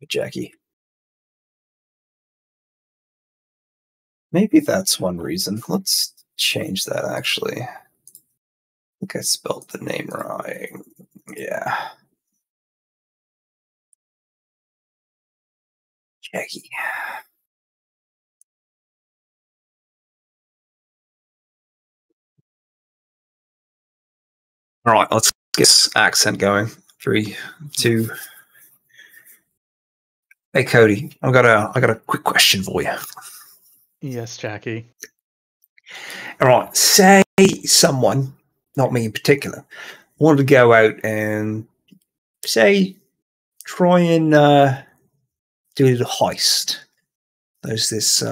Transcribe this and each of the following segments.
Jackie. Maybe that's one reason. Let's change that, actually. I think I spelled the name right. Yeah. Jackie. All right, let's get this accent going. 3, 2. Hey, Cody, I got a quick question for you. Yes, Jackie. All right, say someone, not me in particular, wanted to go out and say try and do a little heist. There's this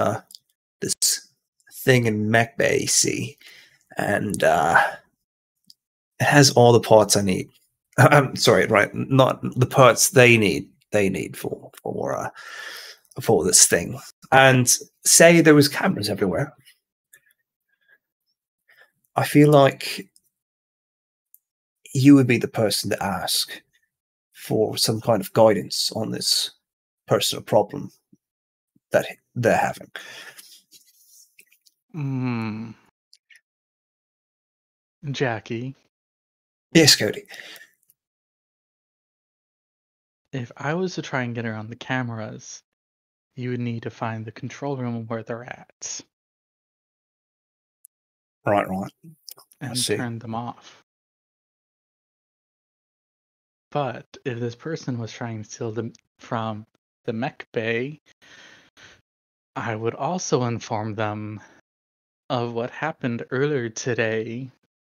thing in Mech Bay, see, and it has all the parts I need. I'm sorry, right? Not the parts they need. They need for this thing. And say there was cameras everywhere. I feel like you would be the person to ask for some kind of guidance on this personal problem that they're having. Jackie. Yes, Cody. If I was to try and get around the cameras, you would need to find the control room where they're at. Right. And turn them off. But if this person was trying to steal them from the mech bay, I would also inform them of what happened earlier today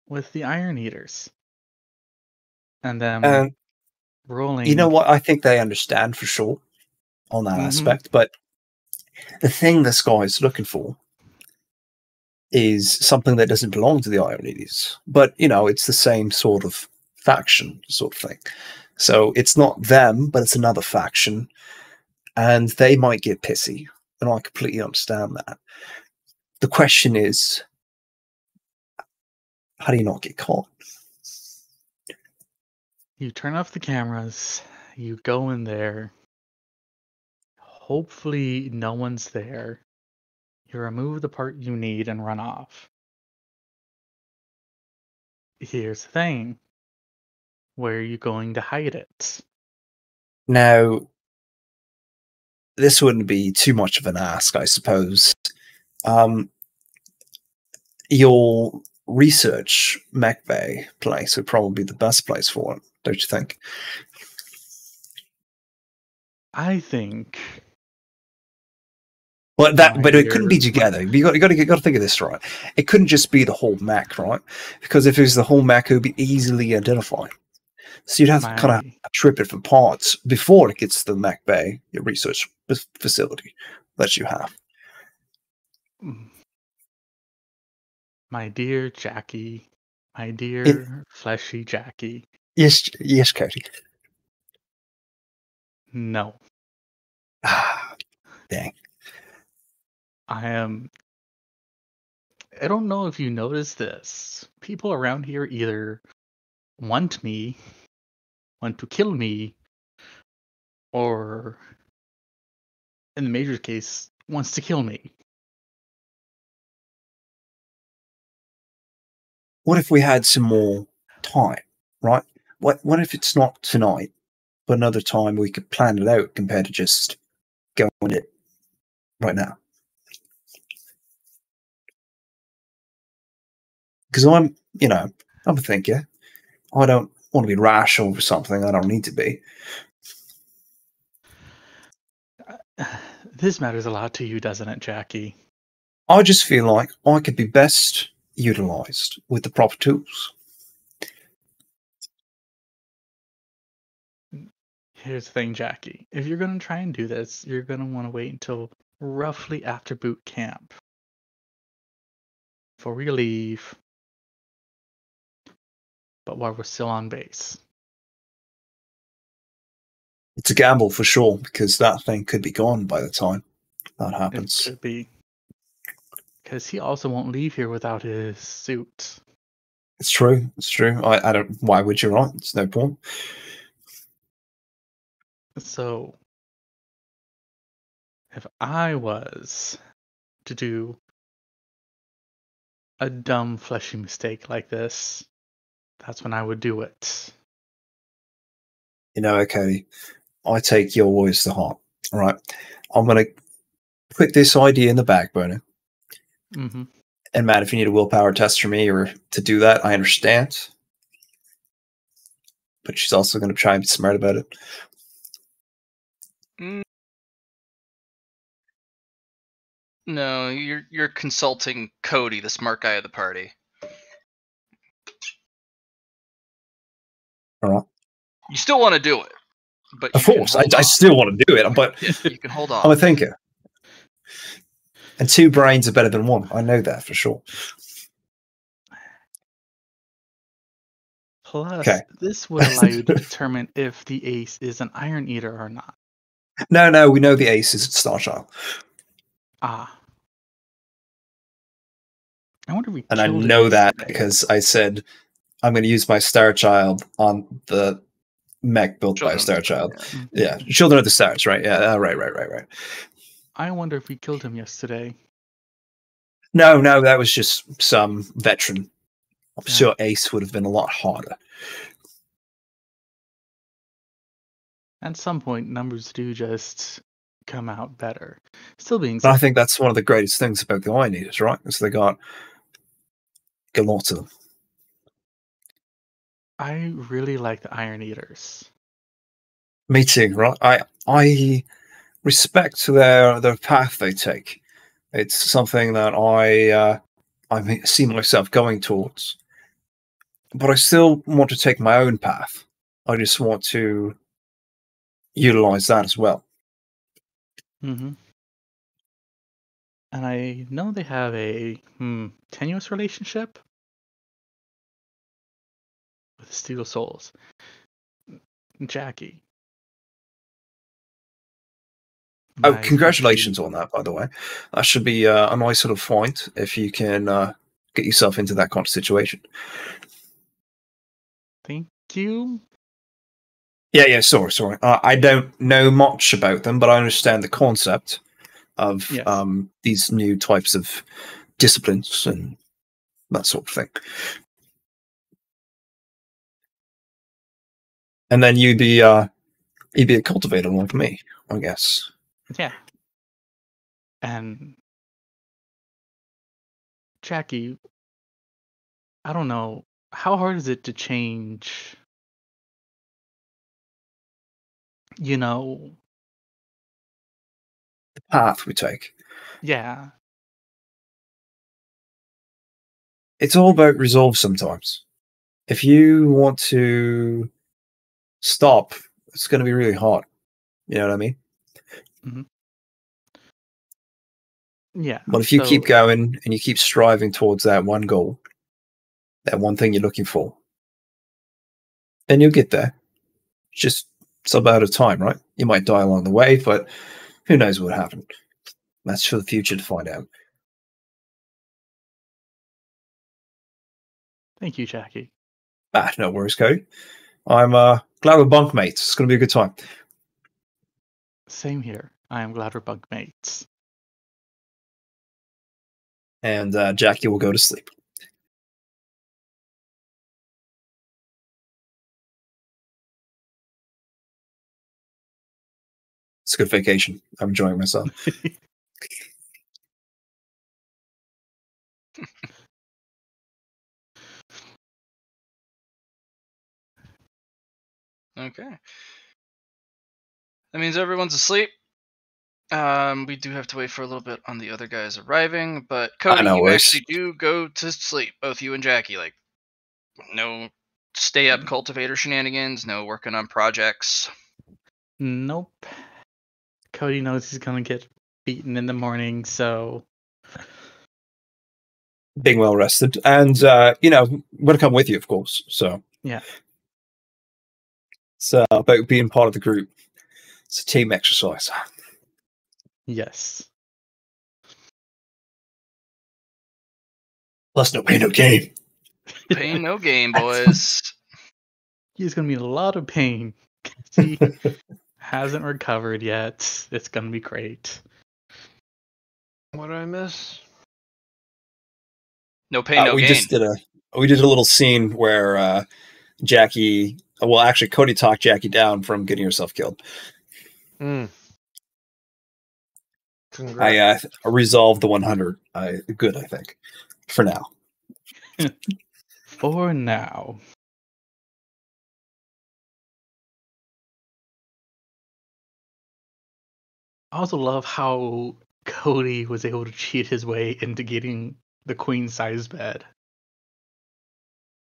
with the Iron Eaters. And then rolling. You know what? I think they understand for sure on that aspect. But the thing this guy is looking for is something that doesn't belong to the Iron Eaters. But, it's the same sort of faction sort of thing. So it's not them, but it's another faction. And they might get pissy. And I completely understand that. The question is, how do you not get caught? You turn off the cameras, you go in there, hopefully no one's there, you remove the part you need and run off. Here's the thing. Where are you going to hide it? Now, this wouldn't be too much of an ask, I suppose. Your research Mech Bay place would probably be the best place for it, don't you think? I think. But it couldn't be together. You got to think of this, right? It couldn't just be the whole mech, right? Because if it was the whole mech, it would be easily identified. So you'd have to kind of trip it for parts before it gets to the Mech Bay, your research facility that you have. My dear Jackie, my dear fleshy Jackie. Yes, Cody. No. Dang. I don't know if you noticed this. People around here either want to kill me, or in the Major's case, wants to kill me. What if we had some more time, right? What if it's not tonight, but another time we could plan it out compared to just going it right now? Because I'm a thinker. I don't want to be rash over something I don't need to be. This matters a lot to you, doesn't it, Jackie? I just feel like I could be best utilized with the proper tools. Here's the thing, Jackie. If you're going to try and do this, you're going to want to wait until roughly after boot camp before we leave, but while we're still on base. It's a gamble for sure, because that thing could be gone by the time that happens. It could be. Because he also won't leave here without his suit. It's true. I don't. Why would you, right? It's no point. So, if I was to do a dumb fleshy mistake like this, that's when I would do it. Okay, I take your words to heart. All right, I'm gonna put this idea in the back burner. Mm-hmm. And Matt, if you need a willpower test from me or to do that, I understand. But she's also going to try and be smart about it. No, you're consulting Cody, the smart guy of the party. All right. You still want to do it, but of course, I still want to do it, but yeah, you can hold off. I'm a thinker, and 2 brains are better than 1. I know that for sure. Plus, this would allow you to determine if the ace is an Iron Eater or not. No, we know the ace is Star Child. Ah. I wonder if we and I killed know him that yesterday. because I said I'm going to use my Star Child on the mech built by a Star Child. Yeah. Children of the Stars, right? Yeah, right. I wonder if we killed him yesterday. No, that was just some veteran. I'm sure Ace would have been a lot harder. At some point, numbers do just come out better. Still being said, said, I think that's one of the greatest things about the Iron Eaters, right? Is they got a lot of them. I really like the Iron Eaters. Me too, right? I respect their path they take. It's something that I see myself going towards. But I still want to take my own path. I just want to utilize that as well. Mm-hmm. And I know they have a tenuous relationship with Steel Souls. Jackie. Oh, congratulations on that, by the way. That should be a nice little find if you can get yourself into that kind of situation. Thank you. Yeah, sorry. I don't know much about them, but I understand the concept of these new types of disciplines and that sort of thing. And then you'd be a cultivator like me, I guess. Yeah. And Jackie, I don't know, how hard is it to change, the path we take? Yeah. It's all about resolve sometimes. If you want to stop, it's going to be really hard. You know what I mean? Mm-hmm. Yeah. But if you keep going and you keep striving towards that one goal, that one thing you're looking for, then you'll get there. It's just it's about a time, right? You might die along the way, but who knows what happened? That's for the future to find out. Thank you, Jackie. No worries, Cody. I'm glad we're bunkmates. It's going to be a good time. Same here. I am glad we're bunkmates. And Jackie will go to sleep. It's a good vacation. I'm enjoying myself. Okay. That means everyone's asleep. We do have to wait for a little bit on the other guys arriving, but Cody, you actually do go to sleep, both you and Jackie. Like, no stay up cultivator shenanigans, no working on projects. Nope. Cody knows he's gonna get beaten in the morning, so being well rested, and I'm going to come with you, of course. So yeah, it's about being part of the group. It's a team exercise. Yes. Plus, no pain, no gain. Pain, no gain, boys. He's gonna be in a lot of pain. He hasn't recovered yet. It's gonna be great. What did I miss? No pain, no gain. We did a little scene where Jackie. Well, actually, Cody talked Jackie down from getting herself killed. I resolved the 100. Good, I think, for now. For now. I also love how Cody was able to cheat his way into getting the queen size bed.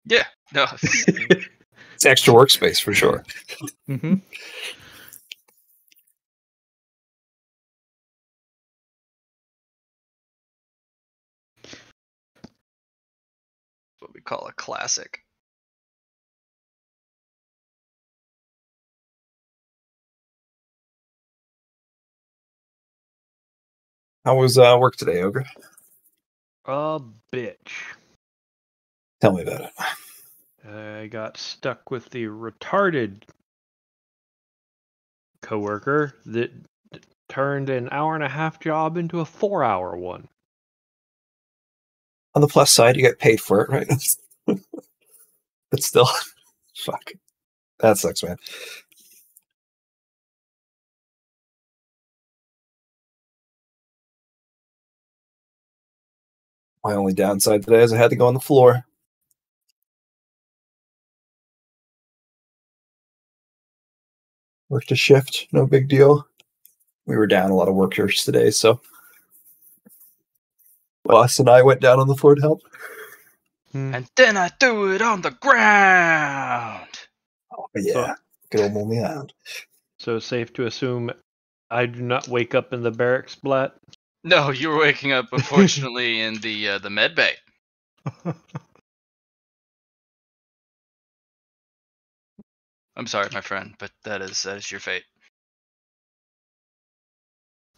Yeah, no, it's extra workspace for sure. Mm-hmm. What we call a classic. How was work today, Ogre? A bitch. Tell me about it. I got stuck with the retarded coworker that turned an 1.5-hour job into a 4-hour one. On the plus side, you get paid for it, right? But still, fuck. That sucks, man. My only downside today is I had to go on the floor. Worked a shift, no big deal. We were down a lot of workers today, so boss and I went down on the floor to help. And then I threw it on the ground. Oh, yeah. Good old Lonely Island. So it's safe to assume I do not wake up in the barracks, Blat? No, you were waking up, unfortunately, in the med bay. I'm sorry, my friend, but that is your fate.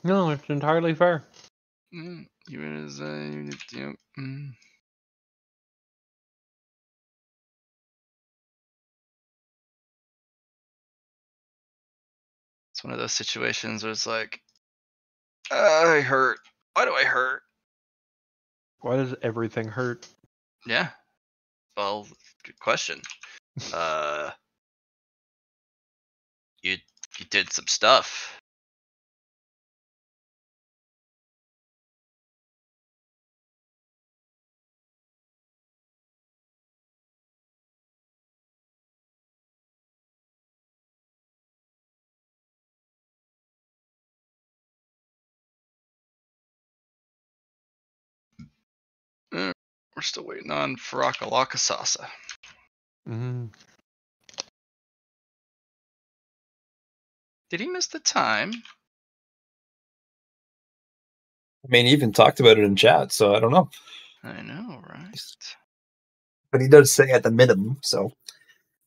No, it's entirely fair. It's one of those situations where it's like, I hurt. Why do I hurt? Why does everything hurt? Yeah. Well, good question. You did some stuff. We're still waiting on Farakalakasasa. Did he miss the time? I mean, he even talked about it in chat, so I don't know. I know, right? But he does say at the minimum, so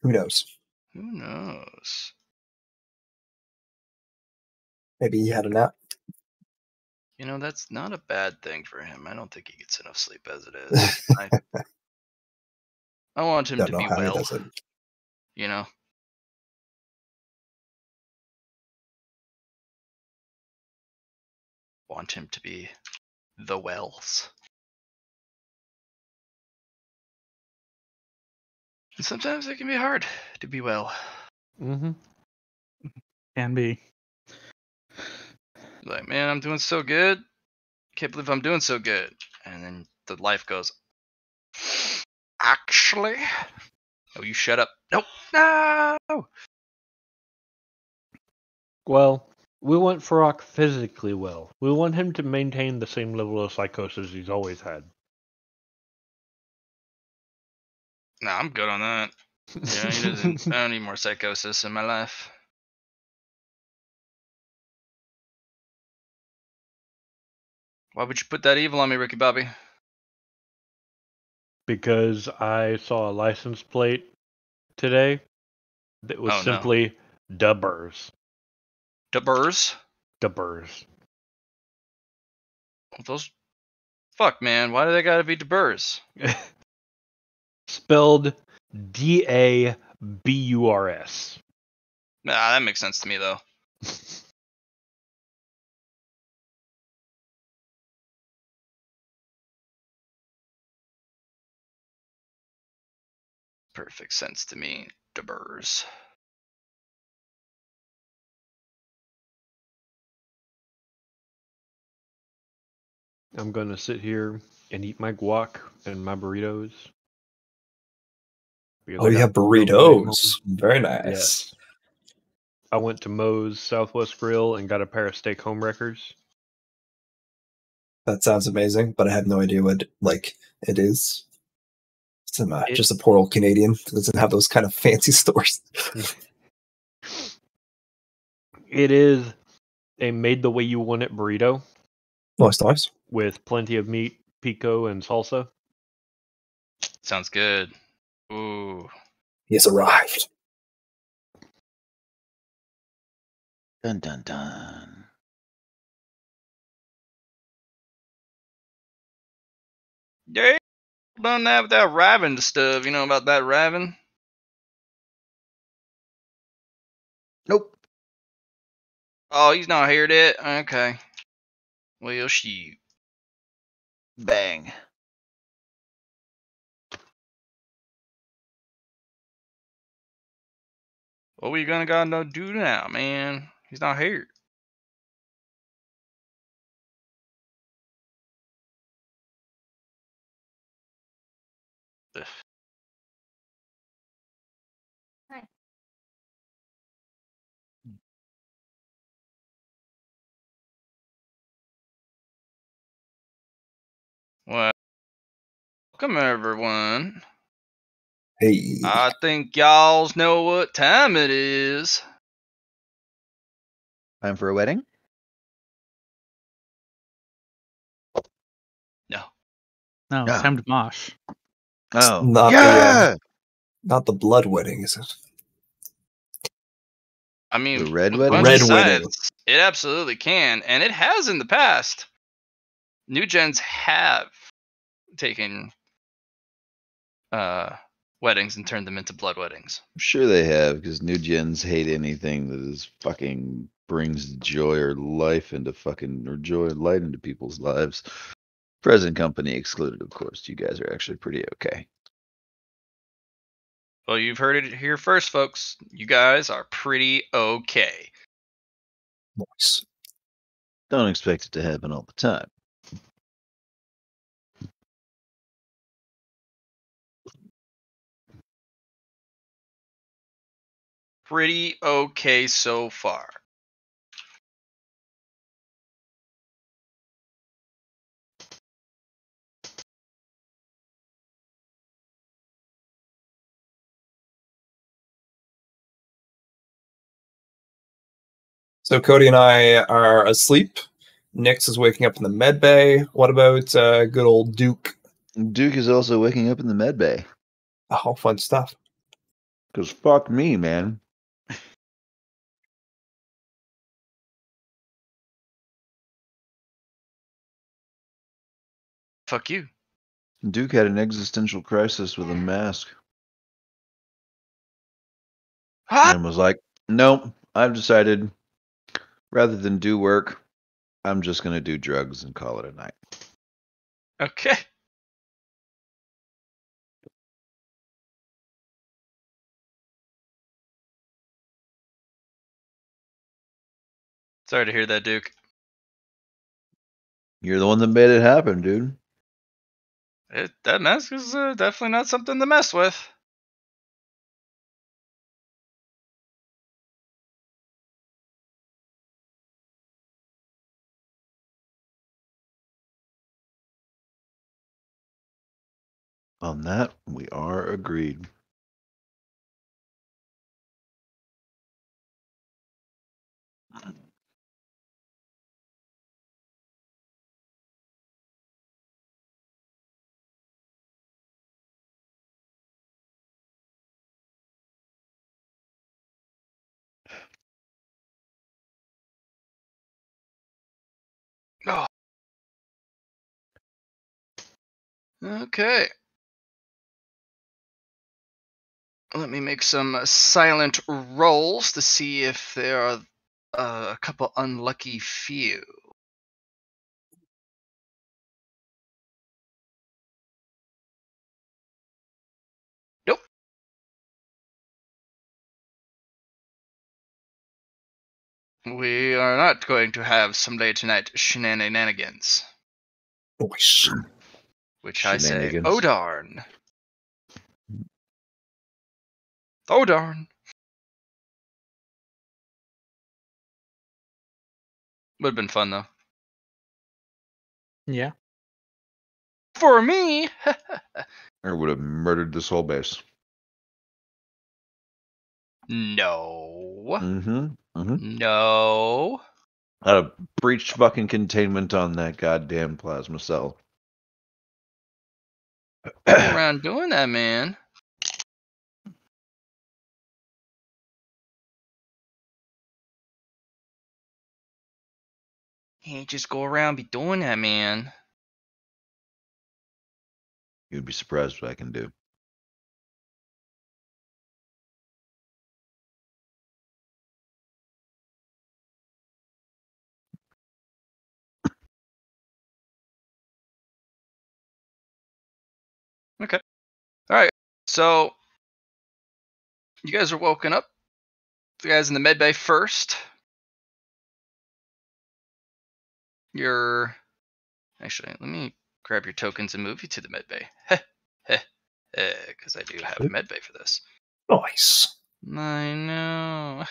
who knows? Who knows? Maybe he had a nap. You know, that's not a bad thing for him. I don't think he gets enough sleep as it is. I want him to be well. You know? Want him to be the Wells. And sometimes it can be hard to be well. Can be. Like, man, I'm doing so good. Can't believe I'm doing so good. And then the life goes, actually? Oh, you shut up. Nope. No! Well, we want Farak physically well. We want him to maintain the same level of psychosis he's always had. Nah, I'm good on that. Yeah, he doesn't. I don't need more psychosis in my life. Why would you put that evil on me, Ricky Bobby? Because I saw a license plate today that was simply Dubbers. Dubbers? Dubbers. Those. Fuck, man. Why do they gotta be Dubbers? Spelled Daburs. Nah, that makes sense to me, though. Perfect sense to me, Dubbers. I'm gonna sit here and eat my guac and my burritos. Oh, you have burritos. Very nice. Yes. I went to Moe's Southwest Grill and got a pair of steak home wreckers. That sounds amazing, but I have no idea what it is. Just a poor old Canadian that doesn't have those kind of fancy stores. It is a made the way you want it burrito. Nice. With plenty of meat, pico, and salsa. Sounds good. Ooh. He has arrived. Dun dun dun. Yeah, done that with that Raven stuff. You know about that Raven? Nope. Oh, he's not here yet? Okay. Well, shoot. Bang. What we gonna do now, man? He's not here. Ugh. Hi. Well, welcome everyone. Hey. I think y'alls know what time it is. Time for a wedding? No. No, it's No. time to mosh. Oh. Not Yeah! not the blood wedding, is it? I mean, The red with wedding? Bungie Red wedding. Scythes, it absolutely can, and it has in the past. New gens have taken weddings and turned them into blood weddings. I'm sure they have, because new gens hate anything that is fucking brings joy or life into fucking, or joy or light into people's lives. Present company excluded, of course. You guys are actually pretty okay. Well, you've heard it here first, folks. You guys are pretty okay. Nice. Don't expect it to happen all the time. Pretty okay so far. So Cody and I are asleep. Nix is waking up in the med bay. What about good old Duke? Duke is also waking up in the med bay. Oh, fun stuff. Because fuck me, man. Fuck you. Duke had an existential crisis with a mask. And was like, nope, I've decided rather than do work, I'm just going to do drugs and call it a night. Okay. Sorry to hear that, Duke. You're the one that made it happen, dude. That mask is definitely not something to mess with. On that, we are agreed. Oh. Okay. Let me make some silent rolls to see if there are a couple unlucky few. Nope. We are not going to have some late night shenanigans. Nice. Which I say, Shenanigans. oh darn. Oh darn. Would have been fun though. Yeah. For me. Or would have murdered this whole base. No. Mm-hmm. No. I'd have breached fucking containment on that goddamn plasma cell. Go around doing that, man. You ain't just go around be doing that, man. You'd be surprised what I can do. Okay. Alright. So you guys are woken up. The guys in the med bay first. You're actually, let me grab your tokens and move you to the med bay. Because I do have a med bay for this. Nice. I know.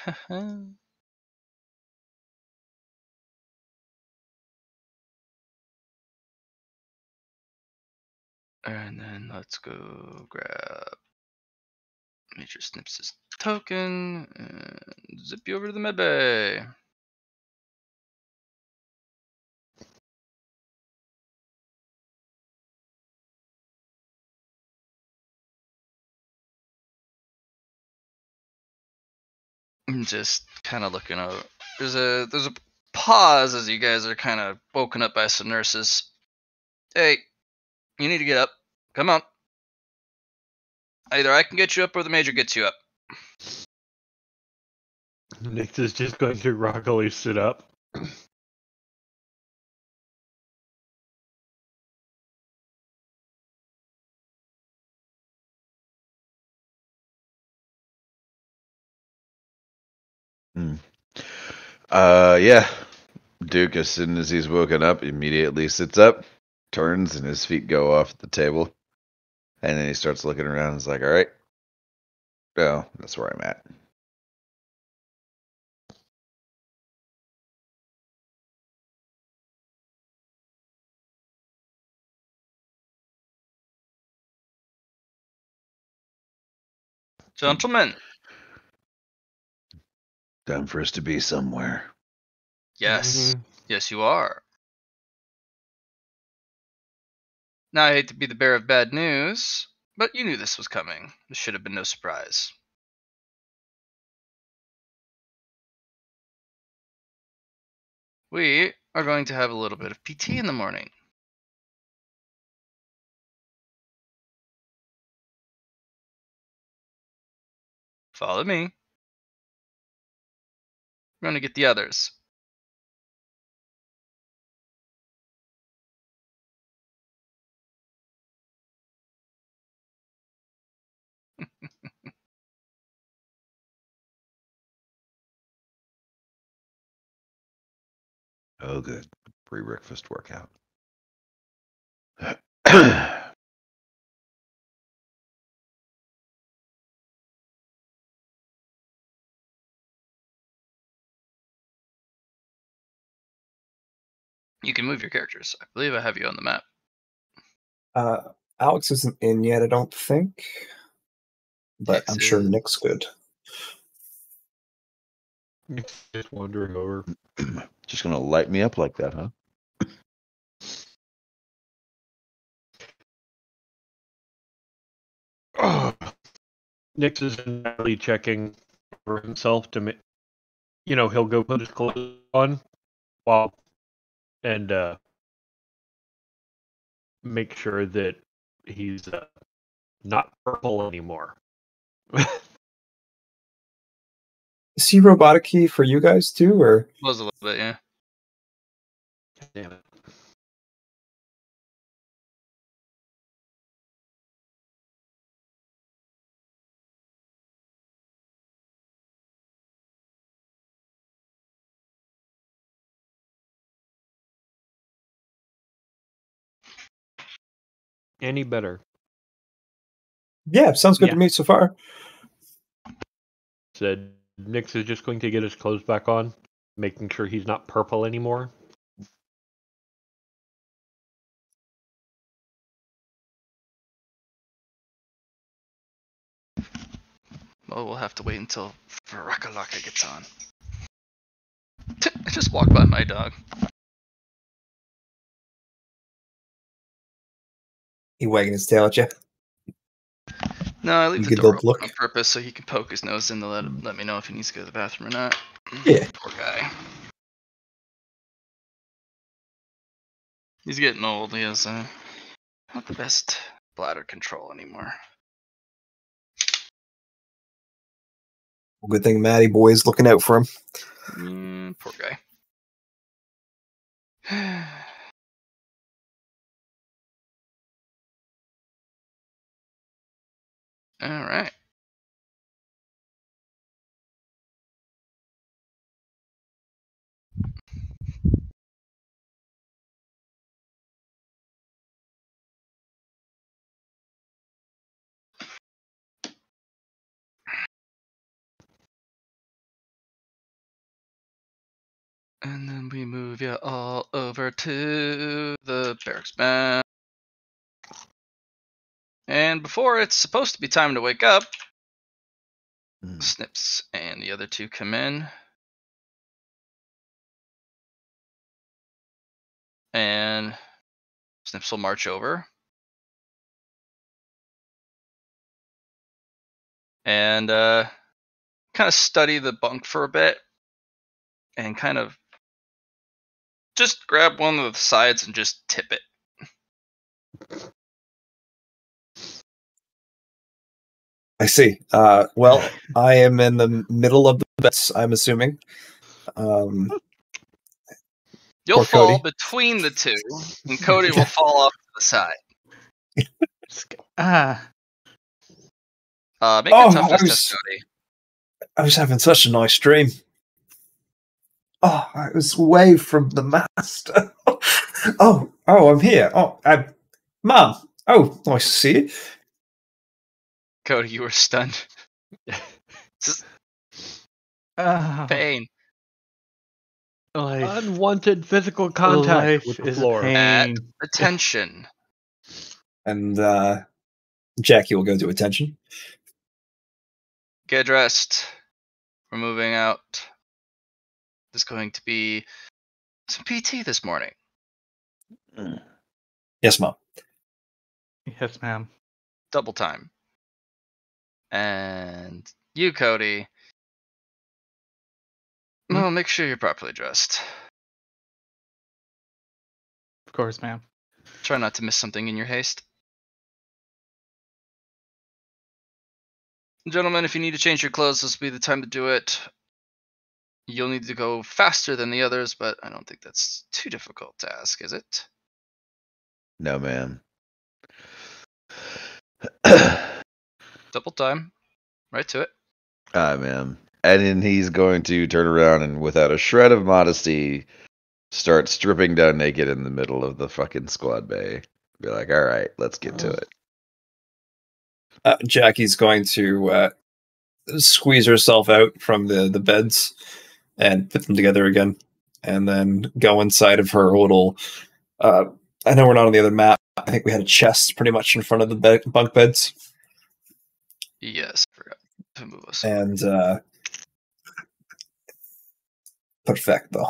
And then let's go grab Major Snips' token and zip you over to the med bay. I'm just kind of looking over. There's a pause as you guys are kind of woken up by some nurses. Hey, you need to get up. Come on. Either I can get you up or the major gets you up. Nick is just going to rockily sit up. Yeah. Duke, as soon as he's woken up, immediately sits up, turns, and his feet go off the table. And then he starts looking around and is like, all right. Well, that's where I'm at. Gentlemen. Time for us to be somewhere. Yes. Yes, you are. Now, I hate to be the bearer of bad news, but you knew this was coming. This should have been no surprise. We are going to have a little bit of PT in the morning. Follow me. We're going to get the others. Oh, good. Pre-breakfast workout. You can move your characters. I believe I have you on the map. Alex isn't in yet, I don't think. But Nick's I'm sure is. Nick's good. Nick's just wandering over. Just gonna light me up like that, huh? Nick's is entirely checking for himself to, he'll go put his clothes on and make sure that he's not purple anymore. Is he robotic key for you guys too, or? Was a little bit, yeah. Damn it. any better? Yeah, sounds good to me so far. Said Nyx is just going to get his clothes back on, making sure he's not purple anymore. Well, we'll have to wait until Varakalaka gets on. I just walked by my dog. He wagging his tail at you. No, I leave You the get door the open look. on purpose so he can poke his nose in to let me know if he needs to go to the bathroom or not. Yeah. Poor guy. He's getting old. He has not the best bladder control anymore. Good thing Matty Boy is looking out for him. Poor guy. All right. And then we move you all over to the barracks bench. And before it's supposed to be time to wake up, Snips and the other two come in. And Snips will march over. And kind of study the bunk for a bit. And kind of just grab one of the sides and just tip it. I see. Well, I am in the middle of the bets, I'm assuming. You'll fall between the two, and Cody will fall off to the side. Make a toughness test, Cody. I was having such a nice dream. Oh, I was away from the master. oh, I'm here. Oh, Mum. Oh, nice to see you. Cody, you were stunned. Pain. Life. Unwanted physical contact with the floor. At attention. And Jackie will go to attention. Get dressed. We're moving out. There's going to be some PT this morning. Yes, Mom. Yes, ma'am. Double time. And you, Cody. Well, make sure you're properly dressed. Of course, ma'am. Try not to miss something in your haste. Gentlemen, if you need to change your clothes, this will be the time to do it. You'll need to go faster than the others, but I don't think that's too difficult to ask, is it? No, ma'am. Double time. Right to it. Aye, ma'am. And then he's going to turn around and, without a shred of modesty, start stripping down naked in the middle of the fucking squad bay. Be like, all right, let's get to it. Jackie's going to squeeze herself out from the beds and put them together again, and then go inside of her little. I know we're not on the other map. I think we had a chest pretty much in front of the bunk beds. Yes, I forgot to move us. And perfecto.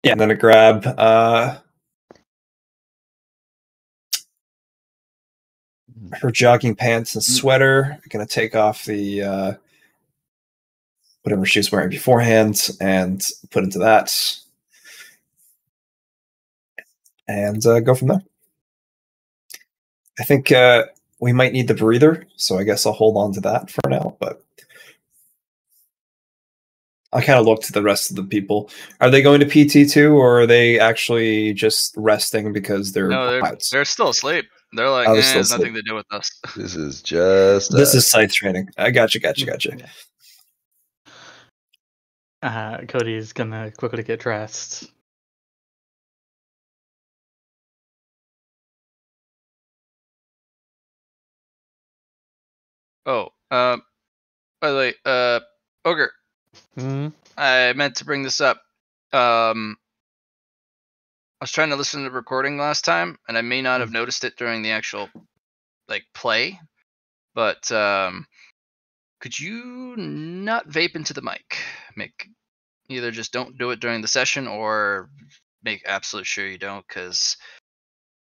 Yeah, and then I grab her jogging pants and sweater. I'm gonna take off the whatever she was wearing beforehand and put into that, and go from there. I think we might need the breather, so I guess I'll hold on to that for now. But I kind of look to the rest of the people. Are they going to PT too, or are they actually just resting because they're they're still asleep. They're like, it has nothing to do with us. This is just this is Scythes training. I gotcha. Cody's gonna quickly get dressed. Oh, by the way, Ogre. I meant to bring this up. I was trying to listen to the recording last time, and I may not have noticed it during the actual play, but could you not vape into the mic? Either just don't do it during the session, or make absolute sure you don't, because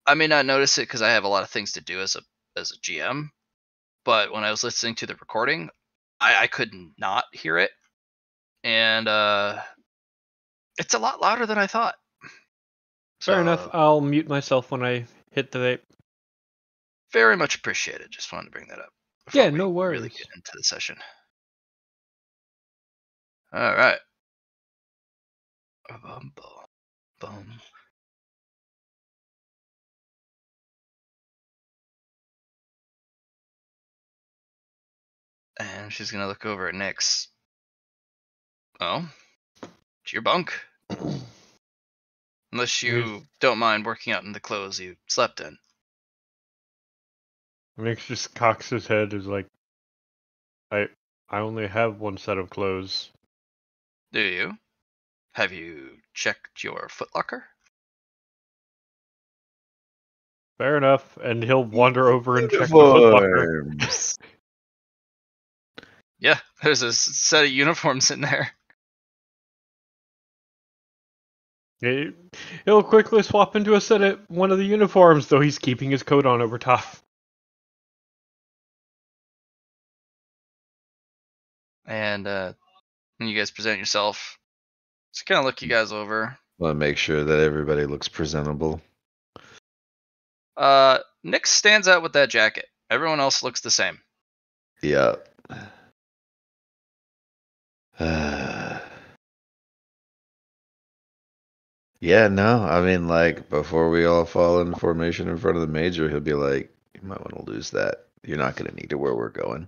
I may not notice it because I have a lot of things to do as a GM. But when I was listening to the recording, I could not hear it, and it's a lot louder than I thought. Fair enough. I'll mute myself when I hit the vape. Very much appreciated. Just wanted to bring that up. Yeah, no worries. Really get into the session. All right. Boom, boom. And she's gonna look over at Nyx. Oh, it's your bunk. Unless you don't mind working out in the clothes you slept in. Nyx just cocks his head, is like, I only have one set of clothes. Do you? Have you checked your footlocker? Fair enough, and he'll wander over and check the footlocker. Yeah, there's a set of uniforms in there. He'll quickly swap into a set of one of the uniforms, though he's keeping his coat on over top. And when you guys present yourself, just kind of look you guys over. Want to make sure that everybody looks presentable. Nyx stands out with that jacket. Everyone else looks the same. Yeah. Yeah, no, I mean, before we all fall into formation in front of the major, he'll be like, you might want to lose that. You're not going to need it where we're going.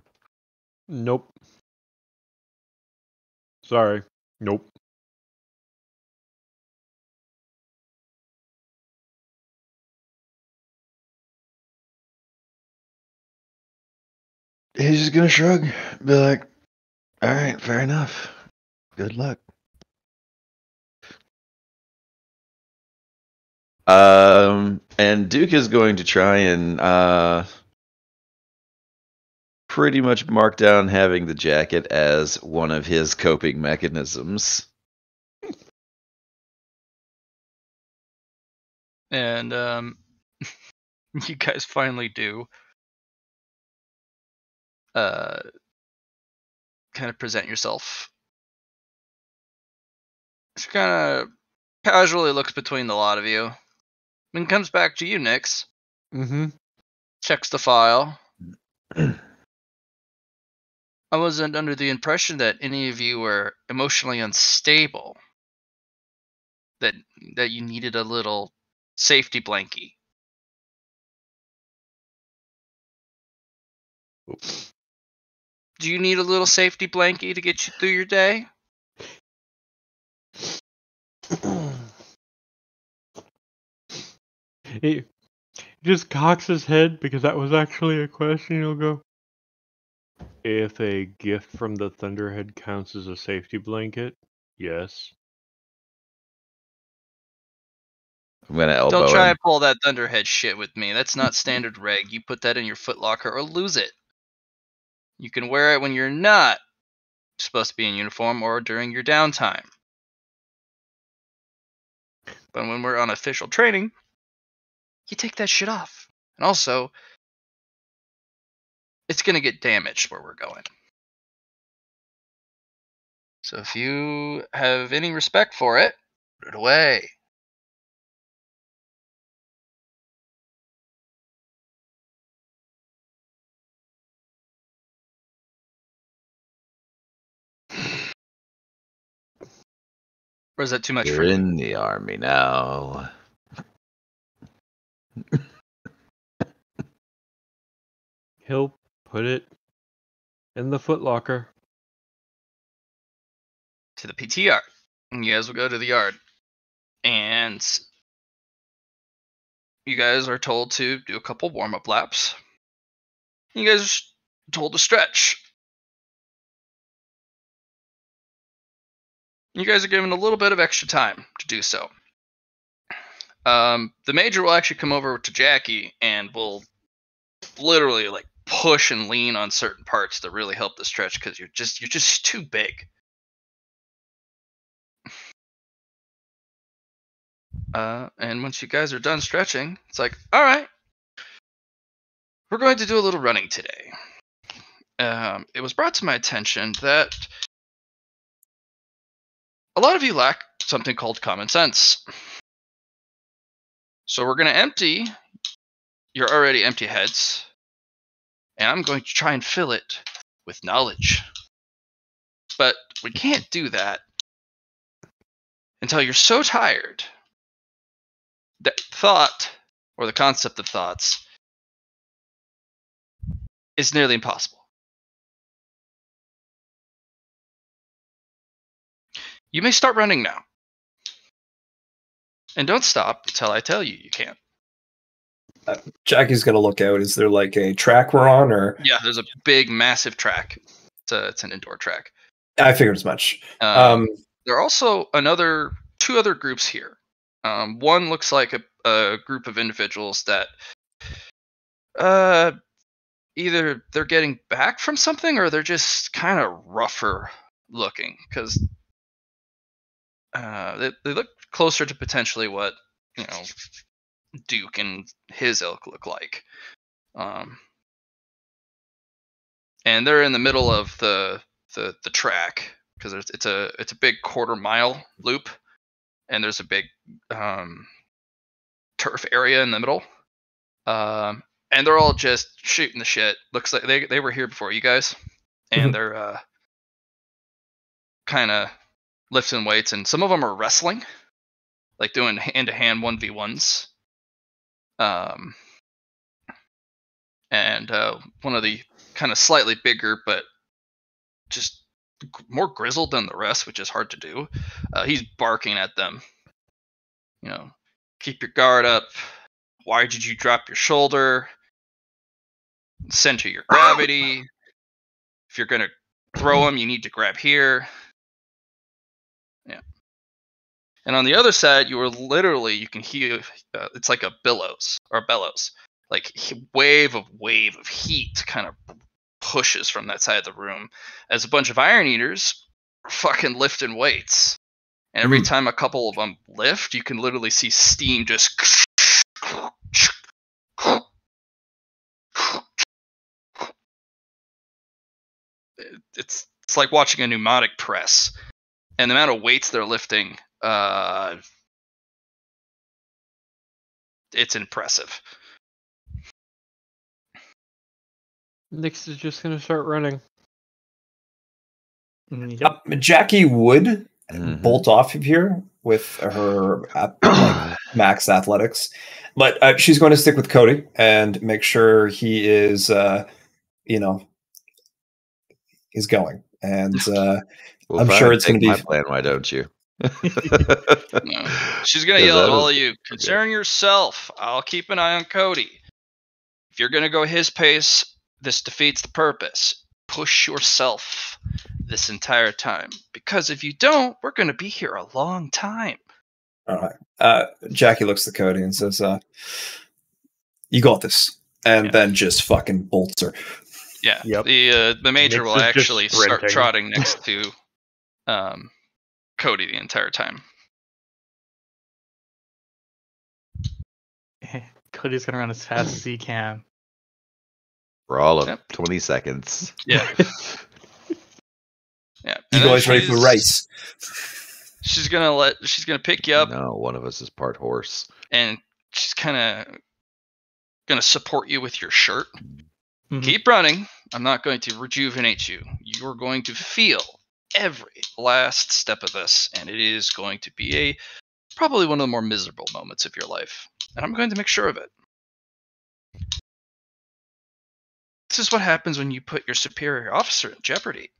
Nope. Sorry. Nope. He's just going to shrug. Be like, all right, fair enough. Good luck. And Duke is going to try and pretty much mark down having the jacket as one of his coping mechanisms. And you guys finally do kind of present yourself. She kind of casually looks between the lot of you. Then comes back to you, Nyx. Mm-hmm. Checks the file. I wasn't under the impression that any of you were emotionally unstable. That you needed a little safety blankie. Do you need a little safety blankie to get you through your day? He just cocks his head because that was actually a question. He'll go, if a gift from the Thunderhead counts as a safety blanket, yes. I'm going to elbow Don't try him. and pull that Thunderhead shit with me. That's not standard reg. You put that in your footlocker or lose it. You can wear it when you're not supposed to be in uniform or during your downtime. But when we're on official training, you take that shit off. And also, it's going to get damaged where we're going. So if you have any respect for it, put it away. Or is that too much You're for you? in the army now. He'll put it in the footlocker. To the PT yard. And you guys will go to the yard. And you guys are told to do a couple warm-up laps. You guys told to stretch. You guys are given a little bit of extra time to do so. The major will actually come over to Jackie and will literally like push and lean on certain parts to really help the stretch because you're just too big. And once you guys are done stretching, it's like, all right, we're going to do a little running today. It was brought to my attention that a lot of you lack something called common sense. So we're going to empty your already empty heads, and I'm going to try and fill it with knowledge. But we can't do that until you're so tired that thought, or the concept of thoughts, is nearly impossible. You may start running now. And don't stop until I tell you you can't. Jackie's going to look out. Is there like a track we're on? Or yeah, there's a big, massive track. It's an indoor track. I figured as much. There are also two other groups here. One looks like a group of individuals that either they're getting back from something or they're just kind of rougher looking because they look closer to potentially what Duke and his ilk look like. And they're in the middle of the track because it's a big quarter-mile loop, and there's a big turf area in the middle. And they're all just shooting the shit. Looks like they were here before you guys, and they're kind of lifting weights, and some of them are wrestling, like doing hand-to-hand 1v1s. And one of the kind of slightly bigger, but just more grizzled than the rest, which is hard to do. He's barking at them. Keep your guard up. Why did you drop your shoulder? Center your gravity. If you're gonna throw him, you need to grab here. Yeah. And on the other side, you can hear it's like a bellows, like wave of heat kind of pushes from that side of the room as a bunch of Iron Eaters are fucking lifting weights. And every time a couple of them lift, you can literally see steam just. It's like watching a pneumatic press, and the amount of weights they're lifting, it's impressive. Nyx is just gonna start running. Yep. Jackie would bolt off of here with her max athletics, but she's going to stick with Cody and make sure he is, is going. And I'm sure it's going to be my plan. Why don't you? No. She's going to yell at all of you. Concern yourself. I'll keep an eye on Cody. If you're going to go his pace, this defeats the purpose. Push yourself this entire time. Because if you don't, we're going to be here a long time. All right. Jackie looks at Cody and says, you got this. And then just fucking bolts her. Yeah. Yep. The major will actually start trotting next to Cody the entire time. Cody's gonna run as fast as he can. For all of 20 seconds. Yeah. Yeah. You guys ready for the race? She's gonna pick you up. No, one of us is part horse. And she's kinda gonna support you with your shirt. Mm-hmm. Keep running. I'm not going to rejuvenate you. You're going to feel every last step of this, and it is going to be probably one of the more miserable moments of your life. And I'm going to make sure of it. This is what happens when you put your superior officer in jeopardy.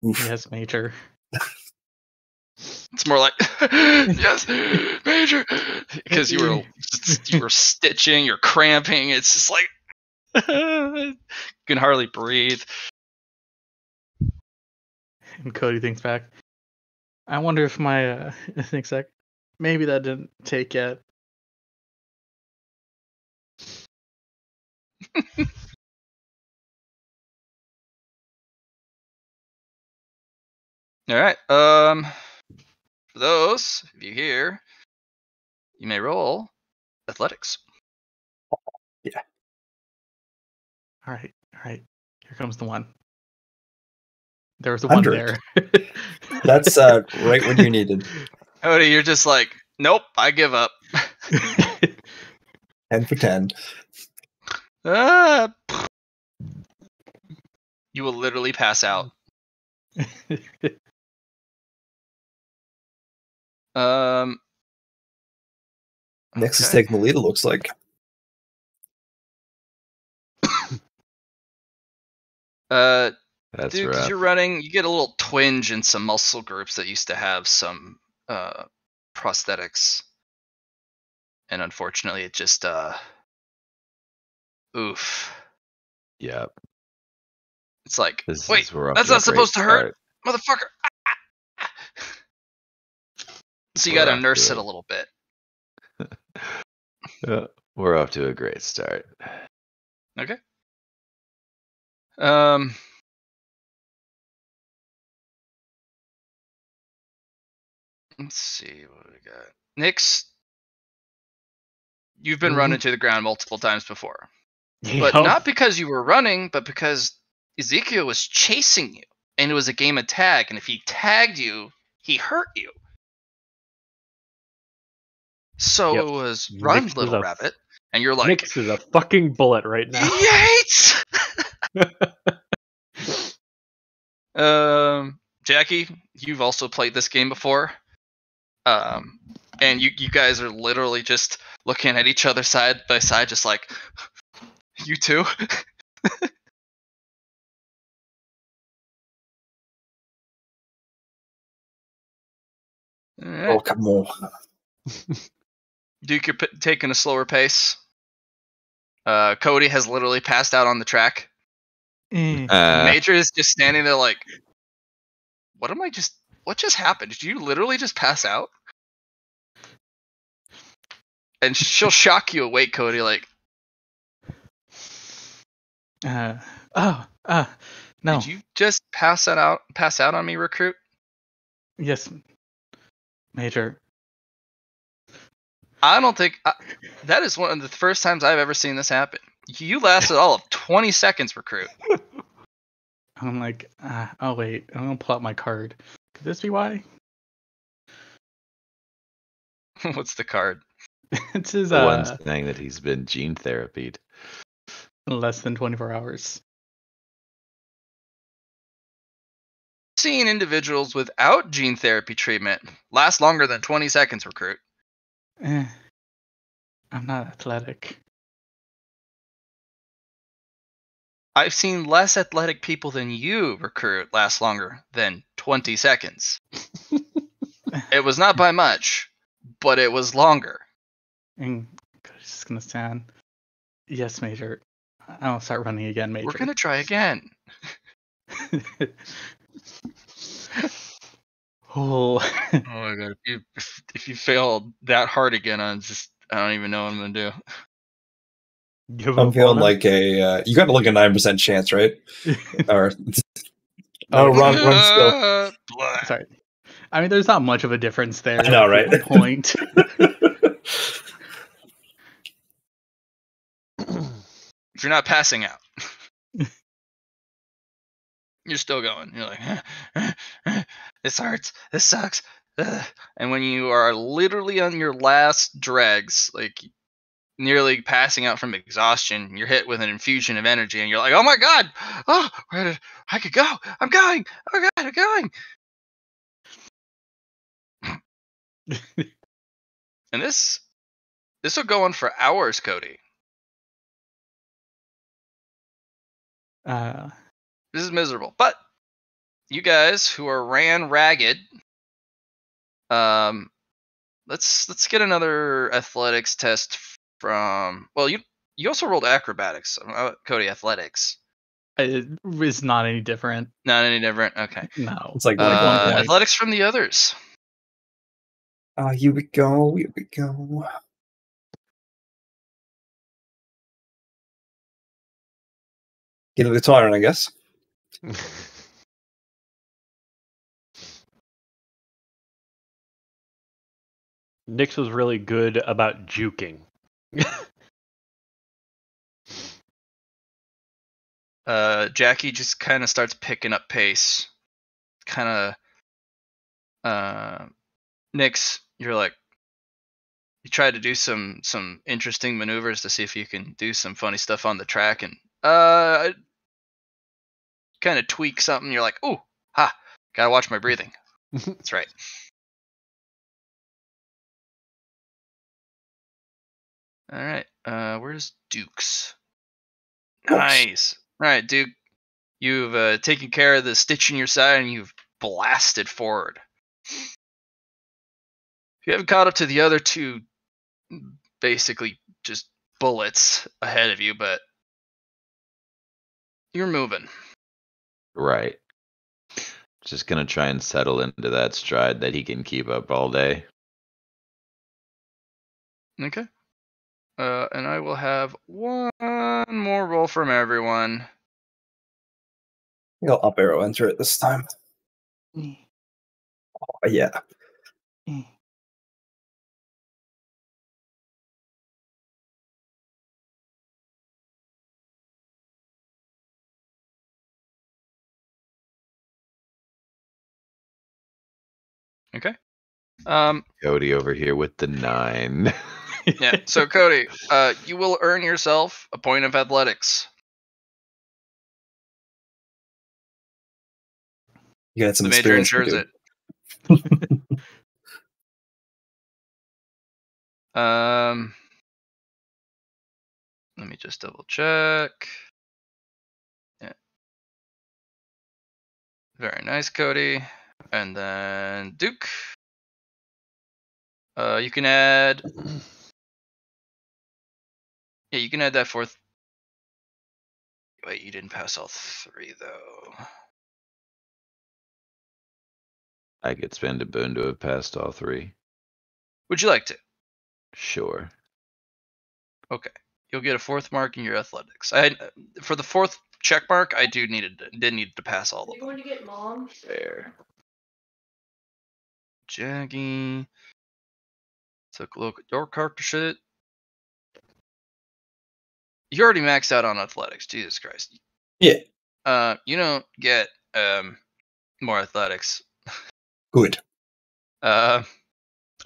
Yes, Major. It's more like, yes, Major, because you were stitching, you're cramping. It's just like, Can hardly breathe. And Cody thinks back. I wonder if my thinks like maybe that didn't take yet. All right. For those of you here, you may roll athletics. Yeah. All right. Here comes the one. There was the 100. one there. That's right when you needed. Cody, you're just like, nope, I give up. 10 for 10. You will literally pass out. Nix is Okay. taking the lead, it looks like. That's Dude, because rough. you're running, you get a little twinge in some muscle groups that used to have some prosthetics. And unfortunately, it just, oof. Yep. It's like, This wait, is we're off that's to a not supposed to great hurt, start. motherfucker. So you We're gotta off nurse to it a little bit. We're off to a great start. Okay. Let's see what we got. Nyx, you've been run into the ground multiple times before. But not because you were running, but because Ezekiel was chasing you. And it was a game of tag. And if he tagged you, he hurt you. So Yep. it was run, Nyx is little a- rabbit. And you're like, Nyx is a fucking bullet right now. Yates! Jackie, you've also played this game before. And you guys are literally just looking at each other side by side, just like, you too? All right. Oh, come on. Duke, you're taking a slower pace. Cody has literally passed out on the track. Major is just standing there like, what just happened? Did you literally just pass out? And she'll shock you awake, Cody, like, no. did you just pass out on me, recruit? Yes, Major. I don't think that is one of the first times I've ever seen this happen. You lasted all of 20 seconds, recruit. I'm like, oh wait, I'm gonna pull out my card. Could this be why? What's the card? It's his The one saying that he's been gene therapied. less than 24 hours. Seeing individuals without gene therapy treatment last longer than 20 seconds, recruit. I'm not athletic. I've seen less athletic people than you, recruit, last longer than 20 seconds. It was not by much, but it was longer. And Cody's just gonna stand. Yes, Major. I'll start running again, Major. We're gonna try again. Oh. Oh my god! If you fail that hard again, I don't even know what I'm gonna do. I'm feeling like you got like a 9% chance, right? Or wrong skill. Sorry. I mean, there's not much of a difference there. I know, right? 1 point. If you're not passing out, you're still going. You're like, this hurts. This sucks. And when you are literally on your last dregs, like nearly passing out from exhaustion, you're hit with an infusion of energy, and you're like, oh my god! Oh, where did I could go? I'm going! Oh god, I'm going! And this will go on for hours, Cody. This is miserable. But you guys who are ran ragged, let's get another athletics test from. Well, you You also rolled acrobatics. Cody, athletics. It is not any different. Not any different. Okay. No. It's like 1 point. Athletics from the others. Here we go. Here we go. Get to the tyrant, I guess. Nyx was really good about juking. Jackie just kind of starts picking up pace. Kind of, Nyx, you're like, you try to do some interesting maneuvers to see if you can do some funny stuff on the track, and kind of tweak something. You're like, ooh, gotta watch my breathing. That's right. All right. Where's Dukes? Nice. All right, Duke. You've taken care of the stitch in your side, and you've blasted forward. You haven't caught up to the other two, basically just bullets ahead of you, but you're moving. Right. Just gonna try and settle into that stride that he can keep up all day. Okay. And I will have one more roll from everyone. I'll up arrow enter it this time. Yeah. Okay. Cody over here with the 9. Yeah. So Cody, you will earn yourself a point of athletics. You got some The major experience. ensures it. Let me just double check. Yeah. Very nice, Cody. And then Duke. You can add. Yeah, you can add that fourth. Wait, you didn't pass all 3 though. I could spend a boon to have passed all 3. Would you like to? Sure. Okay. You'll get a 4th mark in your athletics. For the 4th check mark, I did need to pass all of them. You're going to get mom. Fair. Jackie. Took a look at your character shit. You already maxed out on athletics. Jesus Christ. Yeah. You don't get more athletics. Good. I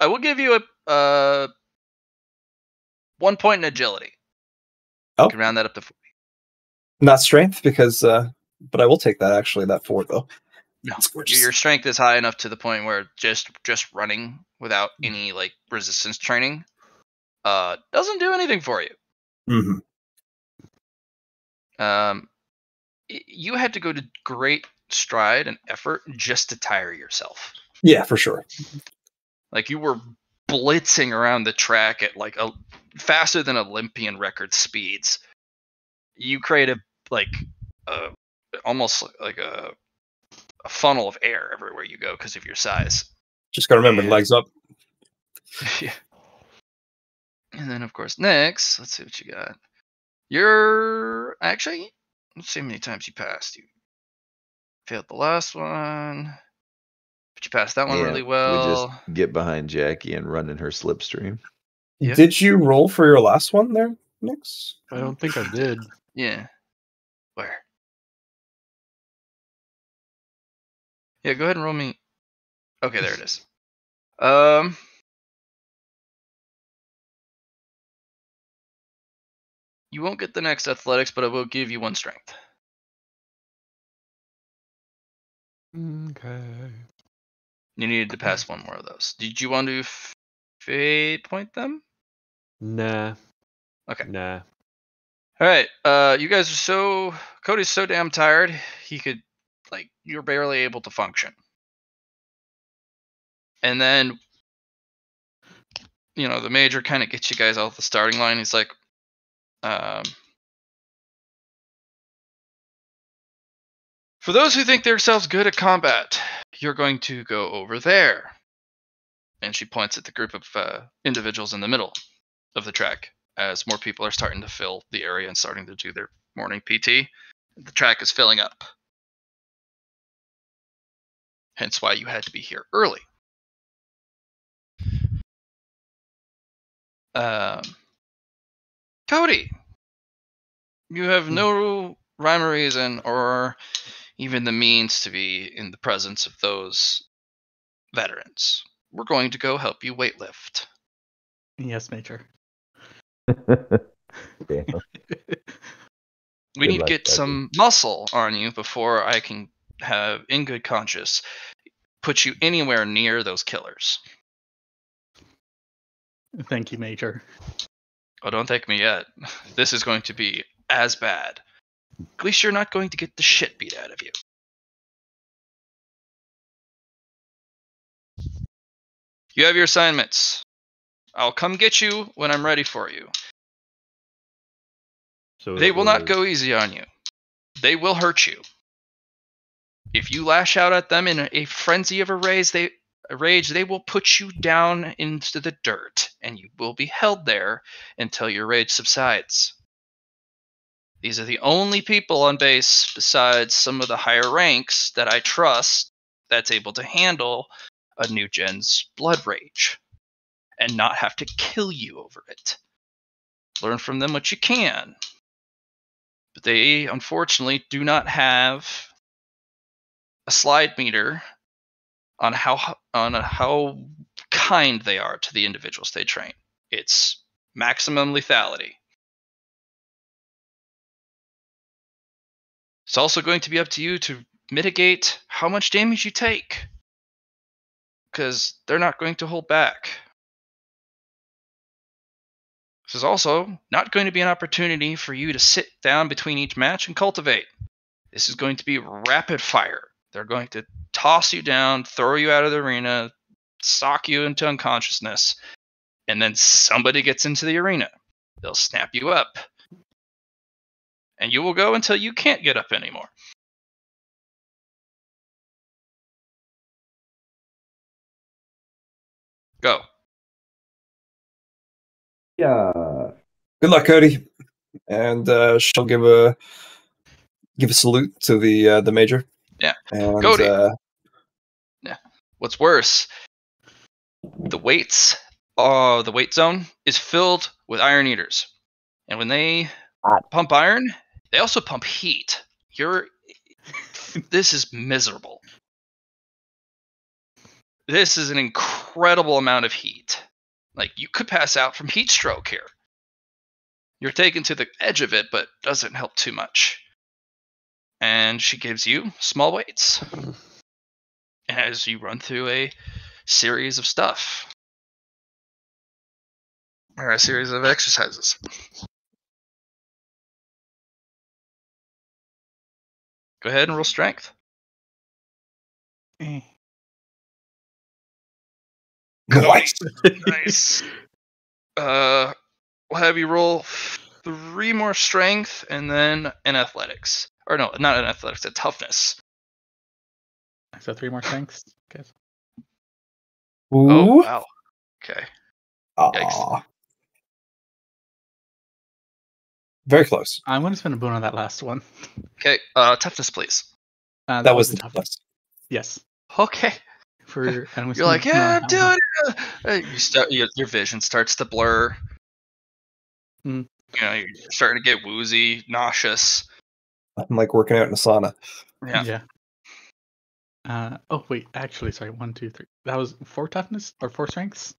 will give you a 1 point in agility. You can round that up to 40. Not strength, because but I will take that actually, that 4 though. No, your strength is high enough to the point where just running without any like resistance training doesn't do anything for you. Mm-hmm. You had to go to great stride and effort just to tire yourself. Yeah, for sure. Like you were blitzing around the track at like a faster than Olympian record speeds. You created like almost like a funnel of air everywhere you go because of your size. Just gotta remember, legs up. Yeah. And then of course next, let's see what you got. You're actually, let's see how many times you passed. You failed the last one, but you passed that one really well. We just get behind Jackie and run in her slipstream. Yep. Did you roll for your last one there, Nyx? I don't think I did. Yeah. Where? Yeah, go ahead and roll me. Okay, there it is. You won't get the next athletics, but I will give you 1 strength. Okay. You needed to pass 1 more of those. Did you want to fate point them? Nah. Okay. Nah. All right. You guys are Cody's so damn tired, he could, like, you're barely able to function. And then, the major kind of gets you guys off the starting line. He's like, For those who think themselves good at combat, you're going to go over there. And she points at the group of individuals in the middle of the track as more people are starting to fill the area and starting to do their morning PT. The track is filling up. Hence why you had to be here early. Cody, you have no rhyme or reason or even the means to be in the presence of those veterans. We're going to go help you weightlift. Yes, Major. Damn. We need to get some muscle on you before I can have, in good conscience, put you anywhere near those killers. Thank you, Major. Oh, don't thank me yet. This is going to be as bad. At least you're not going to get the shit beat out of you. You have your assignments. I'll come get you when I'm ready for you. So They will not go easy on you. They will hurt you. If you lash out at them in a frenzy of a rage, they will put you down into the dirt, and you will be held there until your rage subsides. These are the only people on base, besides some of the higher ranks, that I trust that's able to handle a new gen's blood rage and not have to kill you over it. Learn from them what you can. But they, unfortunately, do not have a slide meter on how kind they are to the individuals they train. It's maximum lethality. It's also going to be up to you to mitigate how much damage you take, because they're not going to hold back. This is also not going to be an opportunity for you to sit down between each match and cultivate. This is going to be rapid fire. They're going to toss you down, throw you out of the arena, sock you into unconsciousness, and then somebody gets into the arena. They'll snap you up. And you will go until you can't get up anymore. Go. Yeah. Good luck, Cody. And she'll give a salute to the major. Yeah. And, Cody. Yeah. What's worse, the weight zone is filled with iron eaters. And when they pump iron, they also pump heat. This is miserable. This is an incredible amount of heat. Like, you could pass out from heat stroke here. You're taken to the edge of it, but doesn't help too much. And she gives you small weights as you run through a series of stuff. Or a series of exercises. Go ahead and roll strength. Nice. Nice. We'll have you roll 3 more strength and then an athletics. Or no, not an athletics, a toughness. So 3 more strengths. Okay. Ooh. Oh, wow. Okay. Yikes. Very close. I'm going to spend a boon on that last one. Okay, toughness, please. That was the toughness. Yes. Okay. You're like, yeah, I'm doing it. You start, your vision starts to blur. Mm. You know, you're starting to get woozy, nauseous. I'm like working out in a sauna. Yeah. Oh wait, actually, sorry. 1, 2, 3. That was 4 toughness or 4 strengths.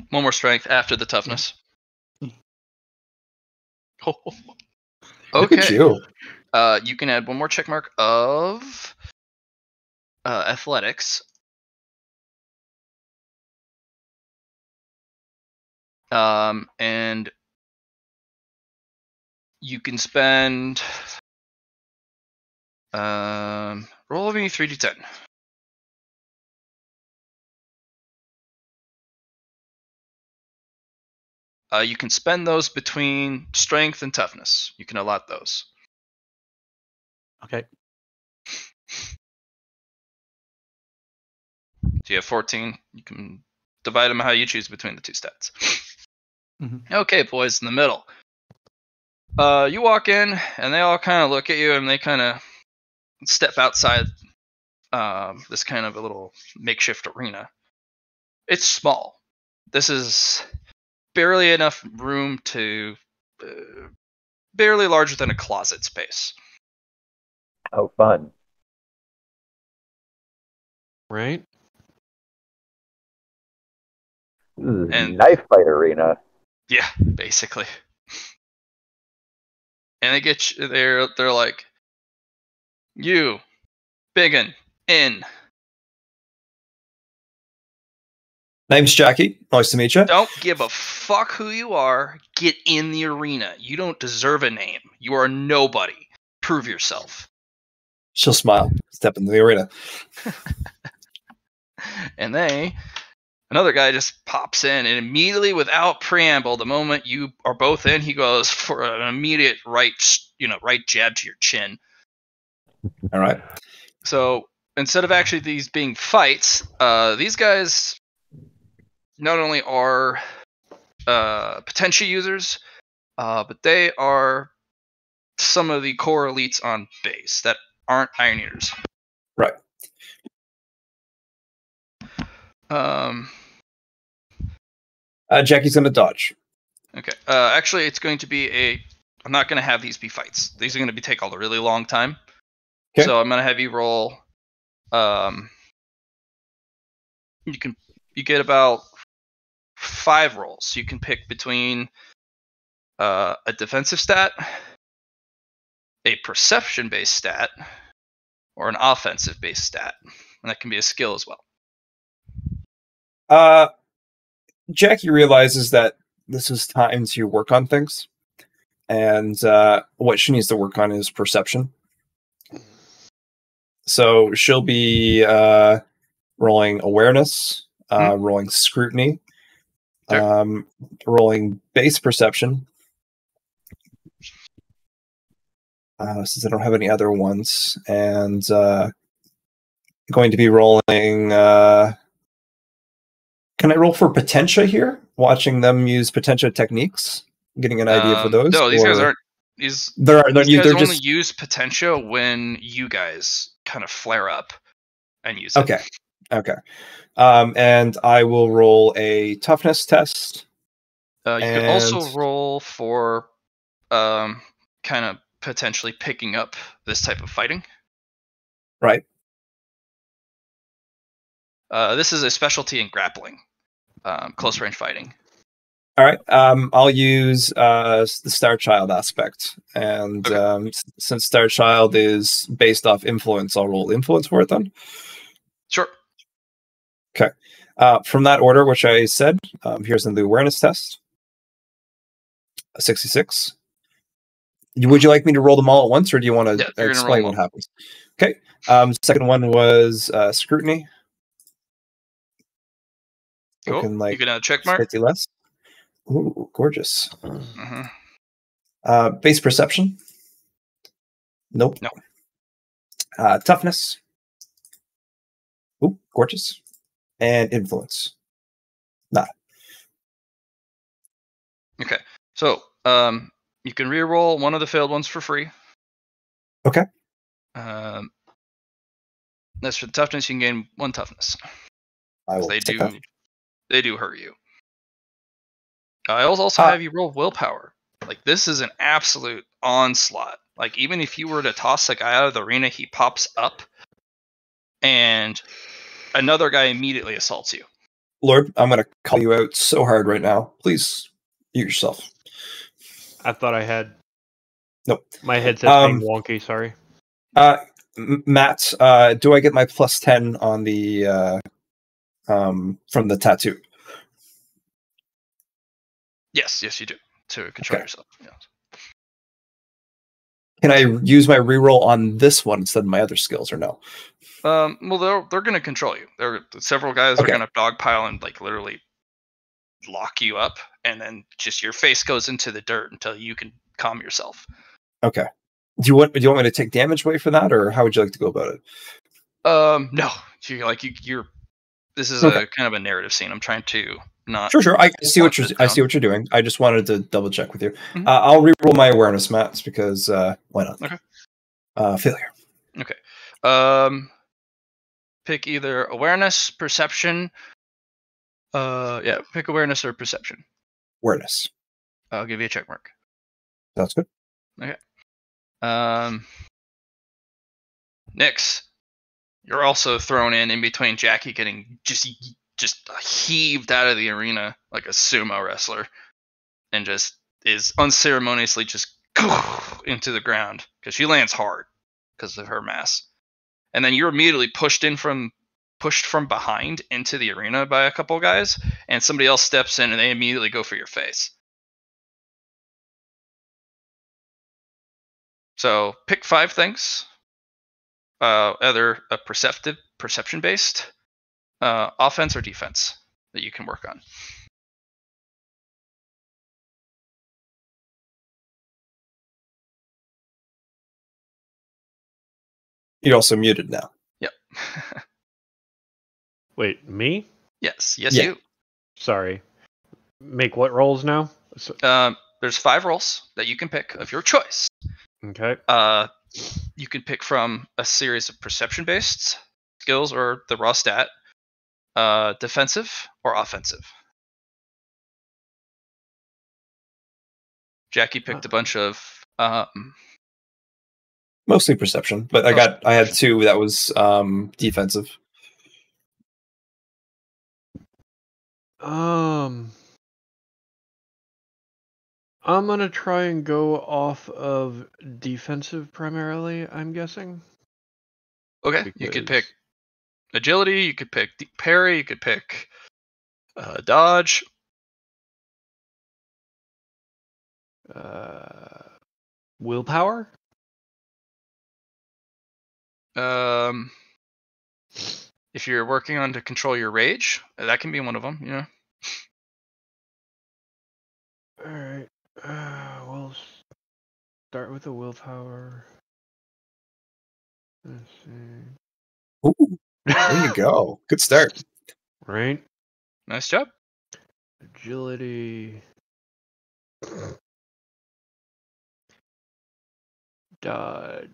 1 more strength after the toughness. Yeah. Oh. Look at Okay. you. You can add 1 more check mark of athletics. And you can spend roll me 3d10. You can spend those between strength and toughness. You can allot those. Okay. So you have 14. You can divide them how you choose between the two stats. Mm-hmm. Okay, boys in the middle. You walk in, and they all kind of look at you, and they kind of step outside this kind of a little makeshift arena. It's small. This is barely enough room to... barely larger than a closet space. Oh, fun. Right? This is And- knife fight arena. Yeah, basically. And they get you, they're like, you, biggin, in. Name's Jackie. Nice to meet you. Don't give a fuck who you are. Get in the arena. You don't deserve a name. You are nobody. Prove yourself. She'll smile. Step into the arena. And another guy just pops in, and immediately, without preamble, the moment you are both in, he goes for an immediate right jab to your chin. All right. So instead of actually these being fights, these guys not only are potential users, but they are some of the core elites on base that aren't Iron Eaters. Right. Jackie's going to dodge. Okay. Actually, it's going to be I'm not going to have these be fights. These are going to take a really long time. Okay. So I'm going to have you roll. You get about 5 rolls. You can pick between a defensive stat, a perception-based stat, or an offensive-based stat, and that can be a skill as well. Jackie realizes that this is time to work on things, and what she needs to work on is perception. So she'll be rolling awareness, rolling scrutiny, Sure. rolling base perception. Since I don't have any other ones, and going to be rolling. Can I roll for Potentia here? Watching them use Potentia techniques, getting an idea for those. No, these guys aren't. These guys only just use Potentia when you guys kind of flare up and use it. Okay. And I will roll a toughness test. You can also roll for kind of potentially picking up this type of fighting. Right. This is a specialty in grappling, close range fighting. All right. I'll use the Star Child aspect, and since Star Child is based off influence, I'll roll influence for it then. Sure. Okay. From that order, which I said, here's the awareness test. A 66. Would you like me to roll them all at once, or do you want to explain what happens? Okay. Second one was scrutiny. Cool. Looking like you can check mark. 50 less. Ooh, gorgeous. Mm-hmm. Base perception. Nope. No. Toughness. Ooh, gorgeous. And influence. Not. Okay. So, you can re-roll one of the failed ones for free. Okay. As for the toughness, you can gain 1 toughness. I will They take that. They do hurt you. I also have you roll willpower. Like, this is an absolute onslaught. Like, even if you were to toss a guy out of the arena, he pops up, and another guy immediately assaults you. Lord, I'm going to call you out so hard right now. Please, mute yourself. I thought I had. Nope. My headset's being wonky, sorry. Matt, do I get my plus 10 on the from the tattoo? Yes, you do. To control yourself. Yes. Can I use my reroll on this one instead of my other skills, or no? Well, they're going to control you. Several guys are going to dogpile and like literally lock you up, and then just your face goes into the dirt until you can calm yourself. Okay. Do you want me to take damage away for that, or how would you like to go about it? No. You're. This is a kind of a narrative scene. I'm trying to not. Sure. I see what you're doing. I just wanted to double check with you. Mm-hmm. I'll reroll my awareness mats because why not? Okay. Failure. Okay. Pick either awareness, perception. Pick awareness or perception. Awareness. I'll give you a check mark. That's good. Okay. Nix, you're also thrown in between Jackie getting just heaved out of the arena like a sumo wrestler, and just is unceremoniously just into the ground because she lands hard because of her mass, and then you're immediately pushed from behind into the arena by a couple guys, and somebody else steps in and they immediately go for your face. So pick 5 things, either a perception based, offense or defense that you can work on. You're also muted now. Yep. Wait, me? Yes, Yeah. you. Sorry. Make what rolls now? There's 5 roles that you can pick of your choice. Okay. You can pick from a series of perception-based skills or the raw stat, defensive or offensive. Jackie picked a bunch of mostly perception, but I had 2 that was defensive. I'm gonna try and go off of defensive primarily, I'm guessing. Okay, because you could pick agility, you could pick parry, you could pick dodge. Willpower? If you're working on to control your rage, that can be one of them, you know. Alright. We'll start with the willpower. Let's see. Ooh, there you go. Good start. Right? Nice job. Agility. Dodge.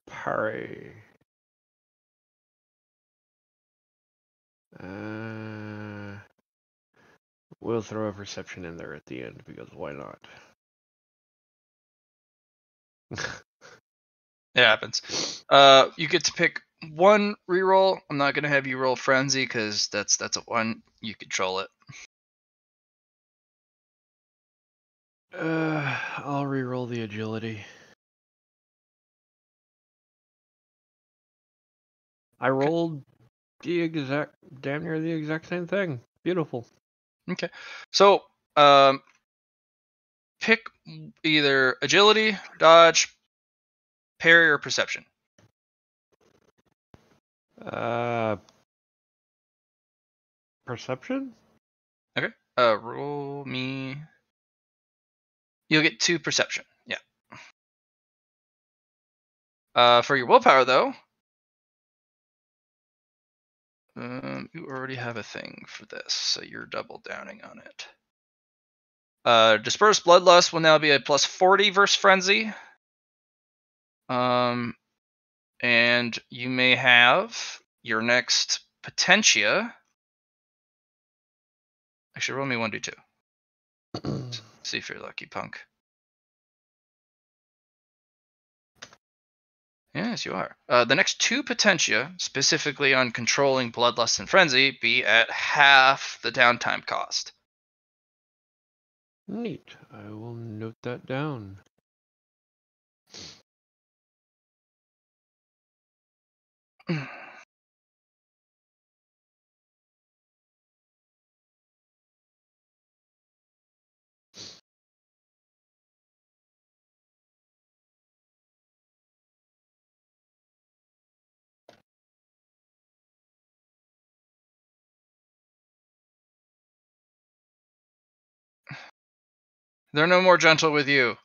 Parry. We'll throw a perception in there at the end because why not? It happens. You get to pick 1 reroll. I'm not gonna have you roll frenzy because that's a 1. You control it. I'll reroll the agility. I rolled damn near the exact same thing. Beautiful. Okay. So, pick either agility, dodge, parry, or perception. Perception? Okay. Roll me. You'll get 2 perception. Yeah. For your willpower, though, you already have a thing for this, so you're double downing on it. Dispersed Bloodlust will now be a plus 40 versus Frenzy. And you may have your next Potentia. Actually, roll me 1d2. See if you're lucky, punk. Yes, you are. The next 2 Potentia, specifically on controlling Bloodlust and Frenzy, be at half the downtime cost. Neat. I will note that down. They're no more gentle with you.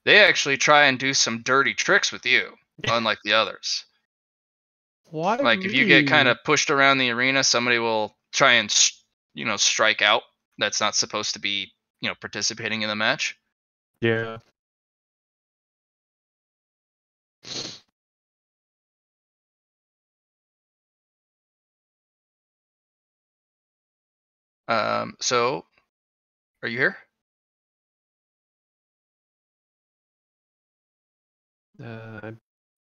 They actually try and do some dirty tricks with you, unlike the others. Why Like me? if you get kind of pushed around the arena, somebody will try and strike out. That's not supposed to be participating in the match. Yeah. So, are you here? I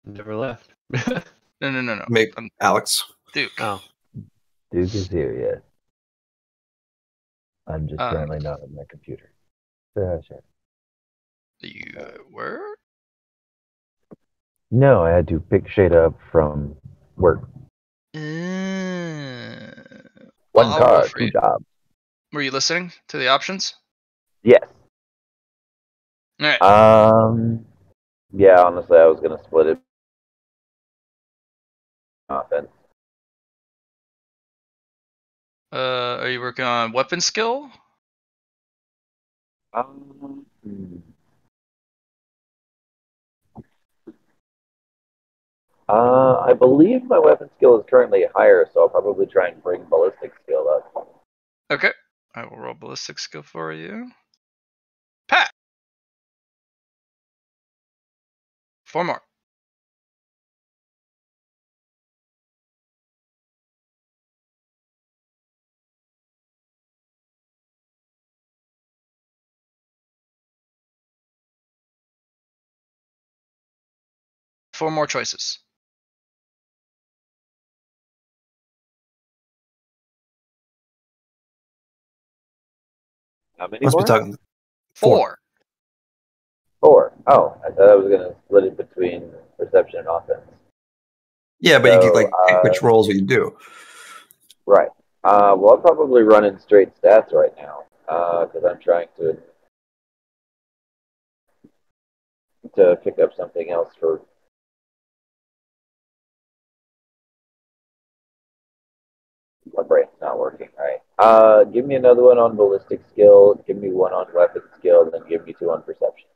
never left. No. Make Alex. Duke. Oh. Duke is here, yes. I'm just currently not on my computer. Sure. You were? No, I had to pick Shade up from work. One I'll roll car, for 2 you. jobs. Were you listening to the options? Yes. All right. Yeah, honestly, I was going to split it. Offense. Are you working on weapon skill? I believe my weapon skill is currently higher, so I'll probably try and bring ballistic skill up. Okay. I will roll ballistic skill for you. Pat! 4 more. Four more choices. How many Must more? be talking 4. 4. Oh, I thought I was going to split it between perception and offense. Yeah, but you can pick which roles you do. Right. Well, I'm probably running straight stats right now because I'm trying to pick up something else for. My brain's not working right. Give me another one on ballistic skill. Give me one on weapon skill, and then give me 2 on perception.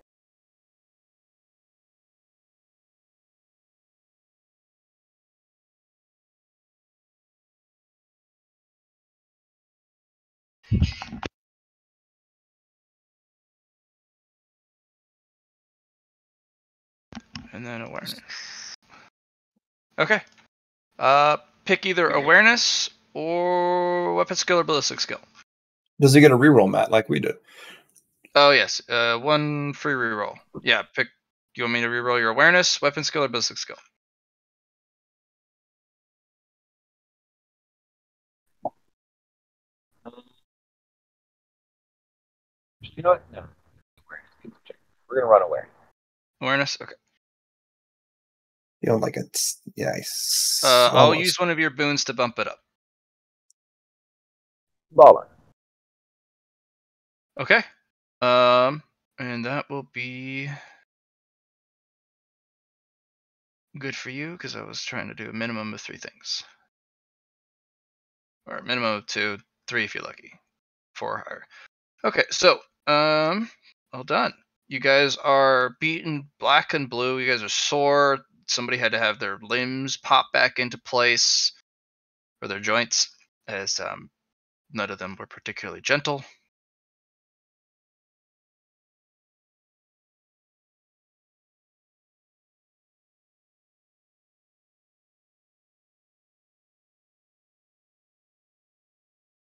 And then awareness. Okay. Pick either awareness or weapon skill or ballistic skill. Does he get a reroll, Matt, like we did? Oh, yes. 1 free reroll. Yeah, pick. You want me to reroll your awareness, weapon skill, or ballistic skill? You know what? No. We're going to run awareness. Awareness? Okay. You know, like it's I'll use one of your boons to bump it up. Ballin'. Okay. And that will be good for you because I was trying to do a minimum of 3 things. Or a minimum of 2, 3 if you're lucky. 4 or higher. Okay, so all done. You guys are beaten black and blue. You guys are sore. Somebody had to have their limbs pop back into place, or their joints, as none of them were particularly gentle.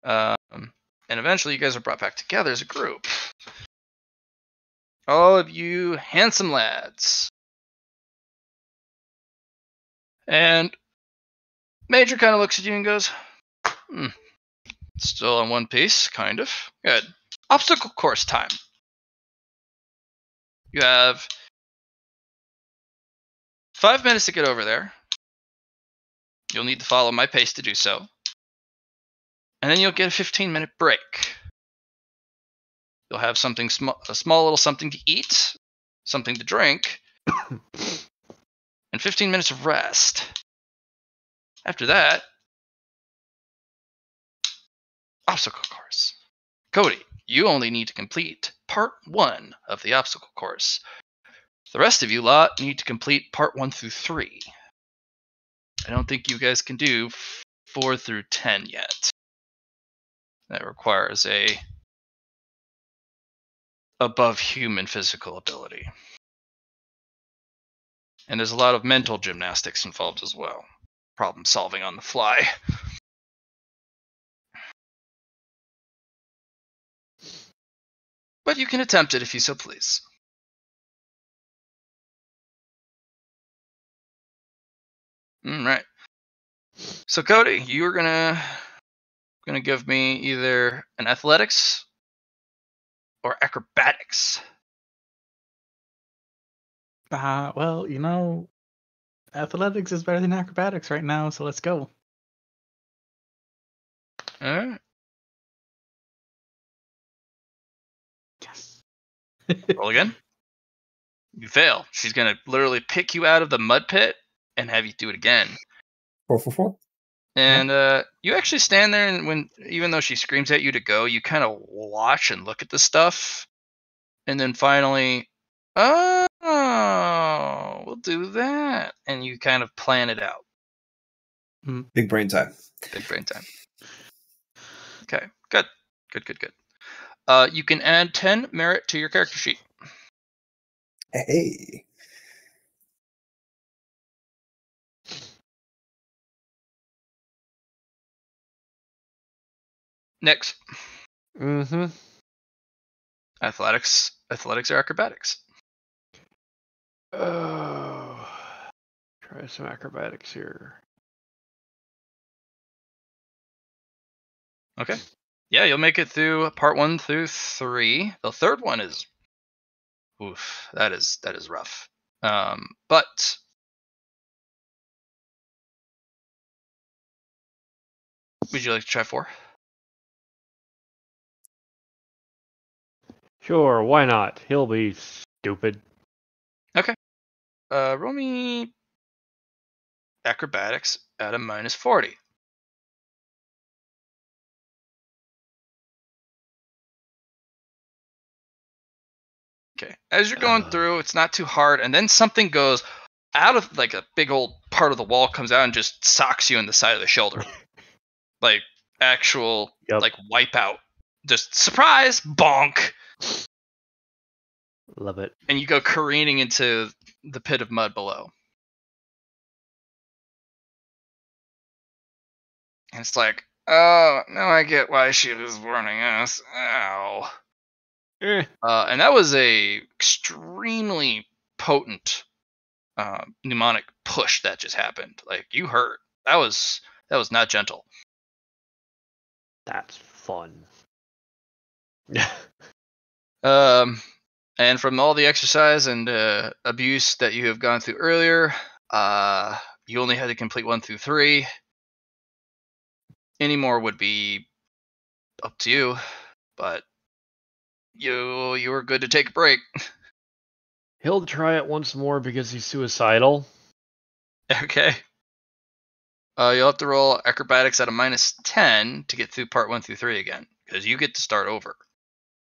And eventually you guys are brought back together as a group. All of you handsome lads. And Major kind of looks at you and goes, still in one piece, kind of. Good. Obstacle course time. You have 5 minutes to get over there. You'll need to follow my pace to do so. And then you'll get a 15-minute break. You'll have something a small little something to eat, something to drink, and 15 minutes of rest. After that, obstacle course. Cody, you only need to complete part 1 of the obstacle course. The rest of you lot need to complete part 1 through 3. I don't think you guys can do 4 through 10 yet. That requires a above human physical ability. And there's a lot of mental gymnastics involved as well. Problem solving on the fly. But you can attempt it if you so please. Alright. So Cody, you're gonna give me either an athletics or acrobatics. Well, athletics is better than acrobatics right now, so let's go. Alright. Yes. Roll again. You fail. She's gonna literally pick you out of the mud pit and have you do it again. 4. And you actually stand there, and even though she screams at you to go, you kind of watch and look at the stuff, and then finally, oh, we'll do that, and you kind of plan it out. Big brain time. Big brain time. Okay, good. You can add 10 merit to your character sheet. Hey. Next. Mm-hmm. Athletics or acrobatics? Oh, try some acrobatics here. Okay. Yeah, you'll make it through part 1 through 3. The third one is, oof, that is rough. But would you like to try 4? Sure, why not? He'll be stupid. Okay. Roll me acrobatics at a -40. Okay. As you're going through, it's not too hard, and then something goes out of, like, a big old part of the wall comes out and just socks you in the side of the shoulder. Like, actual, like, wipeout. Just surprise, bonk. Love it. And you go careening into the pit of mud below. And it's like, oh, now I get why she was warning us. Ow. And that was a extremely potent mnemonic push that just happened. Like, you hurt. That was not gentle. That's fun. And from all the exercise and abuse that you have gone through earlier, you only had to complete 1 through 3. Any more would be up to you, but you were good to take a break. He'll try it once more because he's suicidal. Okay. You'll have to roll acrobatics at a -10 to get through part 1 through 3 again, because you get to start over.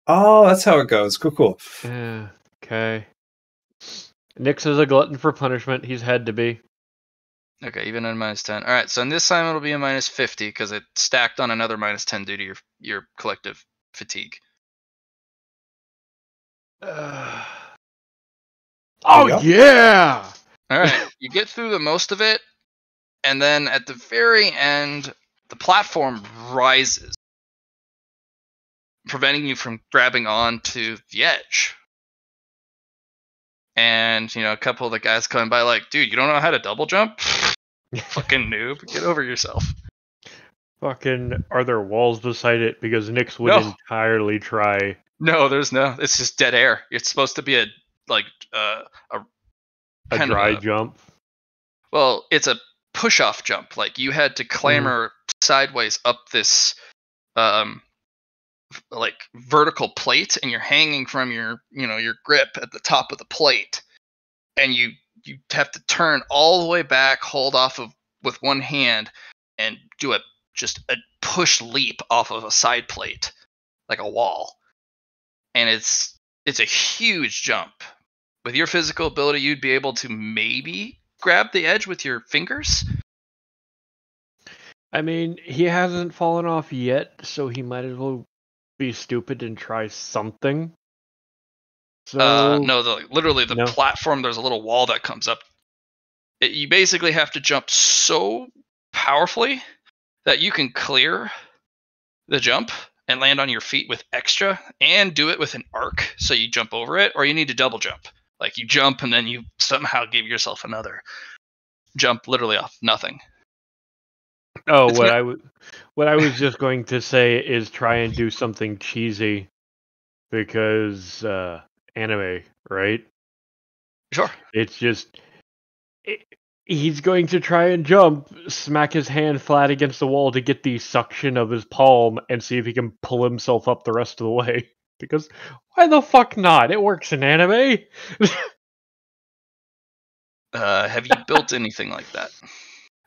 Oh, that's how it goes. Cool. Yeah, okay. Nyx is a glutton for punishment. He's had to be. Okay, even at a -10. All right, so in this time it'll be a -50 because it stacked on another -10 due to your collective fatigue. Oh yeah! All right, you get through the most of it, and then at the very end, the platform rises, preventing you from grabbing onto the edge. And, a couple of the guys coming by like, dude, you don't know how to double jump? Fucking noob, get over yourself. Fucking, are there walls beside it? Because Nyx would entirely try. No, there's no. It's just dead air. It's supposed to be a dry jump. Well, it's a push-off jump. Like, you had to clamber sideways up this like vertical plate, and you're hanging from your grip at the top of the plate, and you have to turn all the way back, hold off of with one hand and do just a push leap off of a side plate, like a wall. And it's a huge jump. With your physical ability, you'd be able to maybe grab the edge with your fingers. I mean, he hasn't fallen off yet, so he might as well be stupid and try something. So no, literally the platform, there's a little wall that comes up. You basically have to jump so powerfully that you can clear the jump and land on your feet with extra, and do it with an arc, so you jump over it, or you need to double jump. Like you jump and then you somehow give yourself another jump, literally off nothing. Oh, what I was just going to say is try and do something cheesy, because anime, right? Sure. It's just he's going to try and jump, smack his hand flat against the wall to get the suction of his palm, and see if he can pull himself up the rest of the way. Because why the fuck not? It works in anime. Have you built anything like that?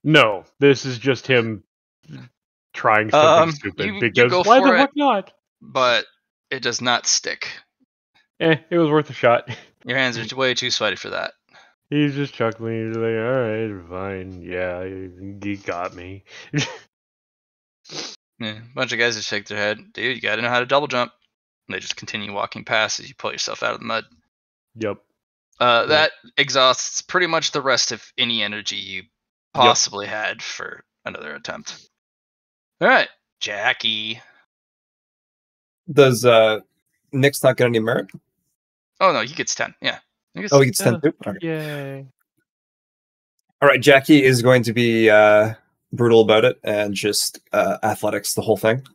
No, this is just him trying something stupid. Because why the fuck not? But it does not stick. It was worth a shot. Your hands are way too sweaty for that. He's just chuckling. He's like, alright, fine. Yeah, he got me. Yeah, a bunch of guys just shake their head. Dude, you gotta know how to double jump. And they just continue walking past as you pull yourself out of the mud. Yep. That exhausts pretty much the rest of any energy you possibly had for another attempt. Alright, Jackie. Does Nick's not get any merit? Oh no, he gets 10. Yeah. He gets 10 too? Okay. Yay. Alright, Jackie is going to be brutal about it and just athletics the whole thing.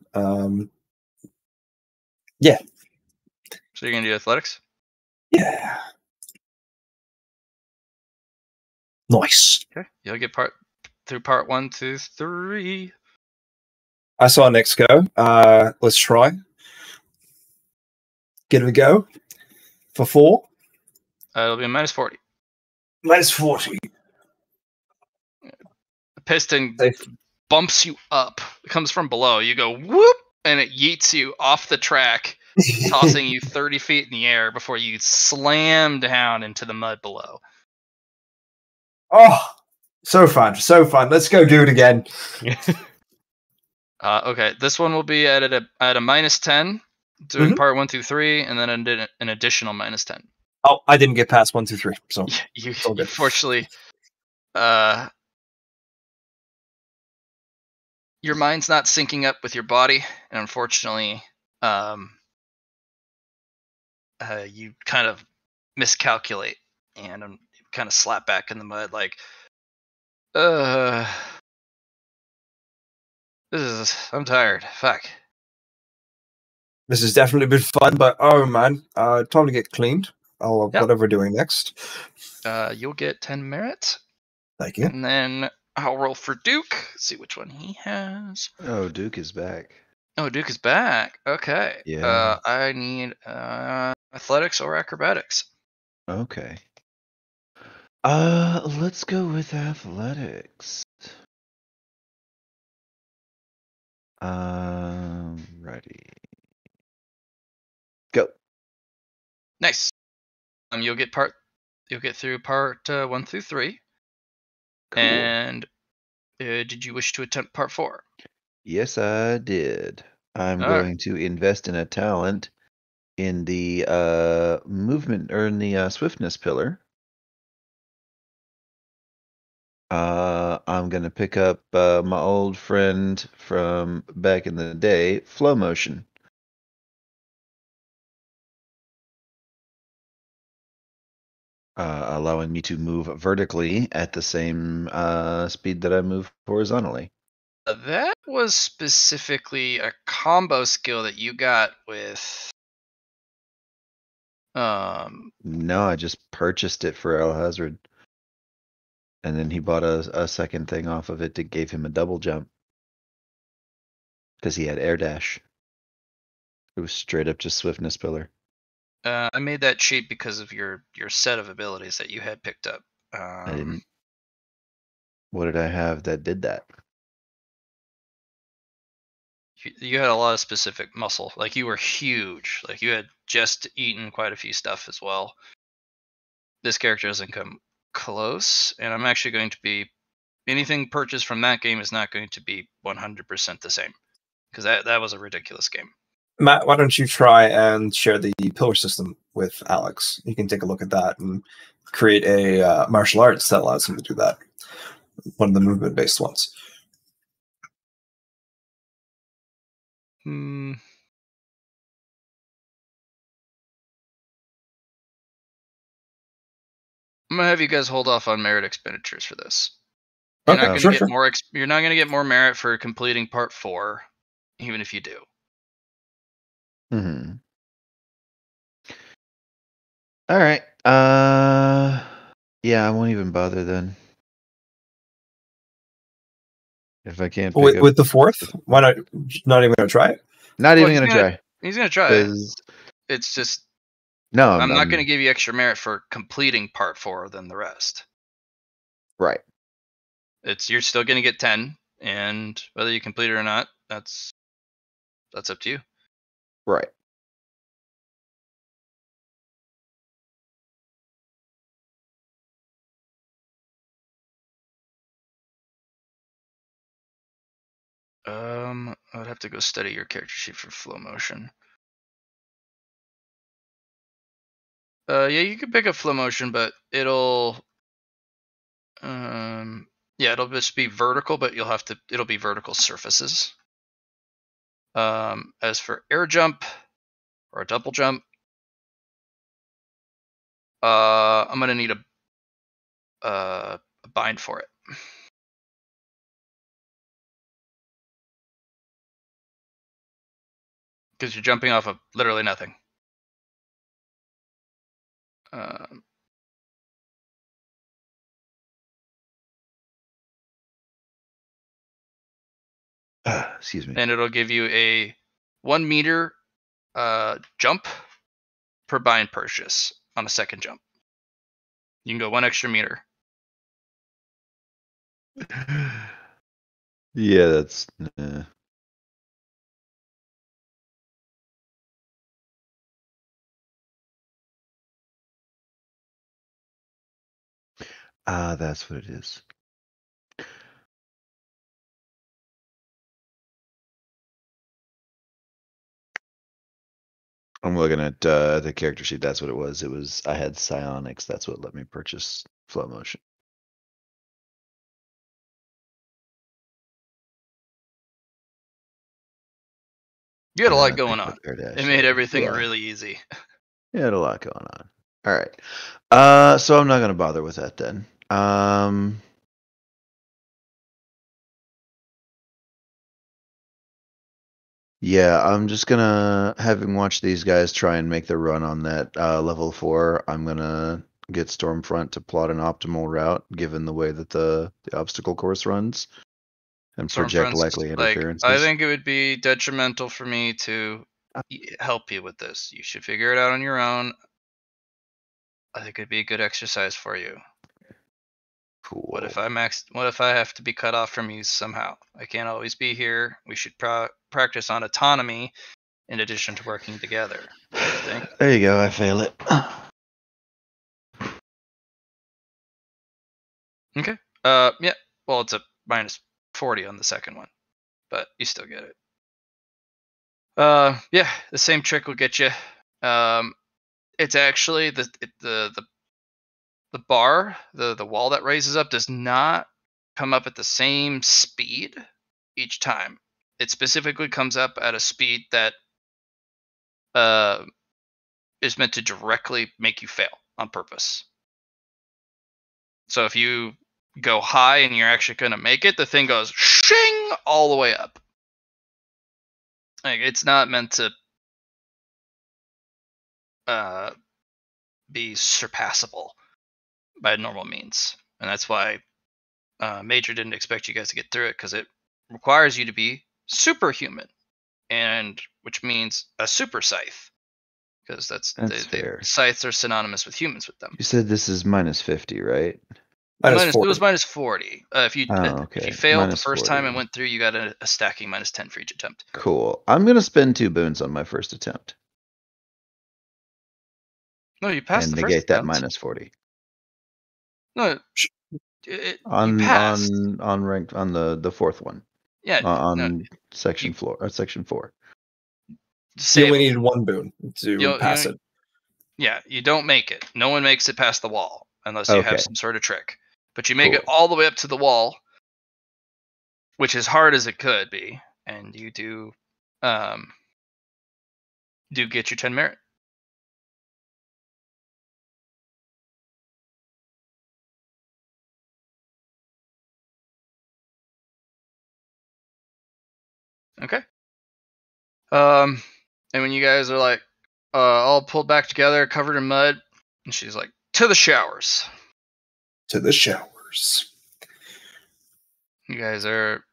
Yeah. So you're gonna do athletics? Yeah. Nice. Okay. You'll get through part 1, 2, 3. I saw Nick's go. Let's try. Give it a go. For 4. It'll be a minus 40. Minus 40. The piston bumps you up. It comes from below. You go whoop, and it yeets you off the track, tossing you 30 feet in the air before you slam down into the mud below. Oh, so fun. So fun. Let's go do it again. Okay, this one will be at a minus 10, doing part 1 through 3, and then an additional minus 10. Oh, I didn't get past 1 through 3, so you unfortunately, your mind's not syncing up with your body, and unfortunately, you kind of miscalculate and kind of slap back in the mud, like, I'm tired. Fuck. This has definitely been fun, but oh man, time to get cleaned. Whatever we're doing next. You'll get 10 merit. Thank you. And then I'll roll for Duke. See which one he has. Oh, Duke is back. Oh, Duke is back. Okay. Yeah. I need athletics or acrobatics. Okay. Let's go with athletics. Ready. Go. Nice. You'll get through part 1 through 3. Cool. And did you wish to attempt part 4? Yes, I did. I'm going to invest in a talent in the movement, or in the swiftness pillar. I'm going to pick up my old friend from back in the day, flow motion. Allowing me to move vertically at the same speed that I move horizontally. That was specifically a combo skill that you got with... No, I just purchased it for Alhazred. And then he bought a second thing off of it that gave him a double jump. Because he had air dash. It was straight up just swiftness pillar. I made that cheat because of your set of abilities that you had picked up. I didn't. What did I have that did that? You had a lot of specific muscle. Like, you were huge. Like, you had just eaten quite a few stuff as well. This character doesn't come close, and I'm actually going to be... Anything purchased from that game is not going to be 100% the same. Because that was a ridiculous game. Matt, why don't you try and share the pillar system with Alex? You can take a look at that and create a martial arts that allows him to do that. One of the movement-based ones. I'm gonna have you guys hold off on merit expenditures for this. You're not gonna get more. You're not gonna get more merit for completing part 4, even if you do. Mm-hmm. All right. Yeah, I won't even bother then. If I can't pick up with the 4th, why not? Not even gonna try it. Not even gonna try. He's gonna try it. It's just no. I'm not gonna give you extra merit for completing part 4 than the rest. Right. You're still gonna get 10, and whether you complete it or not, that's up to you. Right. I'd have to go study your character sheet for flow motion. Yeah, you can pick up flow motion, but it'll it'll just be vertical, but it'll be vertical surfaces. As for air jump or a double jump, I'm gonna need a bind for it. Because you're jumping off of literally nothing. Excuse me. And it'll give you a 1 meter jump per bind purchase on a second jump. You can go 1 extra meter. Yeah, that's... that's what it is. I'm looking at the character sheet. That's what it was. I had psionics. That's what let me purchase flow motion. You had a lot going on. It made everything really easy. You had a lot going on. All right. So I'm not going to bother with that then. Yeah, I'm just gonna, having watched these guys try and make their run on that level 4, I'm gonna get Stormfront to plot an optimal route, given the way that the obstacle course runs, and project likely interferences. I think it would be detrimental for me to help you with this. You should figure it out on your own. I think it'd be a good exercise for you. Cool. What if I have to be cut off from you somehow? I can't always be here. We should practice on autonomy in addition to working together. What do you think? There you go. I fail it. Okay. Yeah. Well, it's a -40 on the second one, but you still get it. Yeah. The same trick will get you. It's actually the bar, the wall that raises up does not come up at the same speed each time. It specifically comes up at a speed that is meant to directly make you fail on purpose. So if you go high and you're actually going to make it, the thing goes shing all the way up. Like, it's not meant to be surpassable by normal means, and that's why Major didn't expect you guys to get through it, because it requires you to be superhuman, and which means a super scythe, because that's fair. Scythes are synonymous with humans with them. You said this is -50, right? Minus 40. It was minus 40. If you failed minus the first 40. time and went through, you got a stacking minus 10 for each attempt. Cool. I'm gonna spend 2 boons on my first attempt. No, you passed and the negate first that attempt. minus 40. No, You passed. on rank on the fourth one. Yeah, on section 4. You only needed 1 boon to pass it. Yeah, you don't make it. No one makes it past the wall unless you have some sort of trick. But you make it all the way up to the wall, which is hard as it could be, and you do get your 10 merit. Okay. And when you guys are like all pulled back together, covered in mud, and she's like, "To the showers." To the showers. You guys are,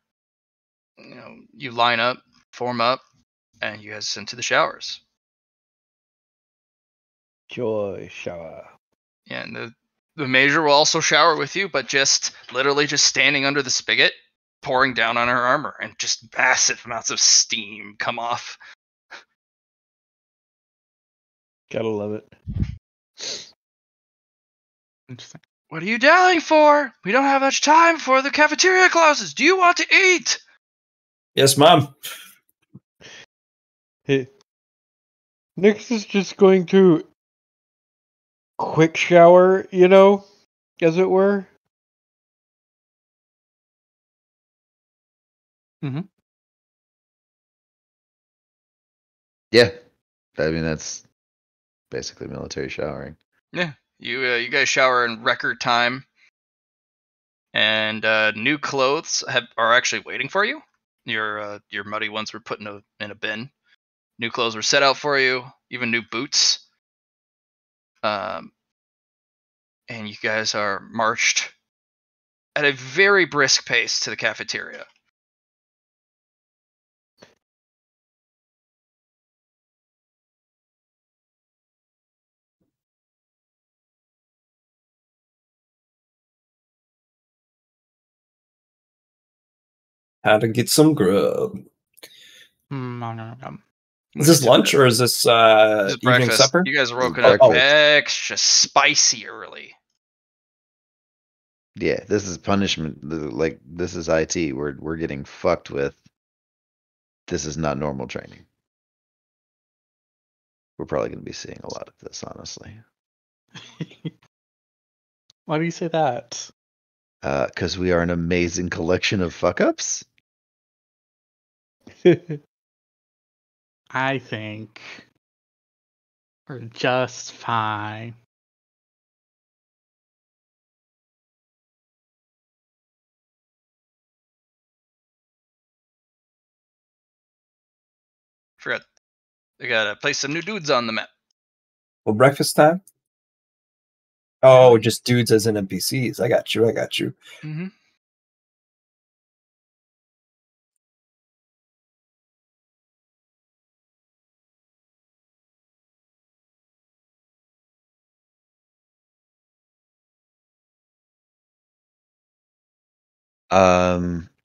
you line up, form up, and you guys send to the showers. Joy shower. Yeah, and the major will also shower with you, but literally just standing under the spigot, pouring down on her armor, and just massive amounts of steam come off. Gotta love it. Interesting. What are you dallying for? We don't have much time before the cafeteria closes. Do you want to eat? Yes, Mom. Hey, Nyx is just going to quick shower, as it were. Mm-hmm. Yeah. I mean, that's basically military showering. Yeah, you guys shower in record time, and new clothes are actually waiting for you. Your muddy ones were put in a bin. New clothes were set out for you, even new boots. And you guys are marched at a very brisk pace to the cafeteria. How to get some grub. Is this lunch or is this evening breakfast. supper? You guys are woken up extra spicy early. Yeah, this is punishment. Like, this is IT. We're getting fucked with. This is not normal training. We're probably going to be seeing a lot of this, honestly. Why do you say that? Because we are an amazing collection of fuck-ups. I think we're just fine. Forgot. They gotta place some new dudes on the map. Well, breakfast time? Oh, just dudes as in NPCs. I got you. Mm-hmm.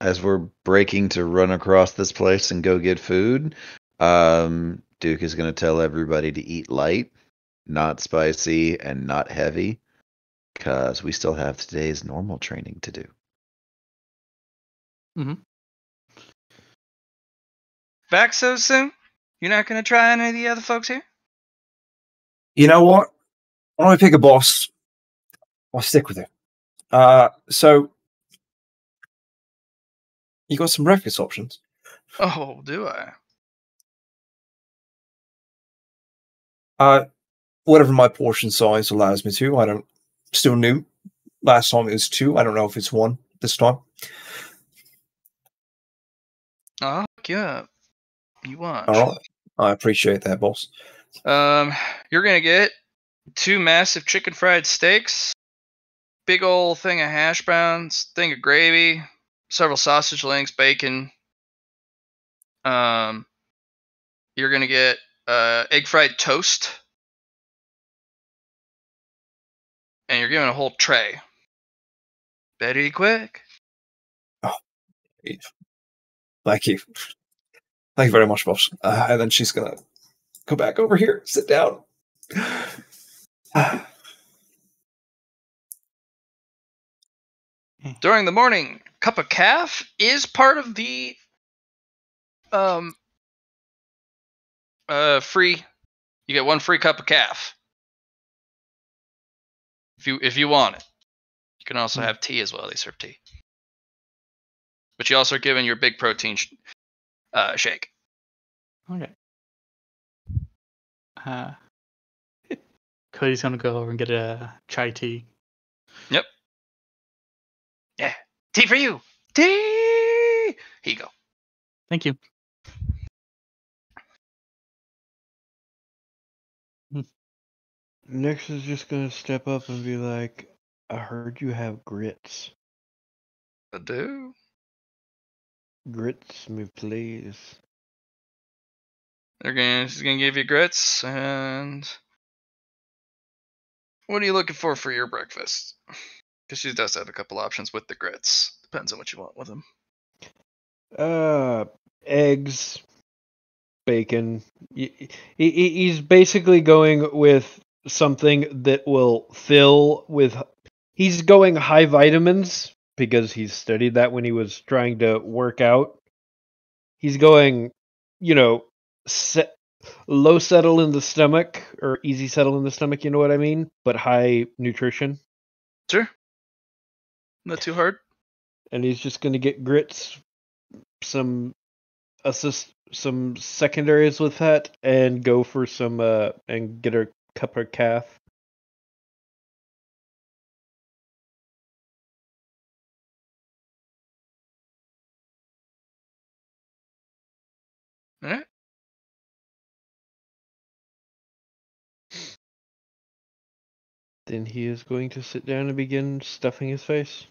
As we're breaking to run across this place and go get food, Duke is going to tell everybody to eat light, not spicy, and not heavy, because we still have today's normal training to do. Mm-hmm. Back so soon? You're not going to try any of the other folks here? You know what? When I pick a boss, I'll stick with it. So you got some breakfast options? Oh, do I? Whatever my portion size allows me to. Still new. Last time it was 2. I don't know if it's 1 this time. I'll hook you up. You watch. All right. I appreciate that, boss. You're gonna get 2 massive chicken fried steaks, big old thing of hash browns, thing of gravy, several sausage links, bacon. You're gonna get egg fried toast, and you're given a whole tray. Better eat quick. Oh, thank you. Thank you very much, boss. And then she's gonna go back over here, sit down. During the morning, cup of calf is part of the free. You get one free cup of calf if you want it. You can also have tea as well. They serve tea, but you also are given your big protein shake. Okay. Cody's gonna go over and get a chai tea. Yep. Yeah. Tea for you. Tea. Here you go. Thank you. Nyx is just gonna step up and be like, I heard you have grits. I do. Grits me, please. She's gonna give you grits, and what are you looking for your breakfast? Because she does have a couple options with the grits. Depends on what you want with them. Eggs, bacon. He's basically going with something that will fill with. He's going high vitamins because he's studied that when he was trying to work out. He's going, low settle in the stomach or easy settle in the stomach, you know what I mean? But high nutrition. Sure. Not too hard. And he's just going to get grits, some secondaries with that, and go for some and get a cup of calf. All right. Then he is going to sit down and begin stuffing his face.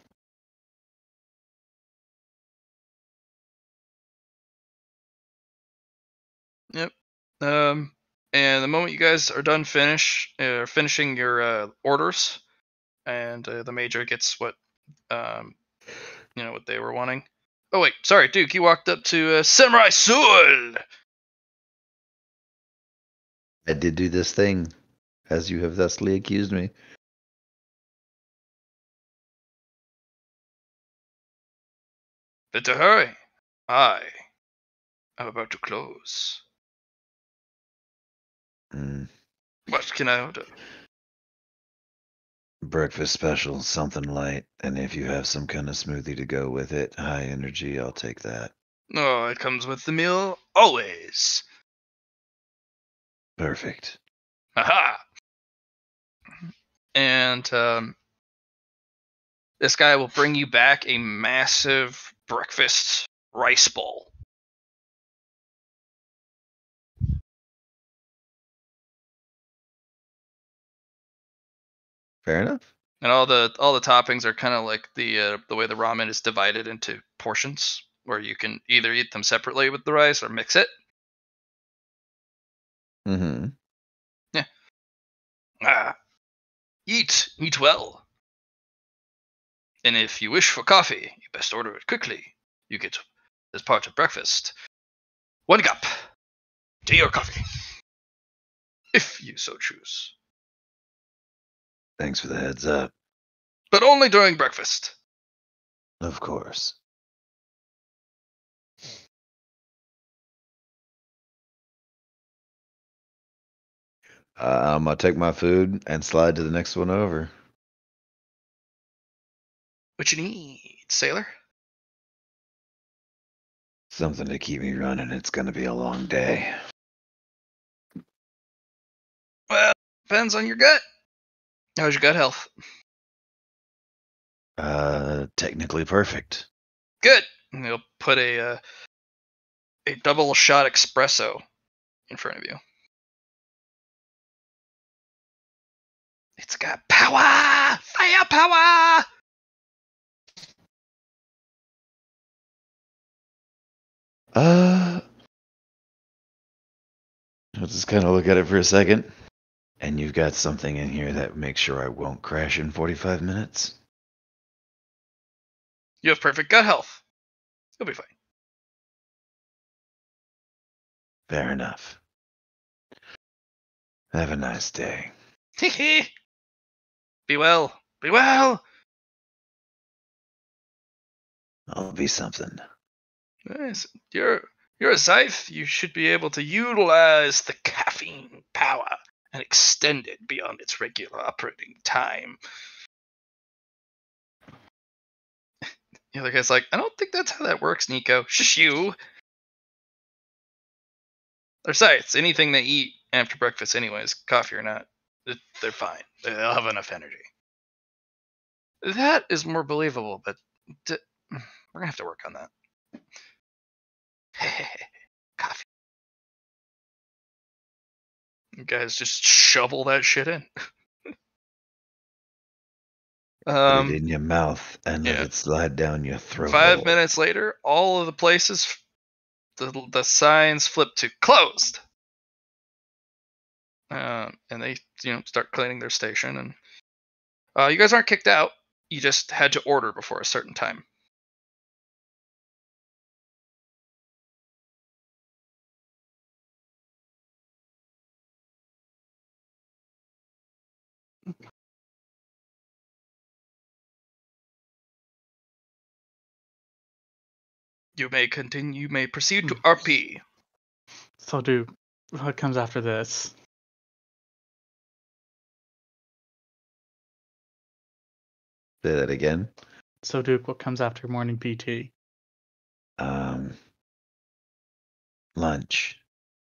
Yep. And the moment you guys are done finishing your orders, and the major gets what what they were wanting. Oh wait, sorry, Duke. You walked up to Samurai Sword. I did do this thing, as you have thusly accused me. Better hurry. I'm about to close. What can I order? Breakfast special, something light, and if you have some kind of smoothie to go with it, high energy, I'll take that. Oh, it comes with the meal, always. Perfect. Aha! And this guy will bring you back a massive breakfast rice bowl. Fair enough. And all the toppings are kind of like the way the ramen is divided into portions, where you can either eat them separately with the rice or mix it. Mm-hmm. Yeah. Eat well. And if you wish for coffee, you best order it quickly. You get, as part of breakfast, 1 cup, tea or coffee, if you so choose. Thanks for the heads up. But only during breakfast. Of course. I'm going to take my food and slide to the next one over. What you need, sailor? Something to keep me running. It's going to be a long day. Well, depends on your gut. How's your gut health? Technically perfect. Good. And they'll put a double shot espresso in front of you. It's got power! Firepower! I'll just kind of look at it for a second. And you've got something in here that makes sure I won't crash in 45 minutes? You have perfect gut health. You'll be fine. Fair enough. Have a nice day. Be well. Be well. I'll be something. Nice. You're a Scythe. You should be able to utilize the caffeine power and extend it beyond its regular operating time. The other guy's like, I don't think that's how that works, Nico. Shush you. They're Scythes. Anything they eat after breakfast, anyways, coffee or not, they're fine. They'll have enough energy. That is more believable, but we're gonna have to work on that. Coffee. You guys just shovel that shit in. Put it in your mouth and let it slide down your throat. 5 minutes later, all of the places, the signs flip to closed. And they, start cleaning their station. And you guys aren't kicked out. You just had to order before a certain time. You may continue. You may proceed to RP. So, Duke, what comes after this? Say that again. So, Duke, what comes after morning PT? Lunch.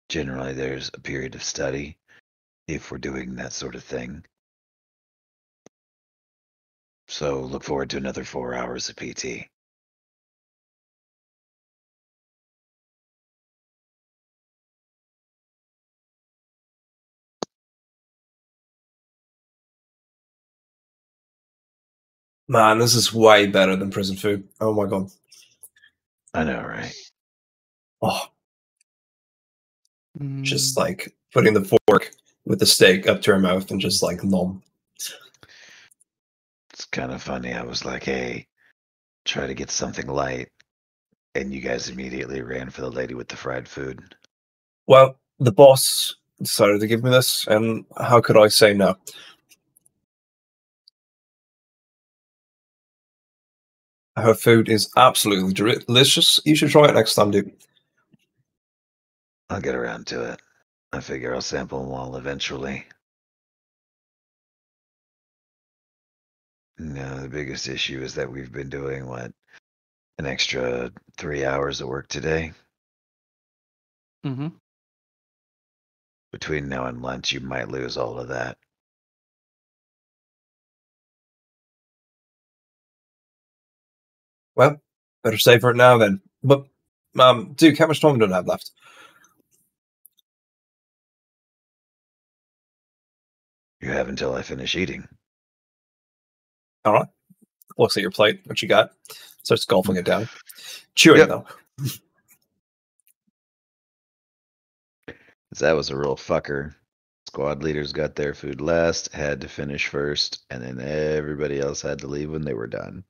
Generally, there's a period of study if we're doing that sort of thing. So look forward to another 4 hours of PT. Man, this is way better than prison food. Oh my god. I know, right? Oh. Just like putting the fork with the steak up to her mouth and just like nom. It's kind of funny. I was like, hey, try to get something light. And you guys immediately ran for the lady with the fried food. Well, the boss decided to give me this, and how could I say no? Her food is absolutely delicious. You should try it next time, dude. I'll get around to it. I figure I'll sample them all eventually. No, the biggest issue is that we've been doing, an extra 3 hours of work today? Mm-hmm. Between now and lunch, you might lose all of that. Well, better save for it now then. But, Duke, how much time do I have left? You have until I finish eating. All right. Looks at your plate. What you got? Starts golfing it down. Chewing, though. That was a real fucker. Squad leaders got their food last, had to finish first, and then everybody else had to leave when they were done.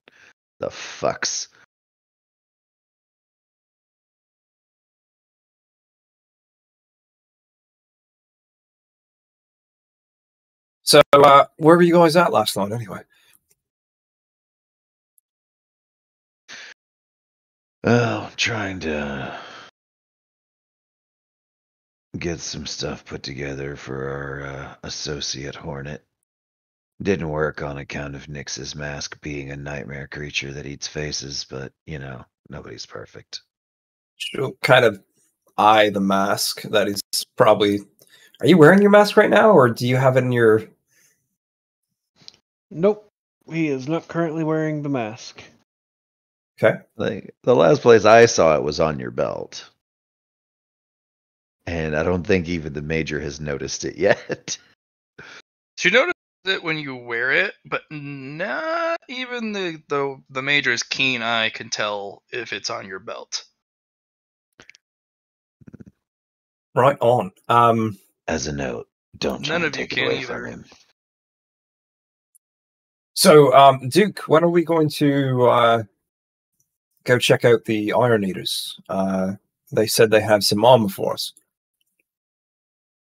The fucks. So, where were you guys at last night, anyway? Well, trying to get some stuff put together for our associate Hornet. Didn't work on account of Nyx's mask being a nightmare creature that eats faces, but, nobody's perfect. She'll kind of eye the mask that is probably... Are you wearing your mask right now, or do you have it in your... Nope. He is not currently wearing the mask. Okay. Like, the last place I saw it was on your belt. And I don't think even the Major has noticed it yet. She noticed it when you wear it, but not even the Major's keen eye can tell if it's on your belt. Right on. As a note, don't try and take it away from him. So, Duke, when are we going to go check out the Iron Eaters. They said they have some armor for us.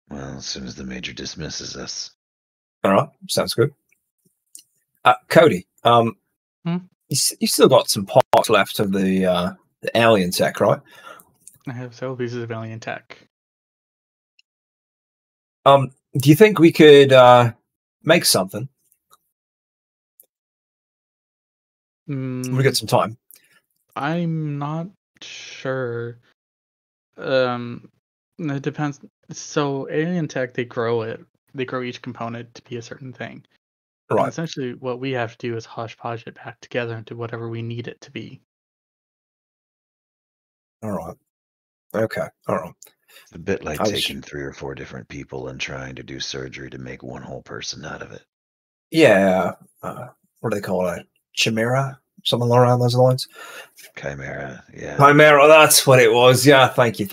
Well, as soon as the Major dismisses us. All right, sounds good. Cody, you still got some parts left of the alien tech, right? I have several pieces of alien tech. Do you think we could make something? We got some time. I'm not sure. It depends. So alien tech, they grow it. They grow each component to be a certain thing. Right. And essentially, what we have to do is hodgepodge it back together into whatever we need it to be. All right. Okay. All right. It's a bit like taking 3 or 4 different people and trying to do surgery to make one whole person out of it. Yeah. What do they call it? Chimera? Something around those lines? Chimera, yeah. Chimera, that's what it was. Yeah, thank you.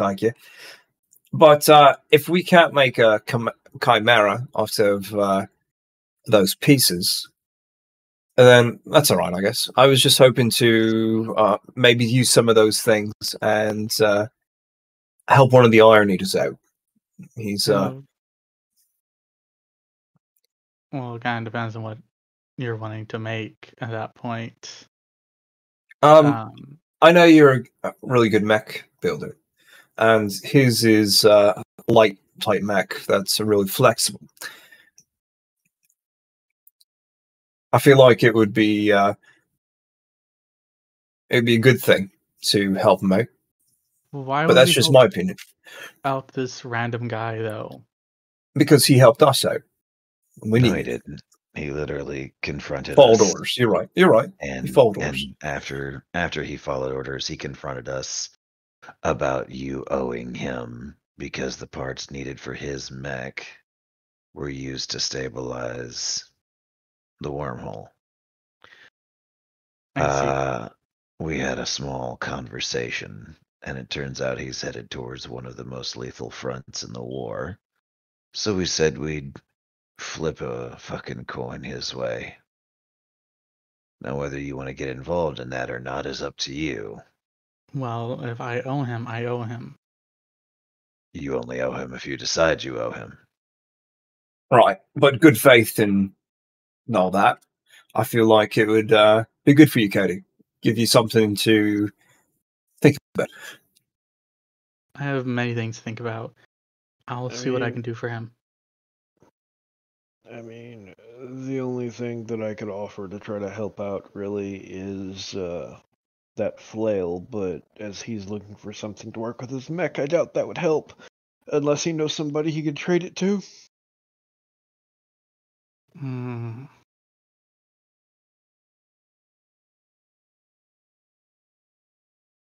But if we can't make a chimera out of those pieces, then that's all right, I guess. I was just hoping to maybe use some of those things and help one of the Iron Eaters out. He's well, it kind of depends on what you're wanting to make at that point. I know you're a really good mech builder, and his is light type mech that's really flexible. I feel like it would be it'd be a good thing to help him out. Why but that's just my opinion. Out this random guy though, because he helped us out. He didn't. He literally confronted followed us. Orders. You're right. And he followed orders. After he followed orders, he confronted us about you owing him because the parts needed for his mech were used to stabilize the wormhole. We had a small conversation, and it turns out he's headed towards one of the most lethal fronts in the war. So we said we'd flip a fucking coin his way. Now, whether you want to get involved in that or not is up to you. Well, if I owe him, I owe him. You only owe him if you decide you owe him. Right, but good faith and all that. I feel like it would be good for you, Cody. Give you something to think about. I have many things to think about. I'll see what I can do for him. I mean, the only thing that I could offer to try to help out really is that flail, but as he's looking for something to work with his mech, I doubt that would help. Unless he knows somebody he could trade it to.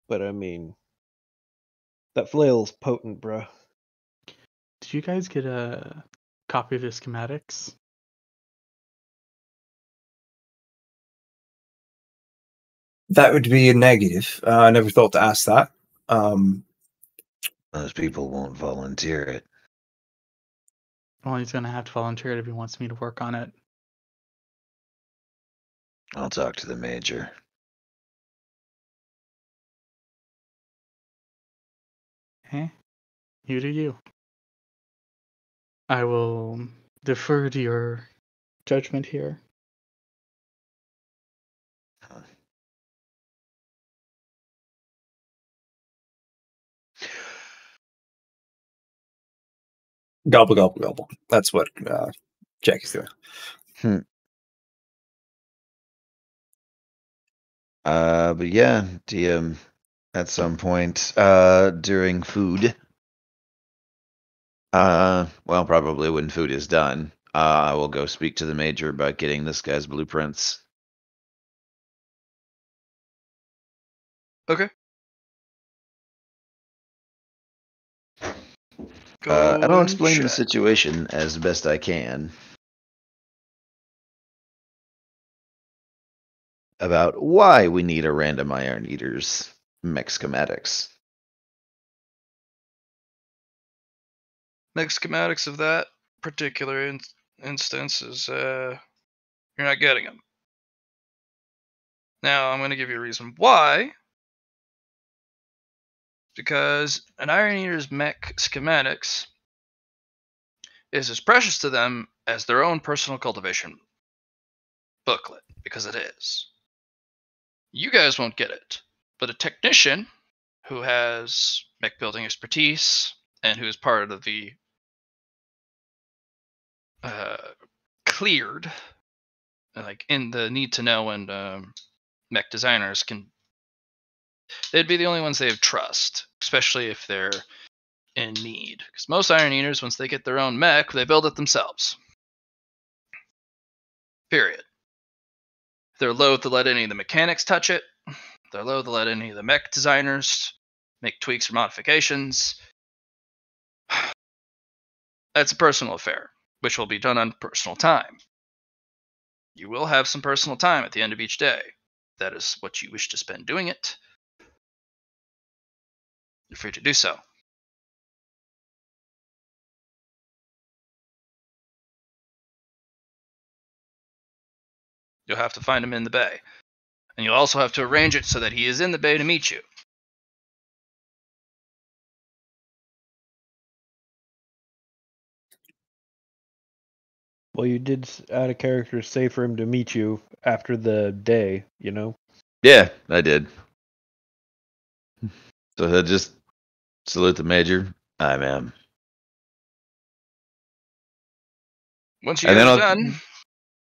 But I mean, that flail's potent, bruh. Did you guys get a copy of the schematics? That would be a negative. I never thought to ask that. Those people won't volunteer it. Well, he's going to have to volunteer it if he wants me to work on it. I'll talk to the Major. Eh? You do you. I will defer to your judgment here. Gobble, gobble, gobble. That's what Jackie's doing. But yeah, DM, at some point during food, well, probably when food is done, I will go speak to the Major about getting this guy's blueprints. Okay. And I'll explain the situation as best I can about why we need a random Iron Eater's mech schematics. Mech schematics of that particular instance is you're not getting them. Now I'm going to give you a reason why, because an Iron Eater's mech schematics is as precious to them as their own personal cultivation booklet, because it is. You guys won't get it, but a technician who has mech building expertise and who is part of the cleared, like in the need to know, and mech designers they'd be the only ones they would trust, especially if they're in need. Because most Iron Eaters, once they get their own mech, they build it themselves. Period. They're loath to let any of the mechanics touch it. They're loath to let any of the mech designers make tweaks or modifications. That's a personal affair, which will be done on personal time. You will have some personal time at the end of each day. If that is what you wish to spend doing it, you're free to do so. You'll have to find him in the bay. And you'll also have to arrange it so that he is in the bay to meet you. Well, you did add a character say for him to meet you after the day, you know? Yeah, I did. So he'll just salute the major. I am. Once you guys are done,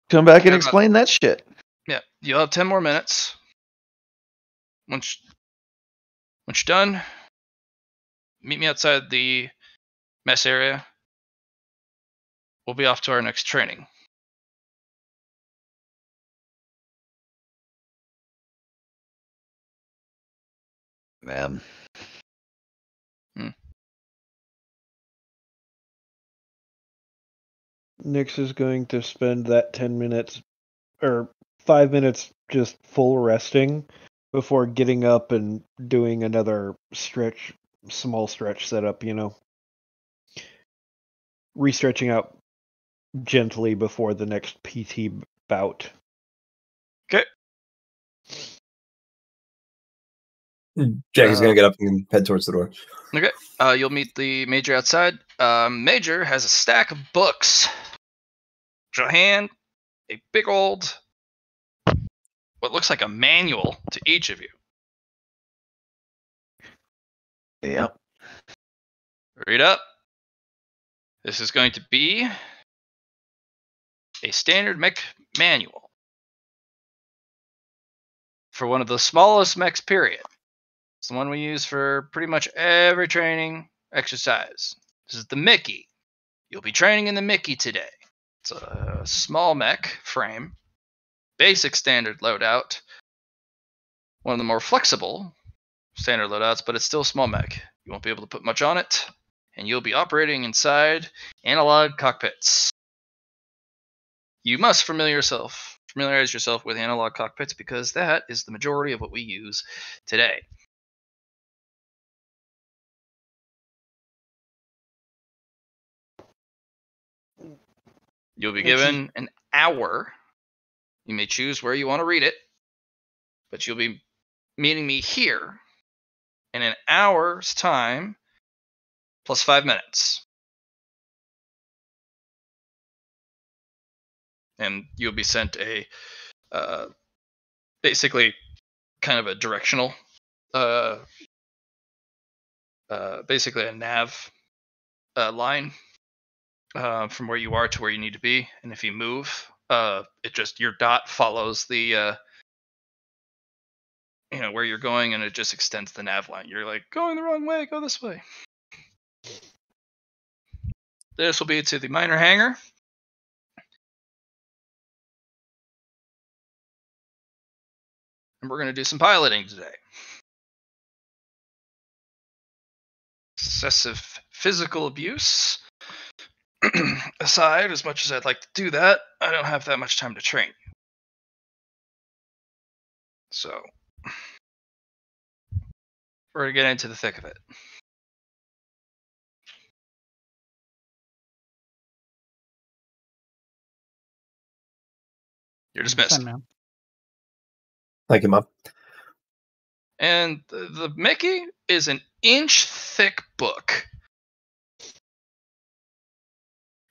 come back and explain that shit. Yeah, you'll have 10 more minutes. Once you're done, meet me outside the mess area. We'll be off to our next training. Man. Nyx is going to spend that 10 minutes or 5 minutes just full resting before getting up and doing another small stretch setup, you know. Restretching out gently before the next PT bout. Okay. Jack is going to get up and head towards the door. Okay. You'll meet the major outside. Major has a stack of books. She'll hand a big old, what looks like a manual to each of you. Yep. Read up. This is going to be a standard mech manual for one of the smallest mechs, period. It's the one we use for pretty much every training exercise. This is the Mickey. You'll be training in the Mickey today. It's a small mech frame, basic standard loadout, one of the more flexible standard loadouts, but it's still small mech. You won't be able to put much on it, and you'll be operating inside analog cockpits. You must familiarize yourself with analog cockpits, because that is the majority of what we use today. You'll be given an hour. You may choose where you want to read it, but you'll be meeting me here in an hour's time plus 5 minutes. And you'll be sent a basically kind of a directional, basically a nav line from where you are to where you need to be. And if you move, your dot follows the where you're going, and it just extends the nav line. You're like, going the wrong way, go this way. This will be to the minor hangar. And we're going to do some piloting today. Excessive physical abuse aside, as much as I'd like to do that, I don't have that much time to train you. So, we're going to get into the thick of it. You're dismissed. Thank you, Mom. And the Mickey is an inch thick book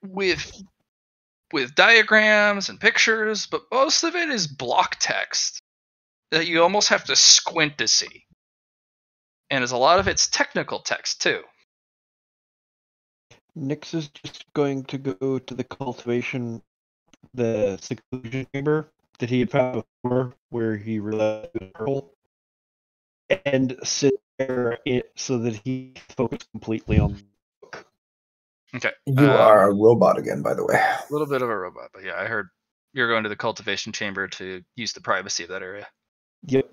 with diagrams and pictures, but most of it is block text that you almost have to squint to see. And as a lot of it's technical text too. Nyx is just going to go to the cultivation, the seclusion chamber that he had found before, where he realized it was purple, and sit there so that he can focus completely on the book. Okay. You are a robot again, by the way. A little bit of a robot, but yeah, I heard you're going to the cultivation chamber to use the privacy of that area. Yep.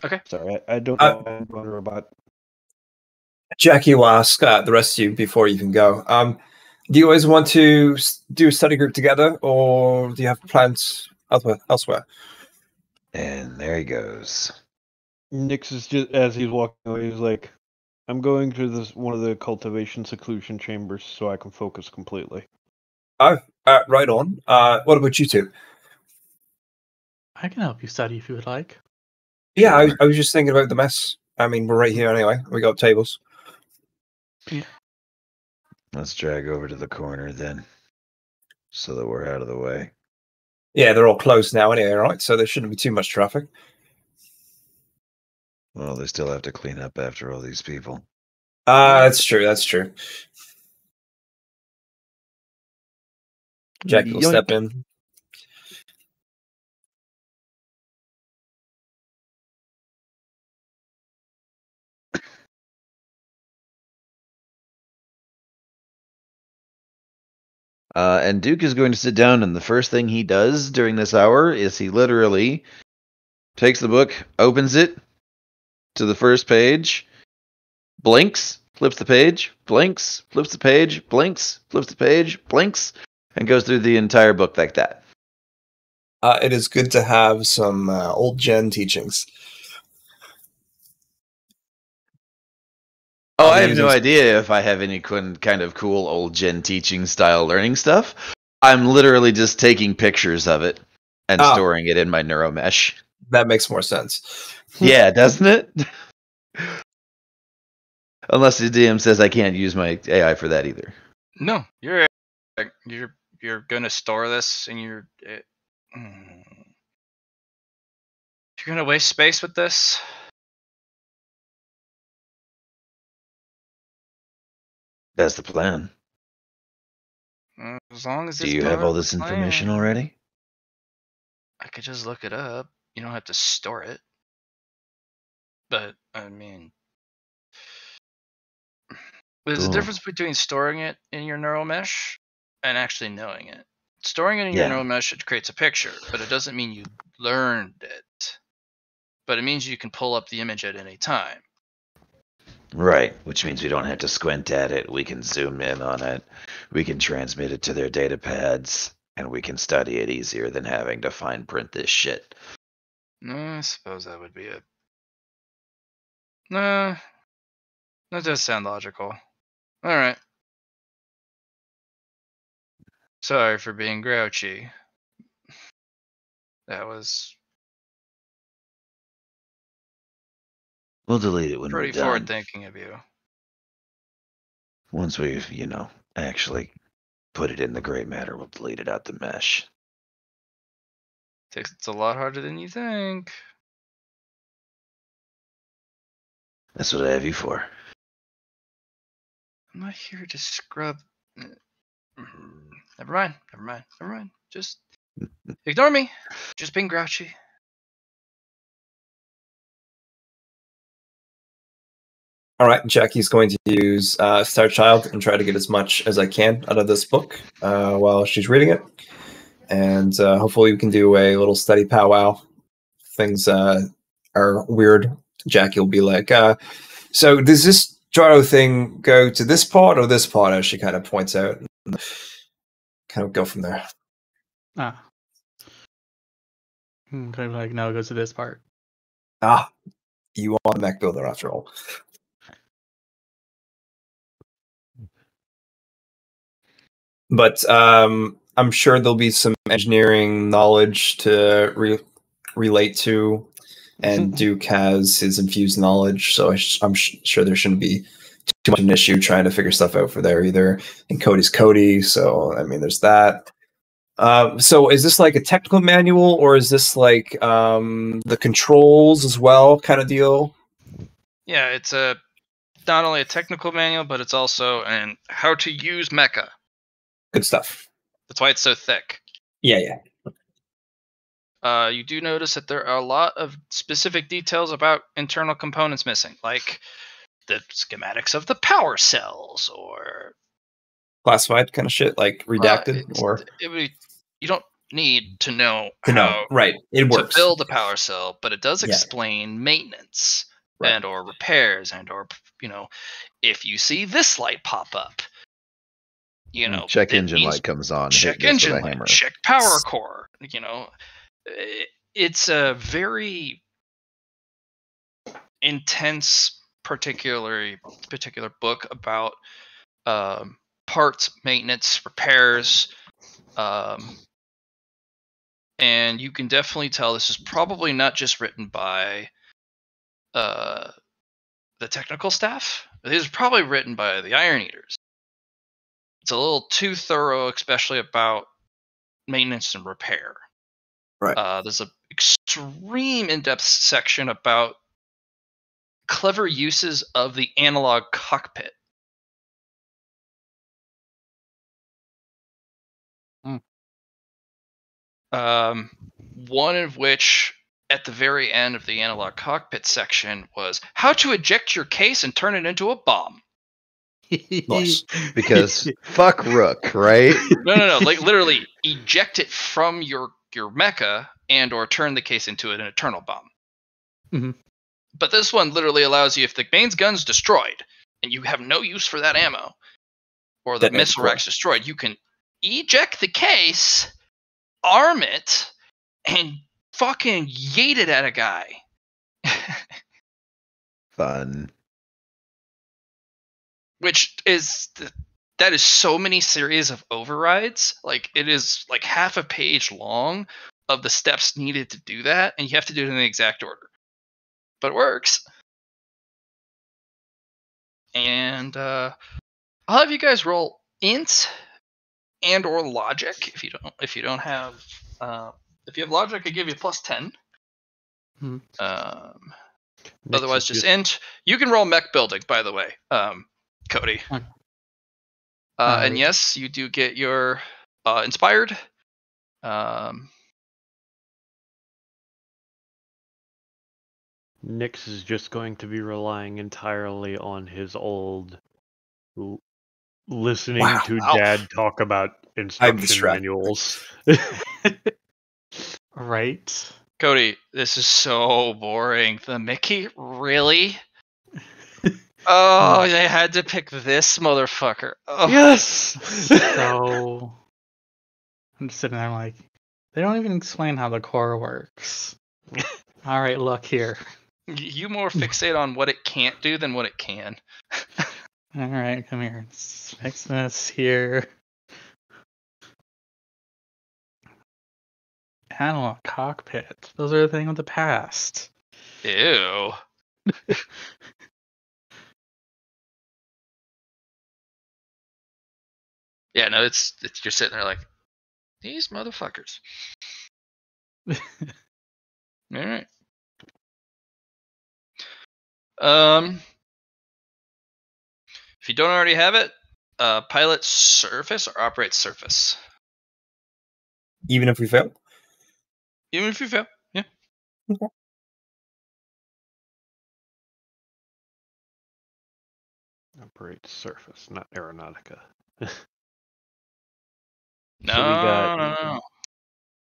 Okay. Sorry, I don't know I'm going robot. Jackie will ask the rest of you before you even go. Do you always want to do a study group together, or do you have plans elsewhere? And there he goes. Nyx is just, as he's walking away, he's like, I'm going to one of the cultivation seclusion chambers so I can focus completely. Oh, right on. What about you two? I can help you study if you would like. Yeah, Sure. I was just thinking about the mess. I mean, we're right here anyway. We got tables. Let's drag over to the corner then, so that we're out of the way. Yeah, they're all closed now anyway, right? So there shouldn't be too much traffic. Well, they still have to clean up after all these people. That's true. That's true. Jackie will step in. And Duke is going to sit down, and the first thing he does during this hour is he literally takes the book, opens it to the first page, blinks, flips the page, blinks, flips the page, blinks, flips the page, blinks, and goes through the entire book like that. It is good to have some old gen teachings. Oh, I have no idea if I have any kind of cool old gen teaching style learning stuff. I'm literally just taking pictures of it and storing it in my neuromesh. That makes more sense. Yeah, doesn't it? Unless the DM says I can't use my AI for that either. No, you're gonna store this and you're gonna waste space with this. That's the plan. As long as do you have all this information already? I could just look it up. You don't have to store it. But I mean, there's a difference between storing it in your neural mesh and actually knowing it. Storing it in your neural mesh, it creates a picture, but it doesn't mean you learned it. But it means you can pull up the image at any time. Right, which means we don't have to squint at it. We can zoom in on it. We can transmit it to their data pads, and we can study it easier than having to fine print this shit. I suppose that would be it. Nah, that does sound logical. Alright. Sorry for being grouchy. That was... We'll delete it when we're done. Pretty forward-thinking of you. Once we've, actually put it in the gray matter, we'll delete it out the mesh. It's a lot harder than you think. That's what I have you for. I'm not here to scrub... Never mind. Just ignore me. Just being grouchy. All right, Jackie's going to use Star Child and try to get as much as I can out of this book while she's reading it. And hopefully we can do a little study powwow. Things are weird. Jackie will be like, so does this gyro thing go to this part or this part, as she kind of points out? And kind of go from there. Kind of like, no, it goes to this part. You are a mech builder after all. But I'm sure there'll be some engineering knowledge to relate to and Duke has his infused knowledge, so I'm sure there shouldn't be too much of an issue trying to figure stuff out for there either. And Cody's Cody, so I mean, there's that. So is this like a technical manual, or is this like the controls as well kind of deal? Yeah, it's not only a technical manual, but it's also an how to use mecha. Good stuff. That's why it's so thick. Yeah. You do notice that there are a lot of specific details about internal components missing, like the schematics of the power cells, or classified kind of shit, like redacted, or you don't need to know right. It works to build a power cell, but it does explain maintenance and or repairs and or if you see this light pop up, check engine light comes on. Check engine light. Check power core. It's a very intense, particular book about parts maintenance, repairs, and you can definitely tell this is probably not just written by the technical staff. This is probably written by the Iron Eaters. It's a little too thorough, especially about maintenance and repair. Right. There's an extreme in-depth section about clever uses of the analog cockpit. One of which, at the very end of the analog cockpit section, was how to eject your case and turn it into a bomb. Nice. Because fuck Rook, right? No. Like literally eject it from your mecha and or turn the case into an eternal bomb. Mm-hmm. But this one literally allows you, if the main gun's destroyed and you have no use for that ammo, or the missile rack's destroyed, you can eject the case, arm it, and fucking yeet it at a guy. Fun. Which is that is so many series of overrides. Like it is like half a page long of the steps needed to do that, and you have to do it in the exact order. But it works. And I'll have you guys roll int and or logic if you don't have if you have logic, I give you +10. Otherwise, just int. You can roll mech building, by the way, Cody. And yes, you do get your inspired. Nyx is just going to be relying entirely on his old listening to Dad talk about instruction manuals. Right. Cody, this is so boring. The Mickey? Really? Oh, they had to pick this motherfucker. Oh. Yes! So I'm just sitting there like, they don't even explain how the core works. All right, look here. You more fixate on what it can't do than what it can. All right, come here. Let's fix this here. Analog cockpit. Those are a thing of the past. Ew. Yeah, no, it's you're sitting there like, these motherfuckers. All right. If you don't already have it, pilot surface or operate surface. Even if we fail? Even if you fail, yeah. Okay. Operate surface, not aeronautica. No.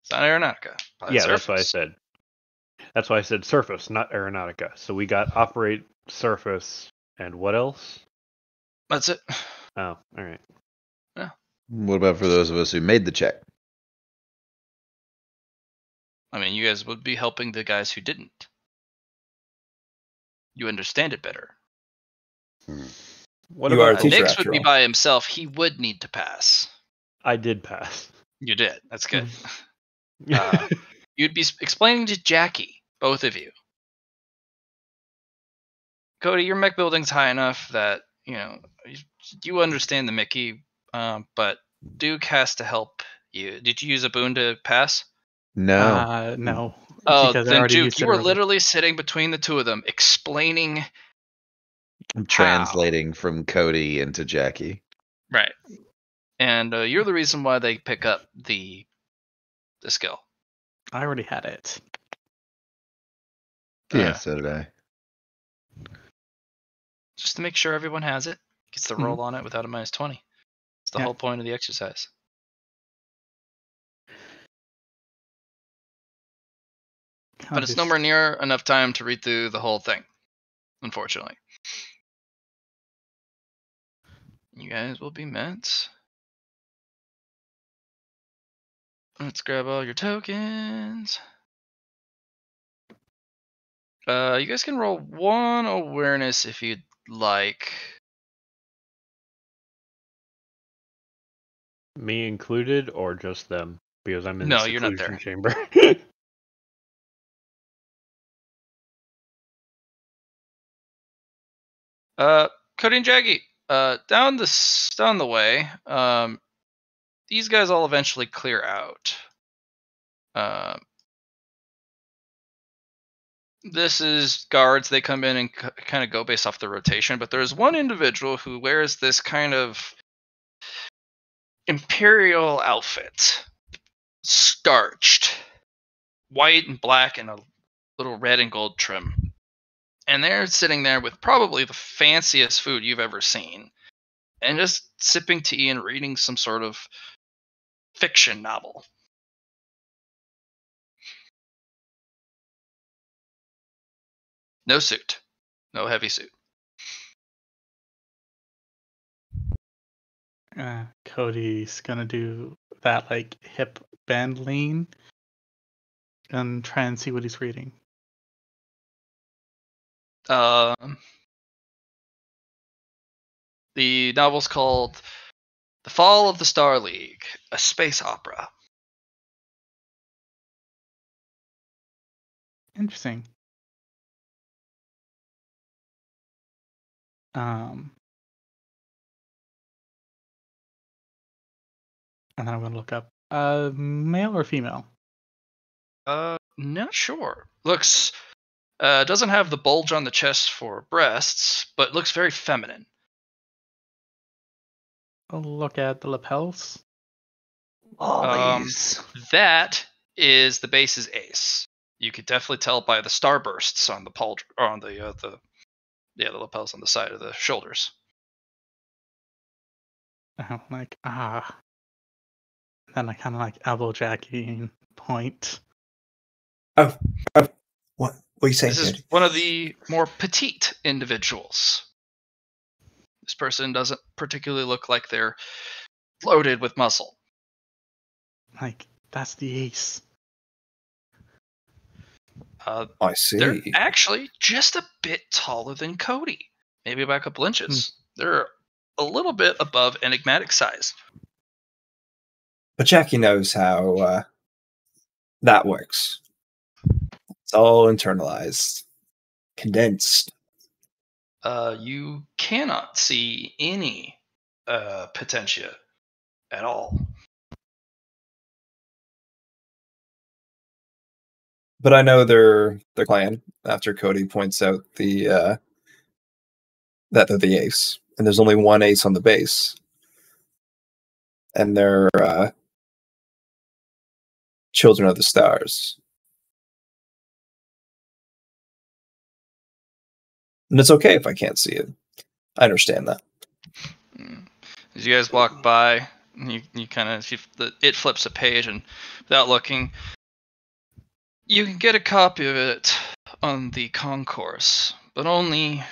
It's not aeronautica. Yeah, surface. That's what I said. That's why I said surface, not aeronautica. So we got operate surface, and what else? That's it. Oh, all right. Yeah. What about for those of us who made the check? I mean, you guys would be helping the guys who didn't. You understand it better. What you about Nyx would be by himself. He would need to pass. I did pass. You did. That's good. You'd be explaining to Jackie, both of you, Cody, your mech building's high enough that you understand the Mickey, but Duke has to help you. Did you use a boon to pass? No. No. Oh, because I then already Duke, used you it were earlier. literally sitting between the two of them, explaining. I'm translating from Cody into Jackie. Right. And you're the reason why they pick up the skill. I already had it. Yeah, so did I. Just to make sure everyone has it, gets the roll on it without a minus 20. It's the whole point of the exercise. But it's nowhere near enough time to read through the whole thing, unfortunately. You guys will be met. Let's grab all your tokens. You guys can roll 1 awareness if you'd like. Me included, or just them? Because I'm in No, the you're not seclusion there. chamber. Cody and Jaggy, down the way. These guys all eventually clear out. This is guards. They come in and kind of go based off the rotation, but there's one individual who wears this kind of imperial outfit, starched, white and black and a little red and gold trim. And they're sitting there with probably the fanciest food you've ever seen, and just sipping tea and reading some sort of fiction novel. No suit. No heavy suit. Cody's gonna do that like hip bend lean and try and see what he's reading. The novel's called The Fall of the Star League, a space opera. Interesting. And then I'm gonna look up male or female. Not sure. Looks doesn't have the bulge on the chest for breasts, but looks very feminine. I'll look at the lapels. That is the base's ace. You could definitely tell by the starbursts on the or on the lapels on the side of the shoulders. I'm like, Then I kind of like elbow Jackie and point. Oh, what are you saying? This is one of the more petite individuals. This person doesn't particularly look like they're loaded with muscle. Like, that's the ace. I see. They're actually just a bit taller than Cody, maybe by a couple inches. They're a little bit above enigmatic size. But Jackie knows how that works. It's all internalized, condensed. You cannot see any potentia at all. But I know their clan. After Cody points out that they're the ace, and there's only one ace on the base, and they're children of the stars. And it's okay if I can't see it. I understand that. As you guys walk by, you kind of it flips a page, and without looking, you can get a copy of it on the concourse, but only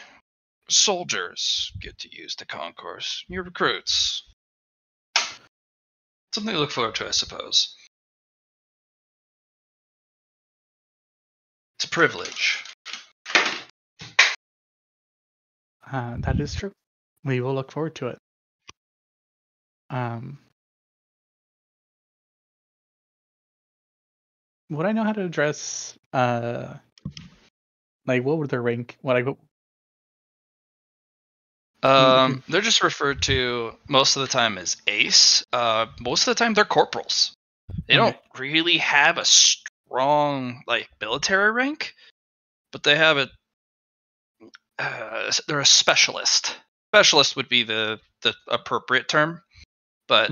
soldiers get to use the concourse. Your recruits. Something to look forward to, I suppose. It's a privilege. That is true. We will look forward to it. Would I know how to address like what would their rank? They're just referred to most of the time as ace. Most of the time they're corporals. They don't really have a strong military rank, but they have they're a specialist. Specialist would be the appropriate term, but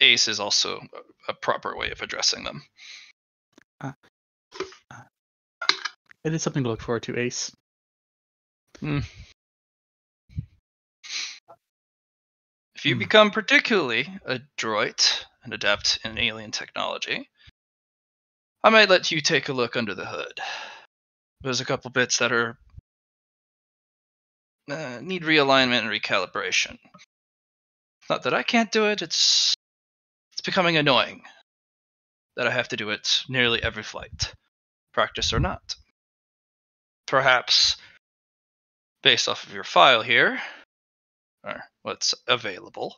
ace is also a proper way of addressing them. It is something to look forward to, Ace. If you become particularly adroit and adept in alien technology, I might let you take a look under the hood. There's a couple bits that are need realignment and recalibration. Not that I can't do it, it's becoming annoying that I have to do it nearly every flight, practice or not. Perhaps, based off of your file here, or what's available,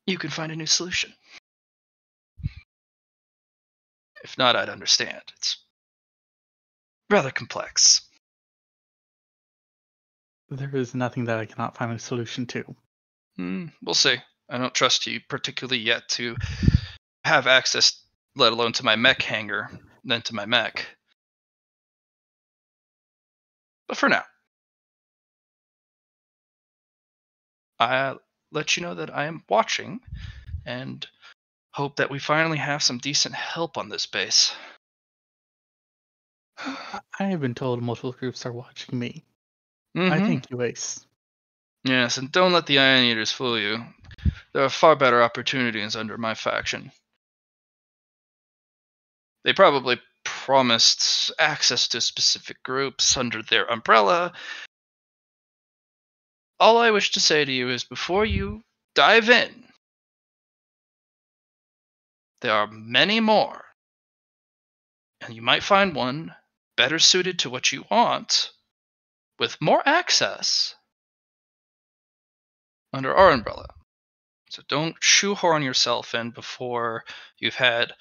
you can find a new solution. If not, I'd understand. It's rather complex. There is nothing that I cannot find a solution to. We'll see. I don't trust you particularly yet to have access, let alone to my mech hangar, then to my mech. But for now, I'll let you know that I am watching and hope that we finally have some decent help on this base. I have been told multiple groups are watching me. I thank you, Ace. Yes, and don't let the Iron Eaters fool you. There are far better opportunities under my faction. They probably promised access to specific groups under their umbrella. All I wish to say to you is before you dive in, there are many more, and you might find one better suited to what you want, with more access, under our umbrella. So don't shoehorn yourself in before you've had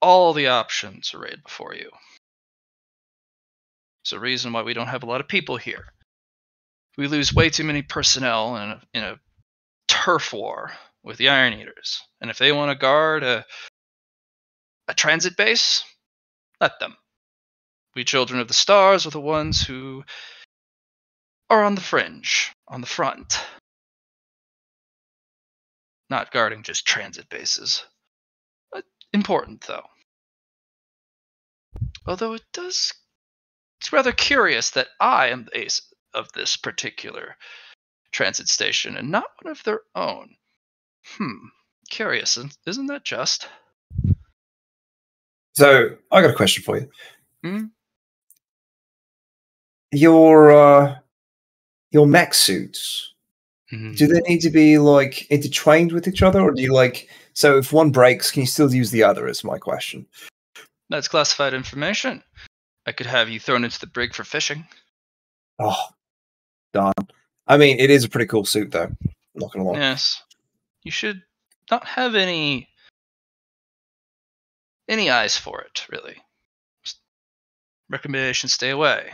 all the options arrayed before you. It's a reason why we don't have a lot of people here. We lose way too many personnel in a turf war with the Iron Eaters. And if they want to guard a transit base, let them. We children of the stars are the ones who are on the fringe, on the front. Not guarding just transit bases. But important, though. Although it's rather curious that I am the ace of this particular transit station and not one of their own. Curious, isn't that just? So, I got a question for you. Your mech suits, do they need to be intertwined with each other, or do you so if one breaks, can you still use the other? Is my question. That's classified information. I could have you thrown into the brig for fishing. Oh, darn. I mean, it is a pretty cool suit, though. I'm not gonna lie. Yes. You should not have any eyes for it, really. Just recommendation: stay away.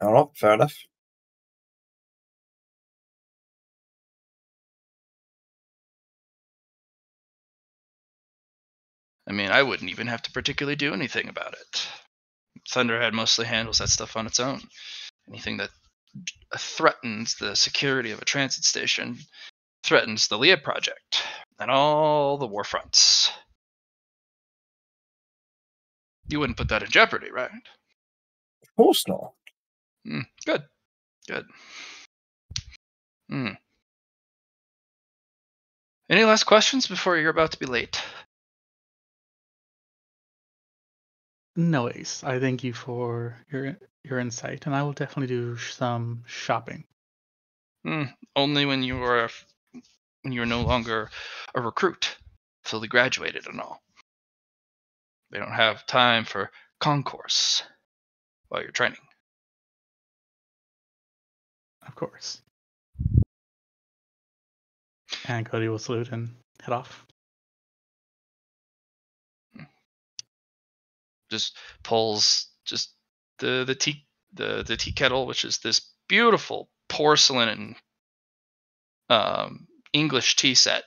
All right, fair enough. I mean, I wouldn't even have to particularly do anything about it. Thunderhead mostly handles that stuff on its own. Anything that threatens the security of a transit station threatens the Leah Project and all the war fronts. You wouldn't put that in jeopardy, right? Of course not. Good. Any last questions before you're about to be late? No, Ace. I thank you for your insight, and I will definitely do some shopping. Only when you're no longer a recruit, fully graduated and all. They don't have time for concourse while you're training. Of course. And Cody will salute and head off. Just pulls just the the tea kettle, which is this beautiful porcelain English tea set,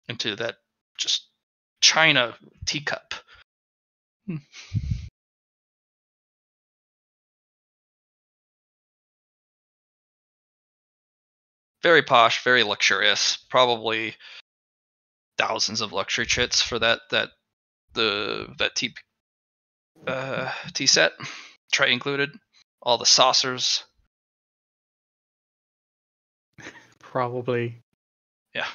into that just china teacup. Very posh, very luxurious. Probably thousands of luxury chits for that tea set, tray included. All the saucers. Probably. Yeah.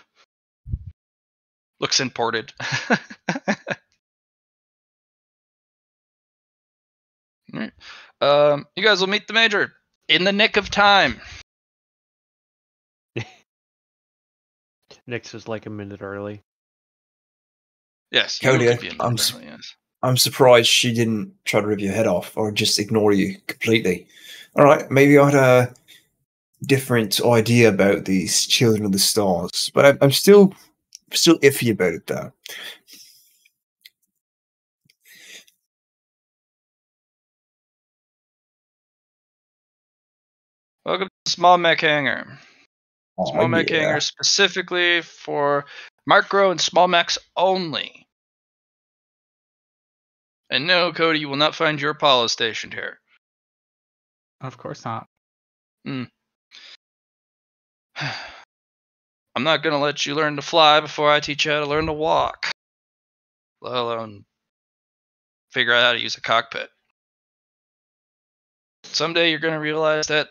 Looks imported. All right. You guys will meet the Major in the nick of time. Nix is like a minute early. Yes, Cody, you could be a minute early, yes. I'm surprised she didn't try to rip your head off or just ignore you completely. All right, maybe I had a different idea about these Children of the Stars, but I'm still iffy about it, though. Welcome to Small Mech Hangar. Small Mech yeah. Hangar specifically for micro and small mechs only. And no, Cody, you will not find your Apollo stationed here. Of course not. I'm not going to let you learn to fly before I teach you how to learn to walk. Let alone figure out how to use a cockpit. Someday you're going to realize that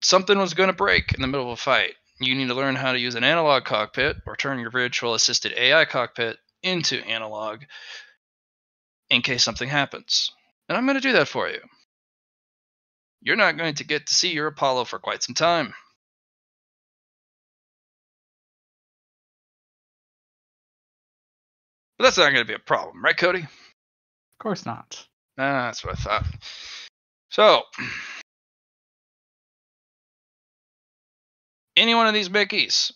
something was going to break in the middle of a fight. You need to learn how to use an analog cockpit or turn your virtual assisted AI cockpit into analog in case something happens. And I'm going to do that for you. You're not going to get to see your Apollo for quite some time. But that's not going to be a problem, right, Cody? Of course not. That's what I thought. So, any one of these Mickeys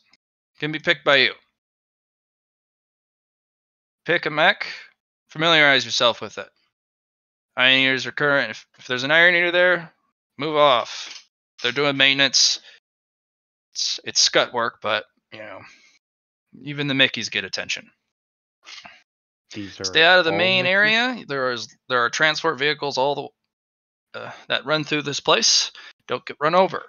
can be picked by you. Pick a mech, familiarize yourself with it. Iron Eaters are current. If there's an Iron Eater there, move off. They're doing maintenance. It's scut work, but, even the Mickeys get attention. Stay out of the main area. There are transport vehicles that run through this place. Don't get run over.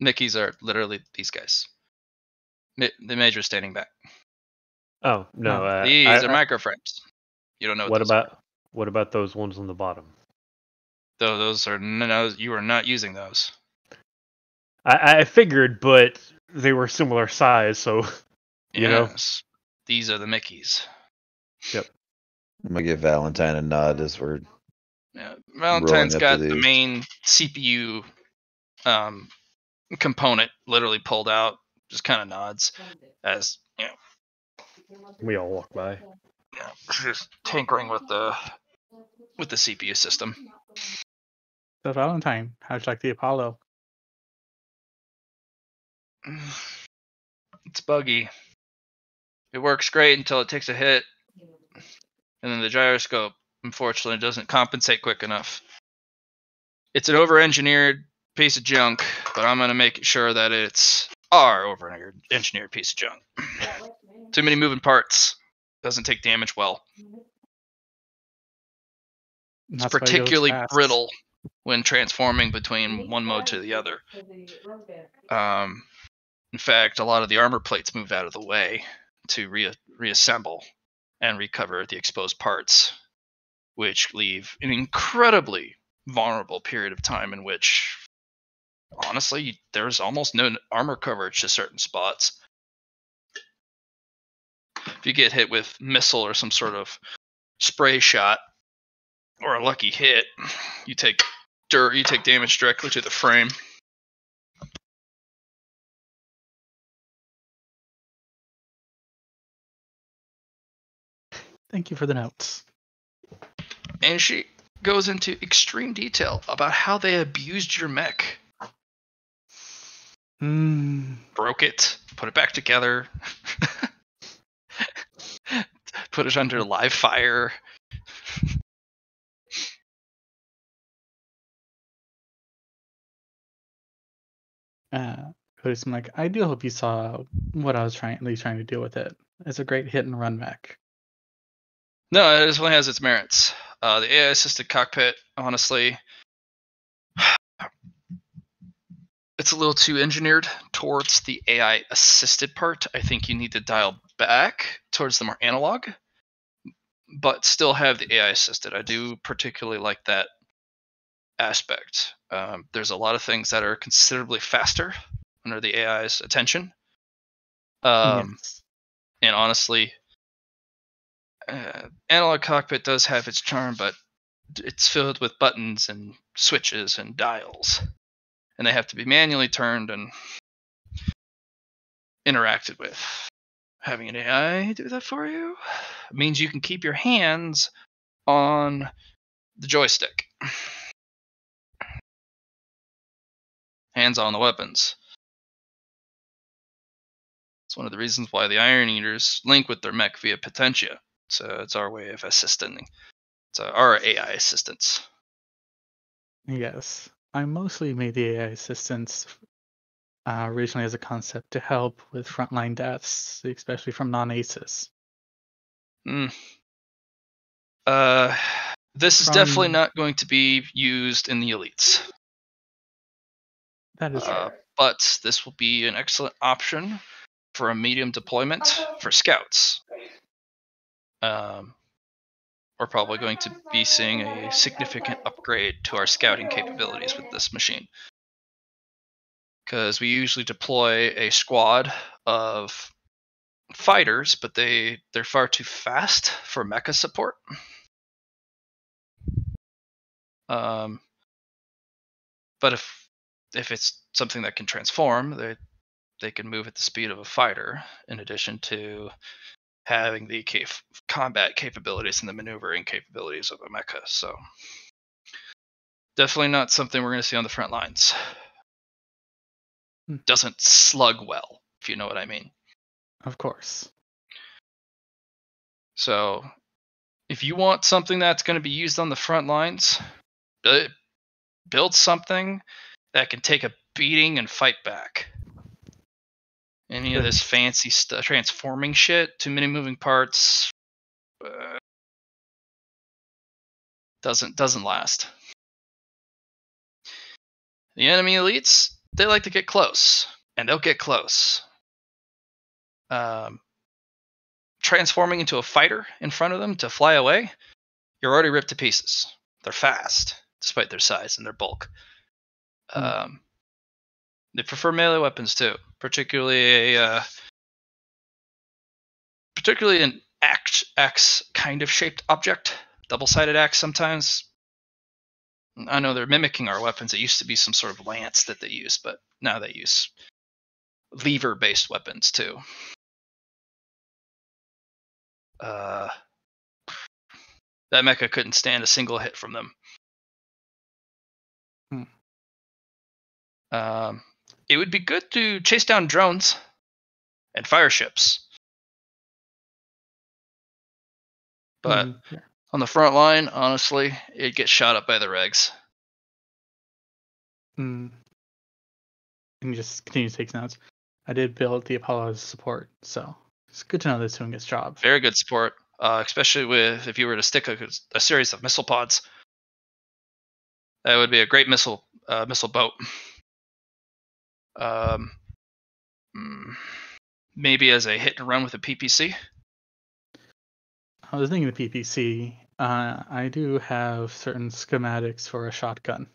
Mickeys are literally these guys. The Major's standing back. Oh no! These are microframes. You don't know what about those ones on the bottom? Those are no. You are not using those. I figured, but they were similar size, so you know. These are the Mickeys. Yep. I'm gonna give Valentine a nod as we're. Yeah, Valentine's got the main CPU component literally pulled out. Just kind of nods as we all walk by. Yeah, just tinkering with the CPU system. So Valentine, how'd you like the Apollo? It's buggy. It works great until it takes a hit, and then the gyroscope, unfortunately, doesn't compensate quick enough. It's an over-engineered piece of junk, but I'm going to make sure that it's our over-engineered piece of junk. Too many moving parts. Doesn't take damage well. It's particularly brittle when transforming between one mode to the other. In fact, a lot of the armor plates move out of the way to reassemble and recover the exposed parts, which leave an incredibly vulnerable period of time in which, honestly, there's almost no armor coverage to certain spots. If you get hit with missile or some sort of spray shot or a lucky hit, you take damage directly to the frame. Thank you for the notes. And she goes into extreme detail about how they abused your mech. Broke it, put it back together, Put it under live fire. Cody's like, I do hope you saw what I was trying to do with it. It's a great hit and run mech. No, it definitely has its merits. The AI assisted cockpit, honestly, it's a little too engineered towards the AI assisted part. I think you need to dial back towards the more analog, but still have the AI assisted. I do particularly like that aspect. There's a lot of things that are considerably faster under the AI's attention. Yes. And honestly, analog cockpit does have its charm, but it's filled with buttons and switches and dials, and they have to be manually turned and interacted with. Having an AI do that for you means you can keep your hands on the joystick. Hands on the weapons. It's one of the reasons why the Iron Eaters link with their mech via Potentia. So it's our way of assisting. It's our AI assistance. Yes. I mostly made the AI assistance originally as a concept to help with frontline deaths, especially from non-aces. This is definitely not going to be used in the elites. That is fair. But this will be an excellent option for a medium deployment for scouts. We're probably going to be seeing a significant upgrade to our scouting capabilities with this machine. Because we usually deploy a squad of fighters, but they're far too fast for mecha support. But if it's something that can transform, they can move at the speed of a fighter, in addition to having the combat capabilities and the maneuvering capabilities of a mecha. So definitely not something we're going to see on the front lines. Doesn't slug well, if you know what I mean. Of course. So if you want something that's going to be used on the front lines, build something that can take a beating and fight back. Any of this fancy transforming shit, too many moving parts, doesn't last. The enemy elites, they like to get close, and they'll get close. Transforming into a fighter in front of them to fly away, you're already ripped to pieces. They're fast, despite their size and their bulk. They prefer melee weapons too, particularly an axe kind of shaped object, double-sided axe sometimes. I know they're mimicking our weapons. It used to be some sort of lance that they use, but now they use lever-based weapons too. That mecha couldn't stand a single hit from them. It would be good to chase down drones and fire ships. But on the front line, honestly, it gets shot up by the regs. And you just continue to take notes. I did build the Apollo as support, so it's good to know that it's doing its job. Very good support, especially if you were to stick a series of missile pods. That would be a great missile boat. Maybe as a hit and run with a PPC. I was thinking the PPC. I do have certain schematics for a shotgun.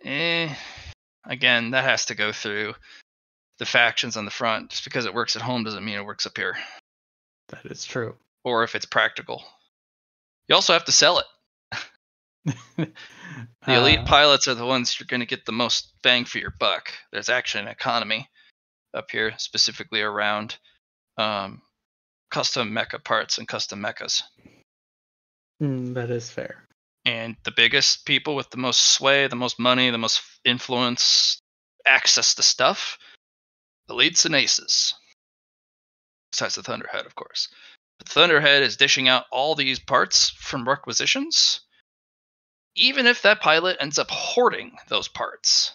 Again, that has to go through the factions on the front. Just because it works at home doesn't mean it works up here. That is true. Or if it's practical. You also have to sell it. The elite pilots are the ones you're going to get the most bang for your buck. There's actually an economy up here, specifically around custom mecha parts and custom mechas. That is fair. And the biggest people with the most sway, the most money, the most influence, access to stuff, elites and aces. Besides the Thunderhead, of course. Thunderhead is dishing out all these parts from requisitions, even if that pilot ends up hoarding those parts,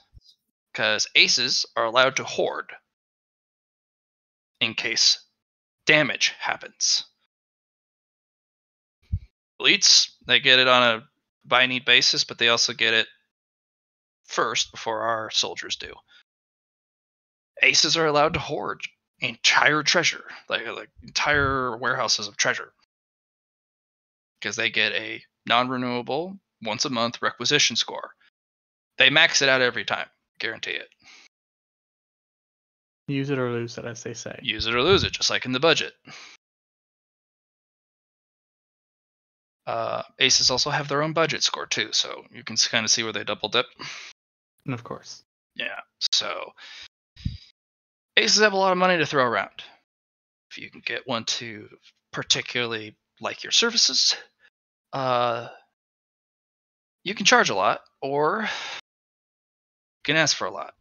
because aces are allowed to hoard in case damage happens. Elites, they get it on a by-need basis, but they also get it first before our soldiers do. Aces are allowed to hoard entire treasure, like entire warehouses of treasure, because they get a non-renewable once a month requisition score. They max it out every time, guarantee it. Use it or lose it, as they say. Use it or lose it, just like in the budget. Aces also have their own budget score too, so you can kind of see where they double dip. And of course. Yeah, so aces have a lot of money to throw around. If you can get one to particularly like your services, you can charge a lot, or you can ask for a lot.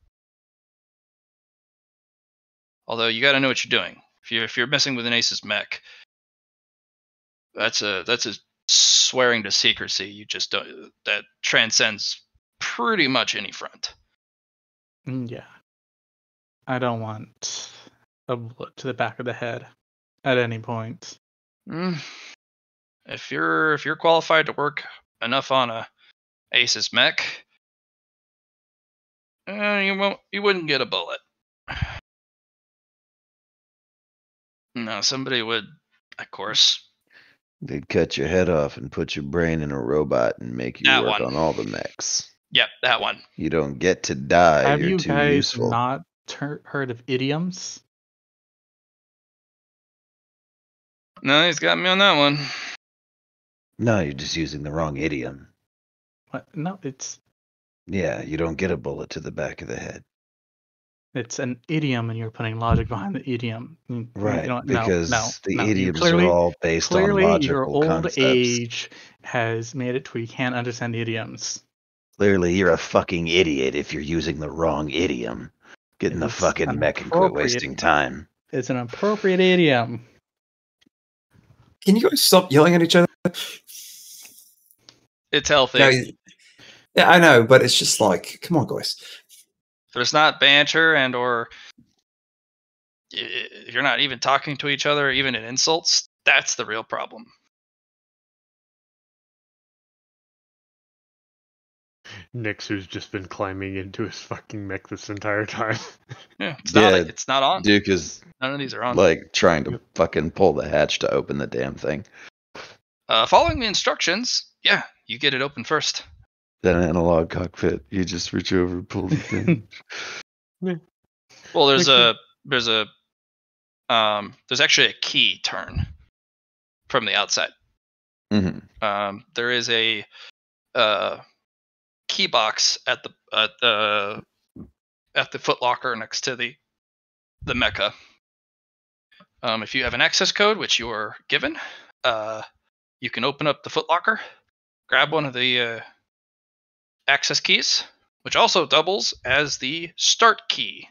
Although you got to know what you're doing. If you're messing with an ace's mech, that's a swearing to secrecy. You just don't. That transcends pretty much any front. Yeah. I don't want a bullet to the back of the head at any point. If you're qualified to work enough on a ace's mech, you wouldn't get a bullet. No, somebody would, of course. They'd cut your head off and put your brain in a robot and make you work on all the mechs. Yep, that one. You don't get to die. Have You're you too guys useful. not heard of idioms? No, he's got me on that one. No, you're just using the wrong idiom. What? No, it's... Yeah, you don't get a bullet to the back of the head. It's an idiom, and you're putting logic behind the idiom. Right, because the idioms clearly, are all based on logical your old concepts. age has made it to where you can't understand idioms. Clearly, you're a fucking idiot if you're using the wrong idiom. Get in the fucking mech and quit wasting time. It's an appropriate idiom. Can you guys stop yelling at each other? It's healthy. No, yeah, I know, but it's just like, come on, guys. If there's not banter and or you're not even talking to each other, even in insults, that's the real problem. Nix, who's just been climbing into his fucking mech this entire time. Yeah, it's not on. Duke is none of these are on. Like trying to fucking pull the hatch to open the damn thing. Following the instructions, yeah, you get it open first. That analog cockpit, you just reach over and pull the thing. Well, there's actually a key turn from the outside. Mm-hmm. There is a key box at the footlocker next to the mecha. If you have an access code, which you are given, you can open up the footlocker, grab one of the access keys, which also doubles as the start key,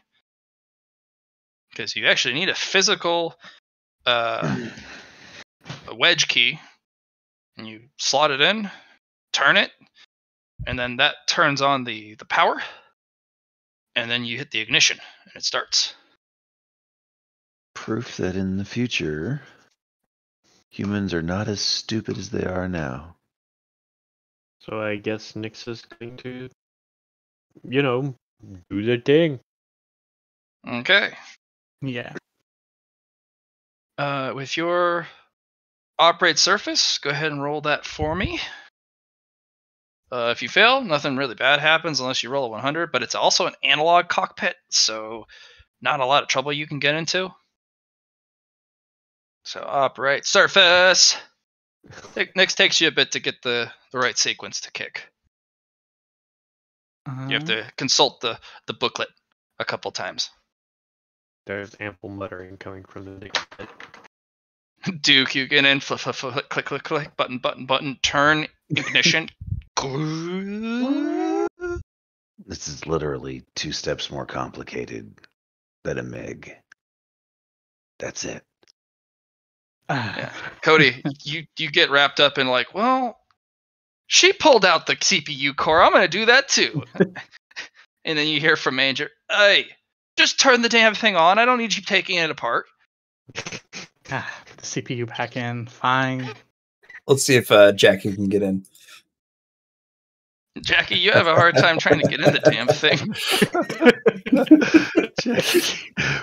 because you actually need a physical a wedge key, and you slot it in, turn it, and then that turns on the power, and then you hit the ignition and it starts. Proof that in the future humans are not as stupid as they are now. So I guess Nix is going to, do their thing. Okay. Yeah. With your operate surface, go ahead and roll that for me. If you fail, nothing really bad happens unless you roll a 100, but it's also an analog cockpit, so not a lot of trouble you can get into. So operate surface. Next takes you a bit to get the right sequence to kick. You have to consult the booklet a couple times. There's ample muttering coming from the Nix head. Duke, you get in, click, button, turn, ignition. This is literally 2 steps more complicated than a MiG. That's it. Yeah. Cody, you get wrapped up in like, well, she pulled out the CPU core. I'm gonna do that too. And then you hear from Manager, hey, just turn the damn thing on. I don't need you taking it apart. Put the CPU back in. Fine. Let's see if Jackie can get in. Jackie, you have a hard time trying to get in the damn thing.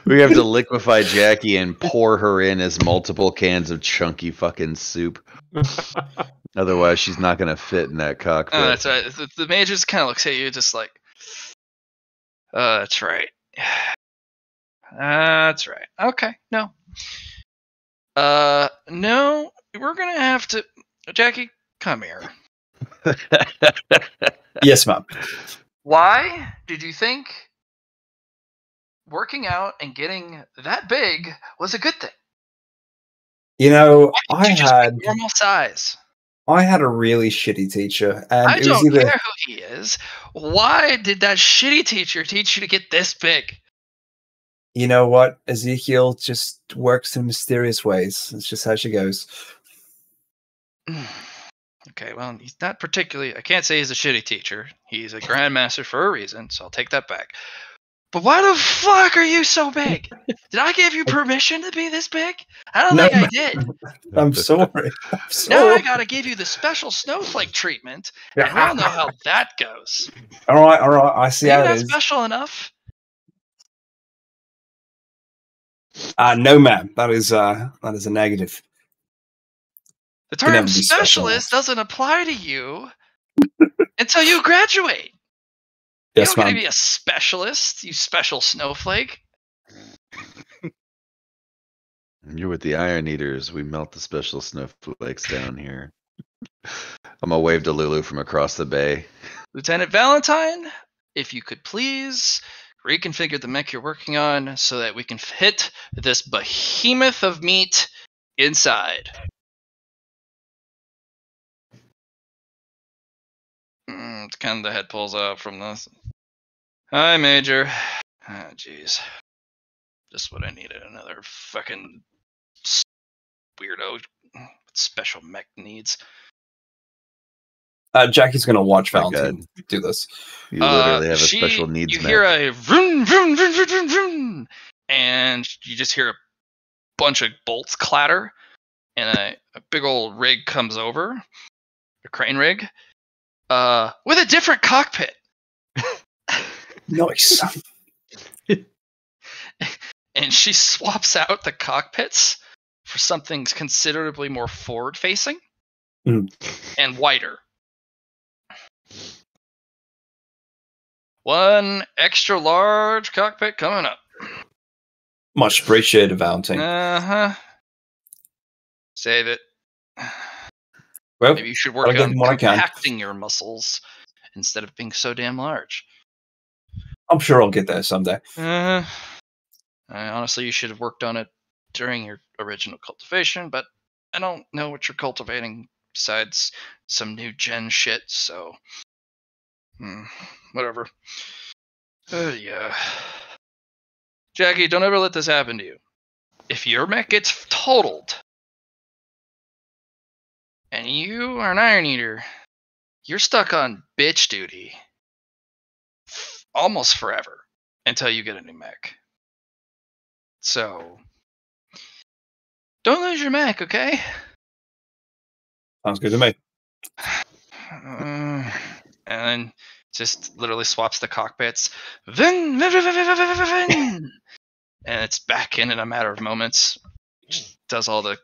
We have to liquefy Jackie and pour her in as multiple cans of chunky fucking soup. Otherwise, she's not going to fit in that cockpit. Oh, that's right. The Major just kind of looks at you just like, that's right. That's right. Okay, no. No, we're going to have to... Jackie, come here. Yes, ma'am. Why did you think working out and getting that big was a good thing? You know, Why did you just make normal size? I had a really shitty teacher, and I don't care who he is. Why did that shitty teacher teach you to get this big? You know what? Ezekiel just works in mysterious ways. It's just how she goes. Okay, well, he's not particularly... I can't say he's a shitty teacher. He's a grandmaster for a reason, so I'll take that back. But why the fuck are you so big? Did I give you permission to be this big? I don't think I did. I'm sorry. Now I gotta give you the special snowflake treatment, and we all know how that goes. All right. I see how it is. Not special enough? No, ma'am. That is a negative. The term specialist doesn't apply to you until you graduate. Yes, you don't get to be a specialist, you special snowflake. You're with the Iron Eaters. We melt the special snowflakes down here. I'm going to wave to Lulu from across the bay. Lieutenant Valentine, if you could please reconfigure the mech you're working on so that we can fit this behemoth of meat inside. It's kind of the head pulls out from this. Hi, Major. Ah, jeez. Just what I needed. Another fucking weirdo with special mech needs. Jackie's going to watch Valentine do this. You literally have a special needs You mech. hear a vroom, vroom, vroom, vroom, vroom, vroom, and you just hear a bunch of bolts clatter, and a big old rig comes over, a crane rig, with a different cockpit. Nice. And she swaps out the cockpits for something considerably more forward-facing and wider. One extra large cockpit coming up. Much appreciated, Valentine. Save it. Well, maybe you should work on compacting your muscles instead of being so damn large. I'm sure I'll get there someday. Honestly, you should have worked on it during your original cultivation, but I don't know what you're cultivating besides some new gen shit, so... whatever. Yeah. Jackie, don't ever let this happen to you. If your mech gets totaled, and you are an Iron Eater, you're stuck on bitch duty almost forever until you get a new mech. So, don't lose your mech, okay? Sounds good to me. And then just literally swaps the cockpits. And it's back in a matter of moments. Just does all the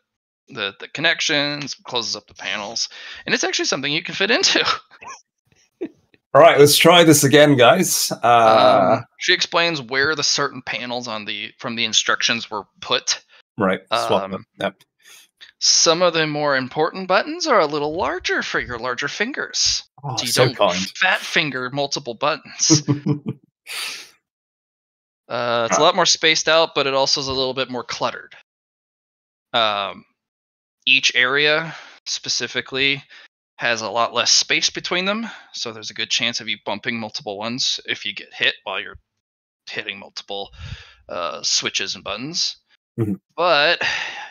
connections, closes up the panels, and it's actually something you can fit into. All right, let's try this again, guys. She explains where the certain panels from the instructions were put. Right, swap them. Yep. Some of the more important buttons are a little larger for your larger fingers. Oh, so you so don't kind. fat finger multiple buttons. It's a lot more spaced out, but it also is a little bit more cluttered. Each area specifically has a lot less space between them, so there's a good chance of you bumping multiple ones if you get hit while you're hitting multiple switches and buttons. Mm-hmm. But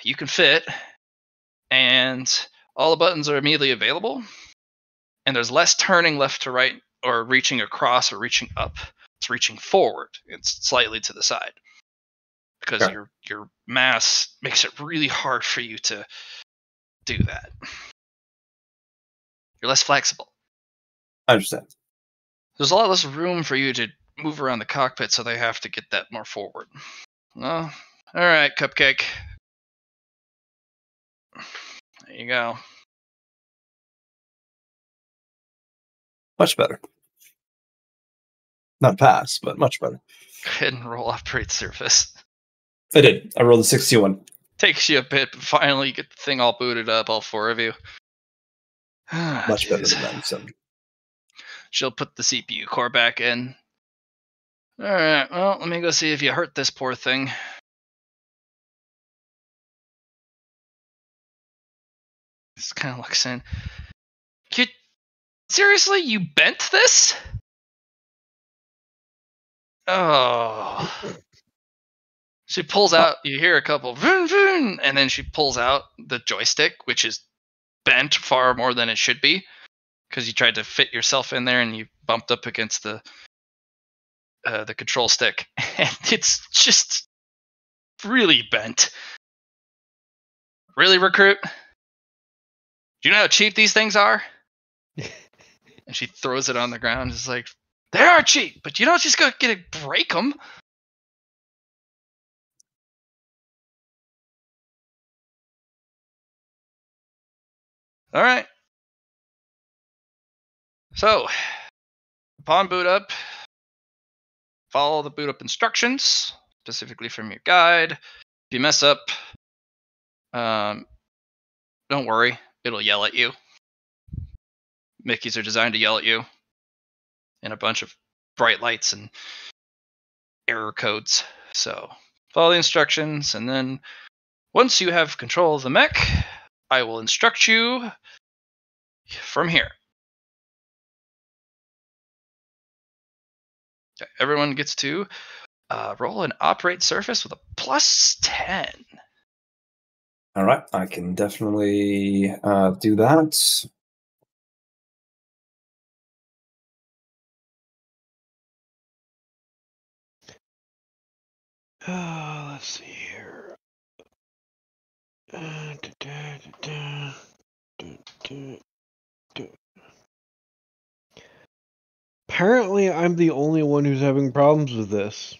you can fit, and all the buttons are immediately available, and there's less turning left to right or reaching across or reaching up. It's reaching forward. It's slightly to the side because your mass makes it really hard for you to do that. You're less flexible. I understand. There's a lot less room for you to move around the cockpit, so they have to get that more forward. Well, all right, Cupcake. There you go. Much better. Not pass, but much better. Go ahead and roll operate surface. I did. I rolled a 61. Takes you a bit, but finally you get the thing all booted up, all four of you. Much better than that. So. She'll put the CPU core back in. Alright, well, let me go see if you hurt this poor thing. This kind of looks in. Seriously, you bent this? Oh. She pulls out, you hear a couple, vroom, vroom, and then she pulls out the joystick, which is bent far more than it should be, because you tried to fit yourself in there and you bumped up against the control stick, and it's just really bent. Really, Recruit? Do you know how cheap these things are? And she throws it on the ground. It's like, they are cheap, but you don't just go get to break them. All right. So, upon boot up, follow the boot up instructions, specifically from your guide. If you mess up, don't worry, it'll yell at you. Mickeys are designed to yell at you in a bunch of bright lights and error codes. So follow the instructions, and then once you have control of the mech, I will instruct you from here. Okay, everyone gets to roll an operate surface with a +10. All right, I can definitely do that. Let's see here. Apparently, I'm the only one who's having problems with this.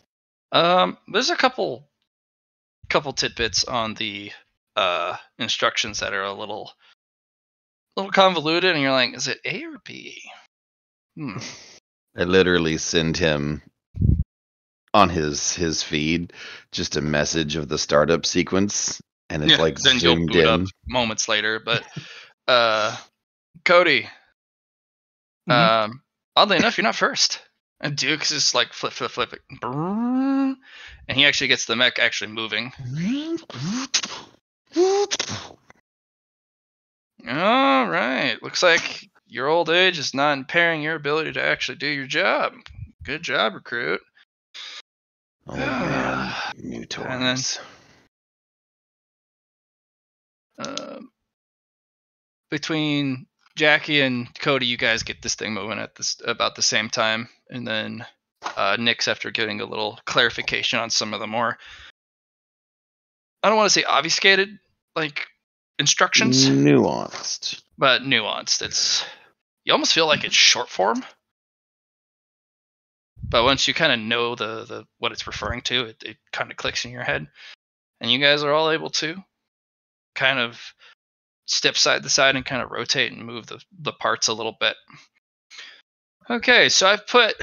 There's a couple tidbits on the instructions that are a little convoluted, and you're like, is it A or B? I literally send him on his feed just a message of the startup sequence, and it's like then zoomed you'll boot in up moments later. But Cody, oddly enough, you're not first. And Duke's just like flip it, and he actually gets the mech actually moving. All right, looks like your old age is not impairing your ability to actually do your job. Good job, Recruit. Oh man, Mutorms. And then, between Jackie and Cody, you guys get this thing moving at about the same time, and then Nyx, after getting a little clarification on some of the more, I don't want to say obfuscated, like instructions, nuanced, but nuanced. It's, you almost feel like it's short form, but once you kind of know the what it's referring to, it kind of clicks in your head, and you guys are all able to kind of step side to side and kind of rotate and move the parts a little bit. Okay, so I've put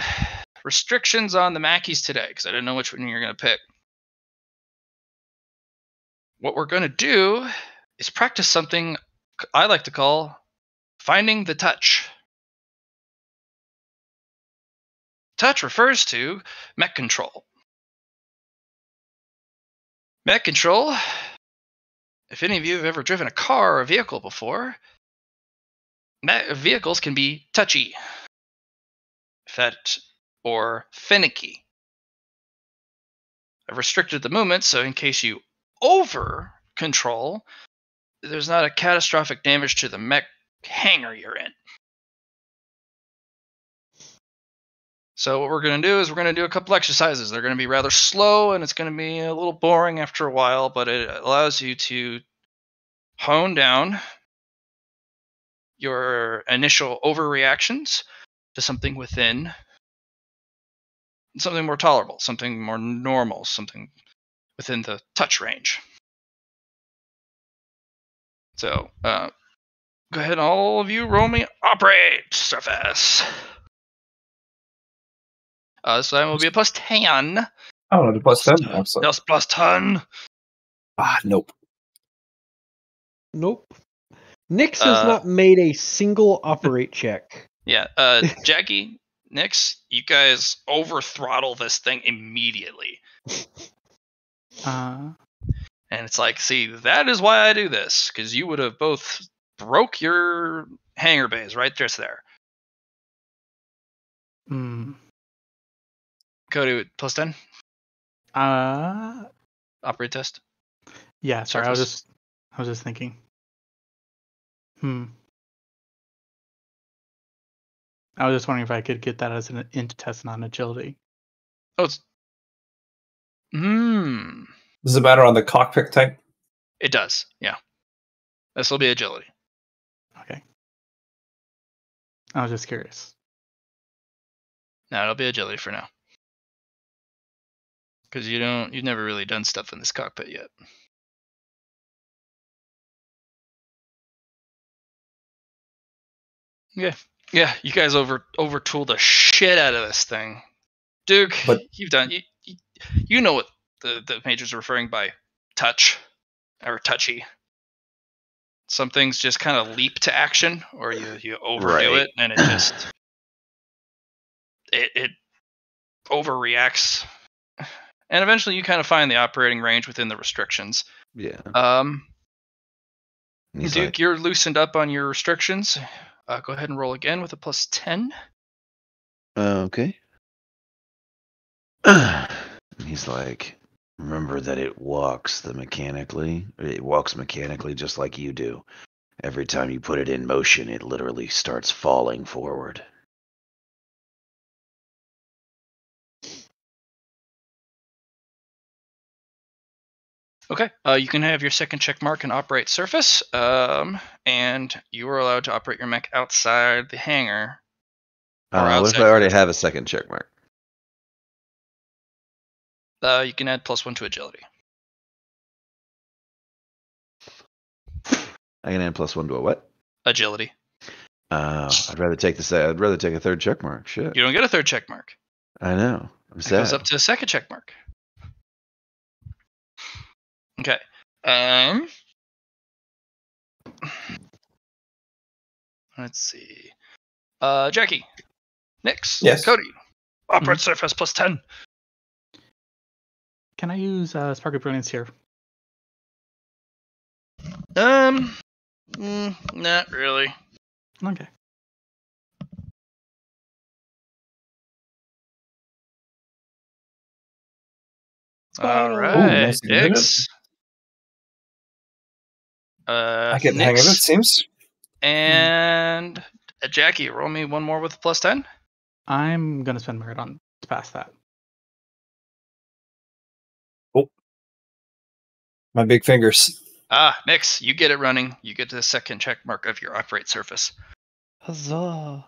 restrictions on the Mackies today because I didn't know which one you're going to pick. What we're going to do is practice something I like to call finding the touch. Touch refers to mech control. Mech control, if any of you have ever driven a car or a vehicle before, vehicles can be touchy, or finicky. I've restricted the movement so in case you over control, there's not a catastrophic damage to the mech hangar you're in. So what we're going to do is we're going to do a couple exercises. They're going to be rather slow, and it's going to be a little boring after a while, but it allows you to hone down your initial overreactions to something within something more tolerable, something more normal, something within the touch range. So go ahead, all of you, roll me operate surface. This time will be a plus 10. Oh, the plus 10? Excellent. Yes, plus 10. Nope. Nope. Nyx has not made a single operate check. Yeah, Jackie, Nyx, you guys over throttle this thing immediately. And it's like, see, that is why I do this, because you would have both broke your hangar bays right just there. Cody, plus 10? Operate test? Yeah, sorry, Surface. I was just thinking. I was just wondering if I could get that as an int test on agility. Oh, it's... Does it matter on the cockpit type? It does, yeah. This will be agility. Okay. I was just curious. No, it'll be agility for now. Because you've never really done stuff in this cockpit yet. Yeah, you guys overtool the shit out of this thing. Duke, But you've done you know what the major's referring by touch or touchy. Some things just kind of leap to action, or you overdo it, and it just it overreacts, and eventually you kind of find the operating range within the restrictions. Yeah. Duke, you're loosened up on your restrictions. Go ahead and roll again with a plus 10. Okay. He's like, remember that it walks mechanically just like you do. Every time you put it in motion, it literally starts falling forward. Okay, you can have your second check mark and operate surface, and you are allowed to operate your mech outside the hangar. What if I already have a second check mark? You can add +1 to agility. I can add +1 to a what? Agility. I'd rather take I'd rather take a third check mark. Shit. You don't get a third check mark. I know. I'm sad. It goes up to a second check mark. Okay. Let's see. Jackie. Nyx. Yes. Cody. Operate surface plus 10. Can I use Spark of Brilliance here? Not really. Okay. All right, nice Nyx. I get the hang of it, seems. And Jackie, roll me one more with a plus 10. I'm going to spend merit on to pass that. Oh. My big fingers. Nyx, you get it running. You get the second check mark of your operate surface. Huzzah.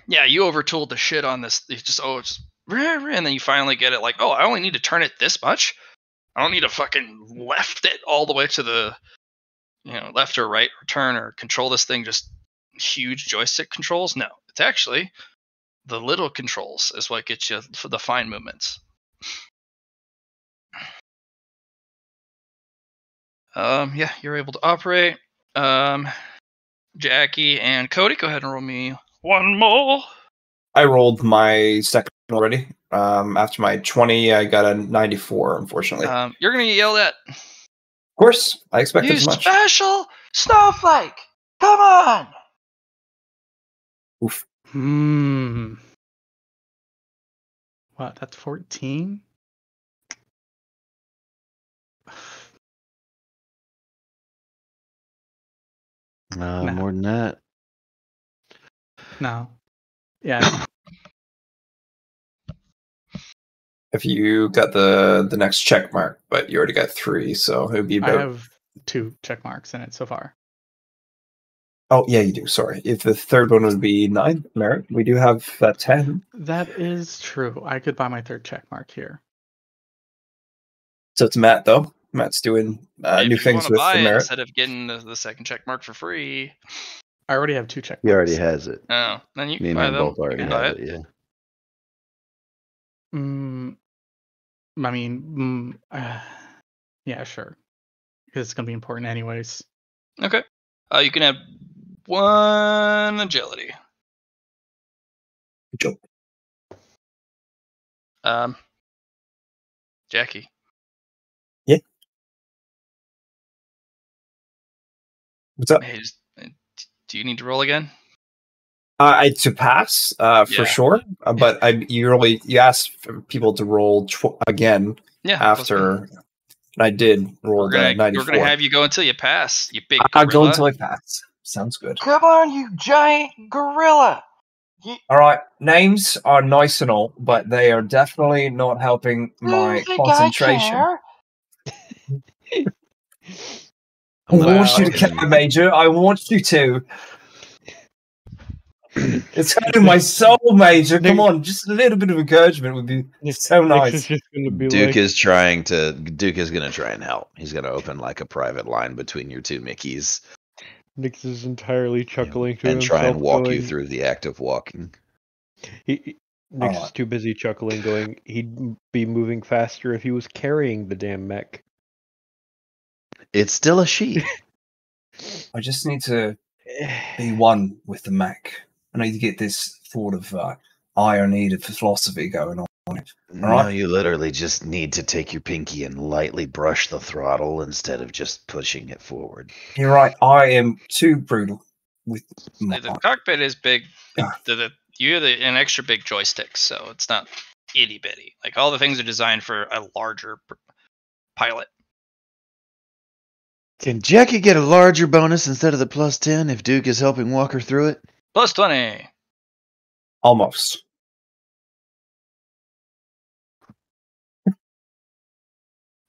Yeah, you overtooled the shit on this. You just, and then you finally get it like, oh, I only need to turn it this much. I don't need to fucking left it all the way to the, left or right or turn or control this thing, just huge joystick controls. No, it's actually the little controls is what gets you for the fine movements. Yeah, you're able to operate. Jackie and Cody, go ahead and roll me one more. I rolled my second already. After my 20, I got a 94, unfortunately. You're going to get yelled at. Of course, I expected as much. You special snowflake! Come on! Oof. What, that's 14? No. More than that. No. Yeah. If you got the next check mark, but you already got 3, so it would be about. I have 2 check marks in it so far. Oh yeah, you do. Sorry. If the third one would be 9 merit, we do have 10. That is true. I could buy my 3rd check mark here. So it's Matt though. Matt's doing new things with the merit instead of getting the 2nd check mark for free. I already have 2 check marks. He already has it. Oh, then you Me can and buy him them. both already have it. Yeah. I mean, yeah, sure. Because it's going to be important anyways. Okay. You can have 1 agility. Good job. Jackie. Yeah. What's up? Hey, do you need to roll again? To pass, for sure. But you asked for people to roll again after, and I did roll the 94. We're gonna have you go until you pass. You big gorilla. I'll go until I pass. Sounds good. Come on, you giant gorilla! All right, names are nice and all, but they are definitely not helping my concentration. I want you to care, Major. I want you to. It's hurting my soul, Major. Come on, just a little bit of encouragement would be so nice. Duke is going to try and help. He's going to open like a private line between your 2 Mickeys. Nix is entirely chuckling to and himself. try and walk you through the act of walking. Nix is too busy chuckling, going, he'd be moving faster if he was carrying the damn mech. It's still a sheep. I just need to be one with the mech. I need to get this thought of irony of philosophy going on. No, you literally just need to take your pinky and lightly brush the throttle instead of just pushing it forward. You're right. I am too brutal with the cockpit is big. You have an extra big joystick, so it's not itty bitty. Like all the things are designed for a larger pilot. Can Jackie get a larger bonus instead of the +10 if Duke is helping walk her through it? +20. Almost.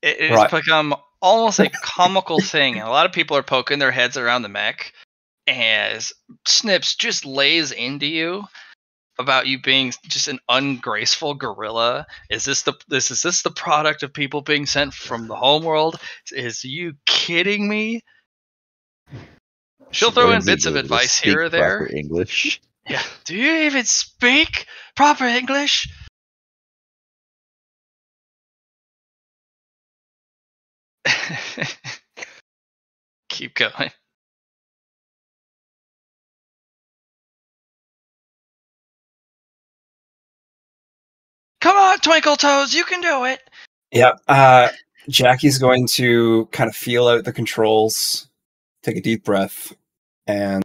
It's become almost a comical thing, and a lot of people are poking their heads around the mech as Snips just lays into you about you being just an ungraceful gorilla. Is this the product of people being sent from the homeworld? Is you kidding me? She'll throw in bits of advice here or there. Proper English. Yeah. Do you even speak proper English? Keep going. Come on, Twinkle Toes, you can do it. Yeah. Jackie's going to kind of feel out the controls, take a deep breath, and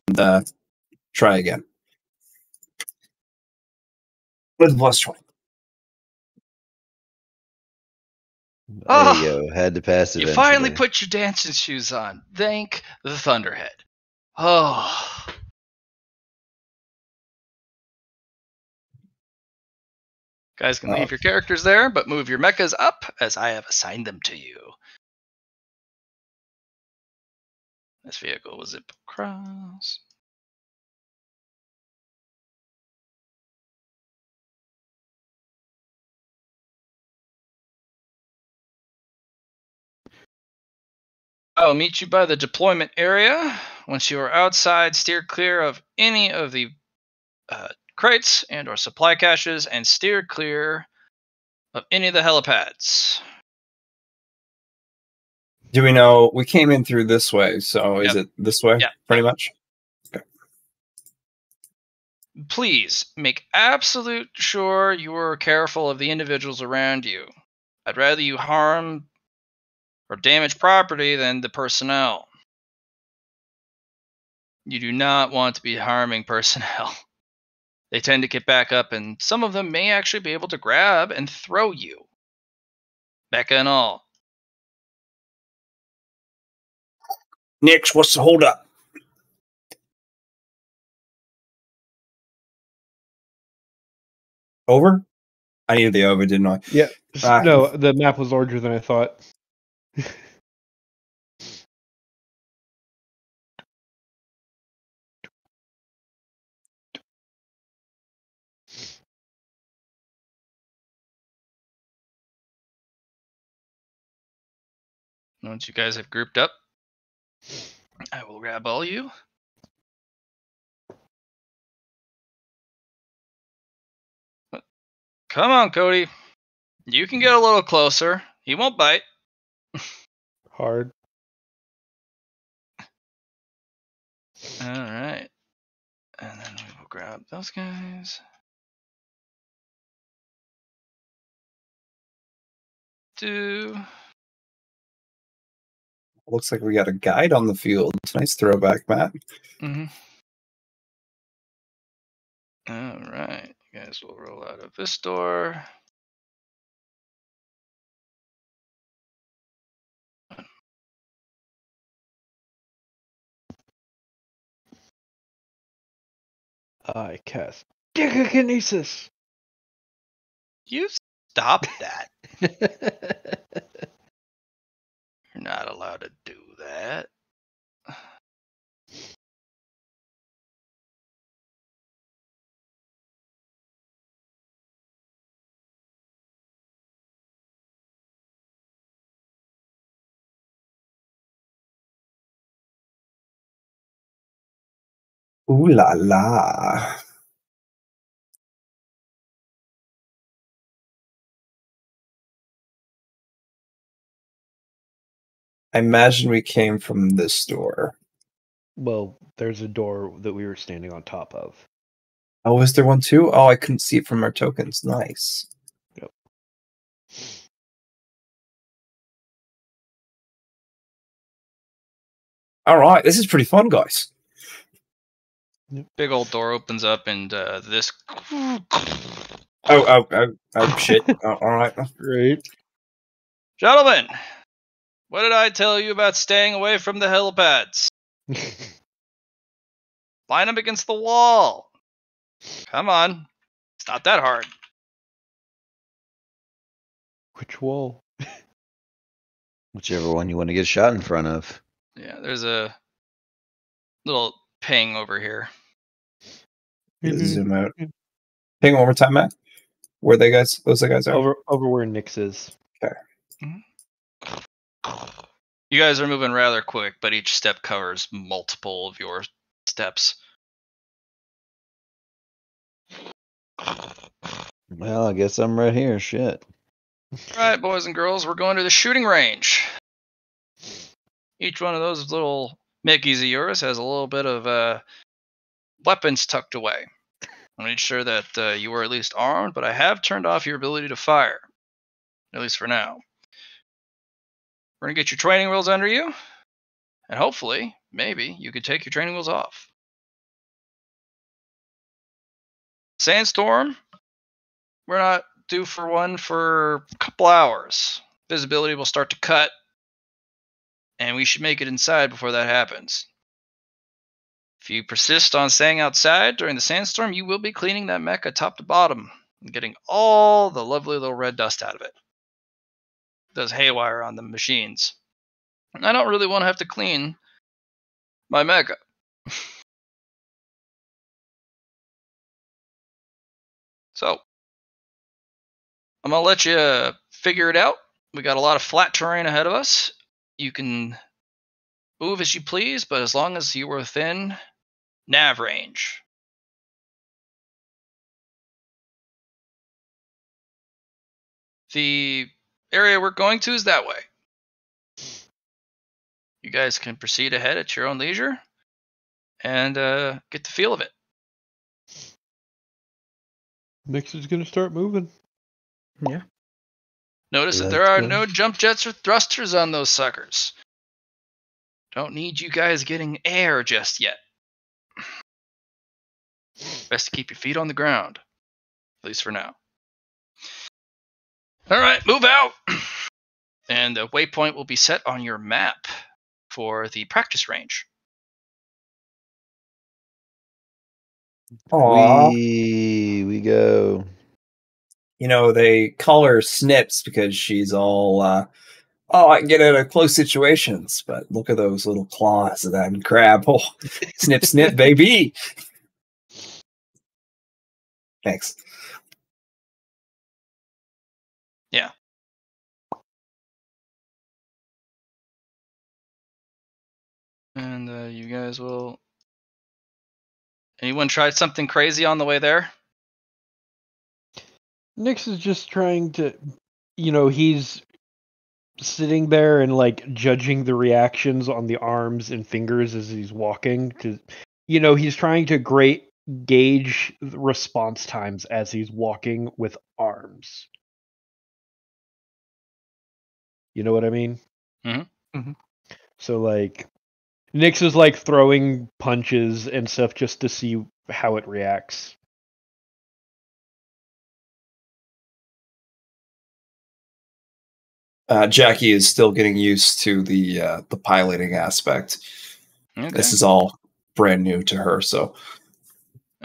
try again. With +20. There you go. Had to pass it. You finally put your dancing shoes on. Thank the Thunderhead. Oh. Guys can leave your characters there, but move your mechas up as I have assigned them to you. This vehicle will zip across. I'll meet you by the deployment area. Once you are outside, steer clear of any of the crates and or supply caches and steer clear of any of the helipads. Do we know we came in through this way? So is it this way? Yeah, pretty much. Okay. Please make absolute sure you are careful of the individuals around you. I'd rather you harm or damage property than the personnel. You do not want to be harming personnel. They tend to get back up, and some of them may actually be able to grab and throw you. Becca and all. Nix, what's the hold up? Over? I needed the over, didn't I? Yeah. No, the map was larger than I thought. Once you guys have grouped up, I will grab all you. Come on, Cody. You can get a little closer. He won't bite. Hard. All right. And then we will grab those guys. Looks like we got a guide on the field. Nice throwback, Matt. Mm-hmm. All right. You guys will roll out of this door. I cast Gigakinesis. You stop that. You're not allowed to do that. Ooh la la. I imagine we came from this door. Well, there's a door that we were standing on top of. Oh, was there one too? Oh, I couldn't see it from our tokens. Nice. Yep. All right, this is pretty fun, guys. Big old door opens up, and this. Oh, shit. All right. Right. Gentlemen, what did I tell you about staying away from the helipads? Line them against the wall. Come on. It's not that hard. Which wall? Whichever one you want to get shot in front of. Yeah, there's a little ping over here. Zoom out. Ping one more time, Matt. Where they guys? Those the guys are over where Nyx is. Okay. You guys are moving rather quick, but each step covers multiple of your steps. Well, I guess I'm right here. Shit. All right, boys and girls, we're going to the shooting range. Each one of those little Mickeys of yours has a little bit of weapons tucked away. I made sure that you were at least armed, but I have turned off your ability to fire, at least for now. We're going to get your training wheels under you, and hopefully, maybe, you could take your training wheels off. Sandstorm, we're not due for one for a couple hours. Visibility will start to cut, and we should make it inside before that happens. If you persist on staying outside during the sandstorm, you will be cleaning that mecha top to bottom and getting all the lovely little red dust out of it. It does haywire on the machines. And I don't really want to have to clean my mecha. So, I'm going to let you figure it out. We got a lot of flat terrain ahead of us. You can move as you please, but as long as you are within nav range. The area we're going to is that way. You guys can proceed ahead at your own leisure and get the feel of it. Nyx is going to start moving. Yeah. Notice that there are no jump jets or thrusters on those suckers. Don't need you guys getting air just yet. Best to keep your feet on the ground, at least for now. All right, move out. And the waypoint will be set on your map for the practice range. Aww. We go. they call her Snips because she's all, I can get out of close situations, but look at those little claws of that crab. Oh, snip, snip, baby. Thanks. Yeah. And you guys will... Anyone tried something crazy on the way there? Nyx is just trying to, he's sitting there and like judging the reactions on the arms and fingers as he's walking. He's trying to gauge the response times as he's walking with arms. You know what I mean? Mm-hmm. Mm-hmm. So like, Nyx is like throwing punches and stuff just to see how it reacts. Jackie is still getting used to the piloting aspect. Okay. This is all brand new to her, so.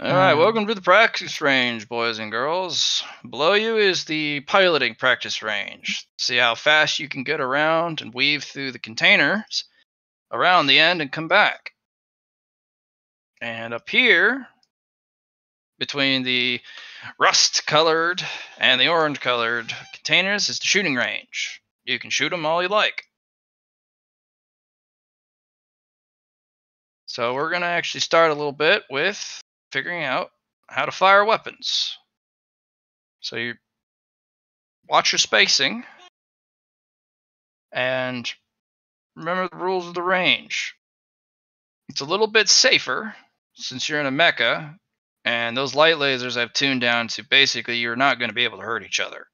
All right, welcome to the practice range, boys and girls. Below you is the piloting practice range. See how fast you can get around and weave through the containers around the end and come back. And up here, between the rust-colored and the orange-colored containers, is the shooting range. You can shoot them all you like. So we're going to actually start a little bit with figuring out how to fire weapons. So you watch your spacing and remember the rules of the range. It's a little bit safer since you're in a mecha, and those light lasers I've tuned down to basically you're not going to be able to hurt each other.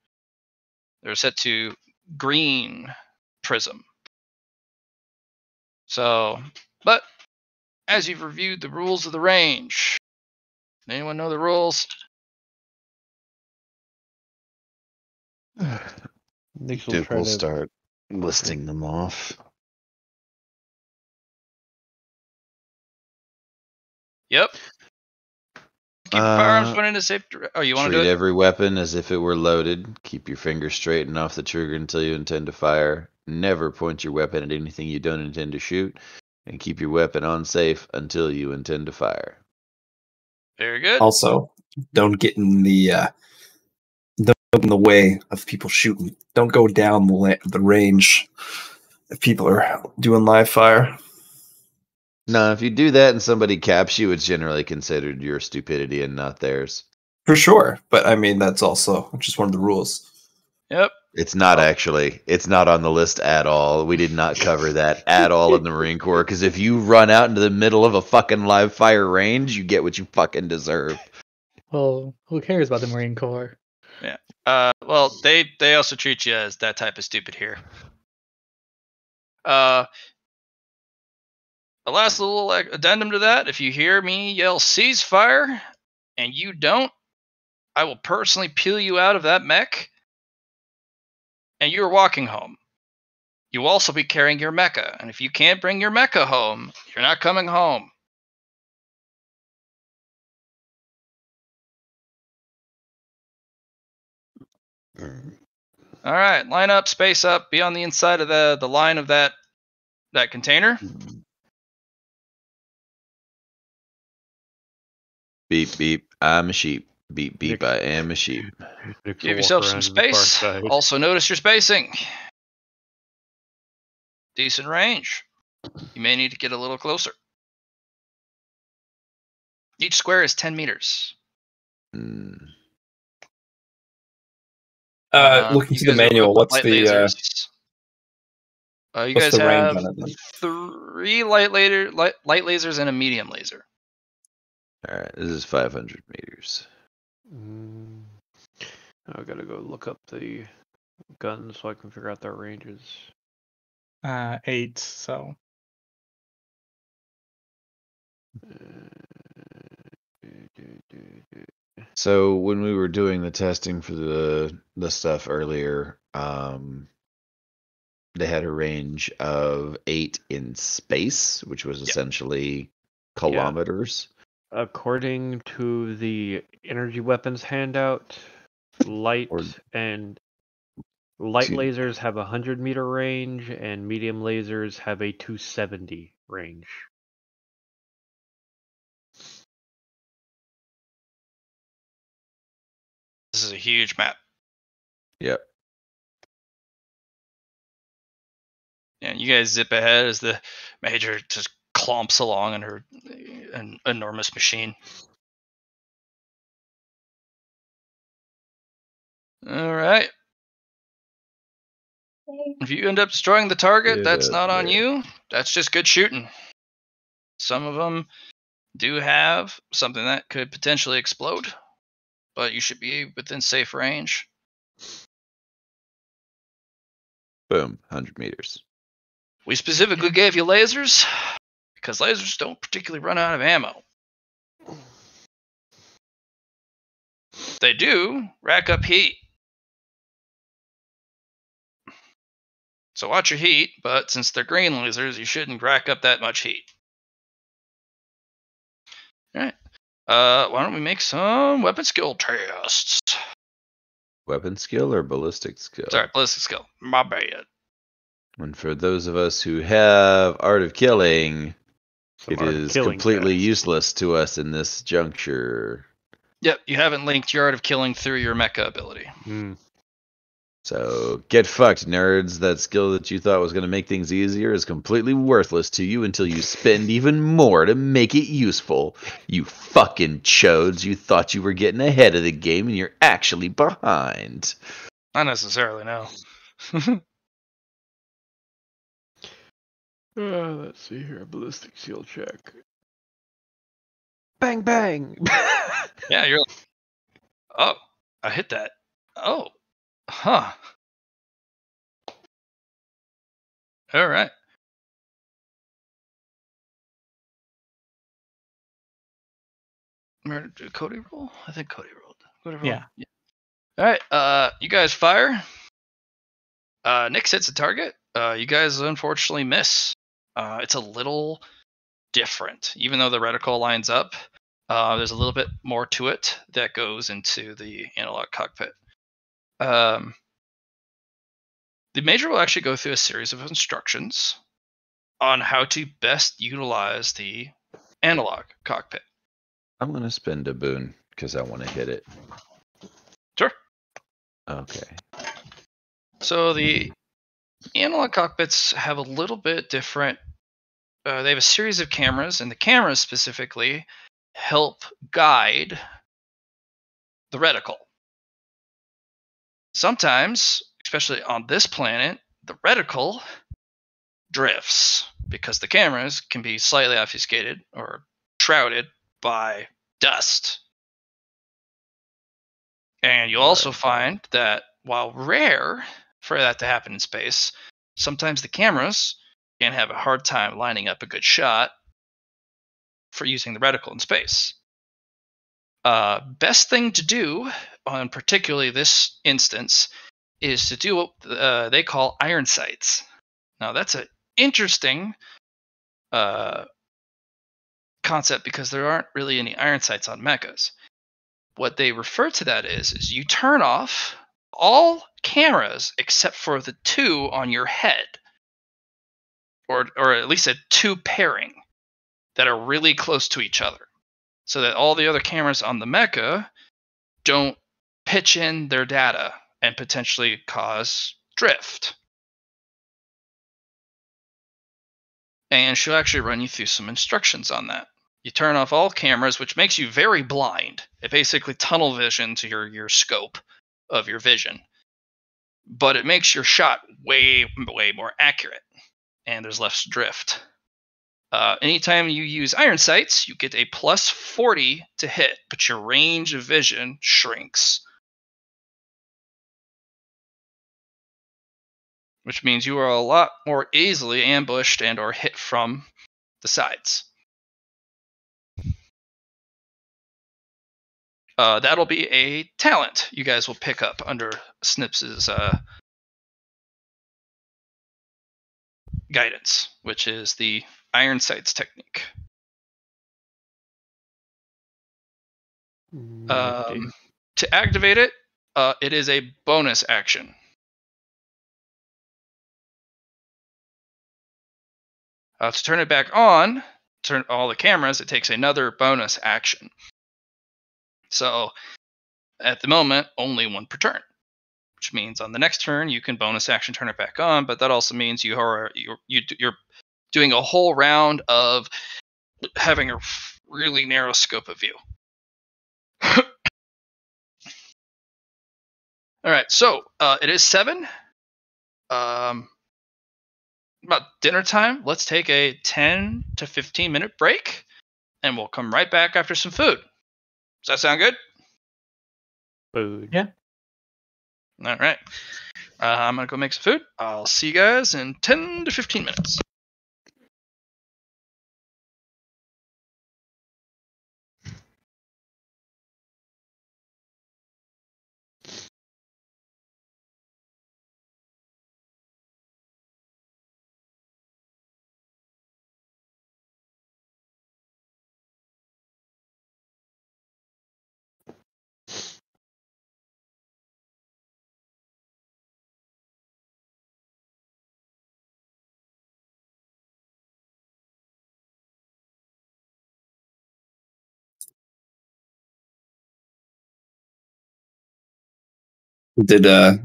They're set to green prism. So, but as you've reviewed the rules of the range, anyone know the rules? Duke will start listing them off. Yep. Keep firearms pointed in a safe direction. Oh, you want to do it? Treat every weapon as if it were loaded. Keep your finger straight and off the trigger until you intend to fire. Never point your weapon at anything you don't intend to shoot. And keep your weapon on safe until you intend to fire. Very good. Also, don't get in the way of people shooting. Don't go down the range if people are doing live fire. No, if you do that and somebody caps you, it's generally considered your stupidity and not theirs. For sure. But I mean, that's also just one of the rules. Yep. It's not actually. It's not on the list at all. We did not cover that at all in the Marine Corps. Because if you run out into the middle of a fucking live fire range, you get what you fucking deserve. Well, who cares about the Marine Corps? Yeah. Well, they also treat you as that type of stupid here. A last little addendum to that: if you hear me yell ceasefire and you don't, I will personally peel you out of that mech, and you're walking home. You will also be carrying your mecha, and if you can't bring your mecha home, you're not coming home. All right, line up, space up, be on the inside of the line of that container. Beep, beep, I'm a sheep. Beep, beep, I am a sheep. Give yourself some space. Also notice your spacing. Decent range. You may need to get a little closer. Each square is 10 meters. Looking through the manual, what's the lasers. You guys the have range on it, 3 light lasers and a medium laser. All right, this is 500 meters. I gotta go look up the guns so I can figure out their ranges. 8, so. So when we were doing the testing for the stuff earlier, they had a range of 8 in space, which was essentially kilometers. According to the energy weapons handout, Light lasers have a 100-meter range, and medium lasers have a 270 range. This is a huge map. Yep. And you guys zip ahead as the Major just clomps along in an enormous machine. All right. If you end up destroying the target, that's not on you. That's just good shooting. Some of them do have something that could potentially explode, but you should be within safe range. Boom, 100 meters. We specifically gave you lasers because lasers don't particularly run out of ammo. They do rack up heat. So watch your heat, but since they're green lasers, you shouldn't rack up that much heat. Alright. Why don't we make some weapon skill tests? Weapon skill or ballistic skill? Sorry, ballistic skill. My bad. And for those of us who have Art of Killing, it is completely useless to us in this juncture. Yep, you haven't linked your Art of Killing through your mecha ability. So get fucked, nerds. That skill that you thought was going to make things easier is completely worthless to you until you spend even more to make it useful. You fucking chodes. You thought you were getting ahead of the game and you're actually behind. Not necessarily, no. Let's see here. Ballistic skill check. Bang, bang! Yeah, you're like, oh, I hit that. Oh. Huh. All right. Did Cody roll? I think Cody rolled. Yeah. All right. You guys fire. Nick hits a target. You guys unfortunately miss. It's a little different, even though the reticle lines up. There's a little bit more to it that goes into the analog cockpit. The Major will actually go through a series of instructions on how to best utilize the analog cockpit. I'm going to spend a boon because I want to hit it. Sure. Okay. So the analog cockpits have a little bit different. They have a series of cameras, and the cameras specifically help guide the reticle. Sometimes, especially on this planet, the reticle drifts because the cameras can be slightly obfuscated or shrouded by dust. And you'll also find that while rare for that to happen in space, sometimes the cameras can have a hard time lining up a good shot for using the reticle in space. Best thing to do on particularly this instance is to do what they call iron sights. Now that's an interesting concept because there aren't really any iron sights on mechas. What they refer to that is you turn off all cameras except for the two on your head, or at least a two pairing that are really close to each other, so that all the other cameras on the mecha don't pitch in their data and potentially cause drift. And she'll actually run you through some instructions on that. You turn off all cameras, which makes you very blind. It basically tunnel vision to your scope of your vision. But it makes your shot way, way more accurate, and there's less drift. Anytime you use iron sights, you get a plus 40 to hit, but your range of vision shrinks. Which means you are a lot more easily ambushed and or hit from the sides. That'll be a talent you guys will pick up under Snips's guidance, which is the iron sights technique. To activate it, It is a bonus action. To turn it back on, turn all the cameras, it takes another bonus action. So at the moment, only one per turn, which means on the next turn you can bonus action turn it back on. But that also means you're doing a whole round of having a really narrow scope of view. All right, so it is 7. About dinner time. Let's take a 10 to 15 minute break, and we'll come right back after some food. Does that sound good? Food. Yeah. All right. I'm going to go make some food. I'll see you guys in 10 to 15 minutes.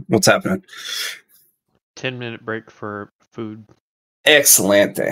What's happening? 10-minute break for food. Excelente.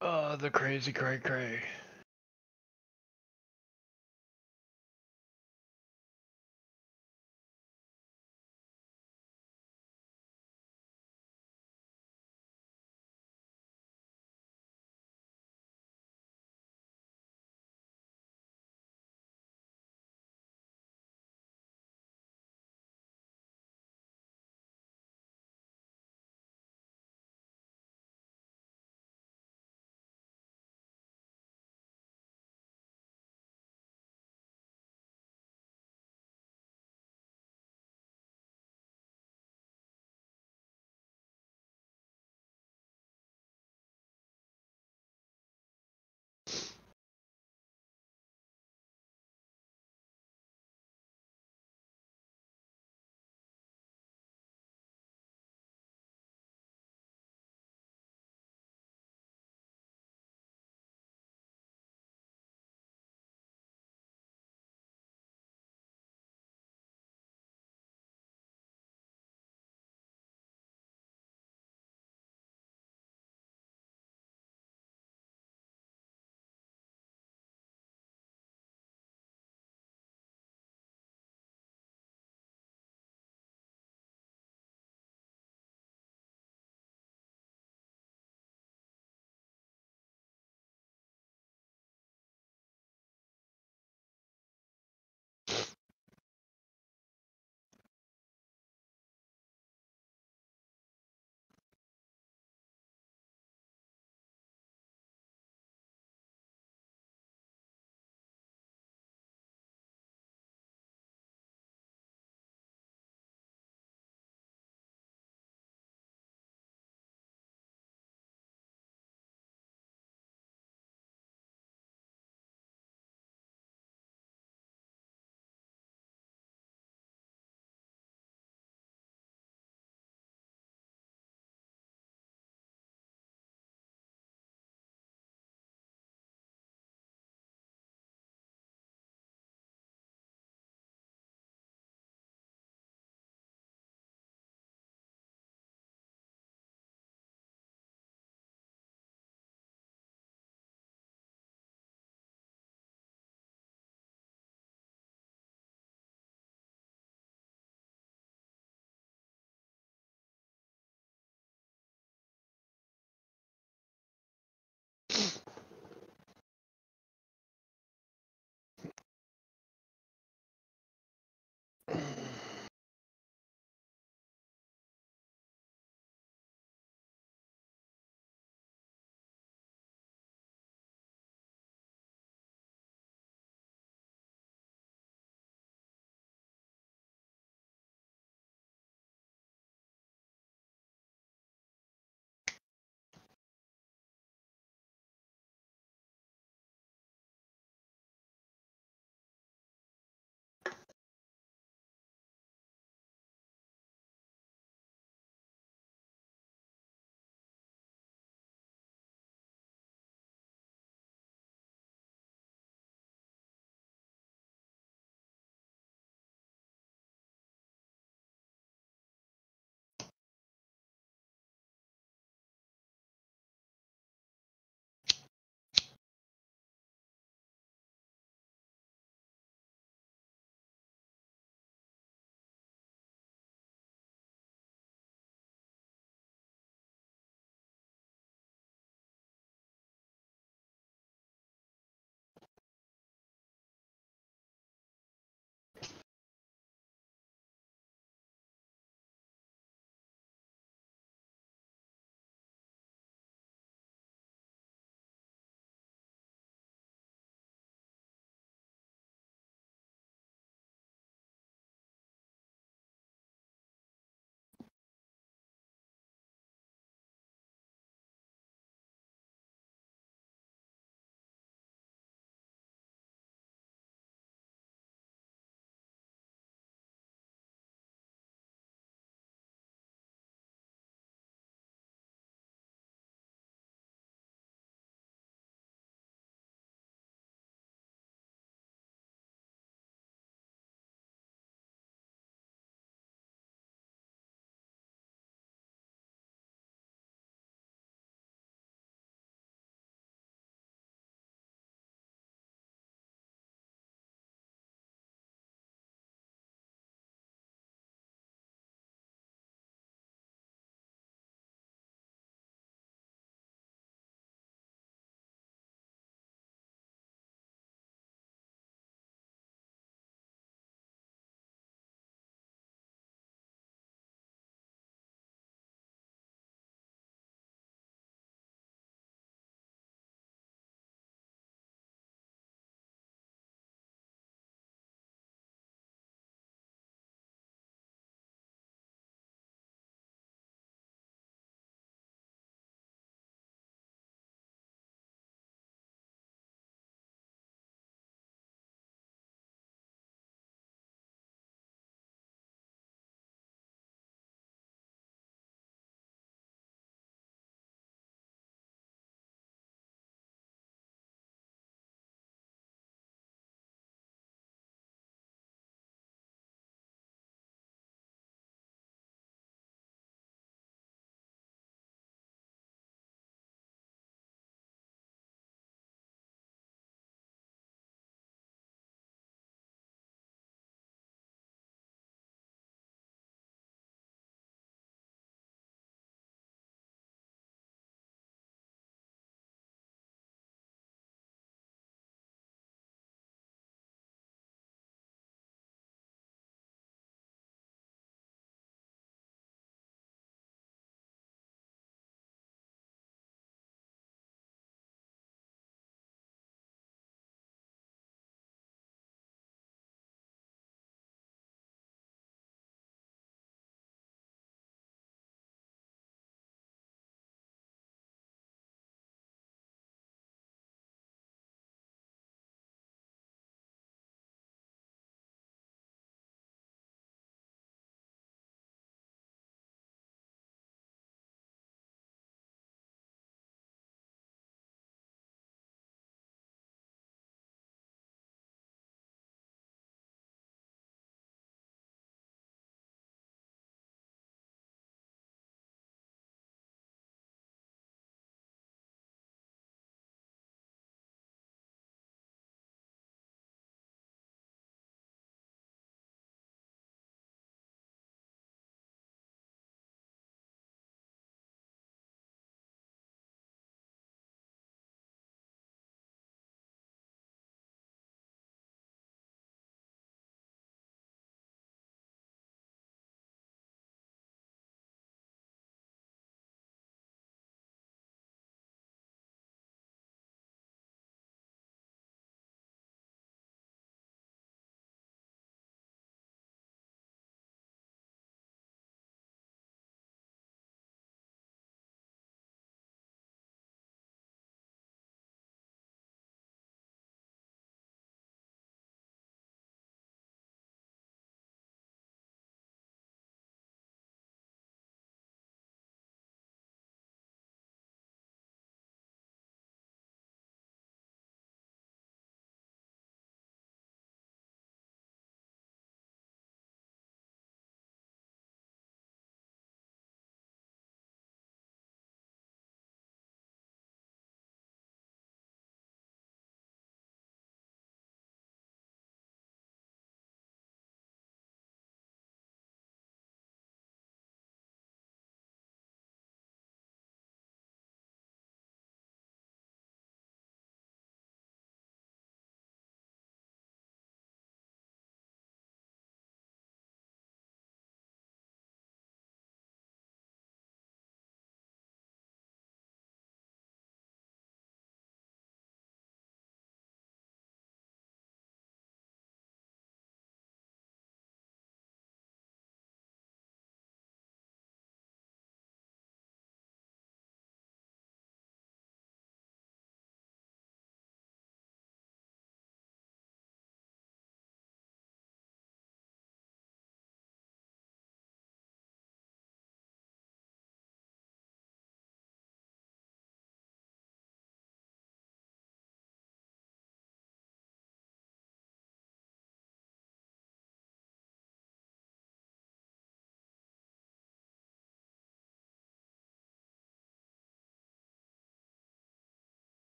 The crazy cray cray.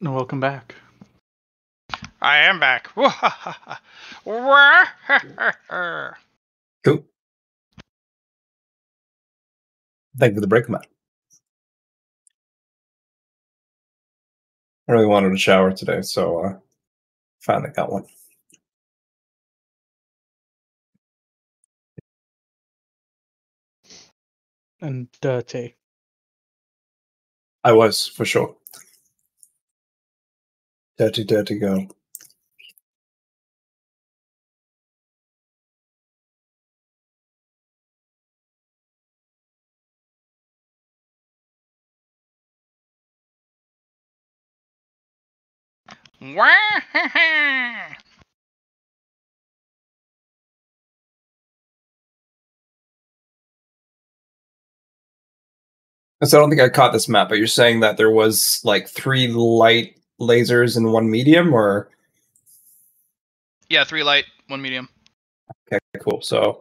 No, welcome back. I am back. Cool. Thank you for the break, Matt. I really wanted a shower today, so finally got one. And dirty. I was, for sure. Dirty, dirty girl. So I don't think I caught this map, but you're saying that there was like 3 light lasers and 1 medium, or? Yeah, 3 light, 1 medium. Okay, cool. So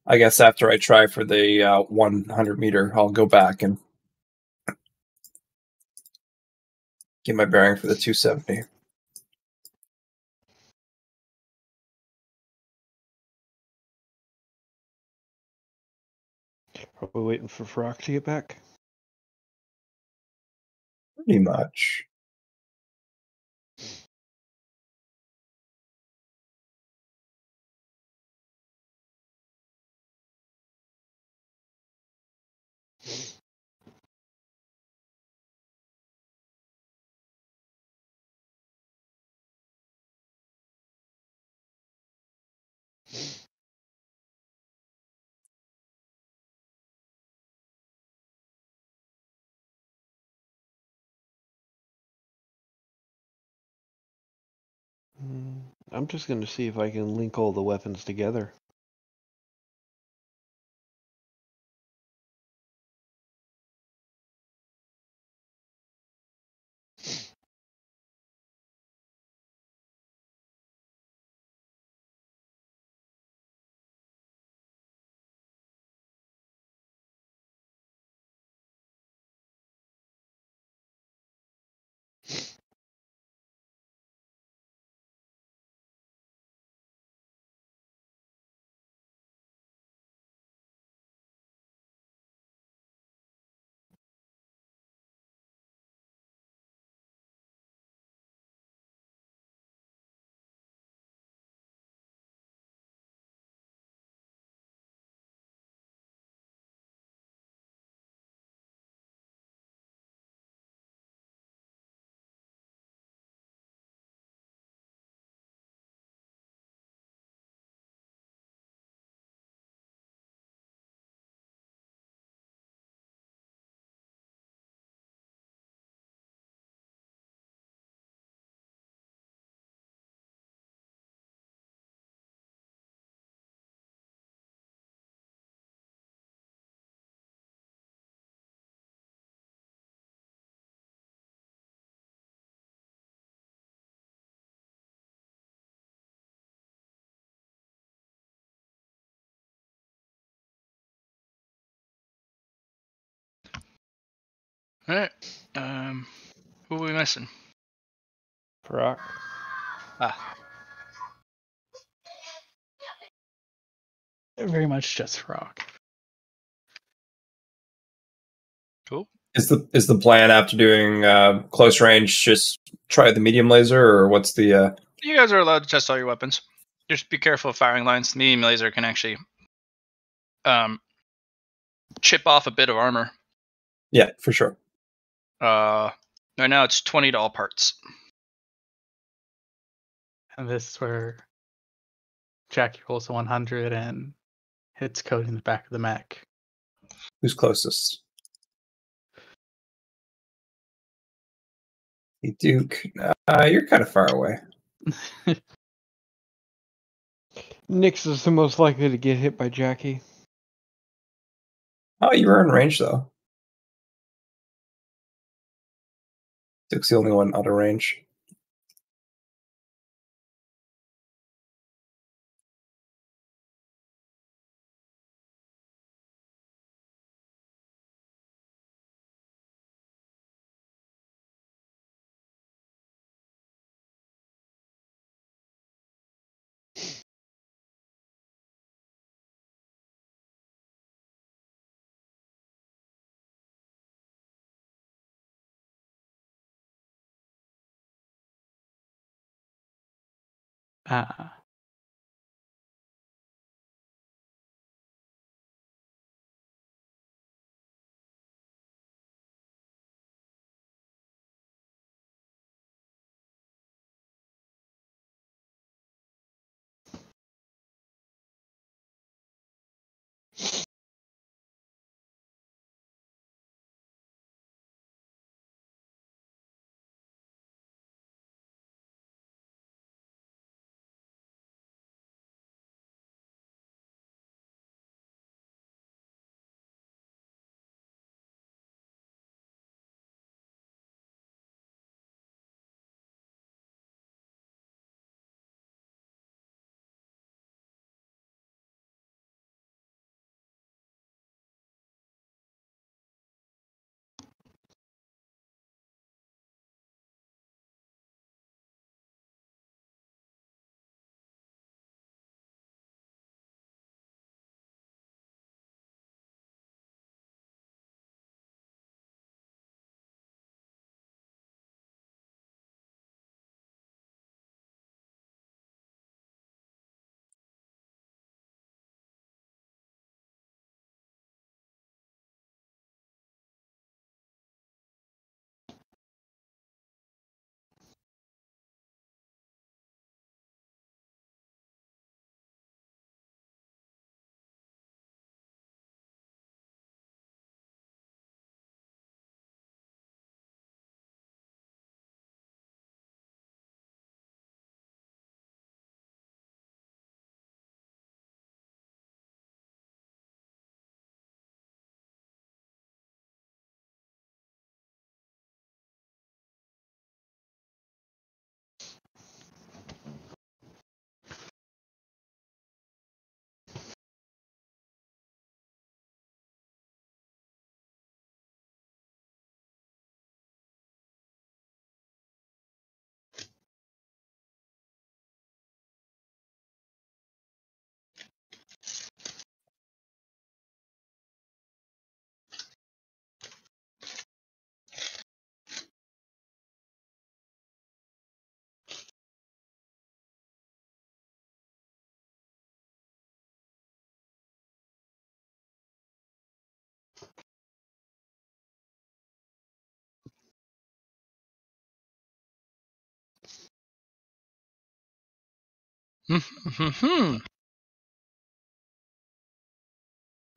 I guess after I try for the 100 meter, I'll go back and get my bearing for the 270. Are we waiting for Frock to get back? Pretty much. I'm just going to see if I can link all the weapons together. Alright. Who are we missing? Frock. Very much just rock. Cool. Is the plan after doing close range just try the medium laser, or what's the? You guys are allowed to test all your weapons. Just be careful of firing lines. The medium laser can actually chip off a bit of armor. Yeah, for sure. Right now it's 20 to all parts. And this is where Jackie rolls a 100 and hits Cody in the back of the mech. Who's closest? Hey, Duke, you're kind of far away. Nyx is the most likely to get hit by Jackie. Oh, you were in range though. Duke's the only one out of range. Uh,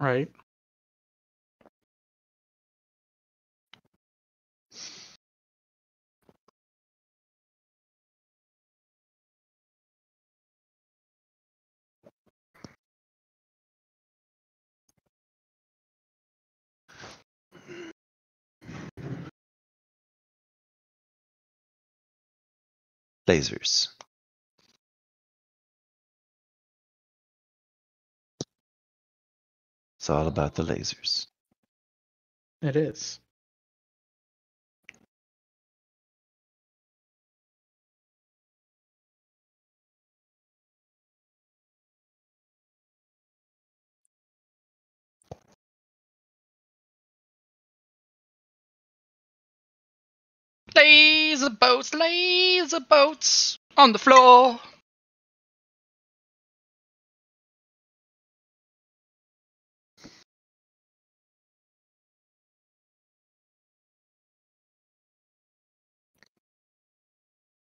right. Lasers. It's all about the lasers. It is. Laser boats on the floor.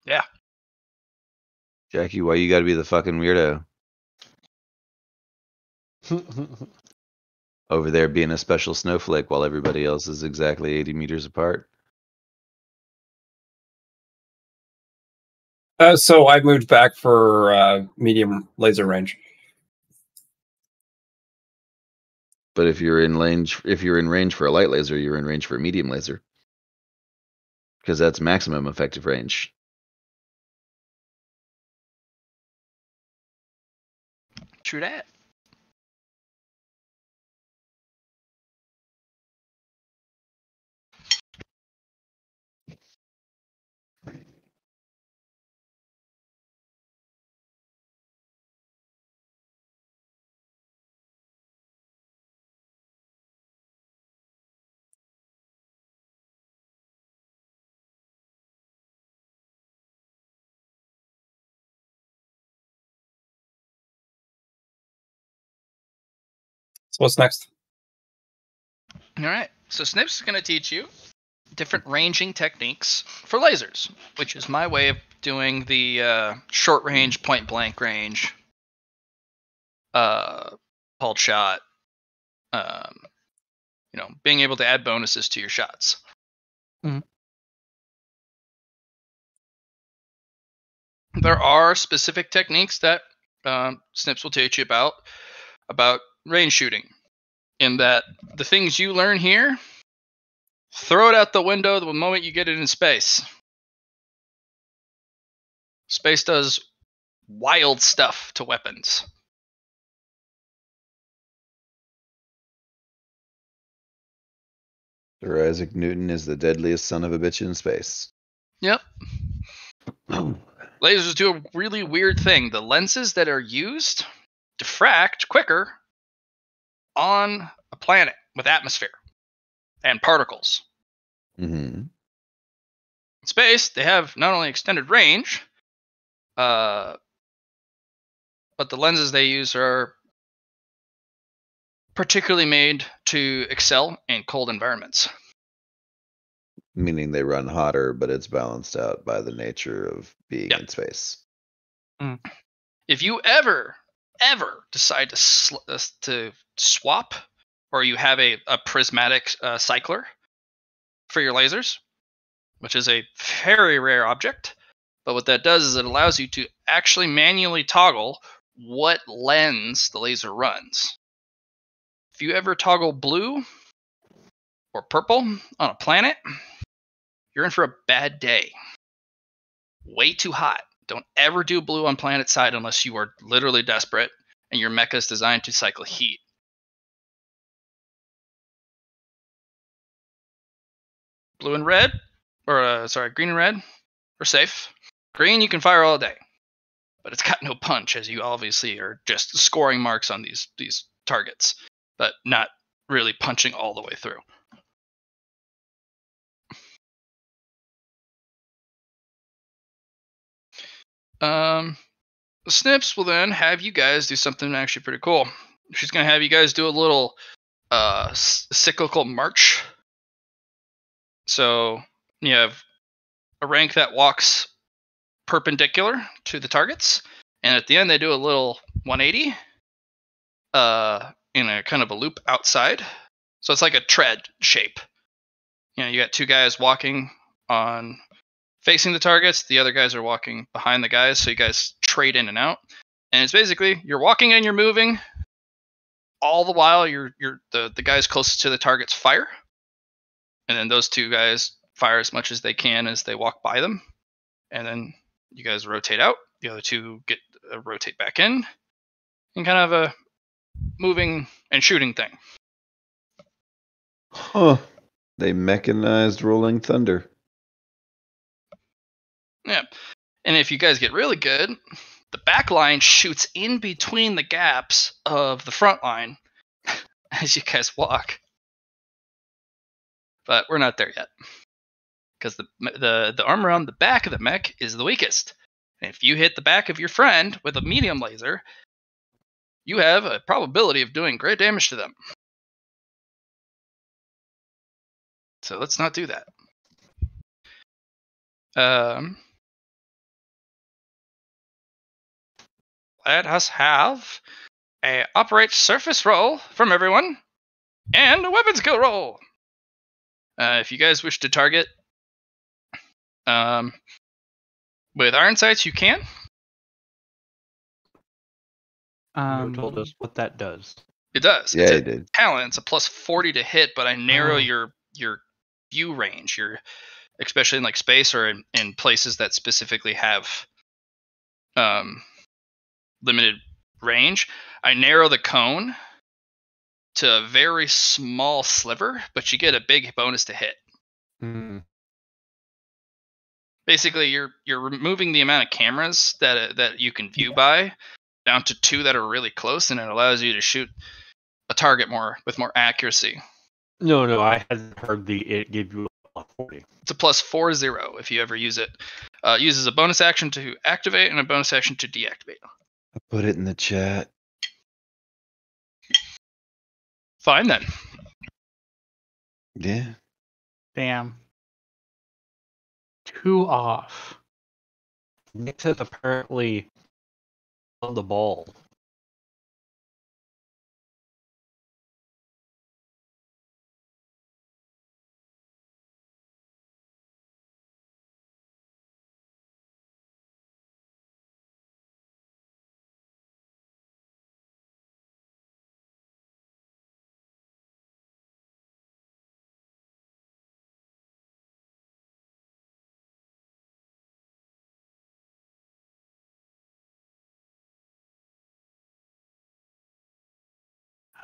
Yeah. Jackie, why you gotta be the fucking weirdo? Over there being a special snowflake while everybody else is exactly 80 meters apart. So I moved back for medium laser range. But if you're in range for a light laser, you're in range for a medium laser. Because that's maximum effective range. True that. So what's next? All right. So Snips is going to teach you different ranging techniques for lasers, which is my way of doing the short range, point blank range, called shot. Being able to add bonuses to your shots. Mm-hmm. There are specific techniques that Snips will teach you about range shooting, in that the things you learn here, throw it out the window the moment you get it in space. Space does wild stuff to weapons. Sir Isaac Newton is the deadliest son of a bitch in space. Yep. Lasers do a really weird thing. The lenses that are used diffract quicker on a planet with atmosphere and particles. Mm-hmm. In space, they have not only extended range, but the lenses they use are particularly made to excel in cold environments. Meaning they run hotter, but it's balanced out by the nature of being in space. Mm. If you ever decide to swap, or you have a prismatic cycler for your lasers, which is a very rare object, but what that does is it allows you to actually manually toggle what lens the laser runs. If you ever toggle blue or purple on a planet, you're in for a bad day. Way too hot. Don't ever do blue on planet side unless you are literally desperate and your mecha is designed to cycle heat. Blue and red, or green and red, are safe. Green you can fire all day, but it's got no punch, as you obviously are just scoring marks on these targets, but not really punching all the way through. Snips will then have you guys do something actually pretty cool. She's going to have you guys do a little cyclical march. So you have a rank that walks perpendicular to the targets, and at the end they do a little 180 in a kind of a loop outside. So it's like a tread shape. You got two guys walking on facing the targets, the other guys are walking behind the guys, so you guys trade in and out. And it's basically you're walking and you're moving, all the while the guys closest to the targets fire, and then those two guys fire as much as they can as they walk by them, and then you guys rotate out. The other two get rotate back in kind of a moving and shooting thing. Huh. They mechanized Rolling Thunder. Yeah. And if you guys get really good, the back line shoots in between the gaps of the front line as you guys walk. But we're not there yet, because the armor on the back of the mech is the weakest. And if you hit the back of your friend with a medium laser, you have a probability of doing great damage to them. So let's not do that. Let us have a operate surface roll from everyone, and a weapon skill roll. If you guys wish to target with iron sights, you can. You told us what that does. It does. Yeah, it did. Talent. It's a plus 40 to hit, but I narrow your view range. Especially in like space or in places that specifically have limited range. I narrow the cone to a very small sliver, but you get a big bonus to hit. Mm. Basically, you're removing the amount of cameras that you can view by down to 2 that are really close, and it allows you to shoot a target with more accuracy. No, I hadn't heard it gave you a 40. It's a plus 40 if you ever use it. Uses a bonus action to activate and a bonus action to deactivate. I put it in the chat. Fine then. Yeah. Damn. 2 off. Nix has apparently on the ball.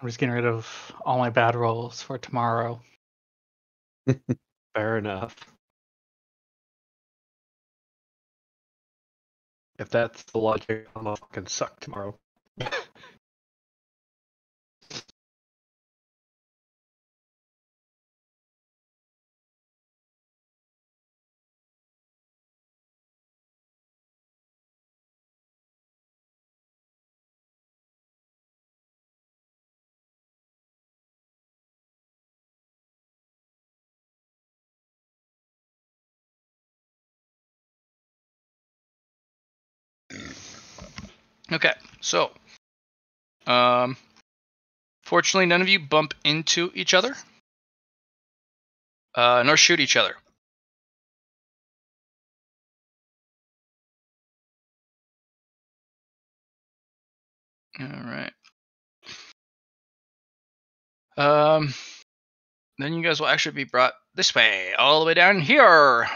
I'm just getting rid of all my bad rolls for tomorrow. Fair enough. If that's the logic, I'm gonna fucking suck tomorrow. Okay, so fortunately none of you bump into each other. Nor shoot each other. Alright. Then you guys will actually be brought this way, all the way down here.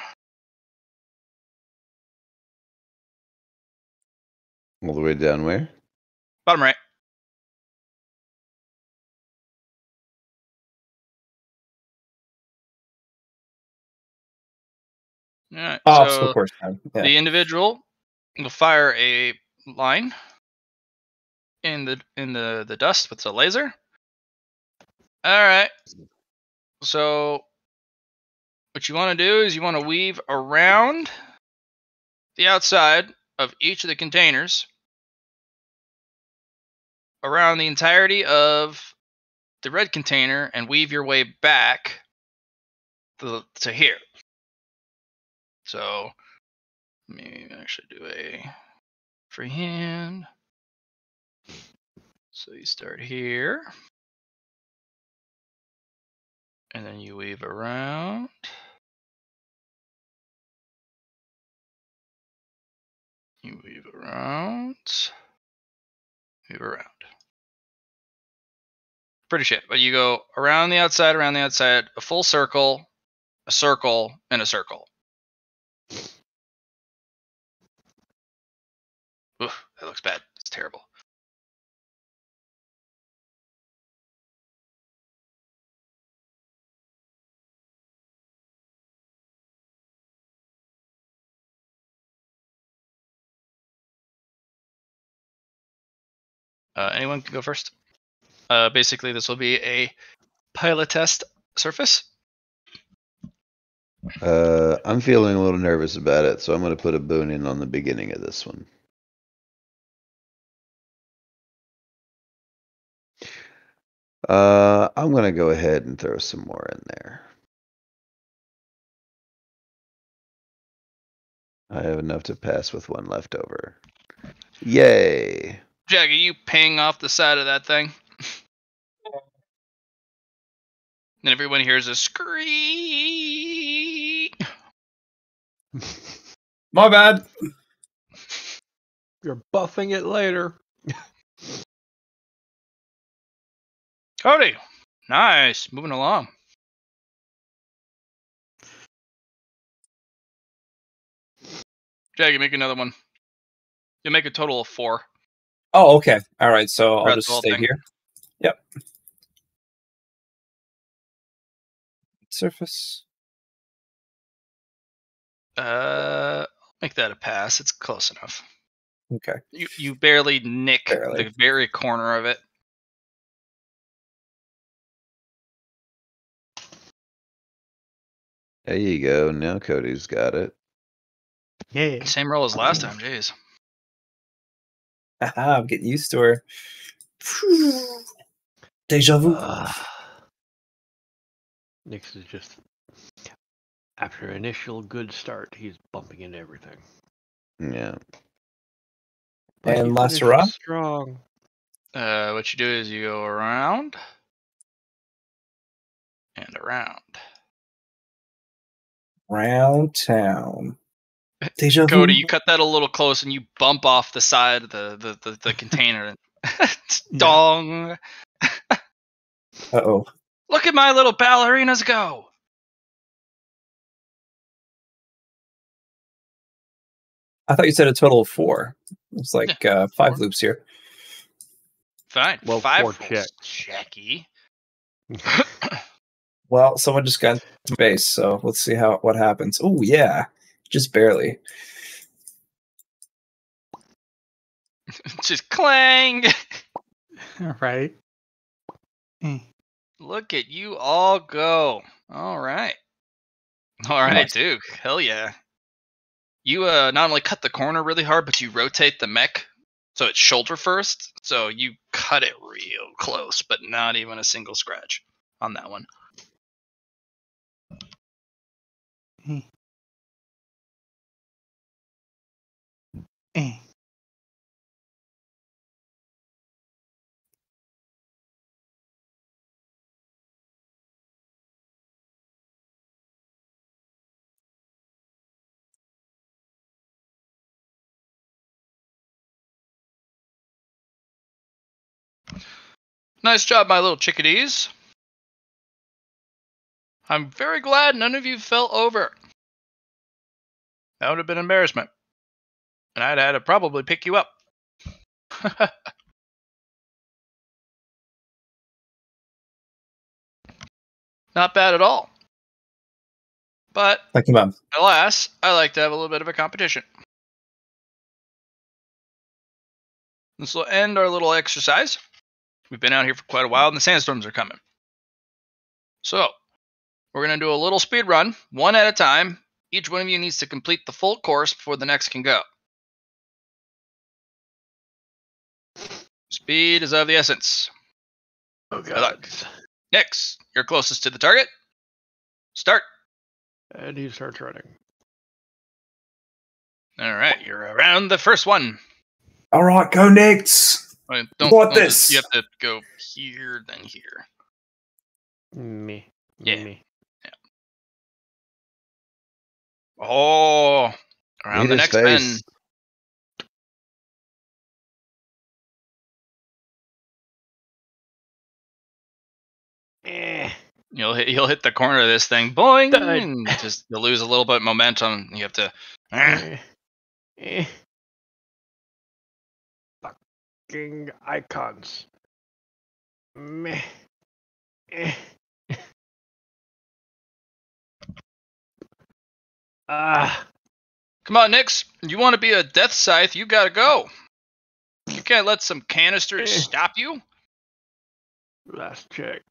All the way down where? Bottom right. Alright, Of course. Yeah. the individual will fire a line in the dust with the laser. Alright. So what you want to do is you want to weave around the outside of each of the containers, around the entirety of the red container, and weave your way back to here. So let me actually do a freehand. So you start here, and then you weave around. You weave around. Weave around. Pretty shit, but you go around the outside, a full circle, a circle, and a circle. Oof, that looks bad. It's terrible. Anyone can go first. Basically, this will be a pilot test surface. I'm feeling a little nervous about it, so I'm going to put a boon in on the beginning of this one. I'm going to go ahead and throw some more in there. I have enough to pass with one left over. Yay! Jaggy, you ping off the side of that thing. And everyone hears a scream. My bad. You're buffing it later. Cody, nice. Moving along. Jaggy, make another one. You'll make a total of 4. Oh, okay. All right. So I'll Throughout just the whole stay thing. here. Yep. Surface. Make that a pass. It's close enough. Okay. You barely nick the very corner of it. There you go. Now Cody's got it. Yeah. Same roll as last time. Jeez. I'm getting used to her. Deja vu. Nyx is just, after initial good start, he's bumping into everything. Yeah. But And he last finished round? strong. What you do is you go around and around. Round town. Deja vu. Cody, you cut that a little close and you bump off the side of the container. Dong. Uh-oh. Look at my little ballerinas go. I thought you said a total of 4. It's like 5 loops here. Fine. Well, 5 4 full checks. Jackie. Well, someone just got into base, so let's see what happens. Oh, yeah. Just barely. Just clang. Right. Look at you all go. All right. All right, Nice. Duke. Hell yeah. You not only cut the corner really hard, but you rotate the mech so it's shoulder first. So you cut it real close, but not even a single scratch on that one. Nice job, my little chickadees. I'm very glad none of you fell over. That would have been embarrassment. And I'd had to probably pick you up. Not bad at all. But, Thank you, Mom. alas, I like to have a little bit of a competition. This will end our little exercise. We've been out here for quite a while, and the sandstorms are coming. So, we're going to do a little speed run, one at a time. Each one of you needs to complete the full course before the next can go. Speed is of the essence. Oh, God. Nyx, you're closest to the target. Start. And he starts running. All right, you're around the first one. All right, go next. Don't this. You have to go here, then here. Me. Yeah. Me. Yeah. Oh, around the next bend. You'll hit the corner of this thing, boing, and just you'll lose a little bit of momentum. You have to. Fucking icons. Meh. Come on, Nyx. You want to be a death scythe? You gotta go. You can't let some canisters stop you. Last check.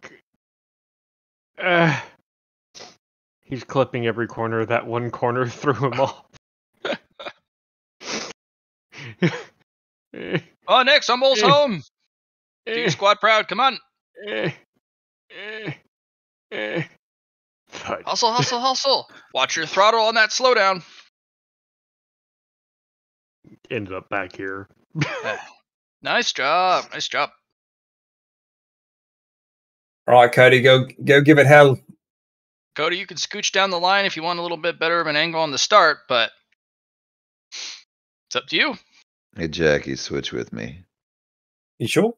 He's clipping every corner. That one corner threw him off. Oh, Nyx, I'm almost home. Do your squad proud. Come on. Hustle, hustle, hustle. Watch your throttle on that slowdown. Ends up back here. Nice job. Nice job. All right, Cody, go give it hell. Cody, you can scooch down the line if you want a little bit better of an angle on the start, but it's up to you. Hey, Jackie, switch with me. You sure?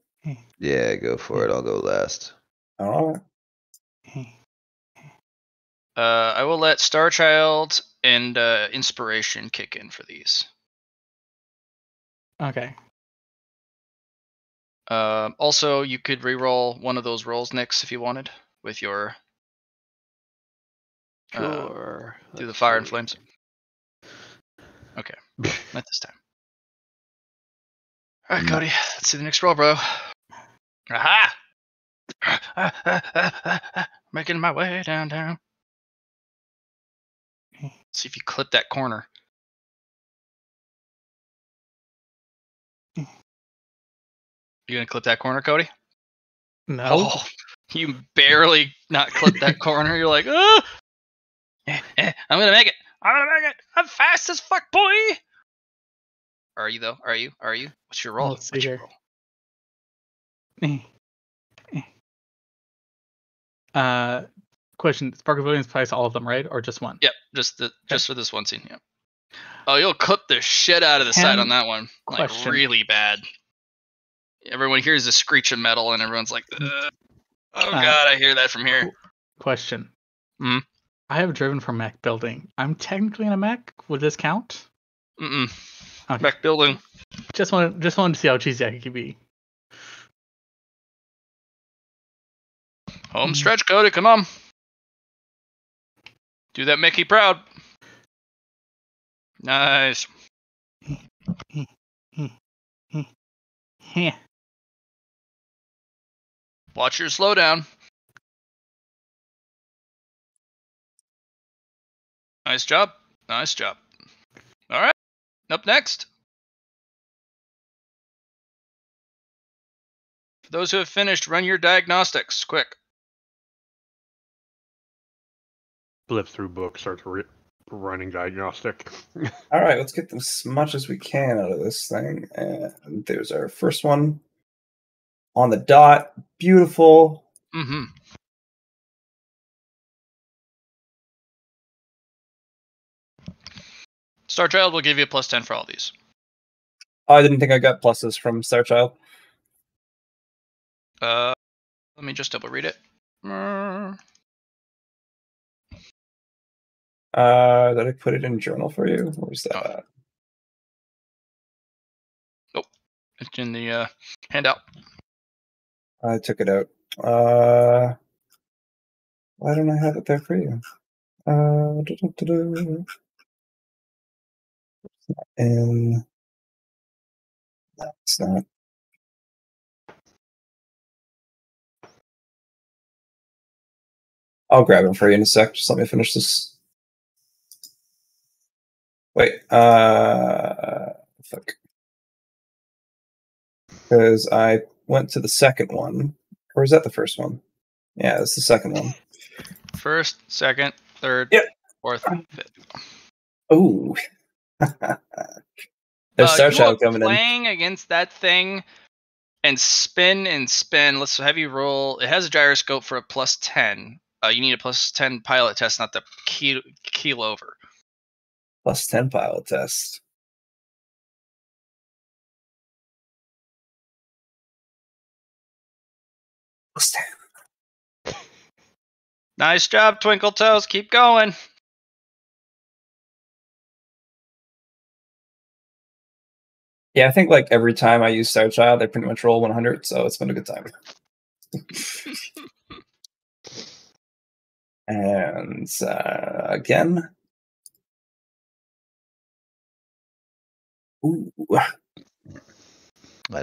Yeah, go for it. I'll go last. All right. I will let Starchild and Inspiration kick in for these. Okay. Also, you could re-roll one of those rolls, Nyx, if you wanted, with your Sure. do the fire and flames. Okay, not this time. All right, Cody, let's see the next roll, bro. Aha! Making my way downtown. See if you clip that corner. You gonna clip that corner, Cody? No. Oh, you barely not clipped that corner. You're like, oh, I'm gonna make it. I'm fast as fuck, boy. Are you though? Are you? What's your roll? Let's see here. Question: Sparkle Williams plays all of them, right, or just one? Yep, just for this one scene. Yeah. Oh, you'll clip the shit out of the side on that one. Question. Like really bad. Everyone hears the screech of metal, and everyone's like, oh god, I hear that from here. Question. Hmm? I have driven from mech building. I'm technically in a mech. Would this count? Mm-mm. Okay. Mech building. Just wanted to see how cheesy I could be. Home stretch, Cody. Come on. Do that Mickey proud. Nice. Watch your slowdown. Nice job. Nice job. All right. Up next. For those who have finished, run your diagnostics. Quick. Flip through books, start running diagnostic. All right, let's get as much as we can out of this thing. And there's our first one. On the dot. Beautiful. Mm-hmm. Star Child will give you a +10 for all these. I didn't think I got pluses from Star Child. Let me just double read it. Did I put it in journal for you? Where's that at? Nope. It's in the handout. I took it out. Why don't I have it there for you? And no, it's not. I'll grab it for you in a sec. Just let me finish this. Wait, fuck. Because I went to the second one. Or is that the first one? Yeah, it's the second one. First, second, third, fourth, fifth. Ooh. There's Star Child coming in. Playing against that thing and spin. Let's have you roll. It has a gyroscope for a +10. You need a +10 pilot test, not the keel over. +10 pilot test. +10. Nice job, Twinkle Toes. Keep going. Yeah, I think like every time I use Star Child, I pretty much roll 100, so it's been a good time. And again. Ooh. I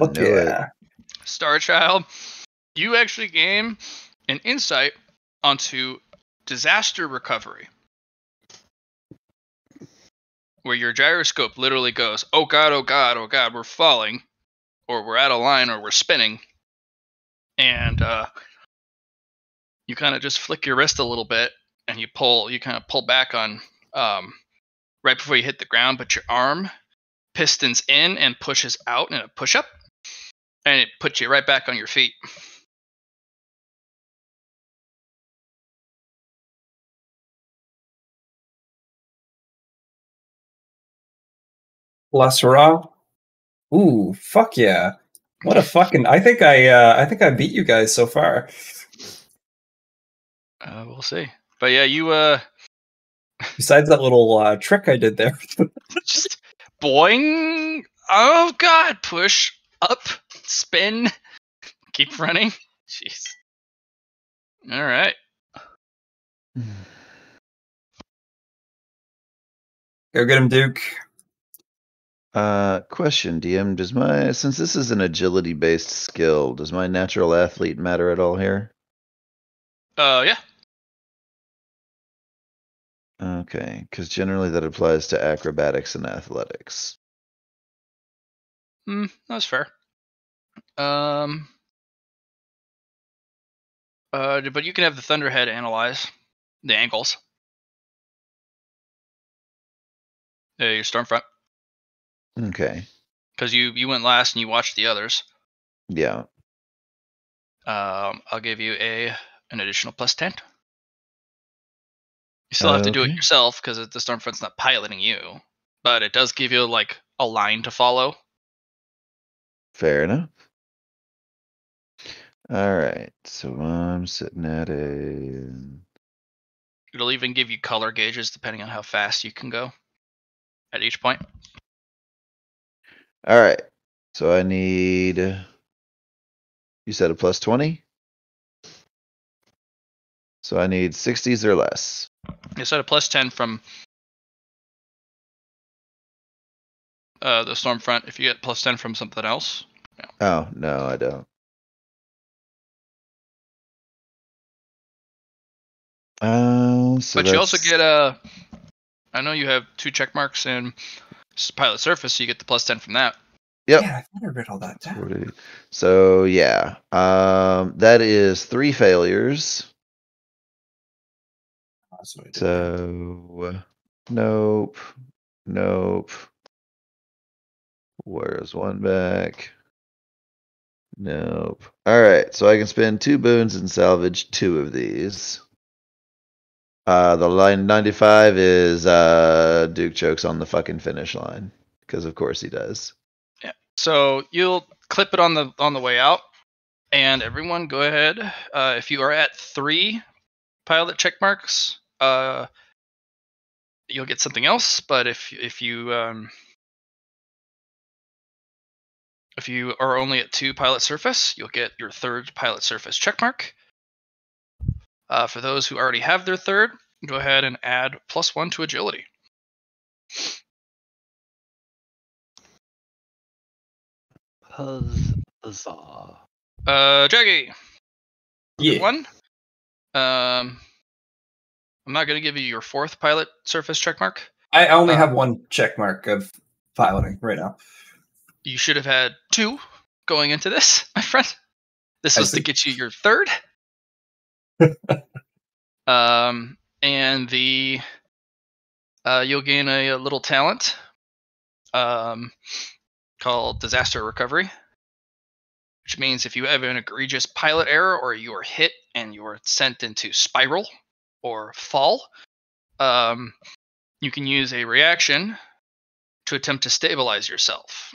knew it. Star Child, you actually gain an insight onto disaster recovery, where your gyroscope literally goes, oh god, oh god, oh god, we're falling, or we're out of line, or we're spinning, and you kind of just flick your wrist a little bit, and you kind of pull back on right before you hit the ground, but your arm pistons in and pushes out in a push-up, and it puts you right back on your feet. Lasera. Ooh, fuck yeah. What a fucking I think I beat you guys so far. We'll see. But yeah, you besides that little trick I did there. Just boing. Oh god, push up, spin, keep running. Jeez. All right. Go get him, Duke. Question, DM, since this is an agility based skill, does my natural athlete matter at all here? Yeah. Okay, because generally that applies to acrobatics and athletics. That's fair. But you can have the Thunderhead analyze the angles. Your Stormfront. Okay. Because you went last and you watched the others. Yeah. I'll give you an additional +10. You still have to do it yourself because the Stormfront's not piloting you, but it does give you like a line to follow. Fair enough. All right, so I'm sitting at a. It'll even give you color gauges depending on how fast you can go at each point. All right, so I need. You said a +20? So I need 60s or less. You said a +10 from the Stormfront. If you get +10 from something else. Yeah. Oh, no, I don't. So but you also get I know you have 2 check marks in pilot surface, so you get the +10 from that. Yep. Yeah, I never read all that down. So yeah, that is 3 failures. So nope. Where's one back? Nope. All right, so I can spend 2 boons and salvage 2 of these. The line 95 is Duke chokes on the fucking finish line because of course he does. Yeah. So you'll clip it on the way out, and everyone go ahead. If you are at 3 pilot check marks, you'll get something else. But if you are only at 2 pilot surface, you'll get your 3rd pilot surface check mark. For those who already have their 3rd, go ahead and add +1 to agility. Huzzah. Jaggy. Yeah. 1. I'm not going to give you your 4th pilot surface check mark. I only have 1 check mark of piloting right now. You should have had 2 going into this, my friend. This was to get you your 3rd. And the you'll gain a little talent called Disaster Recovery, which means if you have an egregious pilot error or you are hit and you are sent into spiral or fall, you can use a reaction to attempt to stabilize yourself.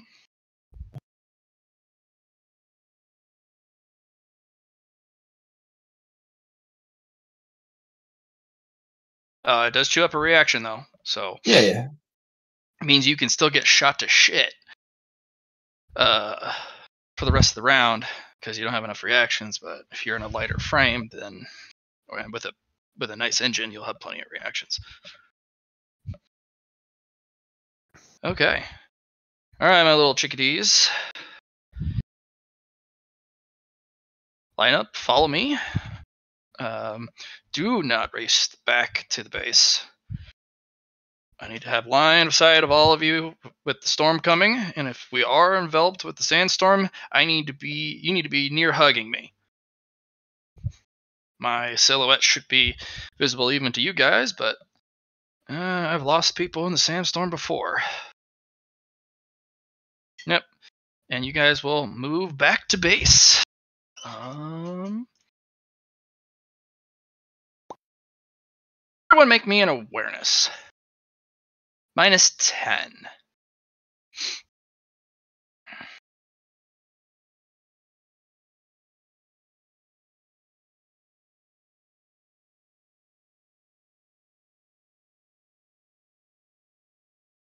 It does chew up a reaction though, so yeah. It means you can still get shot to shit for the rest of the round because you don't have enough reactions. But if you're in a lighter frame, then with a nice engine, you'll have plenty of reactions. Okay. All right, my little chickadees. Line up, follow me. Do not race back to the base. I need to have line of sight of all of you with the storm coming, and if we are enveloped with the sandstorm, you need to be near hugging me. My silhouette should be visible even to you guys, but I've lost people in the sandstorm before. Yep. And you guys will move back to base. Everyone make me an awareness. -10.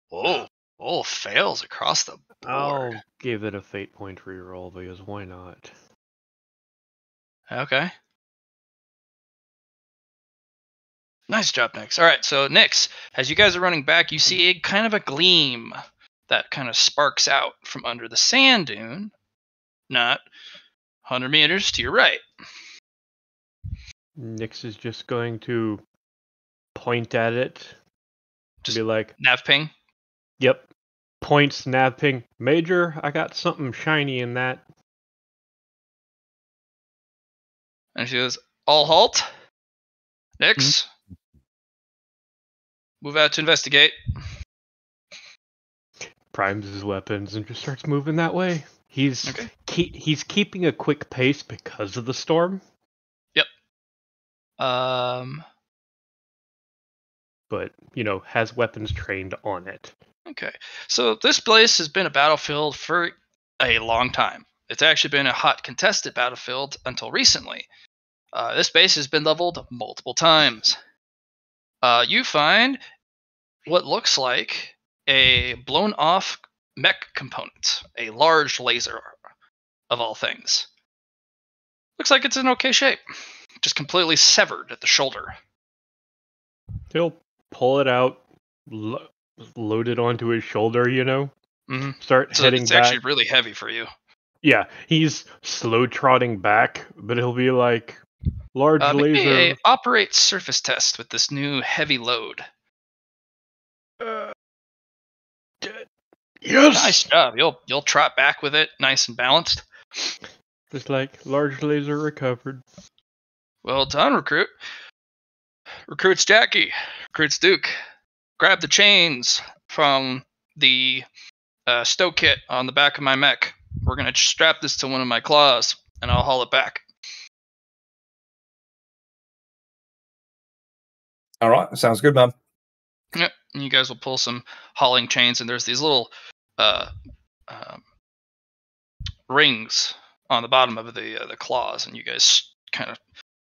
Whoa. All fails across the board. I'll give it a fate point reroll because why not? Okay. Nice job, Nyx. All right, so Nyx, as you guys are running back, you see a kind of a gleam that kind of sparks out from under the sand dune, not 100 meters to your right. Nyx is just going to point at it. Just be like, nav ping? Yep. Points, nav ping. Major, I got something shiny in that. And she goes, All halt. Nix. Move out to investigate. Primes his weapons and just starts moving that way. He's keeping a quick pace because of the storm. Yep. But, has weapons trained on it. Okay. So this place has been a battlefield for a long time. It's actually been a hot contested battlefield until recently. This base has been leveled multiple times. You find what looks like a blown off mech component, a large laser of all things. Looks like it's in okay shape, just completely severed at the shoulder. He'll pull it out, load it onto his shoulder, Mm-hmm. Start heading it's back. It's actually really heavy for you. Yeah, he's slow trotting back, but he'll be like, large laser. Maybe operate surface test with this new heavy load. Yes! Nice job. You'll trot back with it, nice and balanced. Just like large laser recovered. Well done, recruit. Recruit's Jackie. Recruit's Duke. Grab the chains from the stow kit on the back of my mech. We're gonna strap this to one of my claws, and I'll haul it back. All right, sounds good, man. Yep. And you guys will pull some hauling chains, and there's these little rings on the bottom of the claws, and you guys kind of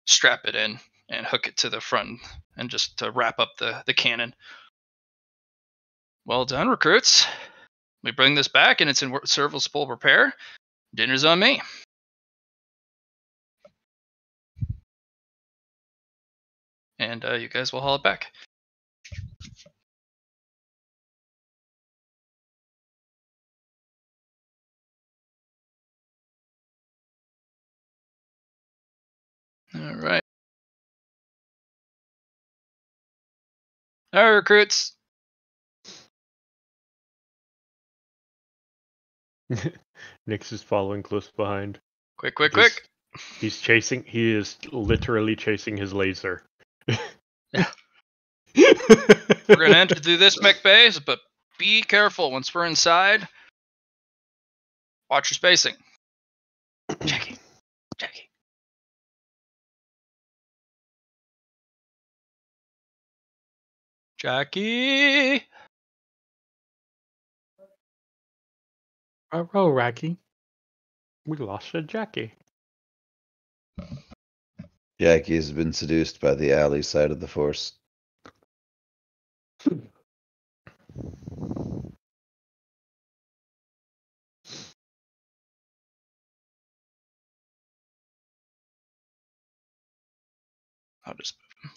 strap it in and hook it to the front, and just to wrap up the cannon. Well done, recruits. We bring this back, and it's in serviceable repair. Dinner's on me. And you guys will haul it back. All right. All right, recruits. Nyx is following close behind. Quick. He is literally chasing his laser. Yeah. We're going to enter through this mech base, but be careful once we're inside. Watch your spacing. Jackie. Oh, Raggy. We lost a Jackie. Jackie has been seduced by the alley side of the force. I'll just move him.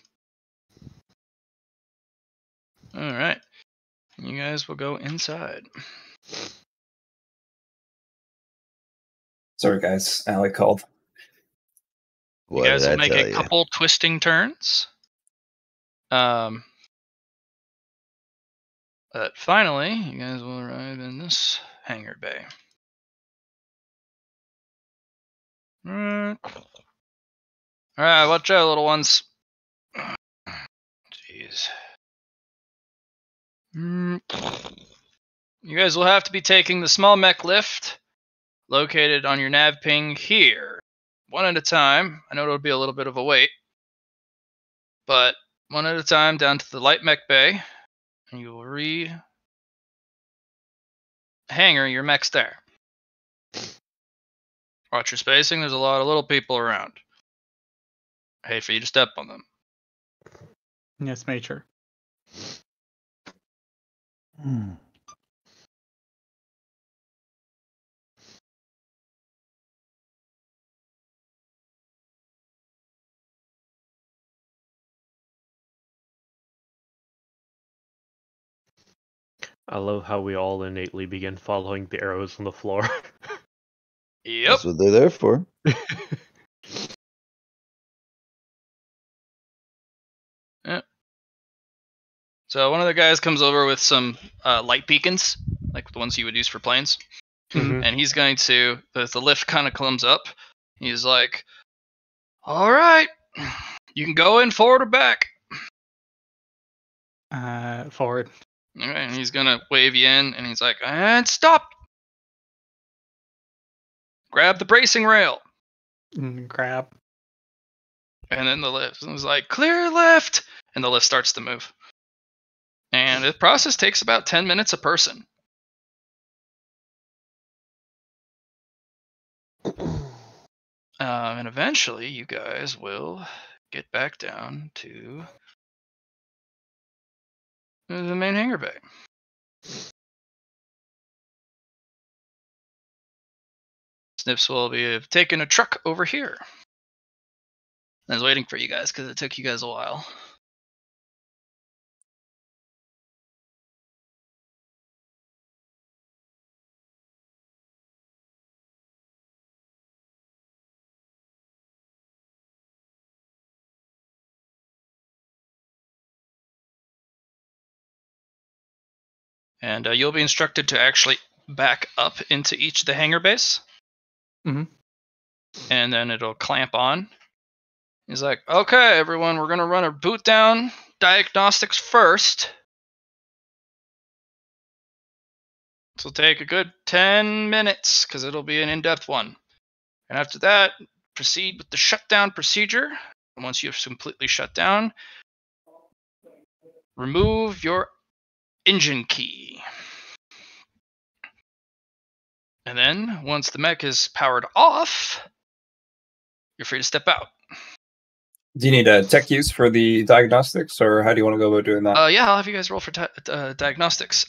All right. You guys will go inside. Sorry, guys. Allie called. You guys will make a couple twisting turns. But finally, you guys will arrive in this hangar bay. Alright, watch out, little ones. Jeez. You guys will have to be taking the small mech lift located on your nav ping here. One at a time. I know it'll be a little bit of a wait. But one at a time down to the light mech bay. And you will hangar your mechs there. Watch your spacing, there's a lot of little people around. I hate for you to step on them. Yes, Major. I love how we all innately begin following the arrows on the floor. Yep. That's what they're there for. Yep. So one of the guys comes over with some light beacons, like the ones you would use for planes. Mm-hmm. And he's going to, the lift kind of comes up. He's like, all right, You can go in forward or back. Forward. All right, and he's gonna wave you in, and he's like, and stop. Grab the bracing rail. Grab. And then the lift is like, clear lift, and the lift starts to move. And the process takes about 10 minutes a person. And eventually, you guys will get back down to the main hangar bay. Snips will be taking a truck over here. I was waiting for you guys because it took you guys a while. And you'll be instructed to actually back up into each of the hangar bays. Mm-hmm. And then it'll clamp on. He's like, okay, everyone, we're going to run a boot down diagnostics first. This will take a good 10 minutes because it'll be an in-depth one. And after that, proceed with the shutdown procedure. And once you've completely shut down, remove your engine key. And then, once the mech is powered off, you're free to step out. Do you need a tech use for the diagnostics, or how do you want to go about doing that? Yeah, I'll have you guys roll for diagnostics.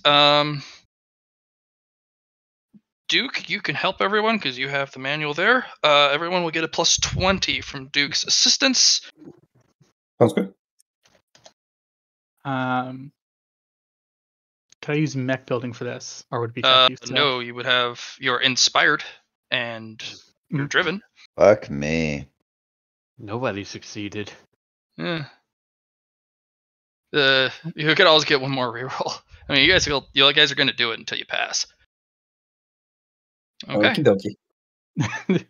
Duke, you can help everyone because you have the manual there. Everyone will get a plus 20 from Duke's assistance. Sounds good. Could I use mech building for this, or would it be tech use? No, you would have. You're inspired and you're driven. Fuck me. Nobody succeeded. Yeah. You could always get one more reroll. I mean, you guys are going to do it until you pass. Okay. Okie dokie.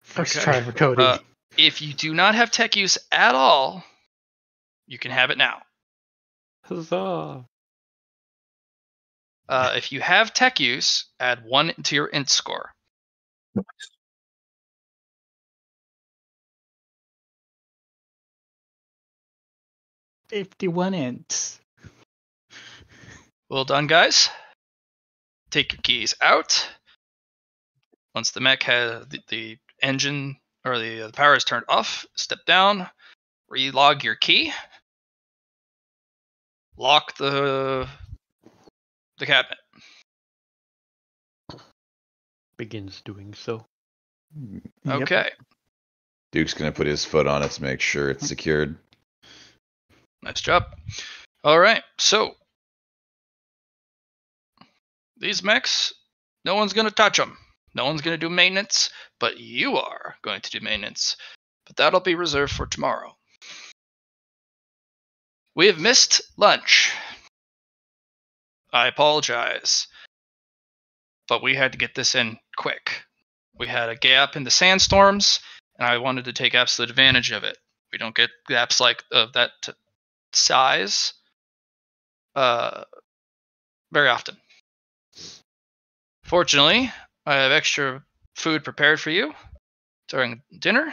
First try for Cody. If you do not have tech use at all, you can have it now. Huzzah. If you have tech use, add 1 to your int score. Nice. $51 ints. Well done, guys. Take your keys out. Once the mech has the engine or the power is turned off, step down, relog your key, lock the cabinet. Begins doing so. Okay. Duke's gonna put his foot on it to make sure it's secured. Nice job. All right, so these mechs, no one's going to touch them. No one's going to do maintenance, but you are going to do maintenance. But that'll be reserved for tomorrow. We have missed lunch. I apologize. But we had to get this in quick. We had a gap in the sandstorms, and I wanted to take absolute advantage of it. We don't get gaps like that size very often. Fortunately, I have extra food prepared for you during dinner,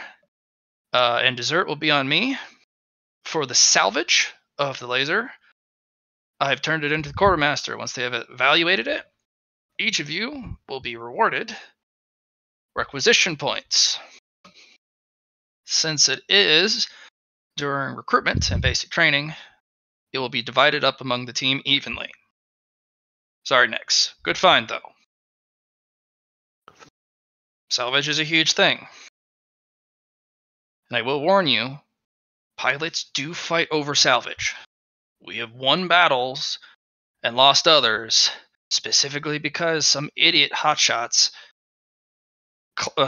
and dessert will be on me. For the salvage of the laser, I've turned it into the quartermaster. Once they have evaluated it, each of you will be rewarded requisition points. Since it is during recruitment and basic training, it will be divided up among the team evenly. Sorry, Nix. Good find, though. Salvage is a huge thing. And I will warn you, pilots do fight over salvage. We have won battles and lost others, specifically because some idiot hotshots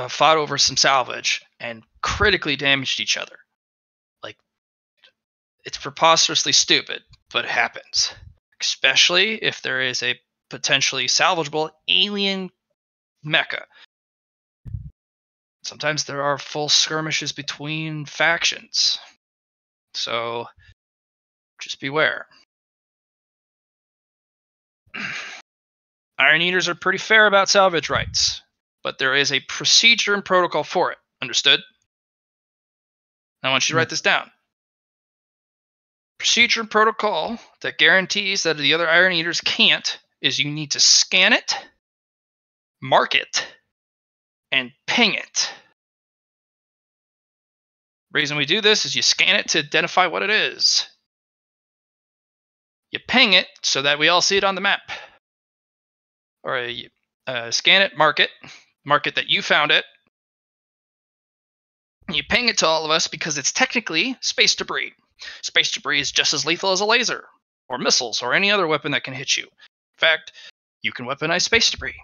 fought over some salvage and critically damaged each other. Like, it's preposterously stupid, but it happens. Especially if there is a potentially salvageable alien mecha. sometimes there are full skirmishes between factions. So just beware. Iron Eaters are pretty fair about salvage rights, but there is a procedure and protocol for it. Understood? I want you to write this down. Procedure and protocol that guarantees that the other Iron Eaters can't is you need to scan it, mark it, and ping it. The reason we do this is you scan it to identify what it is. You ping it so that we all see it on the map. Or you scan it, mark it that you found it. You ping it to all of us because it's technically space debris. Space debris is just as lethal as a laser, or missiles, or any other weapon that can hit you. In fact, you can weaponize space debris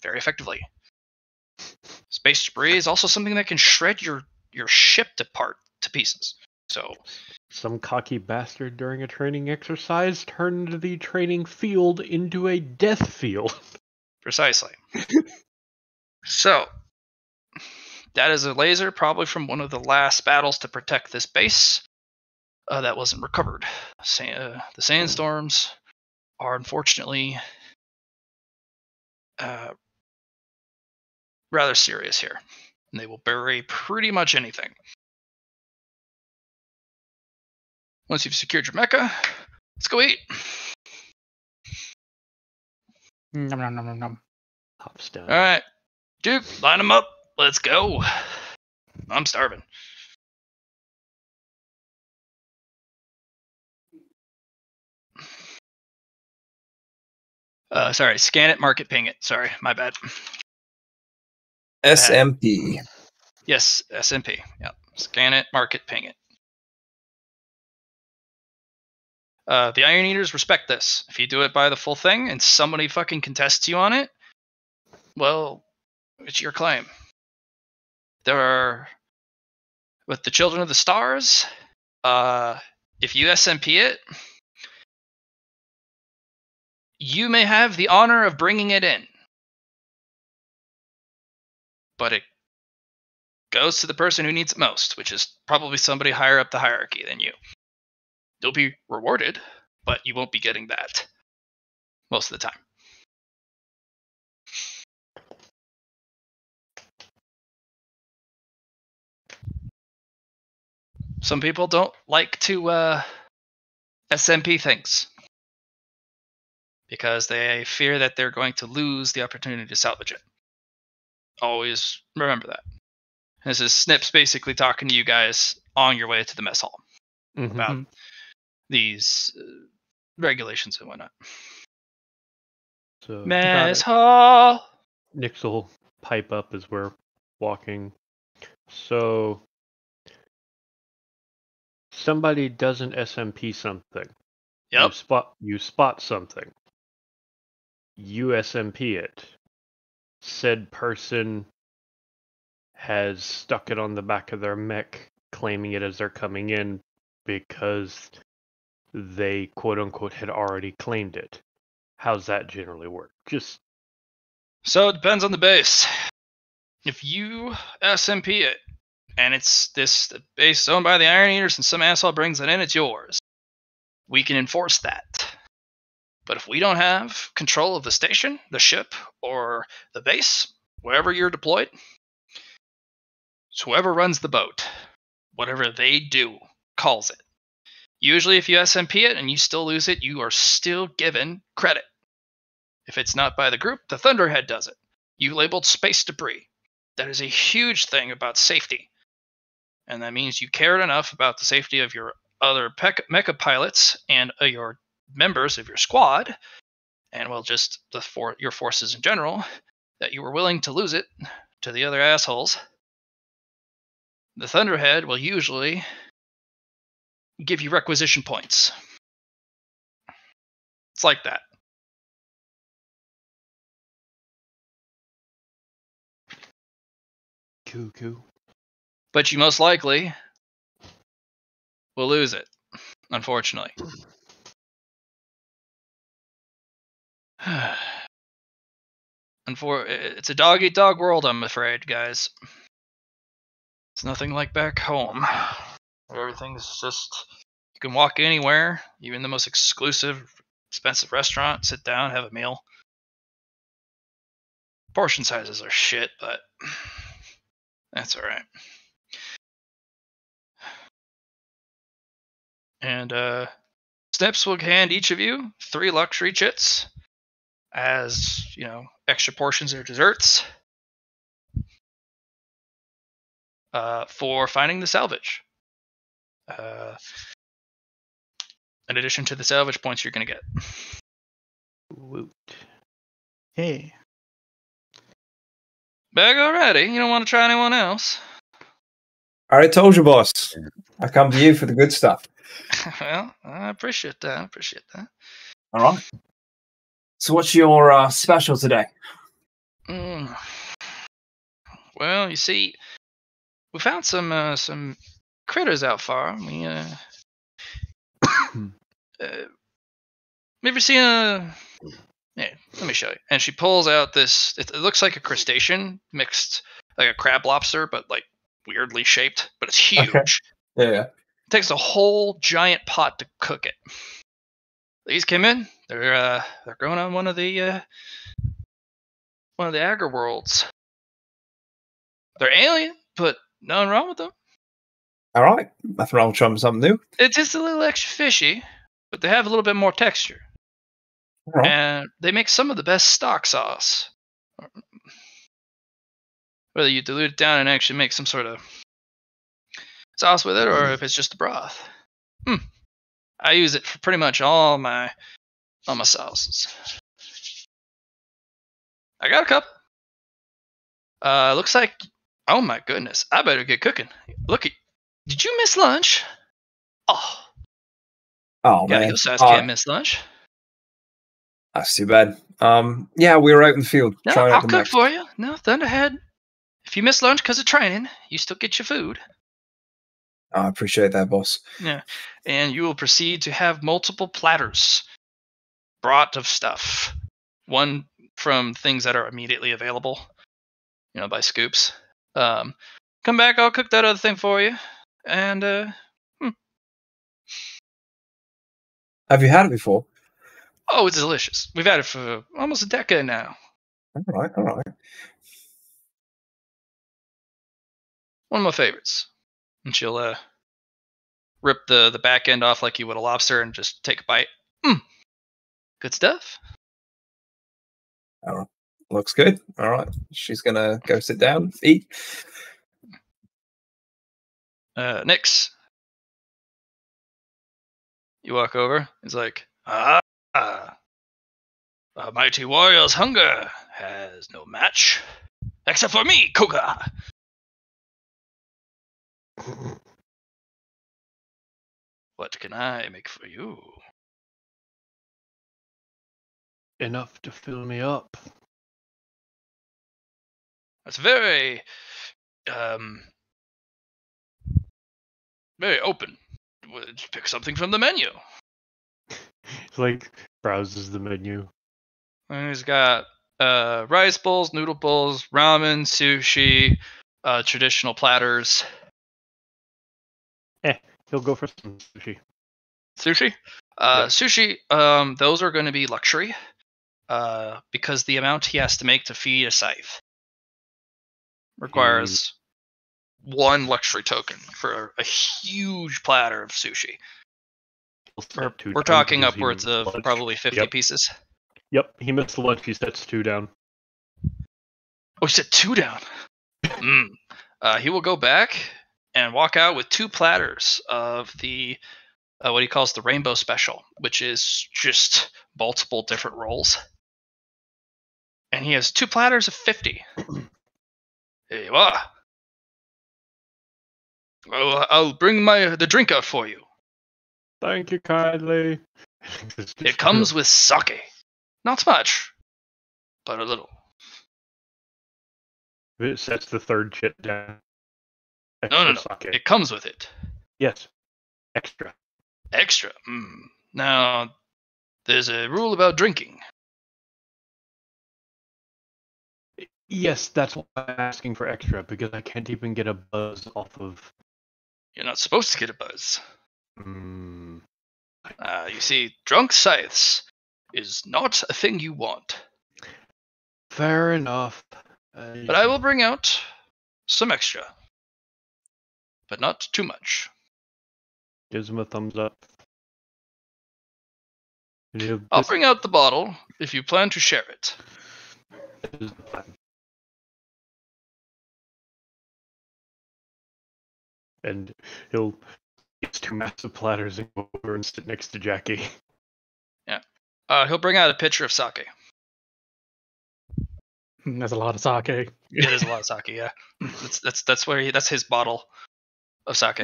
very effectively. Space debris is also something that can shred your ship apart to pieces. So, some cocky bastard during a training exercise turned the training field into a death field. Precisely. So, that is a laser, probably from one of the last battles to protect this base. That wasn't recovered. The sandstorms are unfortunately rather serious here, and they will bury pretty much anything. Once you've secured your mecha, let's go eat. Nom nom nom nom nom. Hop's done. All right, Duke, line them up. Let's go. I'm starving. Sorry, scan it, mark it, ping it. Sorry, my bad. SMP. Yes, SMP. Yep. Scan it, mark it, ping it. The Iron Eaters respect this. If you do it by the full thing and somebody fucking contests you on it, well, it's your claim. There are, with the Children of the Stars, if you SMP it, you may have the honor of bringing it in. But it goes to the person who needs it most, which is probably somebody higher up the hierarchy than you. You'll be rewarded, but you won't be getting that most of the time. Some people don't like to SMP things because they fear that they're going to lose the opportunity to salvage it. Always remember that. This is Snips basically talking to you guys on your way to the mess hall about these regulations and whatnot. So, mess hall! Nix will pipe up as we're walking. So, somebody doesn't SMP something. Yep. You spot something. You SMP it. Said person has stuck it on the back of their mech, claiming it as they're coming in because they quote unquote had already claimed it. How's that generally work? So it depends on the base. If you SMP it and it's the base owned by the Iron Eaters and some asshole brings it in, it's yours. We can enforce that. But if we don't have control of the station, the ship, or the base, wherever you're deployed, it's whoever runs the boat. Whatever they do calls it. Usually if you SMP it and you still lose it, you are still given credit. If it's not by the group, the Thunderhead does it. You labeled space debris. That is a huge thing about safety. And that means you cared enough about the safety of your other mecha pilots and your members of your squad, and well, just your forces in general, that you were willing to lose it to the other assholes. The Thunderhead will usually give you requisition points. It's like that. Cuckoo. But you most likely will lose it, unfortunately. It's a dog-eat-dog world, I'm afraid, guys. It's nothing like back home. Everything's just, you can walk anywhere, even the most exclusive, expensive restaurant, sit down, have a meal. Portion sizes are shit, but that's alright. And Snips will hand each of you 3 luxury chits as, extra portions or desserts for finding the salvage. In addition to the salvage points you're going to get. Woot. Hey. Bag already? You don't want to try anyone else? I already told you, boss. I come to you for the good stuff. Well, I appreciate that. All right. So what's your special today? Well, you see, we found some critters out far. We ever seen a? Yeah, let me show you. And she pulls out this. It looks like a crustacean mixed, like a crab lobster, but like weirdly shaped. But it's huge. Okay. Yeah. It takes a whole giant pot to cook it. These came in. They're growing on one of the agri worlds. They're alien, but nothing wrong with them. All right. Nothing wrong with trying something new. It's just a little extra fishy, but they have a little bit more texture. All right. And they make some of the best stock sauce. Whether you dilute it down and actually make some sort of sauce with it, or if it's just the broth. I use it for pretty much all my sauces. I got a couple. Looks like, oh my goodness, I better get cooking. Look, did you miss lunch? Oh Man. Your size can't miss lunch. That's too bad. Yeah, we were out in the field. No, I'll cook for you. No, Thunderhead. If you miss lunch because of training, you still get your food. I appreciate that, boss. Yeah, and you will proceed to have multiple platters brought of stuff. One from things that are immediately available, by scoops. Come back, I'll cook that other thing for you. And Have you had it before? Oh, it's delicious. We've had it for almost a decade now. All right. One of my favorites. And she'll rip the back end off like you would a lobster and just take a bite. Good stuff. All right. Looks good. All right. She's going to go sit down, eat. Nix. You walk over. He's like, a mighty warrior's hunger has no match. Except for me, Koga. What can I make for you? Enough to fill me up. That's very, very open. Just pick something from the menu. It's like browses the menu. And he's got rice bowls, noodle bowls, ramen, sushi, traditional platters. He'll go for some sushi. Sushi? Yeah. Sushi, those are going to be luxury. Because the amount he has to make to feed a scythe requires 1 luxury token for a huge platter of sushi. We're talking upwards of lunch. Probably 50 pieces. Yep, he missed the lunch. He sets 2 down. Oh, he set 2 down. He will go back and walk out with 2 platters of the what he calls the rainbow special, which is just multiple different rolls. And he has 2 platters of 50. Here you are. Well, I'll bring the drink out for you. Thank you kindly. It comes with sake. Not much, but a little. It sets the 3rd chit down. No. Sake. It comes with it. Yes. Extra. Now, there's a rule about drinking. Yes, that's why I'm asking for extra, because I can't even get a buzz off of... You're not supposed to get a buzz. Mm. You see, drunk Scythes is not a thing you want. Fair enough. But I will bring out some extra. But not too much. Gives him a thumbs up. I'll bring out the bottle if you plan to share it. And he'll get 2 massive platters and go over and sit next to Jackie. Yeah. He'll bring out a pitcher of sake. That's a lot of sake. It is a lot of sake, yeah. That's where that's his bottle of sake.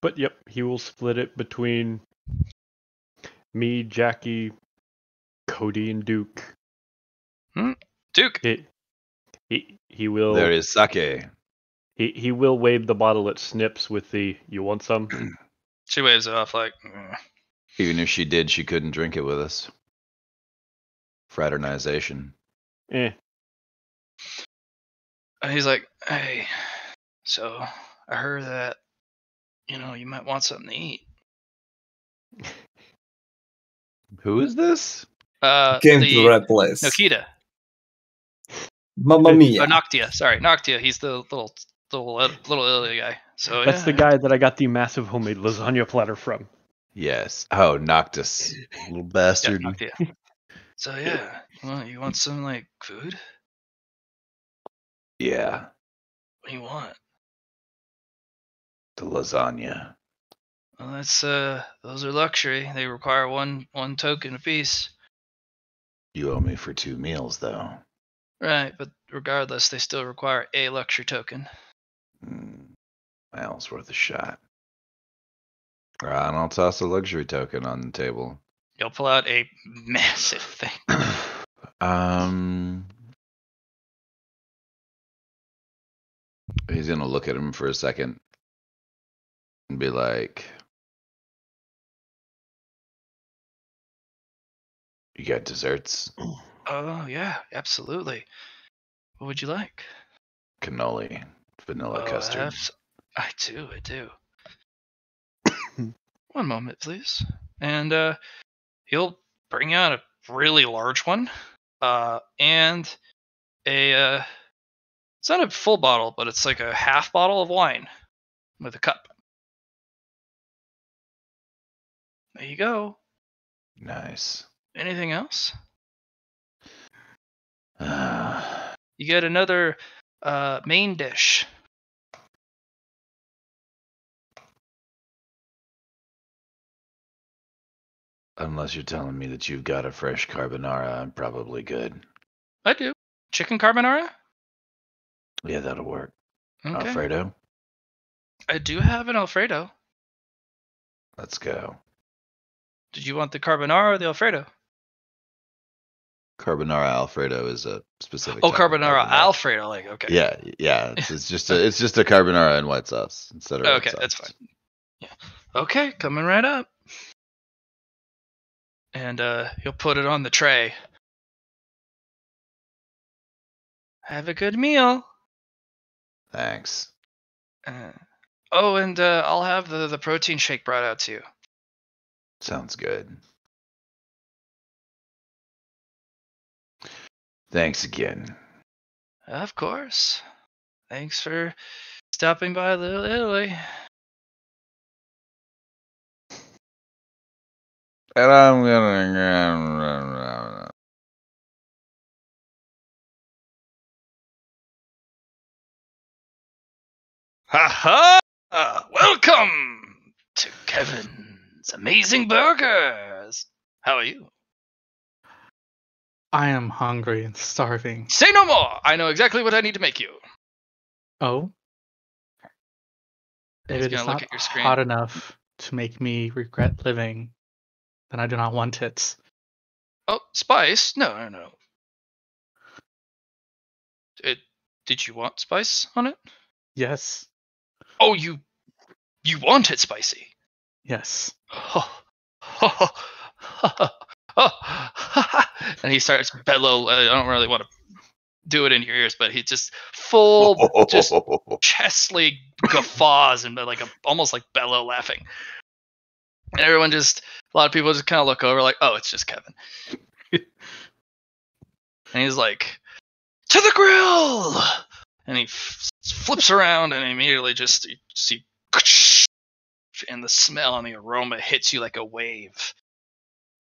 But yep, he will split it between me, Jackie, Cody, and Duke. Duke. He will. There is sake. He will wave the bottle at Snips with the "You want some?" She waves it off like. Even if she did, she couldn't drink it with us. Fraternization. And he's like, hey, so I heard that, you might want something to eat. Who is this? Came to the right place. Nokita. Mamma mia. Oh, Noctia. Sorry, Noctia. He's the little illy guy. So That's the guy that I got the massive homemade lasagna platter from. Yes. Oh, Noctis. Little bastard. Yeah, Noctia. So yeah, you want some like food? Yeah. What do you want? The lasagna. Well, that's those are luxury. They require one token apiece. You owe me for 2 meals, though. Right, but regardless, they still require a luxury token. Well, it's worth a shot. Right, and I'll toss a luxury token on the table. You'll pull out a massive thing. He's gonna look at him for a second and be like, "You got desserts?" Oh yeah, absolutely. What would you like? Cannoli, vanilla custard. I do. One moment, please. And he'll bring out a really large one, and a it's not a full bottle, but it's like a half bottle of wine with a cup. There you go. Nice. Anything else? You get another main dish. Unless you're telling me that you've got a fresh carbonara, I'm probably good. I do. Chicken carbonara? Yeah, that'll work. Okay. Alfredo? I do have an Alfredo. Let's go. Did you want the carbonara or the Alfredo? Carbonara Alfredo is a specific. Oh, carbonara Alfredo, like okay. Yeah. It's just a carbonara and white sauce instead of. Okay, that's fine. Yeah. Okay, coming right up. And he'll put it on the tray. Have a good meal. Thanks. And I'll have the protein shake brought out to you. Sounds good. Thanks again. Of course. Thanks for stopping by Little Italy. And I'm gonna. Ha ha! Welcome to Kevin's Amazing Burgers. How are you? I am hungry and starving. Say no more! I know exactly what I need to make you. Oh? If it is not hot enough to make me regret living, then I do not want it. Oh, spice? No. Did you want spice on it? Yes. Oh, you want it spicy? Yes. oh, and he starts bellow. I don't really want to do it in your ears, but he just full, just chestly guffaws and like almost like bellow laughing. And everyone just, a lot of people just kind of look over like, oh, it's just Kevin. And he's like, to the grill! And he flips around and immediately just, you see, and the smell and the aroma hits you like a wave.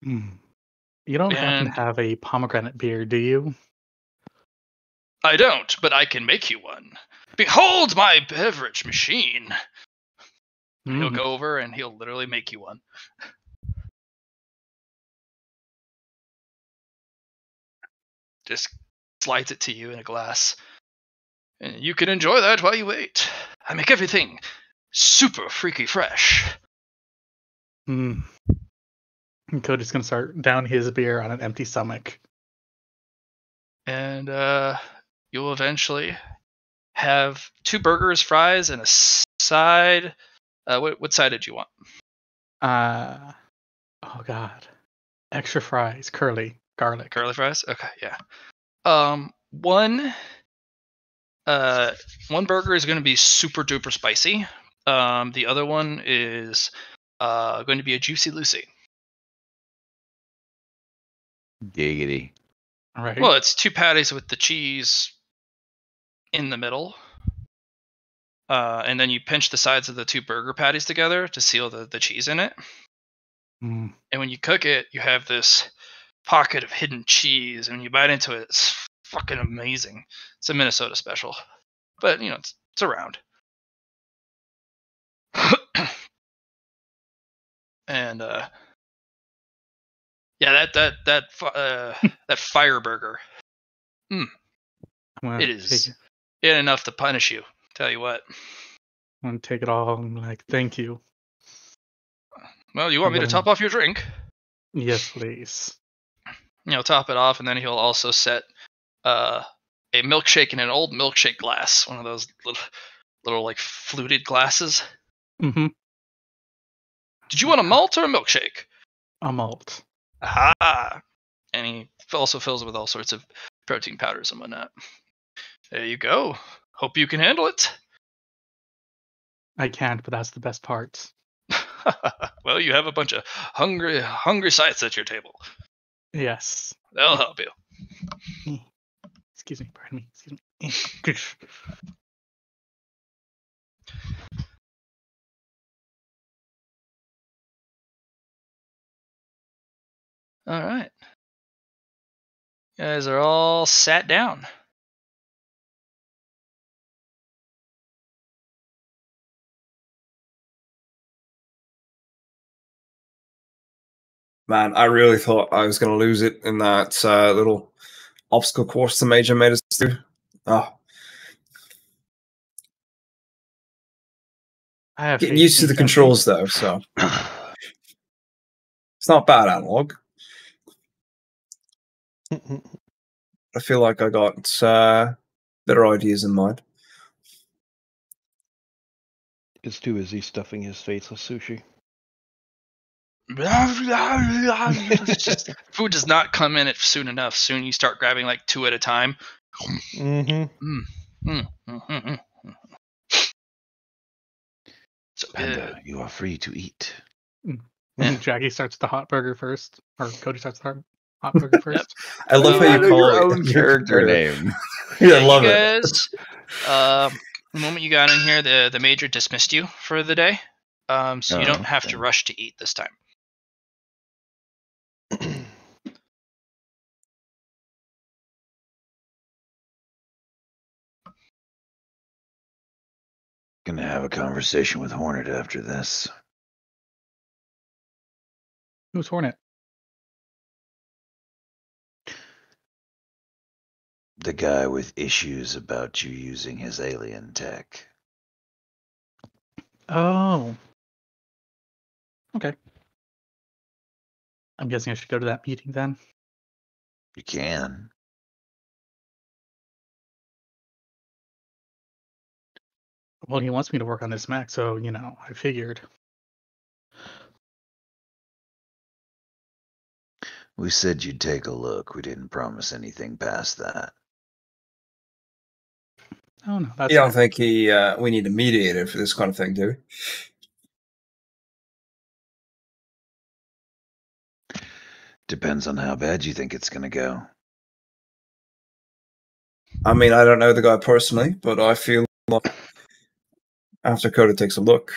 You don't happen to have a pomegranate beer, do you? I don't, but I can make you one. Behold my beverage machine. He'll go over and he'll literally make you one. Just slides it to you in a glass. And you can enjoy that while you wait. I make everything super freaky fresh. And Cody's going to start down his beer on an empty stomach. And you'll eventually have 2 burgers, fries, and a side. What side did you want? Oh God, extra fries, curly, garlic. Curly fries? Okay, yeah. One burger is going to be super duper spicy. The other one is going to be a Juicy Lucy. Giggity. All right. Well, it's 2 patties with the cheese in the middle. And then you pinch the sides of the 2 burger patties together to seal the cheese in it. And when you cook it, you have this pocket of hidden cheese. And when you bite into it, it's fucking amazing. It's a Minnesota special. But, it's around. And, yeah, that fire burger. It is enough to punish you. Tell you what. I'm gonna take it all. I'm like, thank you. Well, you want me to top off your drink? Yes, please. Top it off, and then he'll also set a milkshake in an old milkshake glass, one of those little like fluted glasses. Mm-hmm. Did you want a malt or a milkshake? A malt. Aha! And he also fills it with all sorts of protein powders and whatnot. There you go. Hope you can handle it. I can't, but that's the best part. Well, you have a bunch of hungry Scythes at your table. Yes. They'll help you. Excuse me, pardon me. Excuse me. All right. You guys are all sat down. Man, I really thought I was going to lose it in that little obstacle course the Major made us do. Oh. I have getting used to the controls, though, so it's not bad analog. I feel like I got better ideas in mind. It's too busy stuffing his face with sushi. Food does not come in it soon enough. Soon you start grabbing like 2 at a time. So Panda, you are free to eat. Jackie starts the hot burger first, or Cody starts the hot burger first. I love how you call your it own character name. Yeah, I love you it. guys, the moment you got in here, the Major dismissed you for the day. So you don't have to rush to eat this time. Gonna have a conversation with Hornet after this. Who's Hornet? The guy with issues about you using his alien tech. Oh. Okay. I'm guessing I should go to that meeting then. You can. Well, he wants me to work on this mech, so, I figured. We said you'd take a look. We didn't promise anything past that. Oh no, that's You don't think we need a mediator for this kind of thing, do we? Depends on how bad you think it's going to go. I mean, I don't know the guy personally, but I feel like after Coda takes a look,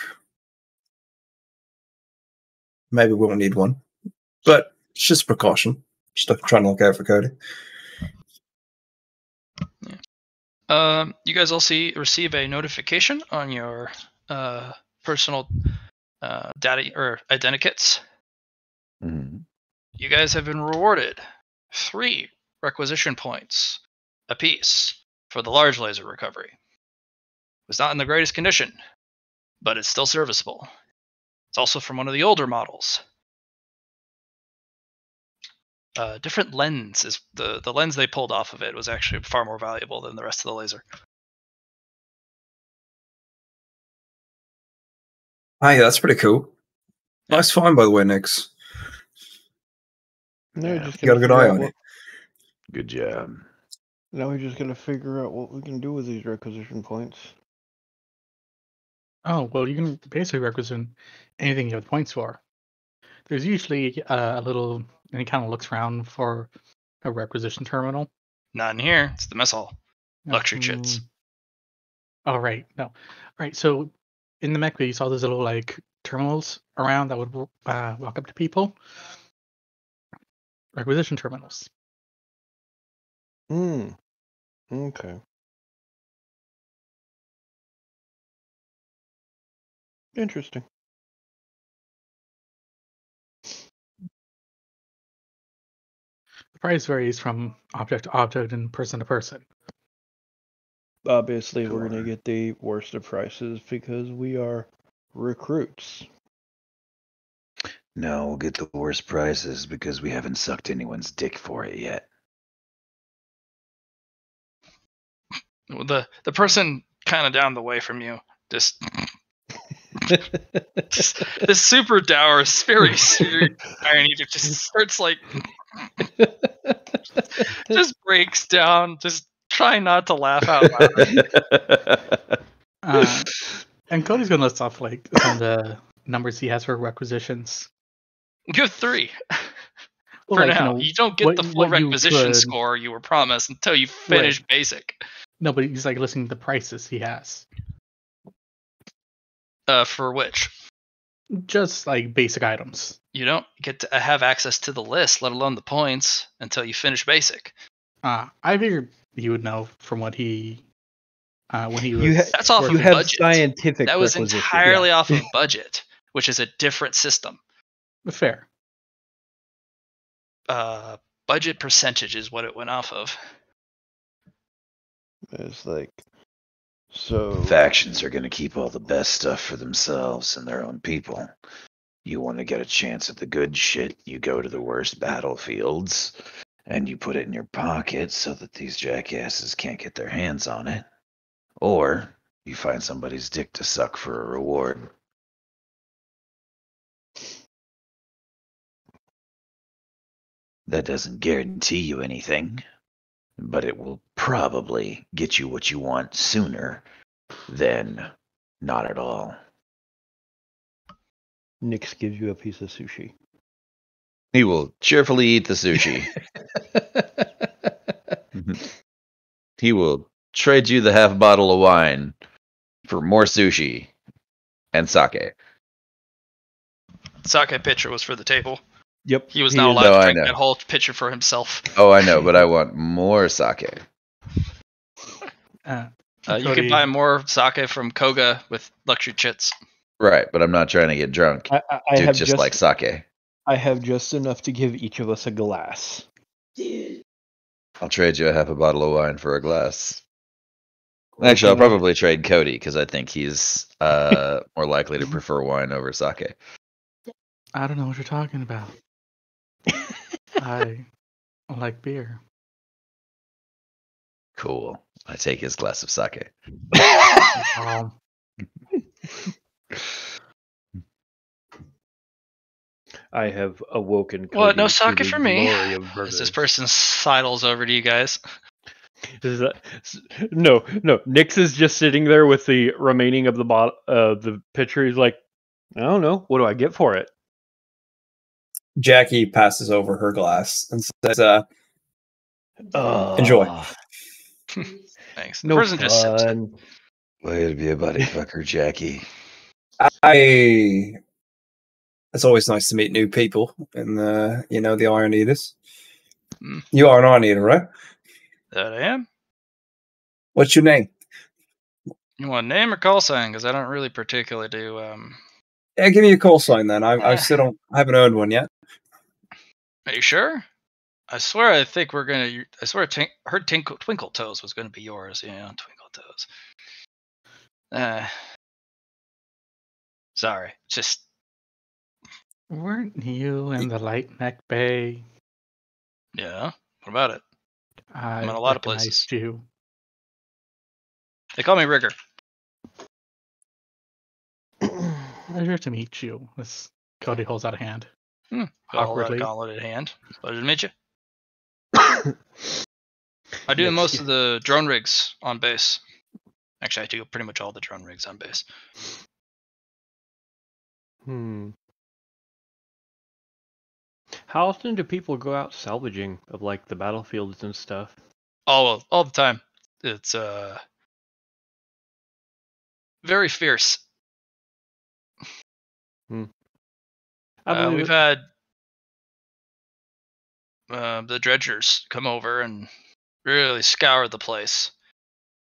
maybe we won't need one. But it's just precaution. Just trying to look out for Coda. Yeah. You guys all receive a notification on your personal data or identikits. Mm-hmm. You guys have been rewarded 3 requisition points apiece for the large laser recovery. It was not in the greatest condition, but it's still serviceable. It's also from one of the older models. Different lens is the lens they pulled off of it was actually far more valuable than the rest of the laser. Hey, that's pretty cool. Nice find, by the way, Nix. No, Yeah. just You got a good eye on it. Good job. Now we just gotta figure out what we can do with these requisition points. Oh, well, you can basically requisition anything you have points for. There's usually a little, and he kind of looks around for a requisition terminal. Not in here. It's the mess hall. Luxury chits. Oh, right. No. Right. So in the mech, you saw those little like terminals around that would walk up to people. Requisition terminals. Okay. Interesting. The price varies from object to object and person to person. Obviously, we're Sure. gonna get the worst of prices because we are recruits. No, we'll get the worst prices because we haven't sucked anyone's dick for it yet. The person kind of down the way from you just this super dour, very serious irony just starts like just breaks down, just try not to laugh out loud. And Cody's gonna list off like some of the numbers he has for requisitions. You have 3. Well, For like, now, you don't get the full requisition score you were promised until you finish basic. No, but he's like listing the prices he has. For which? Just like basic items. You don't get to have access to the list, let alone the points, until you finish basic. I figured he would know from what he when he was. That's off of you have budget. scientific. That was requisition. entirely off of budget, which is a different system. Fair. Budget percentage is what it went off of. It's like so. Factions are going to keep all the best stuff for themselves and their own people. You want to get a chance at the good shit, you go to the worst battlefields, and you put it in your pocket so that these jackasses can't get their hands on it. Or you find somebody's dick to suck for a reward. That doesn't guarantee you anything, but it will probably get you what you want sooner than not at all. Nix gives you a piece of sushi. He will cheerfully eat the sushi. He will trade you the half bottle of wine for more sushi and sake. Sake pitcher was for the table. Yep. He was not allowed to drink that whole pitcher for himself. Oh, I know, but I want more sake. You can buy more sake from Koga with luxury chits. Right, but I'm not trying to get drunk. I have just like sake. I have just enough to give each of us a glass. I'll trade you a half a bottle of wine for a glass. Actually, I'll probably trade Cody because I think he's more likely to prefer wine over sake. I don't know what you're talking about. I like beer. Cool. I take his glass of sake. I have awoken Cody What? No to sake the for me. glory of As burgers. this person sidles over to you guys. No. Nix is just sitting there with the remaining of the pitcher. He's like, I don't know. What do I get for it? Jackie passes over her glass and says, enjoy. Thanks. The No person just sips it. fun. Way to be a buddy fucker, Jackie. It's always nice to meet new people, and the Iron Eaters. Mm. You are an Iron Eater, right? That I am. What's your name? You want a name or call sign? Because I don't really particularly do. Yeah, give me a call sign then. I haven't earned one yet. Are you sure? I swear, I think we're gonna. I swear, heard Twinkle Toes was gonna be yours. Yeah, Twinkle Toes. Sorry, just. Weren't you in the light mech bay? Yeah. What about it? I'm in a lot of places. recognized you. They call me Rigger. Pleasure to meet you. As Cody holds out a hand. Awkwardly. Gauntleted hand. Pleasure to meet you. I do most of the drone rigs on base. Actually, I do pretty much all the drone rigs on base. How often do people go out salvaging of like the battlefields and stuff? All the time. It's very fierce. We've had the dredgers come over and really scour the place.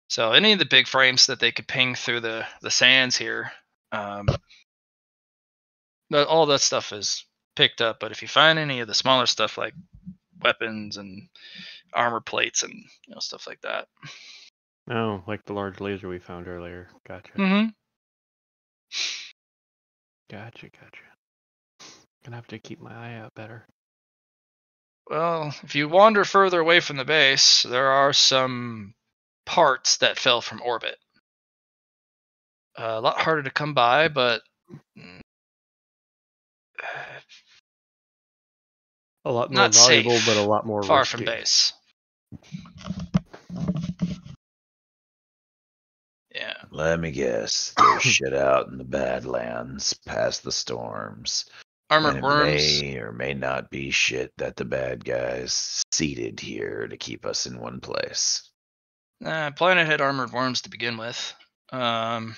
So any of the big frames that they could ping through the sands here, all that stuff is picked up. But if you find any of the smaller stuff like weapons and armor plates and stuff like that. Oh, like the large laser we found earlier. Gotcha. Mm-hmm. Gotcha. Gonna have to keep my eye out better. Well, if you wander further away from the base, there are some parts that fell from orbit. A lot harder to come by, but a lot more not valuable, safe, but a lot more far risky. from base. Yeah. Let me guess. There's shit out in the Badlands, past the storms. Armored and worms. May or may not be shit that the bad guys seeded here to keep us in one place. Planet had armored worms to begin with. They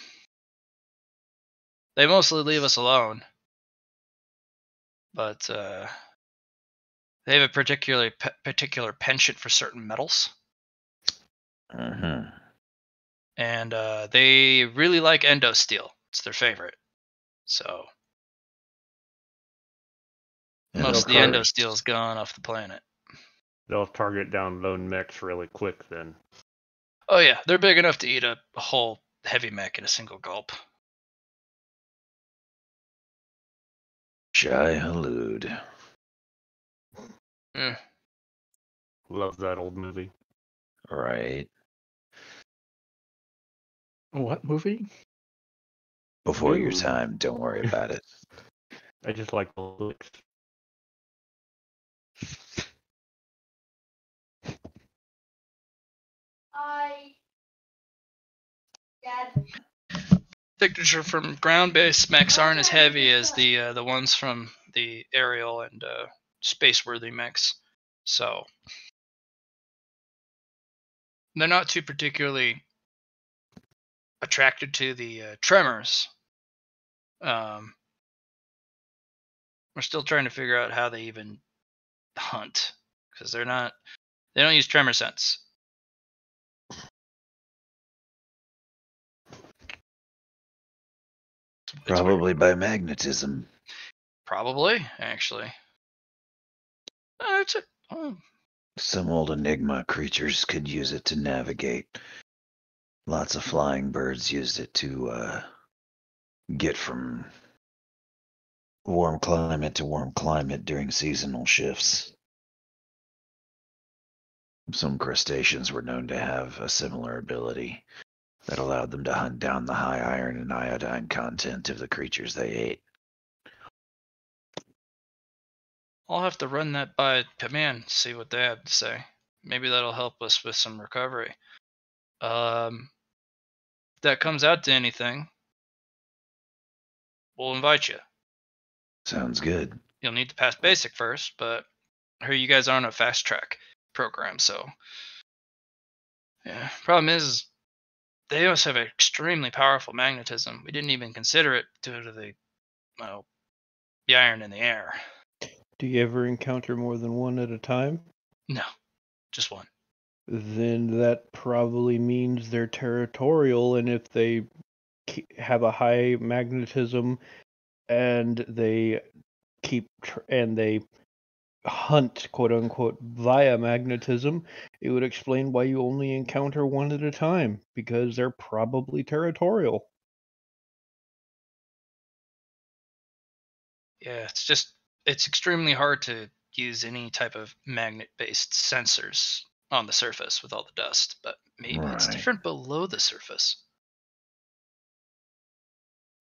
mostly leave us alone. But they have a particular penchant for certain metals. Mm-hmm. And they really like endosteel. It's their favorite. So most of the endosteel is gone off the planet. They'll target down lone mechs really quick then. Oh yeah, they're big enough to eat a whole heavy mech in a single gulp. Shai Halud. Love that old movie. Right. What movie? Before your time, don't worry about it. I just like the looks. Signature from ground-based mechs aren't as heavy as the ones from the aerial and space-worthy mechs, so they're not too particularly attracted to the tremors. We're still trying to figure out how they even hunt, because they don't use tremor sense. Probably by magnetism. Probably, actually. Some old Enigma creatures could use it to navigate. Lots of flying birds used it to get from warm climate to warm climate during seasonal shifts. Some crustaceans were known to have a similar ability that allowed them to hunt down the high iron and iodine content of the creatures they ate. I'll have to run that by command, see what they have to say. Maybe that'll help us with some recovery. If that comes out to anything, we'll invite you. Sounds good. You'll need to pass basic first, but I hear you guys are on a fast track program, so yeah. Problem is, they also have extremely powerful magnetism. We didn't even consider it due to the iron in the air. Do you ever encounter more than one at a time? No, just one. Then that probably means they're territorial, and if they have a high magnetism and they they hunt, quote unquote, via magnetism, it would explain why you only encounter one at a time, because they're probably territorial. Yeah, it's extremely hard to use any type of magnet-based sensors on the surface with all the dust, but maybe it's Right. different below the surface.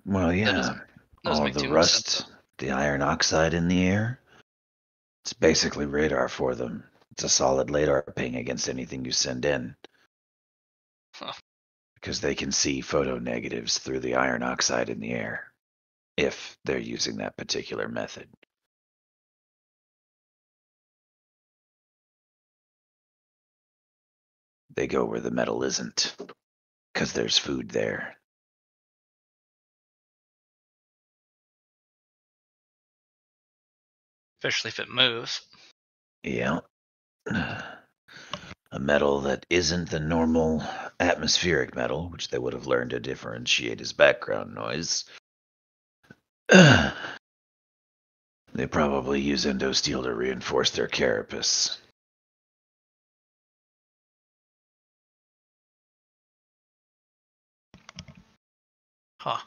Well, yeah. Doesn't All make the too much sense, rust, the iron oxide in the air, it's basically radar for them. It's a solid radar ping against anything you send in. Huh. Because they can see photo negatives through the iron oxide in the air, if they're using that particular method. They go where the metal isn't, because there's food there. especially if it moves. Yeah. A metal that isn't the normal atmospheric metal, which they would have learned to differentiate as background noise. They probably use endosteel to reinforce their carapace. Huh.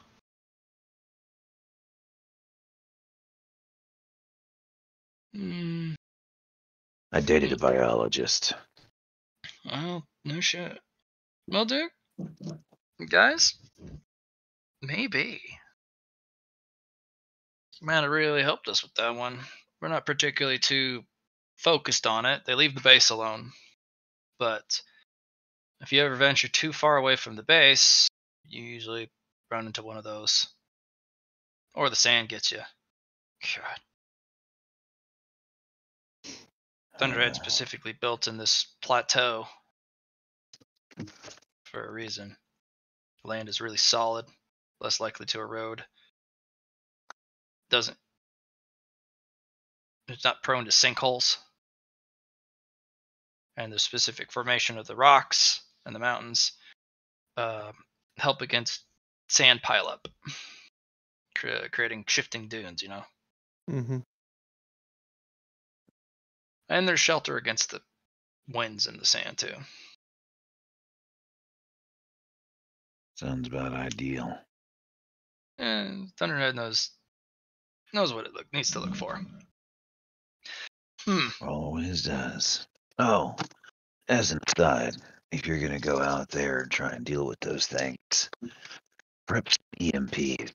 I dated a biologist. Well, no shit. Well, dude, guys, maybe. Man, it really helped us with that one. We're not particularly too focused on it. They leave the base alone. But if you ever venture too far away from the base, you usually run into one of those. Or the sand gets you. God. Thunderhead specifically built in this plateau for a reason. The land is really solid, less likely to erode. It's not prone to sinkholes. And the specific formation of the rocks and the mountains help against sand pileup, creating shifting dunes, Mm-hmm. And there's shelter against the winds in the sand too. Sounds about ideal. And Thunderhead knows what it needs to look for. Always does. Oh, as an aside, if you're gonna go out there and try and deal with those things, perhaps EMPs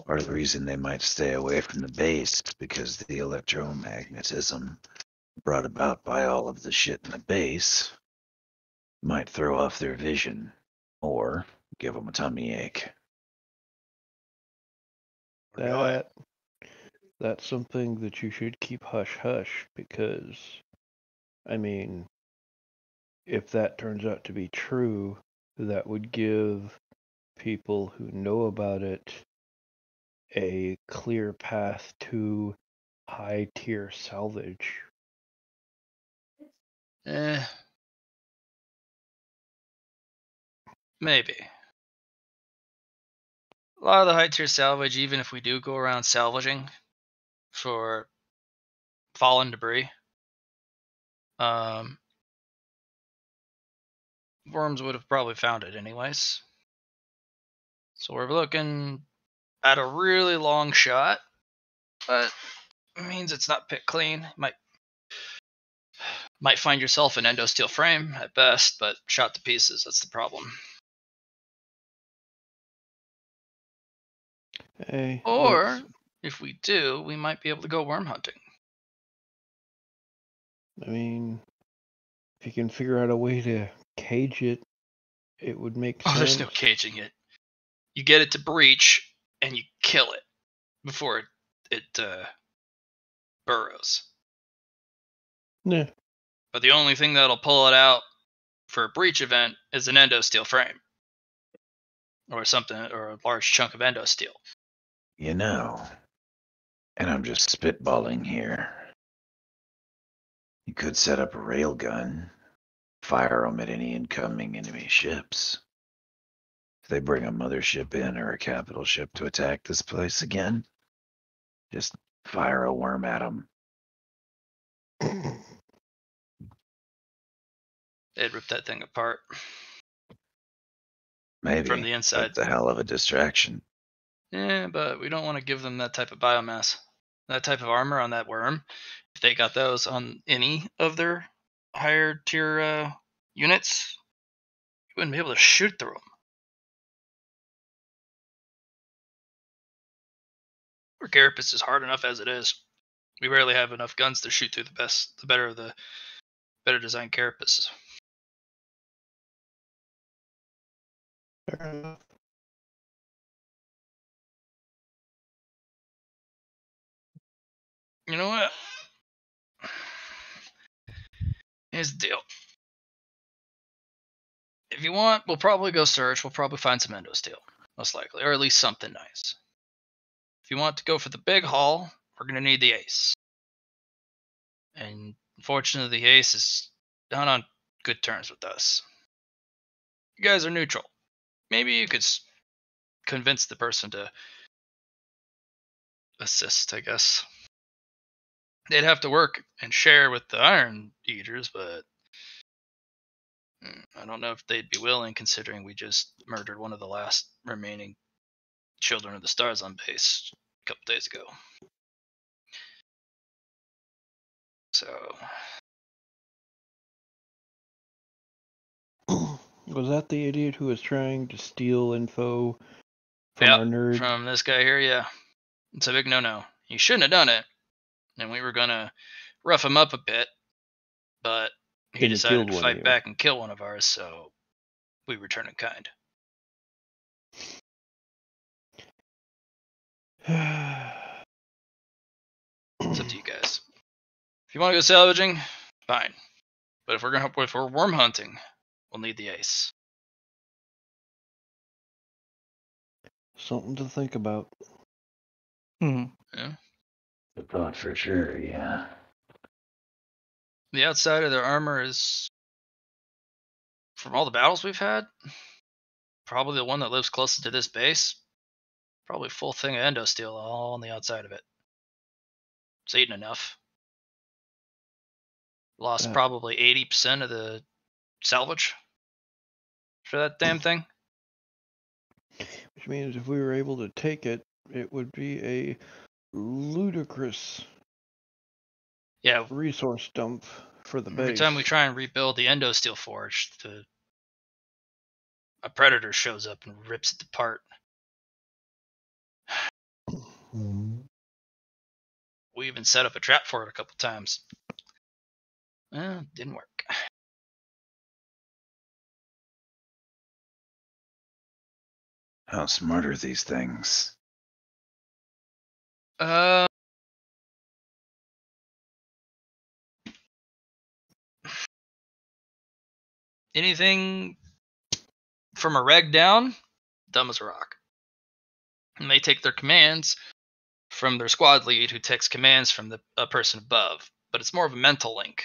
are the reason they might stay away from the base, because the electromagnetism brought about by all of the shit in the base might throw off their vision or give them a tummy ache. That's something that you should keep hush-hush, because, I mean, if that turns out to be true, that would give people who know about it a clear path to high-tier salvage. Maybe. A lot of the high tier salvage, even if we do go around salvaging for fallen debris, worms would have probably found it anyways. So we're looking at a really long shot, but it means it's not picked clean. Might find yourself an endosteel frame at best, but shot to pieces. That's the problem. Hey, Or If we do, we might be able to go worm hunting. I mean, if you can figure out a way to cage it, it would make sense. Oh, there's no caging it. You get it to breach, and you kill it before it burrows. Nah. But the only thing that'll pull it out for a breach event is an endosteel frame. Or something, or a large chunk of endosteel. You know, and I'm just spitballing here. You could set up a railgun, fire them at any incoming enemy ships. If they bring a mothership in or a capital ship to attack this place again, just fire a worm at them. They'd rip that thing apart. Maybe. From the inside. It's a hell of a distraction. Yeah, but we don't want to give them that type of biomass. That type of armor on that worm. If they got those on any of their higher tier units, you wouldn't be able to shoot through them. Our carapace is hard enough as it is. We rarely have enough guns to shoot through the better designed carapaces. Fair enough. You know what? Here's the deal. If you want, we'll probably go search. We'll probably find some endosteel, most likely, or at least something nice. If you want to go for the big haul, we're going to need the ace. And unfortunately, the ace is not on good terms with us. You guys are neutral. Maybe you could convince the person to assist, I guess. They'd have to work and share with the Iron Eaters, but I don't know if they'd be willing, considering we just murdered one of the last remaining Children of the Stars on base a couple days ago. So... Was that the idiot who was trying to steal info from our nerd? From this guy here, yeah. It's a big no-no. He shouldn't have done it, and we were gonna rough him up a bit, but he decided to fight back and kill one of ours, so we return in kind. It's up to you guys. If you want to go salvaging, fine. But if we're worm hunting, we'll need the ace. Something to think about. Yeah. The thought for sure, yeah. The outside of their armor is, from all the battles we've had, probably the one that lives closest to this base. Probably full thing of endosteel all on the outside of it. It's eaten enough. Lost probably 80% of the salvage for that damn thing. Which means if we were able to take it, it would be a ludicrous resource dump for the base. Every time we try and rebuild the endosteel forge, a predator shows up and rips it apart. We even set up a trap for it a couple times. Well, didn't work. How smart are these things? Anything from a reg down, dumb as a rock. And they take their commands from their squad lead, who takes commands from a person above. But it's more of a mental link.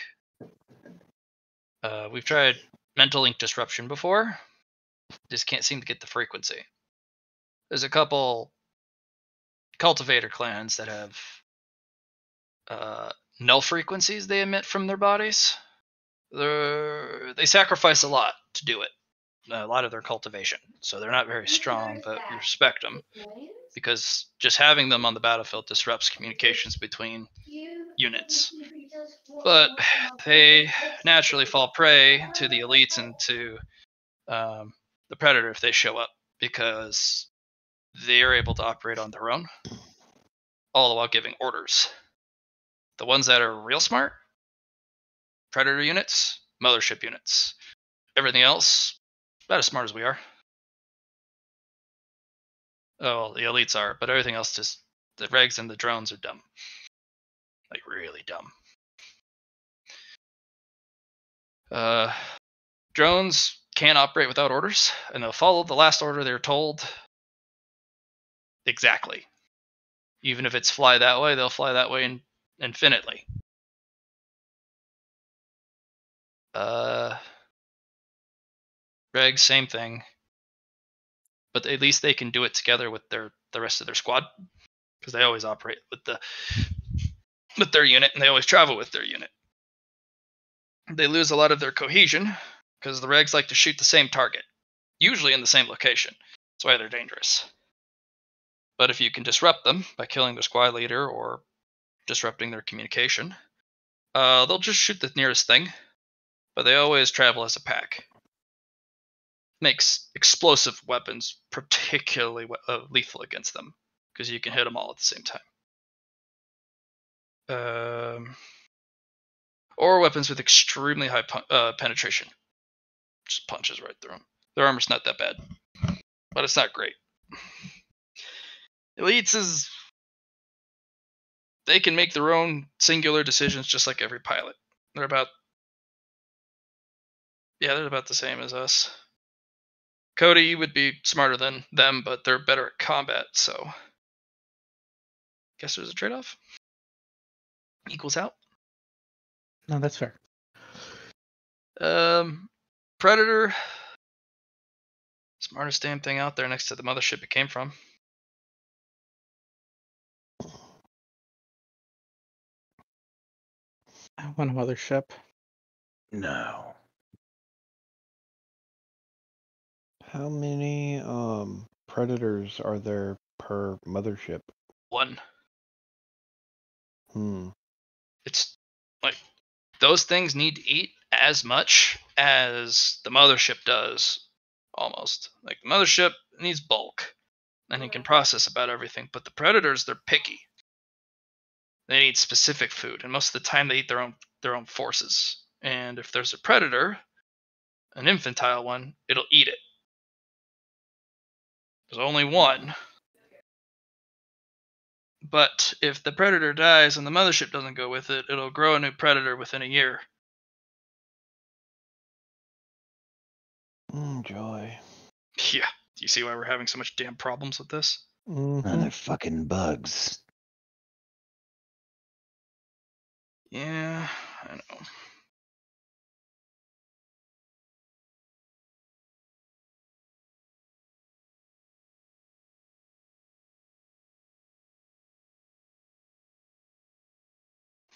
We've tried mental link disruption before. Just can't seem to get the frequency. There's a couple cultivator clans that have null frequencies they emit from their bodies. They sacrifice a lot to do it. A lot of their cultivation. So they're not very strong, but we respect them. Because just having them on the battlefield disrupts communications between units. But they naturally fall prey to the elites and to the predator if they show up, because they are able to operate on their own. all the while giving orders. The ones that are real smart, Predator units, Mothership units. Everything else, about as smart as we are. Oh, well, the elites are, but everything else just, the regs and the drones are dumb. Like, really dumb. Drones can't operate without orders, and they'll follow the last order they're told exactly. Even if it's fly that way, they'll fly that way infinitely. Regs, same thing. But at least they can do it together with the rest of their squad, because they always operate with their unit, and they always travel with their unit. They lose a lot of their cohesion because the regs like to shoot the same target, usually in the same location. That's why they're dangerous. But if you can disrupt them by killing their squad leader or disrupting their communication, they'll just shoot the nearest thing, but they always travel as a pack. Makes explosive weapons particularly lethal against them, because you can hit them all at the same time. Or weapons with extremely high penetration. Just punches right through them. Their armor's not that bad, but it's not great. Elites is... they can make their own singular decisions just like every pilot. They're about the same as us. Cody would be smarter than them, but they're better at combat, so guess there's a trade-off. Equals out. No, that's fair. Predator, smartest damn thing out there next to the mothership it came from. I want a mothership. No. How many predators are there per mothership? 1. It's like those things need to eat as much as the mothership does, almost. Like the mothership needs bulk, and it can process about everything. But the predators, they're picky. They need specific food, and most of the time they eat their own forces. And if there's a predator, an infantile one, it'll eat it. There's only one. But if the predator dies and the mothership doesn't go with it, it'll grow a new predator within a year. Joy. Yeah. Do you see why we're having so much damn problems with this? They're fucking bugs. Yeah, I know.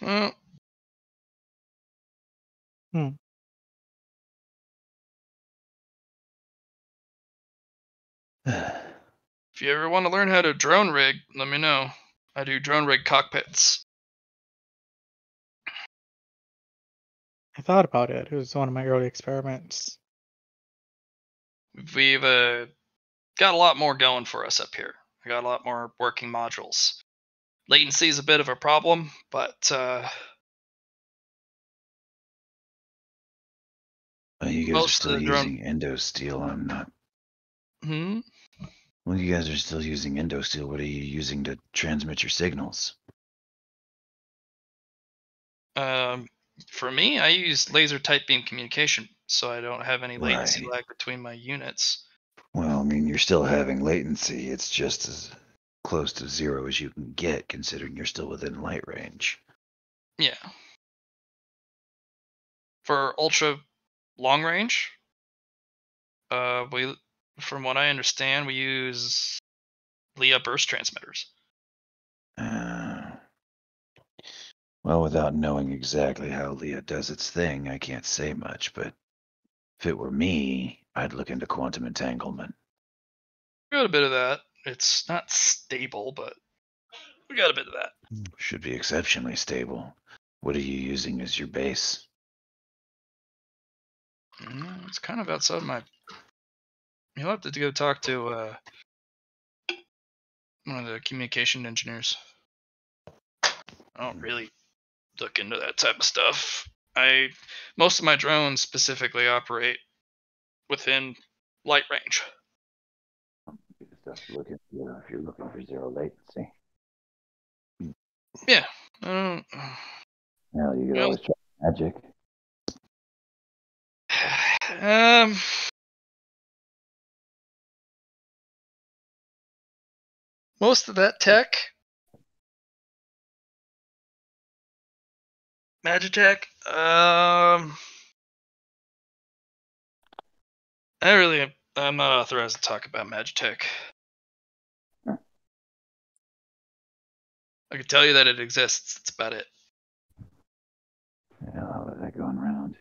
Well. If you ever want to learn how to drone rig, let me know. I do drone rig cockpits. I thought about it. It was one of my early experiments. We've got a lot more going for us up here. We got a lot more working modules. Latency is a bit of a problem, but you guys are still using endosteel. I'm not. Well, you guys are still using endosteel. What are you using to transmit your signals? For me, I use laser tight beam communication, so I don't have any latency lag between my units. Well, I mean, you're still having latency. It's just as close to zero as you can get, considering you're still within light range. Yeah. For ultra long range, from what I understand, we use Leah burst transmitters. Well, without knowing exactly how Leah does its thing, I can't say much, but if it were me, I'd look into quantum entanglement. We got a bit of that. It's not stable, but we got a bit of that. Should be exceptionally stable. What are you using as your base? It's kind of outside my... You'll have to go talk to one of the communication engineers. I don't really look into that type of stuff. Most of my drones specifically operate within light range. Stuff to look at, if you're looking for zero latency. Yeah. Well, you could always try magic. Most of that tech, Magitech, I'm not authorized to talk about Magitech. I can tell you that it exists. That's about it. Yeah, a lot of that going around.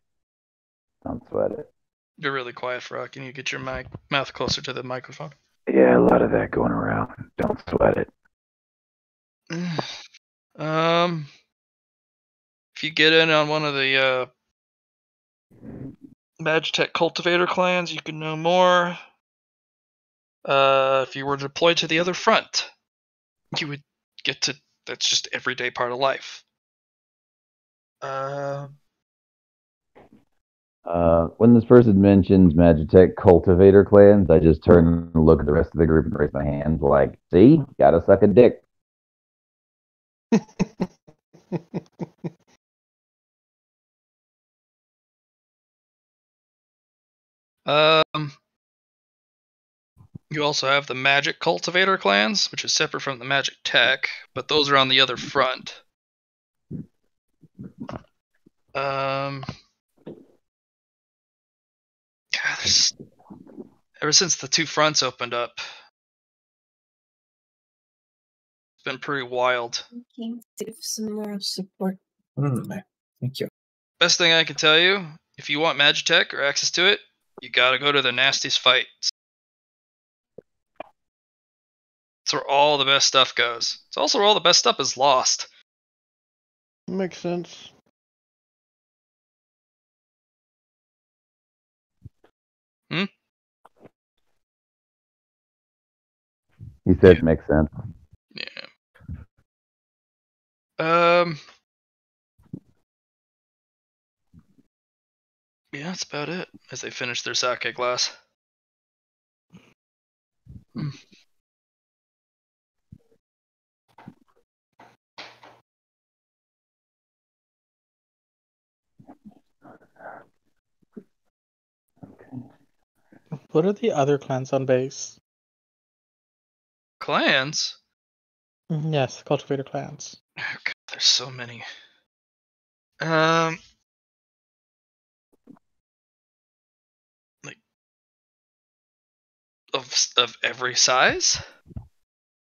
Don't sweat it. You're really quiet, Frog. Can you get your mouth closer to the microphone? Yeah, a lot of that going around. Don't sweat it. If you get in on one of the Magitech cultivator clans, you can know more. If you were deployed to the other front, you would get to. That's just everyday part of life. When this person mentions Magitech cultivator clans, I just turn and look at the rest of the group and raise my hands like, see? Gotta suck a dick. You also have the magic cultivator clans, which is separate from the magic tech, but those are on the other front. God, ever since the two fronts opened up, it's been pretty wild. Give some more support. Thank you. Best thing I can tell you, if you want Magitech or access to it, you gotta go to the nastiest fights. That's where all the best stuff goes. It's also where all the best stuff is lost. Makes sense. He said makes sense. Yeah. Yeah, that's about it. As they finish their sake glass. What are the other clans on base? Clans? Yes, cultivator clans. Oh, God, there's so many. Like of every size?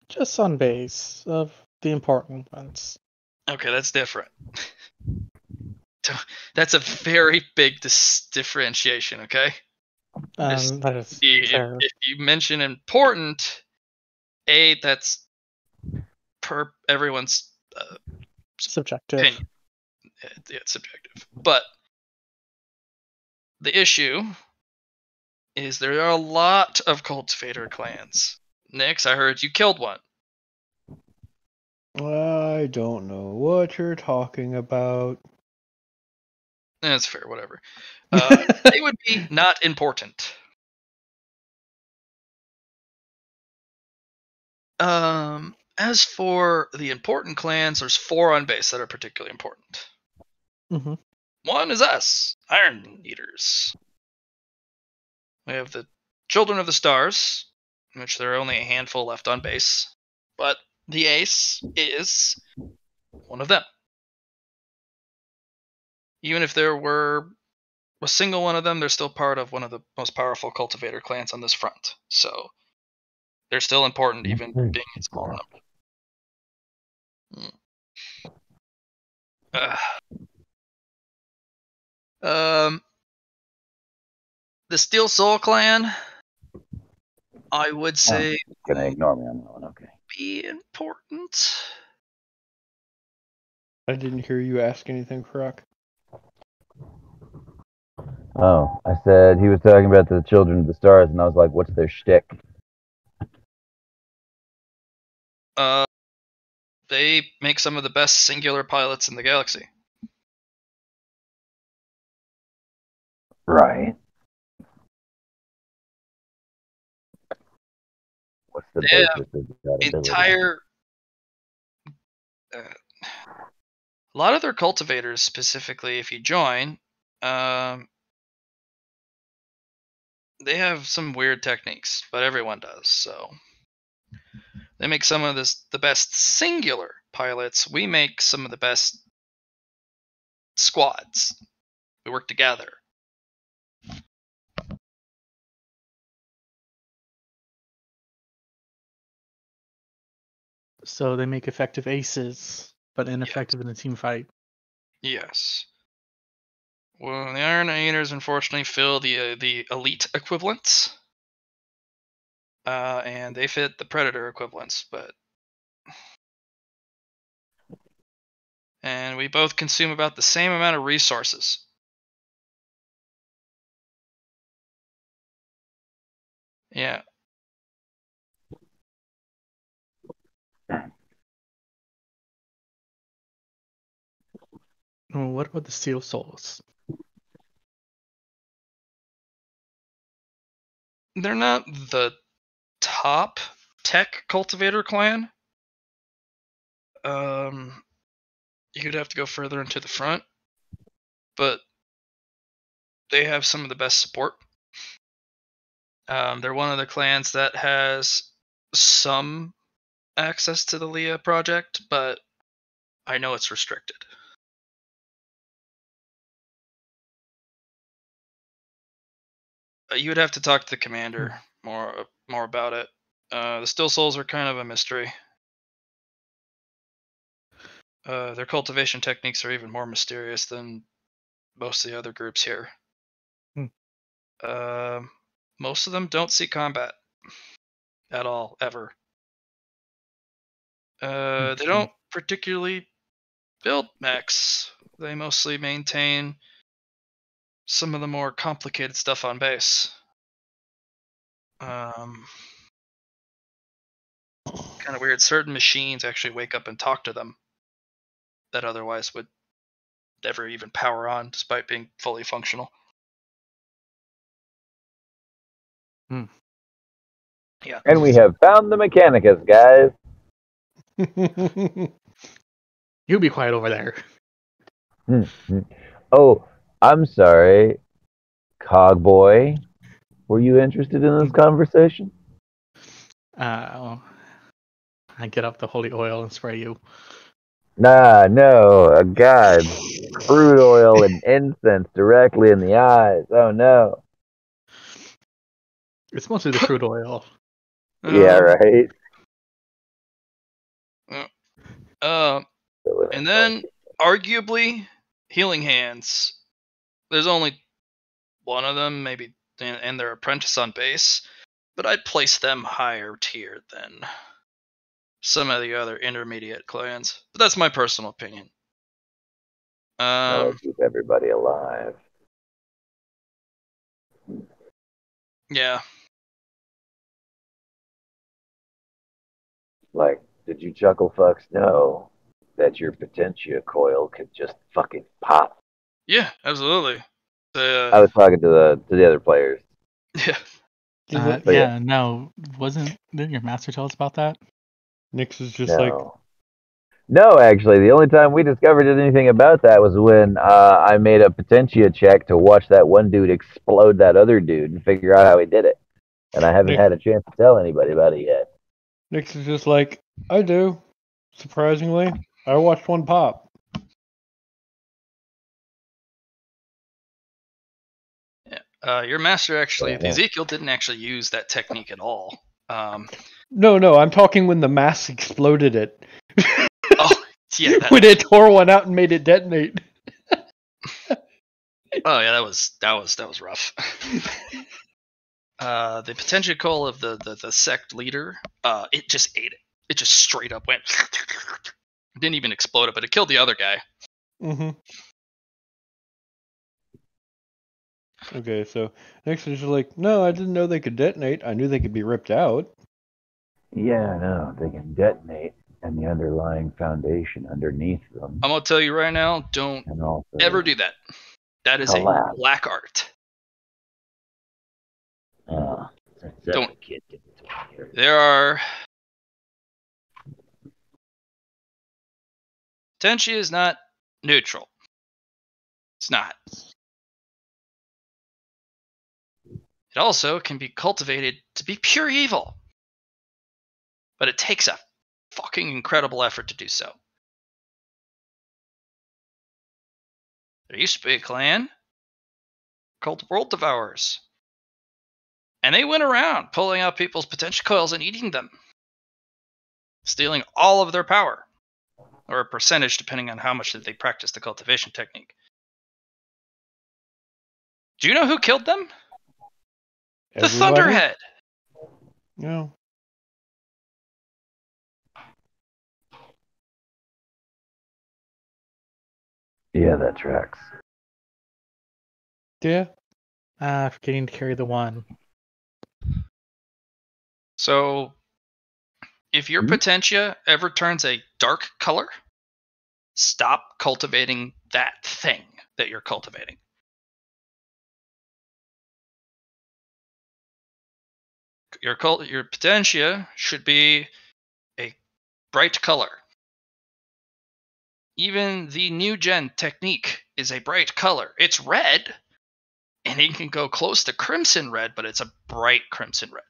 Just on base of the important ones. Okay, that's different. That's a very big differentiation, okay? That is fair. If you mention important, that's per everyone's subjective opinion. Yeah, it's subjective. But the issue is there are a lot of cultivator clans. Nix, I heard you killed one. I don't know what you're talking about. That's fair, whatever. They would be not important. As for the important clans, there's 4 on base that are particularly important. Mm-hmm. One is us, Iron Eaters. We have the Children of the Stars, in which there are only a handful left on base, but the ace is one of them. Even if there were a single one of them, they're still part of one of the most powerful cultivator clans on this front. So they're still important, even being a small number. The Steel Soul clan, I would say, gonna ignore me on that one. Okay. Be important. I didn't hear you ask anything, Croc. Oh, I said he was talking about the Children of the Stars, and I was like, "What's their shtick?" they make some of the best singular pilots in the galaxy. Right. What's the They basis of that ability? entire a lot of their cultivators, specifically, if you join, they have some weird techniques, but everyone does. So they make some of the best singular pilots. We make some of the best squads. We work together. So they make effective aces, but ineffective in a team fight. Yes. Well, the Iron Eaters unfortunately fill the elite equivalents, and they fit the Predator equivalents, and we both consume about the same amount of resources. Yeah. Well, what about the Steel Souls? They're not the top tech cultivator clan. You'd have to go further into the front, but they have some of the best support. They're one of the clans that has some access to the Leah project, but I know it's restricted. You would have to talk to the commander more about it. The Still Souls are kind of a mystery. Their cultivation techniques are even more mysterious than most of the other groups here. Most of them don't see combat at all, ever. They don't particularly build mechs. They mostly maintain some of the more complicated stuff on base. Kind of weird. Certain machines actually wake up and talk to them that otherwise would never even power on, despite being fully functional. Yeah. And we have found the Mechanicus, guys. You be quiet over there. Oh, I'm sorry. Cogboy, were you interested in this conversation? I get up the holy oil and spray you. Nah, no. God. Crude oil and incense directly in the eyes. Oh, no. It's mostly the crude oil. Yeah, right. And then, arguably, Healing Hands. There's only one of them, maybe, and their apprentice on base, but I'd place them higher tier than some of the other intermediate clans. But that's my personal opinion. That'll keep everybody alive. Yeah. Like, did you chuckle fucks know that your Potentia coil could just fucking pop? Yeah, absolutely. I was talking to the other players. Yeah. No. Didn't your master tell us about that? Nyx is just No, actually, the only time we discovered anything about that was when I made a Potentia check to watch that one dude explode that other dude and figure out how he did it. And I haven't had a chance to tell anybody about it yet. Nyx is just like, I do. Surprisingly, I watched one pop. Yeah. Your master actually, Ezekiel didn't actually use that technique at all. No, I'm talking when the mass exploded it. Oh, yeah. When it tore one out and made it detonate. Oh yeah, that was rough. The potential of the sect leader, it just ate it. It just straight up went. It didn't even explode it, but it killed the other guy. Mm-hmm. Okay, so next is just like, no, I didn't know they could detonate. I knew they could be ripped out. Yeah, no, they can detonate. And the underlying foundation underneath them. I'm gonna tell you right now, don't ever do that. That is a black art. Don't. There are. Tenchi is not neutral. It's not. It also can be cultivated to be pure evil. But it takes a fucking incredible effort to do so. There used to be a clan called World Devourers. And they went around pulling out people's potential coils and eating them. Stealing all of their power. Or a percentage depending on how much that they practice the cultivation technique. Do you know who killed them? The Thunderhead. No. Yeah, that tracks. Yeah. Forgetting to carry the one. So, if your potentia ever turns a dark color, stop cultivating that thing that you're cultivating. Your potentia should be a bright color. Even the new gen technique is a bright color. It's red, and it can go close to crimson red, but it's a bright crimson red.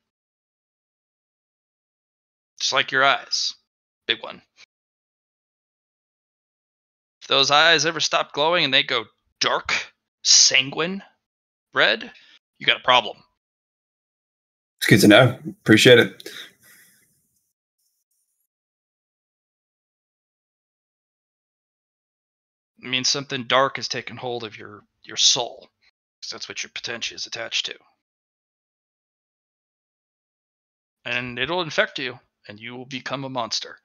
Just like your eyes. Big one. If those eyes ever stop glowing and they go dark, sanguine red, you got a problem. It's good to know. Appreciate it. It means something dark has taken hold of your soul. Because that's what your potentia is attached to. And it'll infect you, and you will become a monster.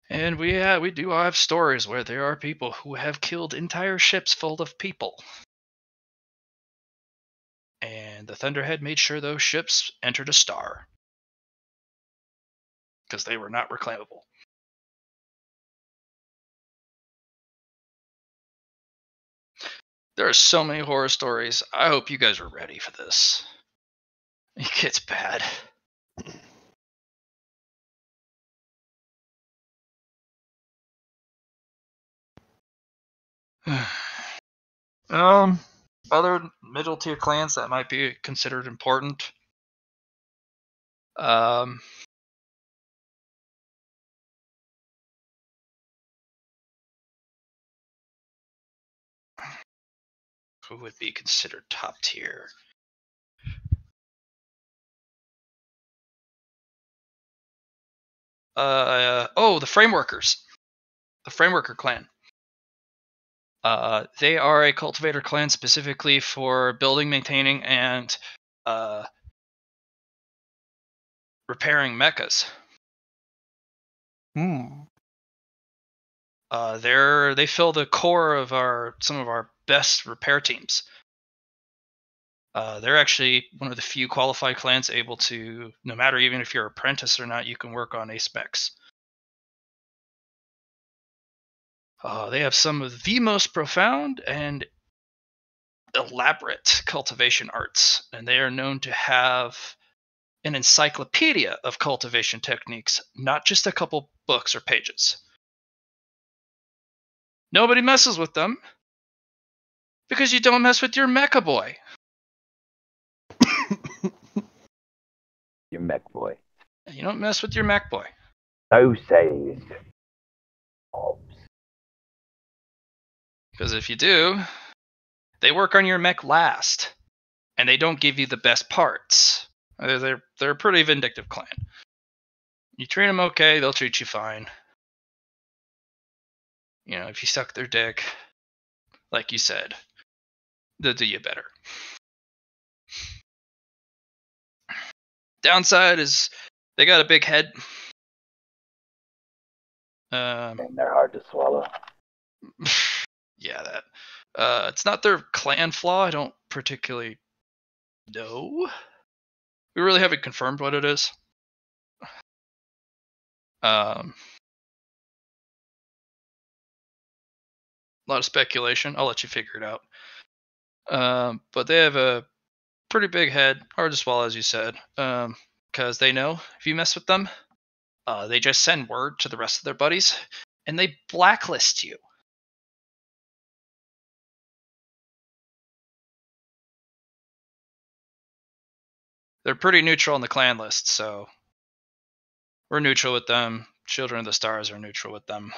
And we do have stories where there are people who have killed entire ships full of people. And the Thunderhead made sure those ships entered a star. Because they were not reclaimable. There are so many horror stories. I hope you guys are ready for this. It gets bad. Other middle tier clans that might be considered important. Who would be considered top tier? The Frameworkers. The Frameworker clan. They are a cultivator clan specifically for building, maintaining, and repairing mechas. They fill the core of some of our best repair teams. They're actually one of the few qualified clans able to, no matter even if you're an apprentice or not, you can work on ace mechs. They have some of the most profound and elaborate cultivation arts, and they are known to have an encyclopedia of cultivation techniques, not just a couple books or pages. Nobody messes with them because you don't mess with your mecha boy. Your mech boy. You don't mess with your mech boy. No saves. Because if you do, they work on your mech last, and they don't give you the best parts. They're a pretty vindictive clan. You treat them okay, they'll treat you fine. You know, if you suck their dick, like you said, they'll do you better. Downside is they got a big head. And they're hard to swallow. Yeah, that. It's not their clan flaw. I don't particularly know. We really haven't confirmed what it is. A lot of speculation. I'll let you figure it out. But they have a pretty big head, hard to swallow, as you said, because they know if you mess with them, they just send word to the rest of their buddies, and they blacklist you. They're pretty neutral on the clan list, so we're neutral with them. Children of the Stars are neutral with them.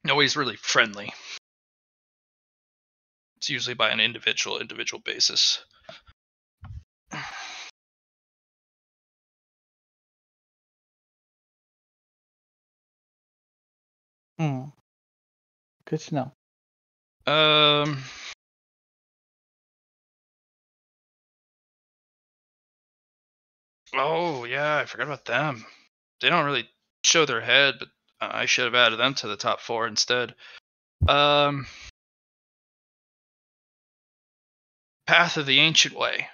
Nobody's really friendly. It's usually by an individual basis. Good to know. Oh yeah, I forgot about them. They don't really show their head, but I should have added them to the top 4 instead. Path of the Ancient Way.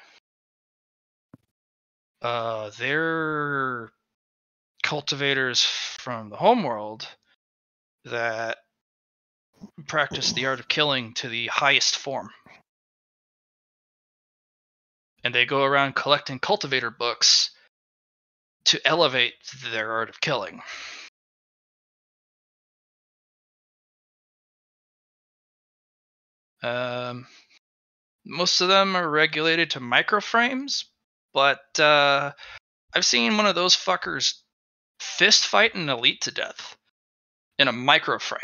They're cultivators from the homeworld that practice the art of killing to the highest form. And they go around collecting cultivator books to elevate their art of killing. Most of them are regulated to microframes, but I've seen one of those fuckers fist fight an elite to death in a microframe.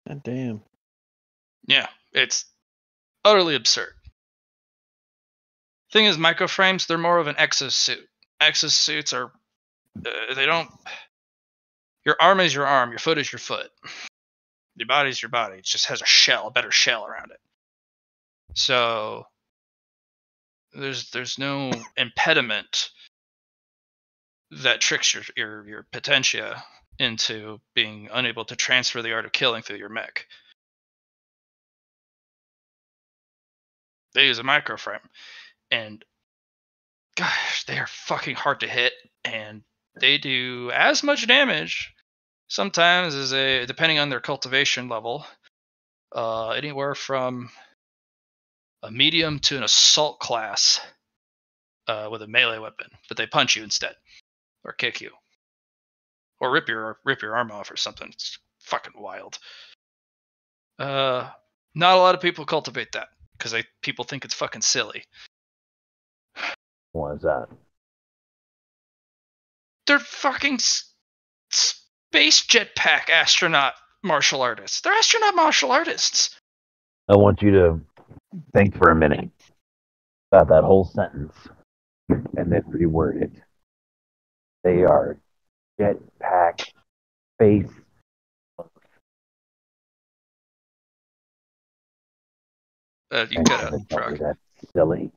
God damn. Yeah, it's utterly absurd. Thing is, microframes, they're more of an exosuit. Exosuits are, they don't, your arm is your arm, your foot is your foot. Your body's your body. It just has a shell, a better shell around it. So there's no impediment that tricks your potentia into being unable to transfer the art of killing through your mech. They use a microframe, and gosh, they are fucking hard to hit, and they do as much damage sometimes as depending on their cultivation level, anywhere from a medium to an assault class with a melee weapon, but they punch you instead, or kick you, or rip your arm off or something. It's fucking wild. Not a lot of people cultivate that because people think it's fucking silly. What is that? They're fucking space jetpack astronaut martial artists. They're astronaut martial artists. I want you to think for a minute about that whole sentence and then reword it. They are jetpack space. You cut out, Frog. That's silly.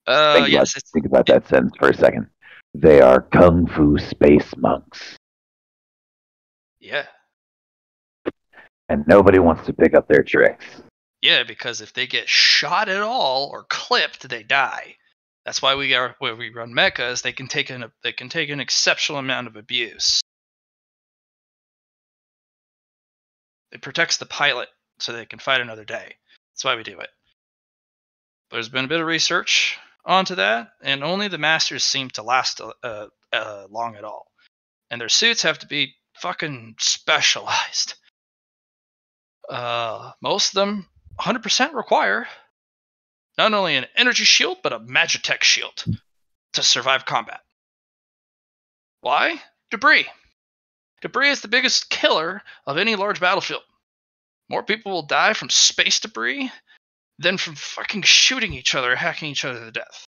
Think about that sentence for a second. They are kung fu space monks. Yeah. And nobody wants to pick up their tricks. Yeah, because if they get shot at all or clipped, they die. That's why we run mechas. They can take an exceptional amount of abuse. It protects the pilot so they can fight another day. That's why we do it. There's been a bit of research onto that, and only the masters seem to last long at all. And their suits have to be fucking specialized. Most of them 100% require not only an energy shield, but a Magitech shield to survive combat. Why? Debris. Debris is the biggest killer of any large battlefield. More people will die from space debris than from fucking shooting each other, hacking each other to death.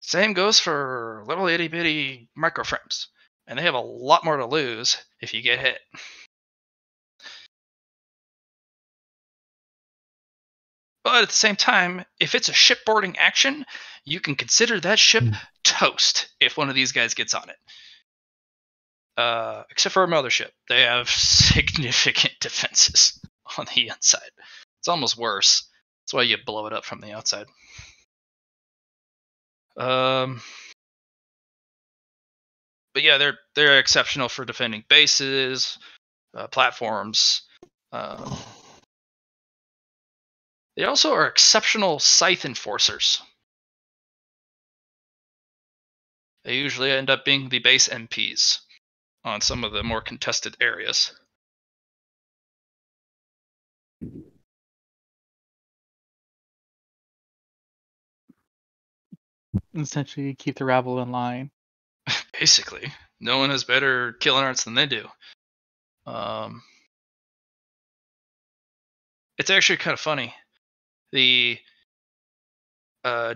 Same goes for little itty bitty microframes, and they have a lot more to lose if you get hit. But at the same time, if it's a shipboarding action, you can consider that ship toast if one of these guys gets on it. except for a mothership. They have significant defenses on the inside. It's almost worse. That's why you blow it up from the outside. But yeah, they're exceptional for defending bases, platforms. They also are exceptional scythe enforcers. They usually end up being the base MPs on some of the more contested areas. Essentially, you keep the rabble in line. Basically, no one has better killing arts than they do. It's actually kind of funny. The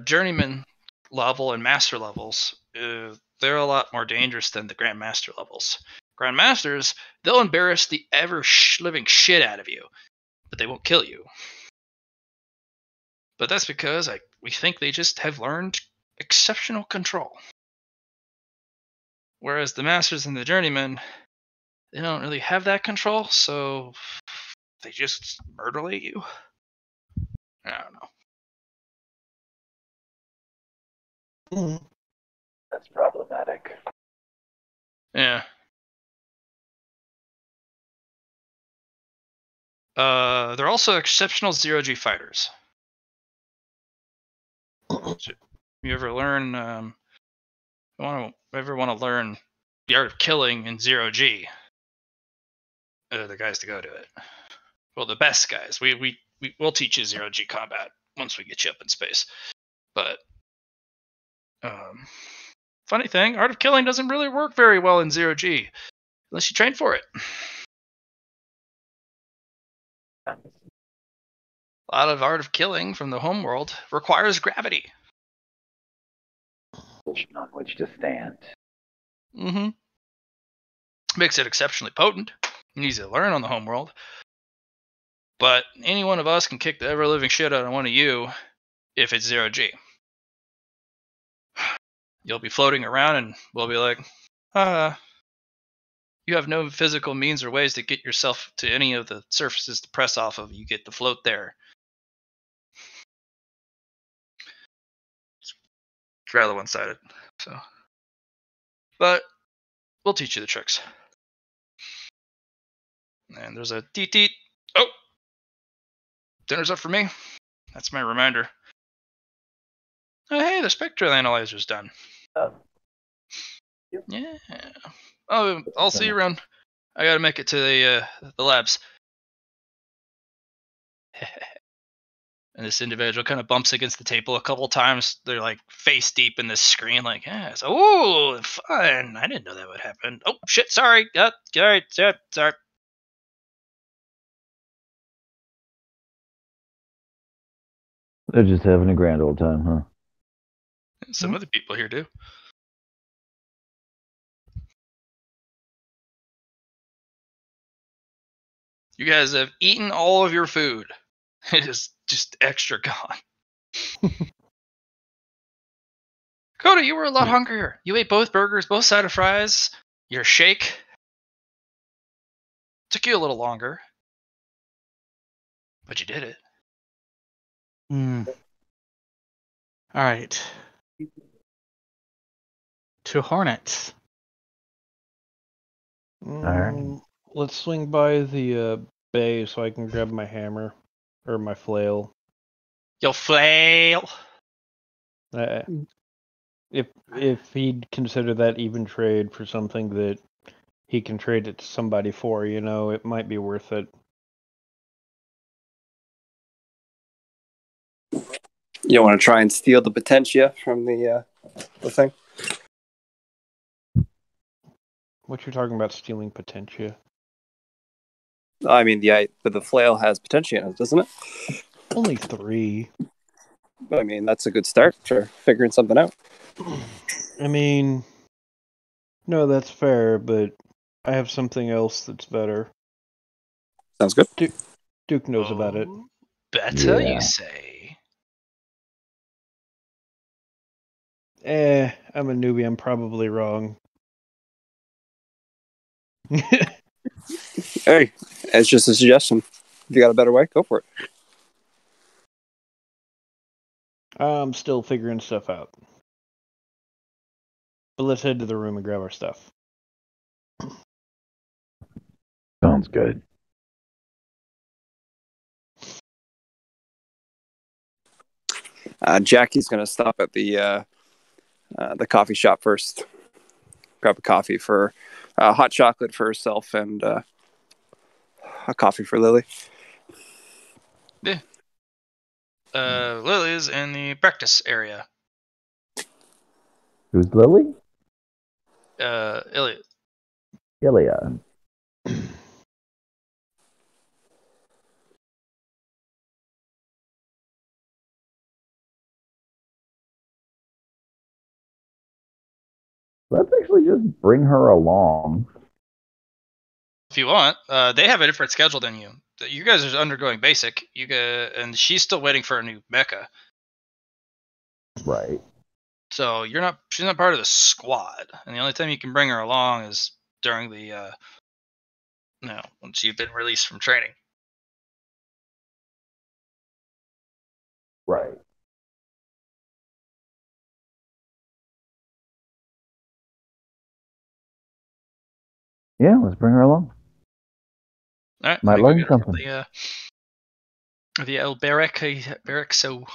journeyman level and master levels, they're a lot more dangerous than the grandmaster levels. Grandmasters, they'll embarrass the ever-living shit out of you, but they won't kill you. But that's because we think they just have learned exceptional control. Whereas the masters and the journeymen, they don't really have that control, so they just murderate you. I don't know. That's problematic. Yeah. They're also exceptional zero-G fighters. You ever learn? Ever want to learn the art of killing in zero-G? The guys to go to it. Well, the best guys. We'll teach you zero-G combat once we get you up in space. But funny thing, art of killing doesn't really work very well in zero-G unless you train for it. A lot of art of killing from the homeworld requires gravity. On which to stand. Mm-hmm. Makes it exceptionally potent and easy to learn on the homeworld. But any one of us can kick the ever-living shit out of one of you if it's zero-G. You'll be floating around and we'll be like, you have no physical means or ways to get yourself to any of the surfaces to press off of. You get to float there. It's rather one-sided. So, but we'll teach you the tricks. And there's a deet. Oh! Dinner's up for me. That's my reminder. Oh, hey, the spectral analyzer's done. Yeah. Oh, I'll see you around. I gotta make it to the labs. And this individual kind of bumps against the table a couple times. They're like face deep in this screen, like, yeah, oh, fun. I didn't know that would happen. Oh, shit, sorry. Sorry. They're just having a grand old time, huh? Some other people here do. You guys have eaten all of your food. It is just extra gone. Coda, you were a lot hungrier. You ate both burgers, both side of fries, your shake. Took you a little longer. But you did it. Alright. To Hornets. Alright. Let's swing by the bay so I can grab my hammer. Or my flail. Your flail! If he'd consider that even trade for something that he can trade it to somebody for, it might be worth it. You want to try and steal the potentia from the thing? What you're talking about stealing potentia? I mean, the flail has potentia in it, doesn't it? Only 3. I mean, that's a good start for figuring something out. I mean, no, that's fair, but I have something else that's better. Sounds good. Duke knows about it. Better, you say? I'm a newbie. I'm probably wrong. Hey, it's just a suggestion. If you got a better way, go for it. I'm still figuring stuff out. But let's head to the room and grab our stuff. Sounds good. Jackie's going to stop at the coffee shop first. Grab a coffee for hot chocolate for herself and a coffee for Lily. Yeah. Lily's in the practice area. Who's Lily? Iliad. Ilya. Let's actually just bring her along. If you want, they have a different schedule than you. You guys are undergoing basic. And she's still waiting for a new mecha. Right. So she's not part of the squad. And the only time you can bring her along is during the once you've been released from training. Right. Yeah, let's bring her along. All right, Might learn something. The El Barraxo.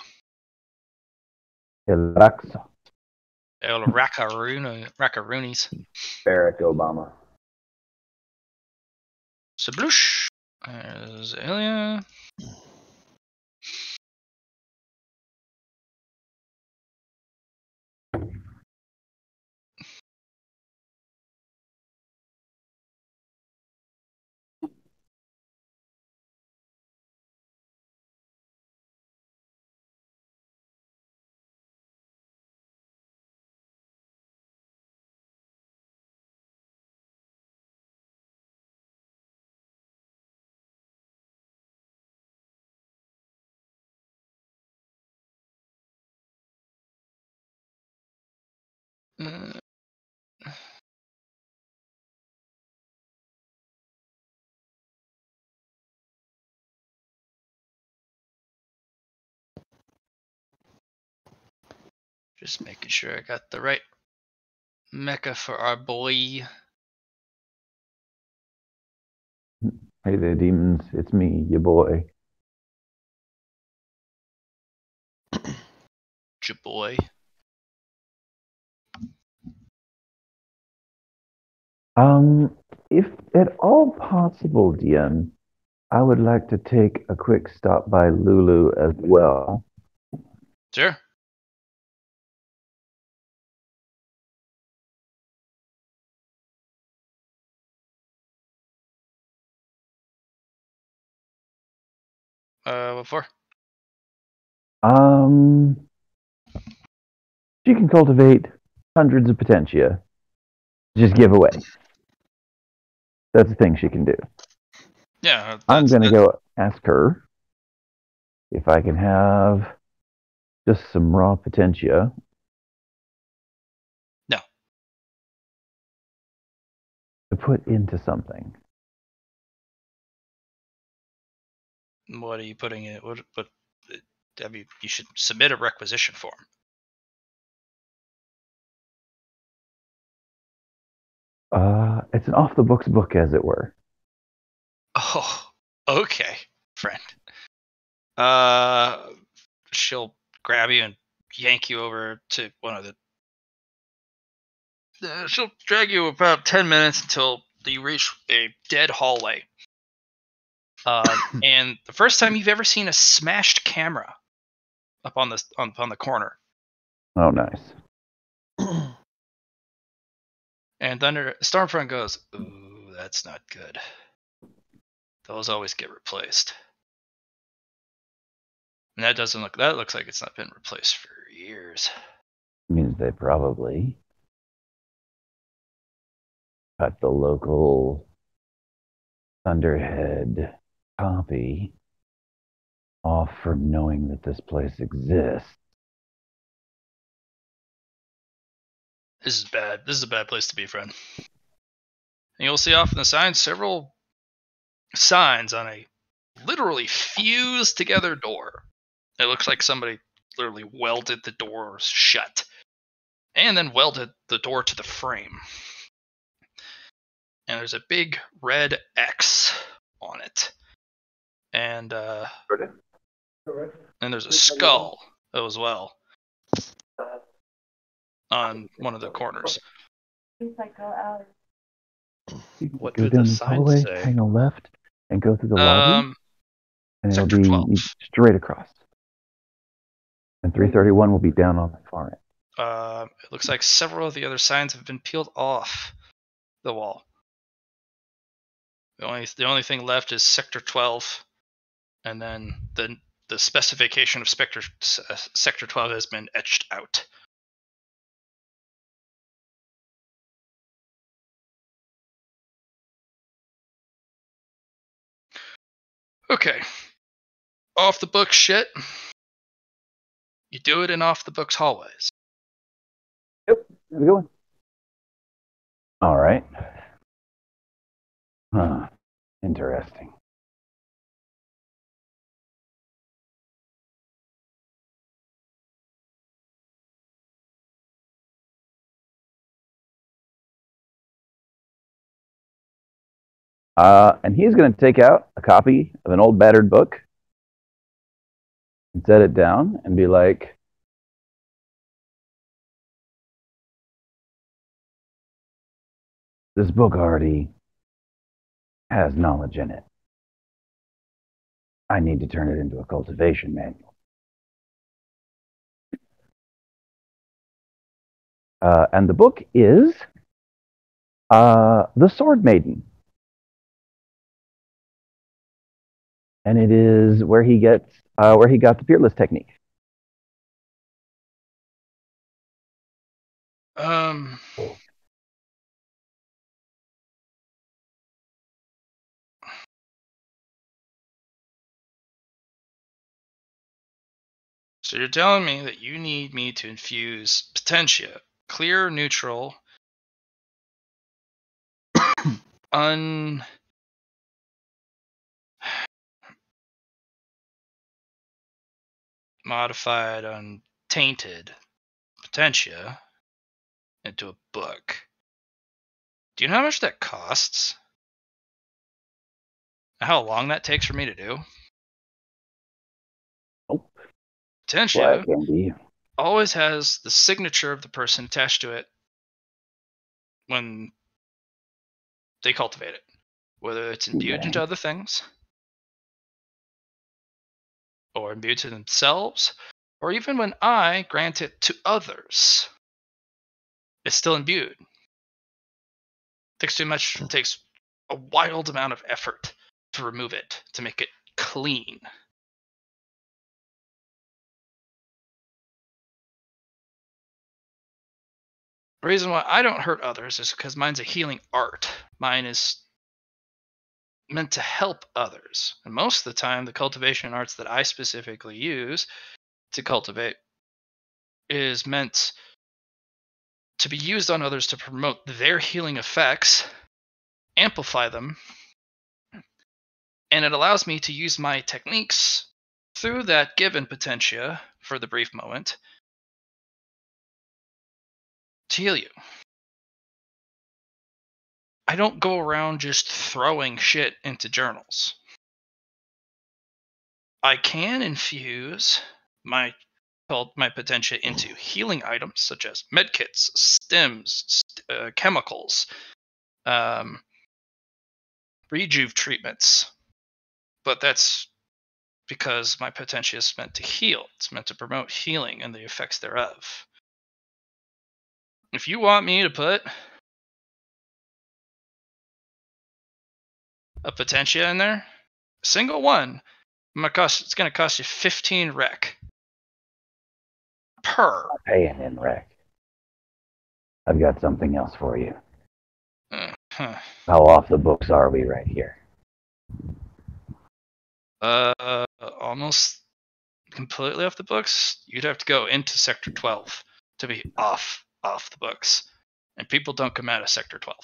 El Raxo. El Rackaroonies. Barack Obama. Sabloosh. There's Ilya. Just making sure I got the right mecha for our boy. Hey there, demons. It's me, your boy. Your boy. If at all possible, DM, I would like to take a quick stop by Lulu as well. Sure. What for? She can cultivate hundreds of potentia. Just give away. That's the thing she can do. Yeah. I'm going to go ask her if I can have just some raw potentia. No. To put into something. What are you putting in? What? You should submit a requisition form. It's an off-the-books book, as it were. Oh, okay, friend. She'll grab you and yank you over to one of the. She'll drag you about 10 minutes until you reach a dead hallway. And the first time you've ever seen a smashed camera up on the corner. Oh, nice. And Stormfront goes, "Ooh, that's not good. Those always get replaced." And that looks like it's not been replaced for years. Means they probably cut the local Thunderhead copy off from knowing that this place exists. This is bad. This is a bad place to be, friend. And you'll see off in the sign several signs on a literally fused together door. It looks like somebody literally welded the doors shut and then welded the door to the frame. And there's a big red X on it. And there's a skull as well on one of the corners. What go do down the this signs hallway, say? hang a left, and go through the lobby, and it'll Sector be 12. straight across. And 331 will be down on the far end. It looks like several of the other signs have been peeled off the wall. The only thing left is Sector 12, and then the specification of Sector 12 has been etched out. Okay. Off the books shit. You do it in off the books hallways. Yep, there we go. All right. Huh. Interesting. And he's going to take out a copy of an old battered book and set it down and be like, this book already has knowledge in it. I need to turn it into a cultivation manual. And the book is The Sword Maiden. And it is where he got the Fearless technique. So you're telling me that you need me to infuse Potentia, clear, neutral, unmodified, untainted Potentia into a book. Do you know how much that costs? How long that takes for me to do? Nope. Potentia always has the signature of the person attached to it when they cultivate it, whether it's imbued into other things, or imbued to themselves, or even when I grant it to others, it's still imbued. It takes too much. It takes a wild amount of effort to remove it, to make it clean. The reason why I don't hurt others is because mine's a healing art. Mine is meant to help others. And most of the time, the cultivation arts that I specifically use to cultivate is meant to be used on others to promote their healing effects, amplify them, and it allows me to use my techniques through that given potentia for the brief moment to heal you. I don't go around just throwing shit into journals. I can infuse my potentia into healing items such as medkits, stims, chemicals, rejuve treatments, but that's because my potentia is meant to heal. It's meant to promote healing and the effects thereof. If you want me to put a potentia in there, a single one, it's going to cost you 15 rec per. I'm paying in rec. I've got something else for you. How off the books are we right here? Almost completely off the books. You'd have to go into Sector 12 to be off the books. And people don't come out of Sector 12.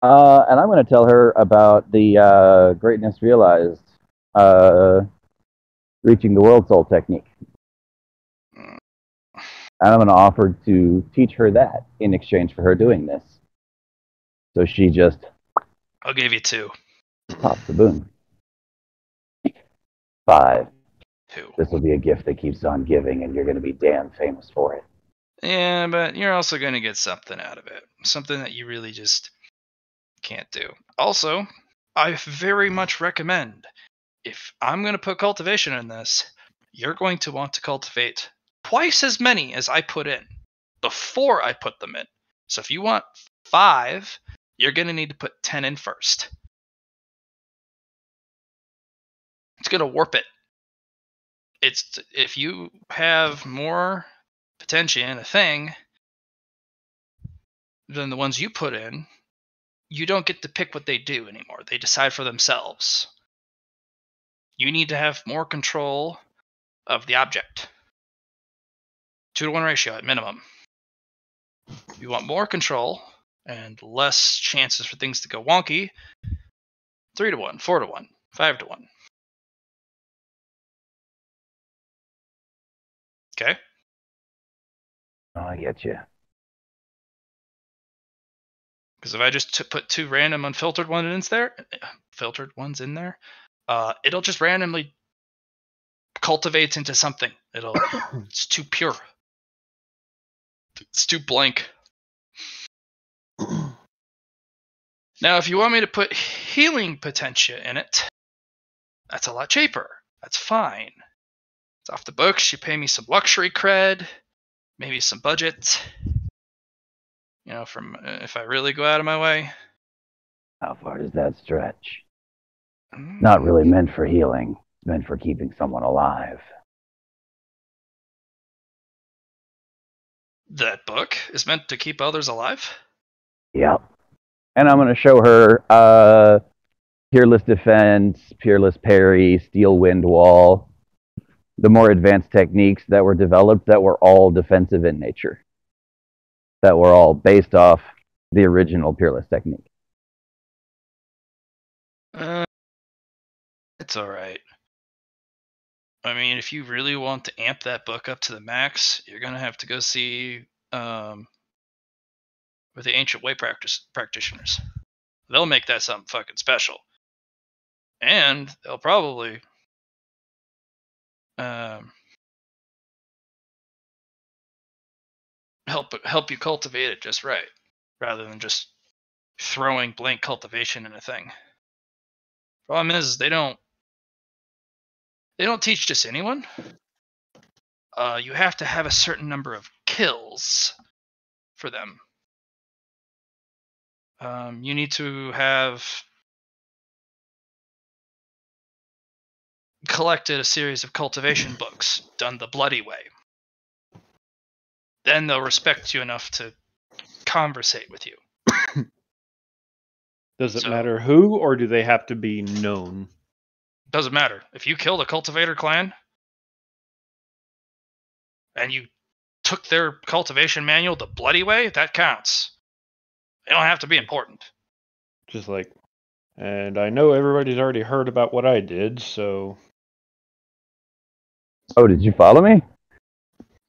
And I'm going to tell her about the greatness realized, reaching the world soul technique. And I'm going to offer to teach her that in exchange for her doing this. So she just... I'll give you 2. Pops the boon. 5. 2. This will be a gift that keeps on giving, and you're going to be damn famous for it. Yeah, but you're also going to get something out of it. Something that you really just can't do. Also, I very much recommend, if I'm going to put cultivation in this, you're going to want to cultivate twice as many as I put in before I put them in. So if you want 5, you're going to need to put 10 in first. It's going to warp it. It's if you have more potential in a thing than the ones you put in, you don't get to pick what they do anymore. They decide for themselves. You need to have more control of the object. 2-to-1 ratio at minimum. If you want more control and less chances for things to go wonky, 3-to-1, 4-to-1, 5-to-1. Okay? Oh, I get you. Because if I just put 2 random unfiltered filtered ones in there, it'll just randomly cultivate into something. It's too pure. It's too blank. Now, if you want me to put healing potentia in it, that's a lot cheaper. That's fine. It's off the books. You pay me some luxury cred, maybe some budget. From if I really go out of my way. How far does that stretch? Not really meant for healing. It's meant for keeping someone alive. That book is meant to keep others alive? Yep. And I'm going to show her Peerless Defense, Peerless Parry, Steel Wind Wall, the more advanced techniques that were developed that were all defensive in nature, that were all based off the original Peerless technique. It's alright. I mean, if you really want to amp that book up to the max, you're going to have to go see with the Ancient Way practitioners. They'll make that something fucking special. And they'll probably help you cultivate it just right, rather than just throwing blank cultivation in a thing. Problem is, they don't teach this to anyone. You have to have a certain number of kills for them. You need to have collected a series of cultivation books, done the bloody way. Then they'll respect you enough to conversate with you. Does it matter who, or do they have to be known? Doesn't matter. If you killed a cultivator clan, and you took their cultivation manual the bloody way, that counts. They don't have to be important. Just like, and I know everybody's already heard about what I did, so... Oh, did you follow me?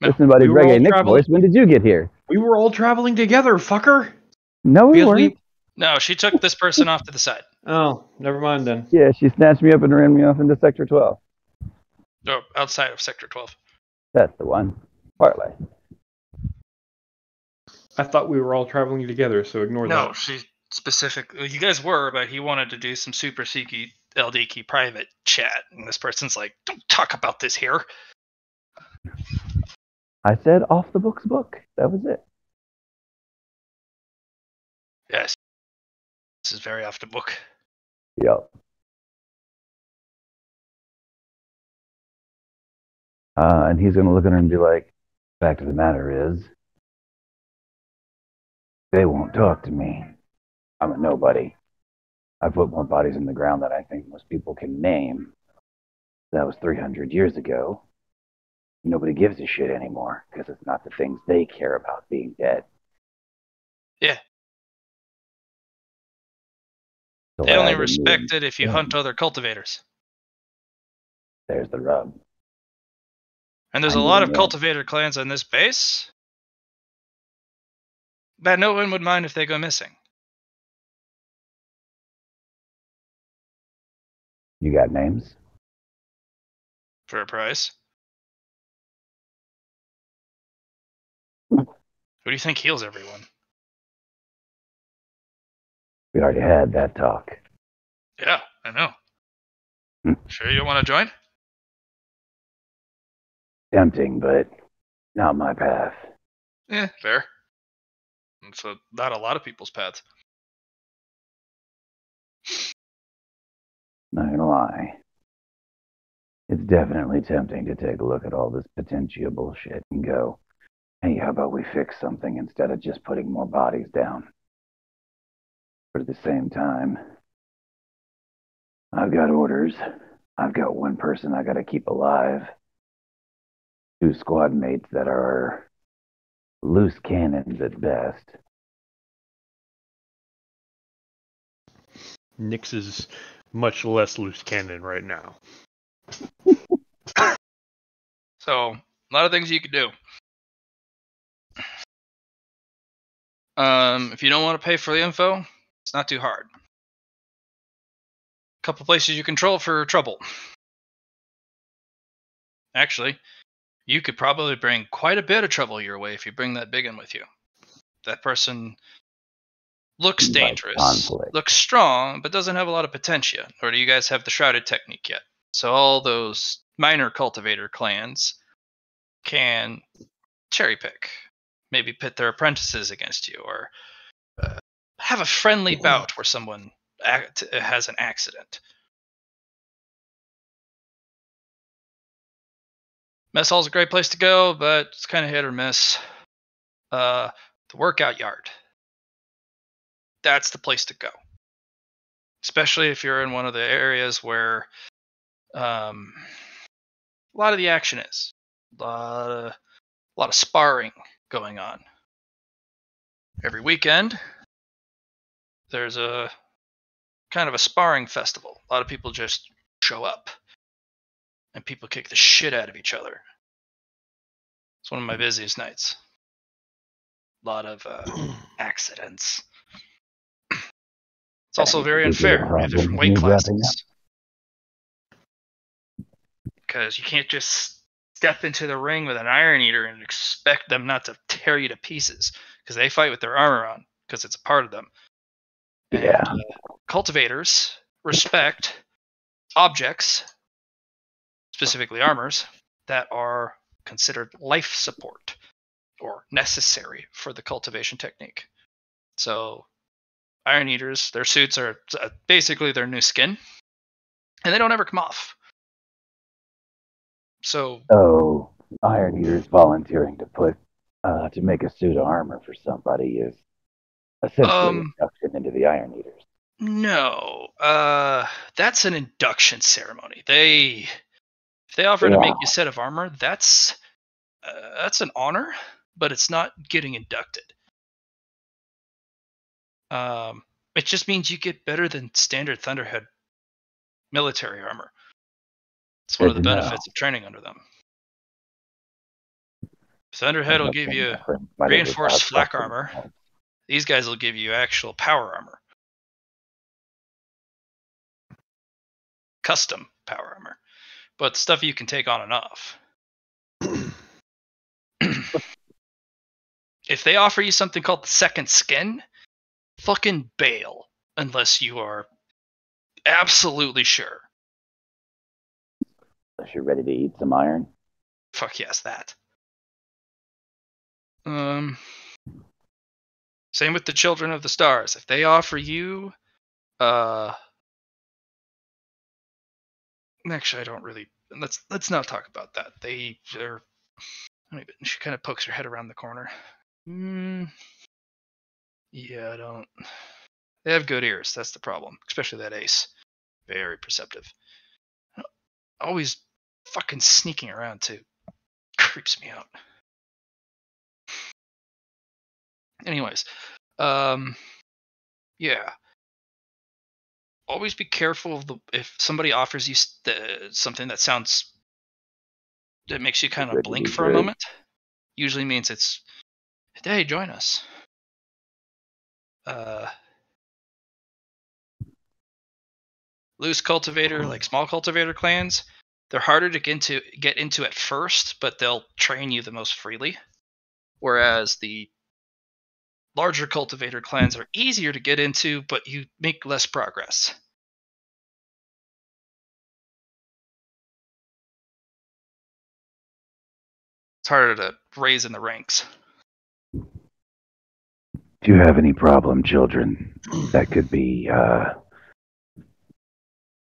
No. Listen, buddy, Reggae Nick's voice. When did you get here? We were all traveling together, fucker! No, we weren't. No, she took this person off to the side. Oh, never mind then. Yeah, she snatched me up and ran me off into Sector 12. Oh, outside of Sector 12. That's the one. Parlay. I thought we were all traveling together, so ignore that. No, she specifically... You guys were, but he wanted to do some super secret LD key private chat, and this person's like, don't talk about this here. I said off the books book. That was it. Yes. This is very off the book. Yep. And he's going to look at her and be like, fact of the matter is, they won't talk to me. I'm a nobody. I put more bodies in the ground than I think most people can name. That was 300 years ago. Nobody gives a shit anymore because it's not the things they care about being dead. Yeah. So They only I didn't respect even it if you think. hunt other cultivators. There's the rub. And there's I a need lot a of name. cultivator clans on this base that no one would mind if they go missing. You got names? For a price. Hmm. Who do you think heals everyone? We already had that talk. Yeah, I know. Hmm. Sure you don't want to join? Tempting, but not my path. Fair. It's not a lot of people's paths. Not gonna lie. It's definitely tempting to take a look at all this potentia bullshit and go, hey, how about we fix something instead of just putting more bodies down? But at the same time, I've got orders. I've got one person I gotta keep alive. 2 squad mates that are loose cannons at best. Nyx is much less loose cannon right now. So, a lot of things you could do. If you don't want to pay for the info, it's not too hard. A couple places you control for trouble. Actually, you could probably bring quite a bit of trouble your way if you bring that big one with you. That person looks dangerous, looks strong, but doesn't have a lot of potentia. Or do you guys have the shrouded technique yet? So all those minor cultivator clans can cherry pick, maybe pit their apprentices against you, or have a friendly bout where someone has an accident. Mess hall's a great place to go, but it's kind of hit or miss. The workout yard. That's the place to go. Especially if you're in one of the areas where a lot of the action is. A lot of sparring going on. Every weekend, there's a kind of a sparring festival. A lot of people just show up. And people kick the shit out of each other. It's one of my busiest nights. A lot of accidents. It's also very unfair. We have different weight classes. Because you can't just step into the ring with an Iron Eater and expect them not to tear you to pieces. Because they fight with their armor on. Because it's a part of them. Yeah. And cultivators respect objects, specifically armors, that are considered life support or necessary for the cultivation technique. So Iron Eaters, their suits are basically their new skin, and they don't ever come off. So Iron Eaters volunteering to make a suit of armor for somebody is essentially induction into the Iron Eaters. No, that's an induction ceremony. If they offer to make you a set of armor, that's an honor, but it's not getting inducted. It just means you get better than standard Thunderhead military armor. It's one of the benefits of training under them. Thunderhead will give you reinforced flak armor. These guys will give you actual power armor. Custom power armor. But stuff you can take on and off. If they offer you something called the second skin, fucking bail. Unless you are absolutely sure. Unless you're ready to eat some iron. Fuck yes, that. Same with the Children of the Stars. If they offer you, actually, I don't really. Let's not talk about that. They're. She kind of pokes her head around the corner. Yeah, I don't. They have good ears. That's the problem. Especially that ace. Very perceptive. Always fucking sneaking around too. Creeps me out. Anyways, yeah. always be careful of if somebody offers you something that makes you kind of blink for a moment. Usually means it's, hey, join us. Loose cultivator, like small cultivator clans, they're harder to get into at first, but they'll train you the most freely. Whereas the larger cultivator clans are easier to get into, but you make less progress. It's harder to raise in the ranks. Do you have any problem children that could be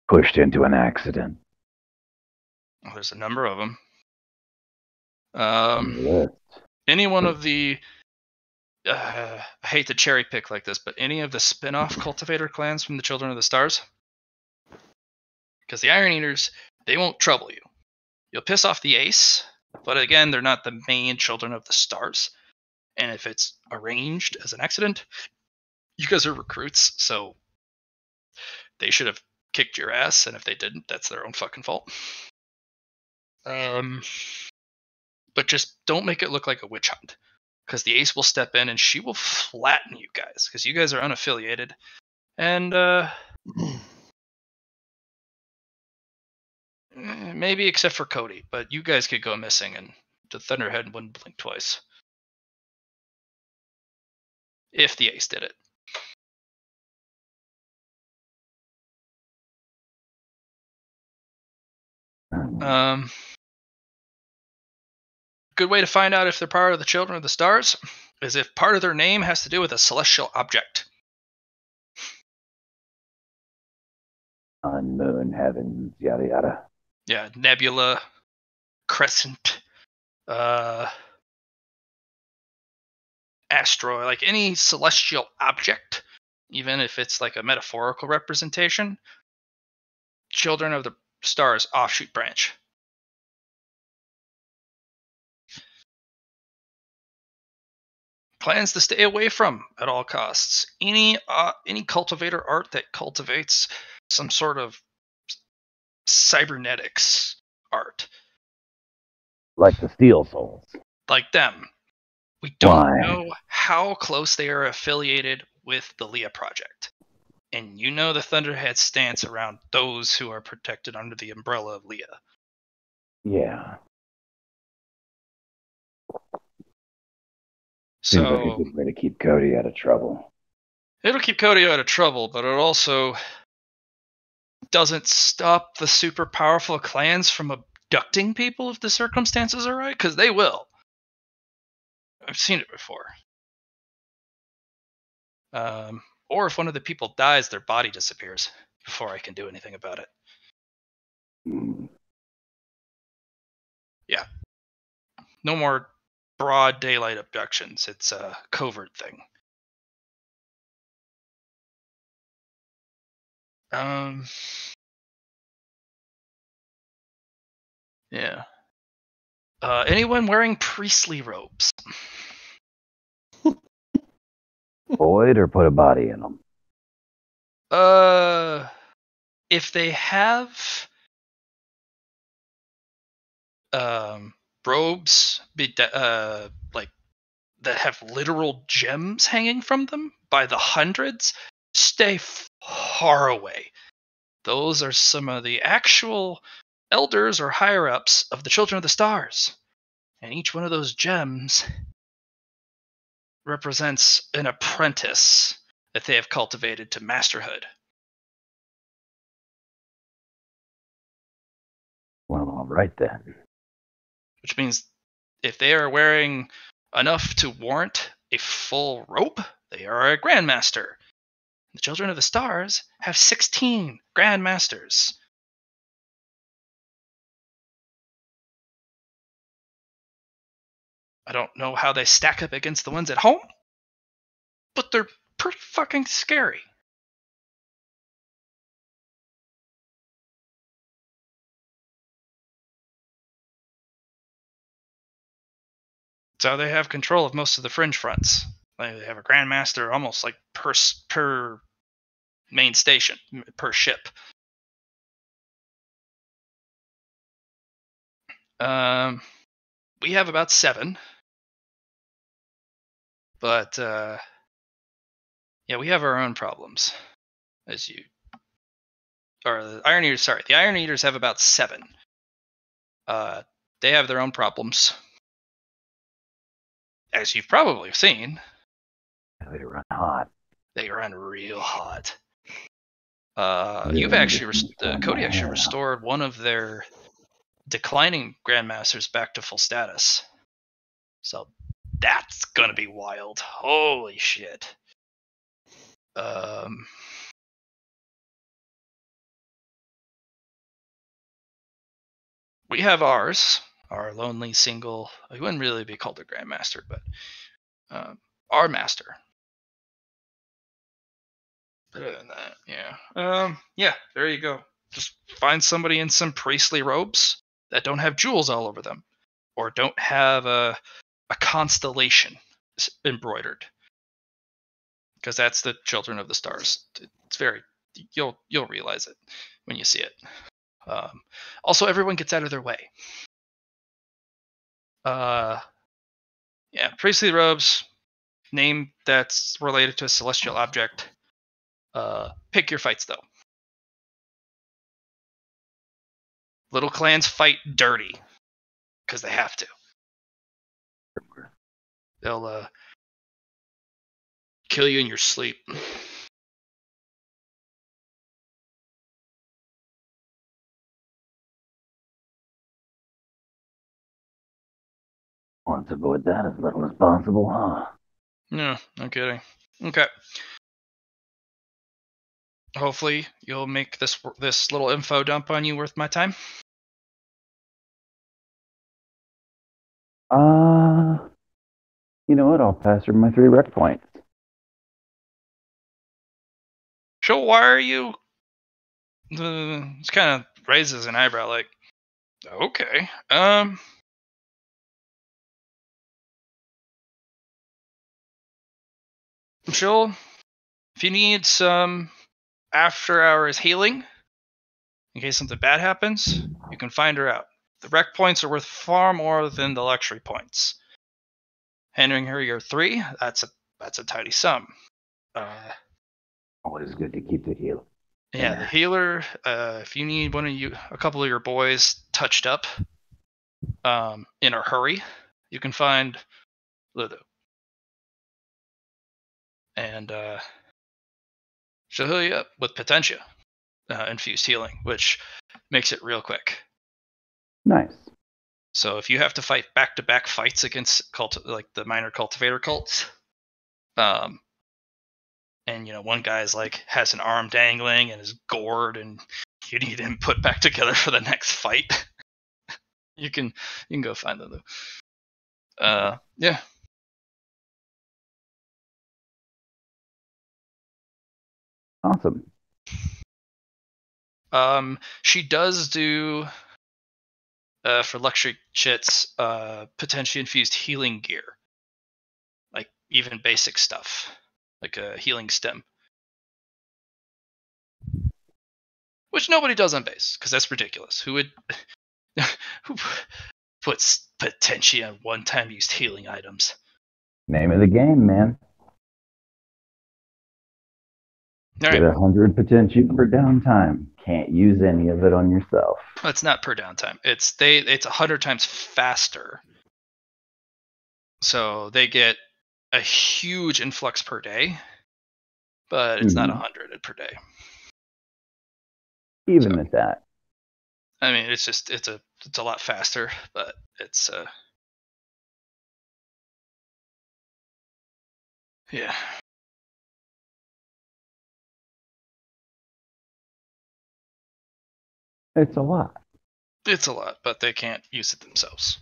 pushed into an accident? Well, there's a number of them. Any one of the I hate to cherry pick like this, but any of the spin-off cultivator clans from the Children of the Stars, because the Iron Eaters, they won't trouble you. You'll piss off the Ace, but again, they're not the main Children of the Stars. And if it's arranged as an accident, you guys are recruits, so they should have kicked your ass, and if they didn't, that's their own fucking fault. But just don't make it look like a witch hunt, because the Ace will step in and she will flatten you guys, because you guys are unaffiliated. And maybe except for Cody, but you guys could go missing and the Thunderhead wouldn't blink twice. If the Ace did it. Good way to find out if they're part of the Children of the Stars is if part of their name has to do with a celestial object. Sun, moon, heavens, yada yada. Yeah, nebula, crescent, asteroid, like any celestial object, even if it's like a metaphorical representation. Children of the Stars offshoot branch. Plans to stay away from at all costs. Any cultivator art that cultivates some sort of cybernetics art. Like the Steel Souls. Like them. We don't know how close they are affiliated with the Leah Project. And you know the Thunderhead's stance around those who are protected under the umbrella of Leah. Yeah. So, seems like a good way to keep Cody out of trouble. It'll keep Cody out of trouble, but it also doesn't stop the super powerful clans from abducting people if the circumstances are right, because they will. I've seen it before. Or if one of the people dies, their body disappears before I can do anything about it. Yeah. No more broad daylight abductions. It's a covert thing. Yeah. Anyone wearing priestly robes? Void or put a body in them? If they have robes like that have literal gems hanging from them by the hundreds, stay far away. Those are some of the actual elders or higher ups of the Children of the Stars, and each one of those gems represents an apprentice that they have cultivated to masterhood. Well, all right then. Which means if they are wearing enough to warrant a full robe, they are a Grandmaster. The Children of the Stars have 16 Grandmasters. I don't know how they stack up against the ones at home, but they're pretty fucking scary. So they have control of most of the fringe fronts. They have a Grandmaster almost like per main station per ship. We have about 7. But, yeah, we have our own problems. The Iron Eaters have about 7. They have their own problems. As you've probably seen. They run hot. They run real hot. You've actually, Cody actually restored one of their declining Grandmasters back to full status. So that's gonna be wild. Holy shit. We have ours, our lonely single. He wouldn't really be called a Grandmaster, but our master. Better than that, yeah. Yeah, there you go. Just find somebody in some priestly robes that don't have jewels all over them, or don't have a constellation embroidered, because that's the Children of the Stars. It's very you'll realize it when you see it. Also, everyone gets out of their way. Yeah, priestly robes, name that's related to a celestial object. Pick your fights, though. Little clans fight dirty because they have to. They'll kill you in your sleep. Want to avoid that as little as possible, huh? No kidding. Okay. Hopefully, you'll make this little info dump on you worth my time. You know what? I'll pass her my 3 rec points. So why are you? It kind of raises an eyebrow, like, okay. She'll, if you need some after hours healing, in case something bad happens, you can find her out. The rec points are worth far more than the luxury points. Handing her your 3, that's a tidy sum. Always good to keep the healer. Yeah, the healer. If you need a couple of your boys touched up, in a hurry, you can find Lulu, and she'll heal you up with Potentia infused healing, which makes it real quick. Nice. So if you have to fight back-to-back fights against like the minor cultivator cults, and one guy's like has an arm dangling and is gored, and you need him put back together for the next fight, you can go find them. Yeah. Awesome. She does do for luxury chits potentially infused healing gear, like even basic stuff, like a healing stem, which nobody does on base because that's ridiculous. Who puts potentially on one-time used healing items? Name of the game, man. All Get right. 100 potential per downtime. Can't use any of it on yourself. It's not per downtime. It's 100 times faster. So they get a huge influx per day, but it's not 100 per day. Even at that. I mean, it's a lot faster, but it's yeah. It's a lot. It's a lot, but they can't use it themselves.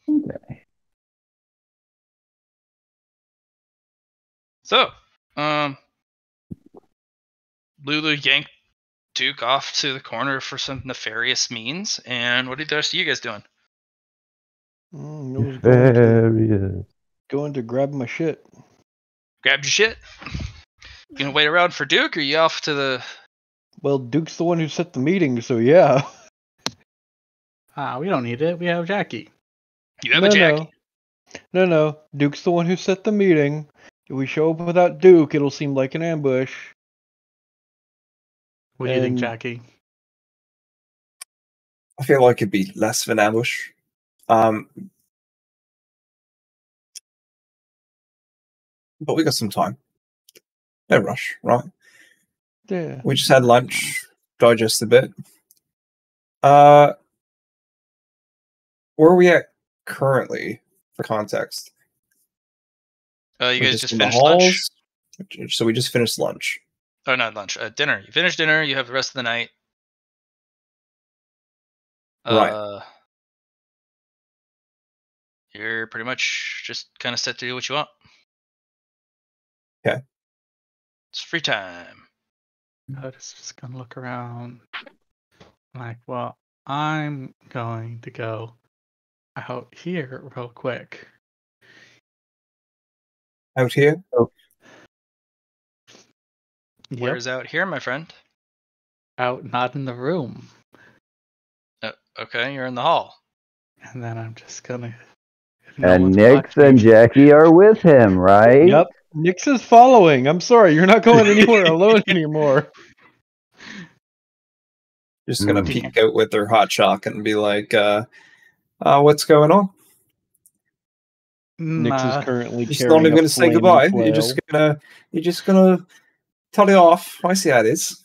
Okay. So, Lulu yanked Duke off to the corner for some nefarious means, and what are the rest of you guys doing? Going to grab my shit. Grab your shit. You gonna wait around for Duke, or you off to the... Well, Duke's the one who set the meeting, so yeah. We don't need it. We have Jackie. You have a Jackie. No. Duke's the one who set the meeting. If we show up without Duke, it'll seem like an ambush. What do you think, Jackie? I feel like it'd be less of an ambush. But we got some time. No rush, right? Yeah. We just had lunch, digest a bit. Where are we at currently, for context? You guys just finished lunch? So we just finished lunch. Oh, not lunch. Dinner. You finished dinner. You have the rest of the night. Right. You're pretty much just kind of set to do what you want. Okay. It's free time. I was just gonna look around. Like, well, I'm going to go out here real quick. Out here? Oh. Yep. Where's out here, my friend? Out, not in the room. Okay, you're in the hall. And then I'm just gonna... And Nix and Jackie are with him, right? Yep. Nix is following. I'm sorry, you're not going anywhere alone anymore. Just gonna peek out with their hot shotgun and be like, what's going on? Nix is currently just carrying not even gonna say goodbye. You're just gonna tell it off. I see how it is.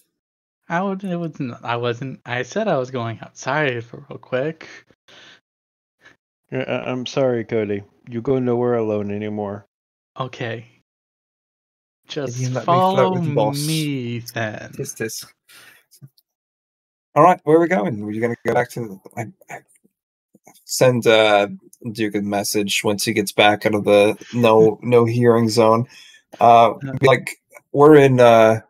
I said I was going outside for real quick. I'm sorry, Cody. You go nowhere alone anymore. Okay. Just follow me then. Tis. All right, where are we going? Are you going to go back to... I send Duke a message once he gets back out of the no hearing zone. Like, we're in... what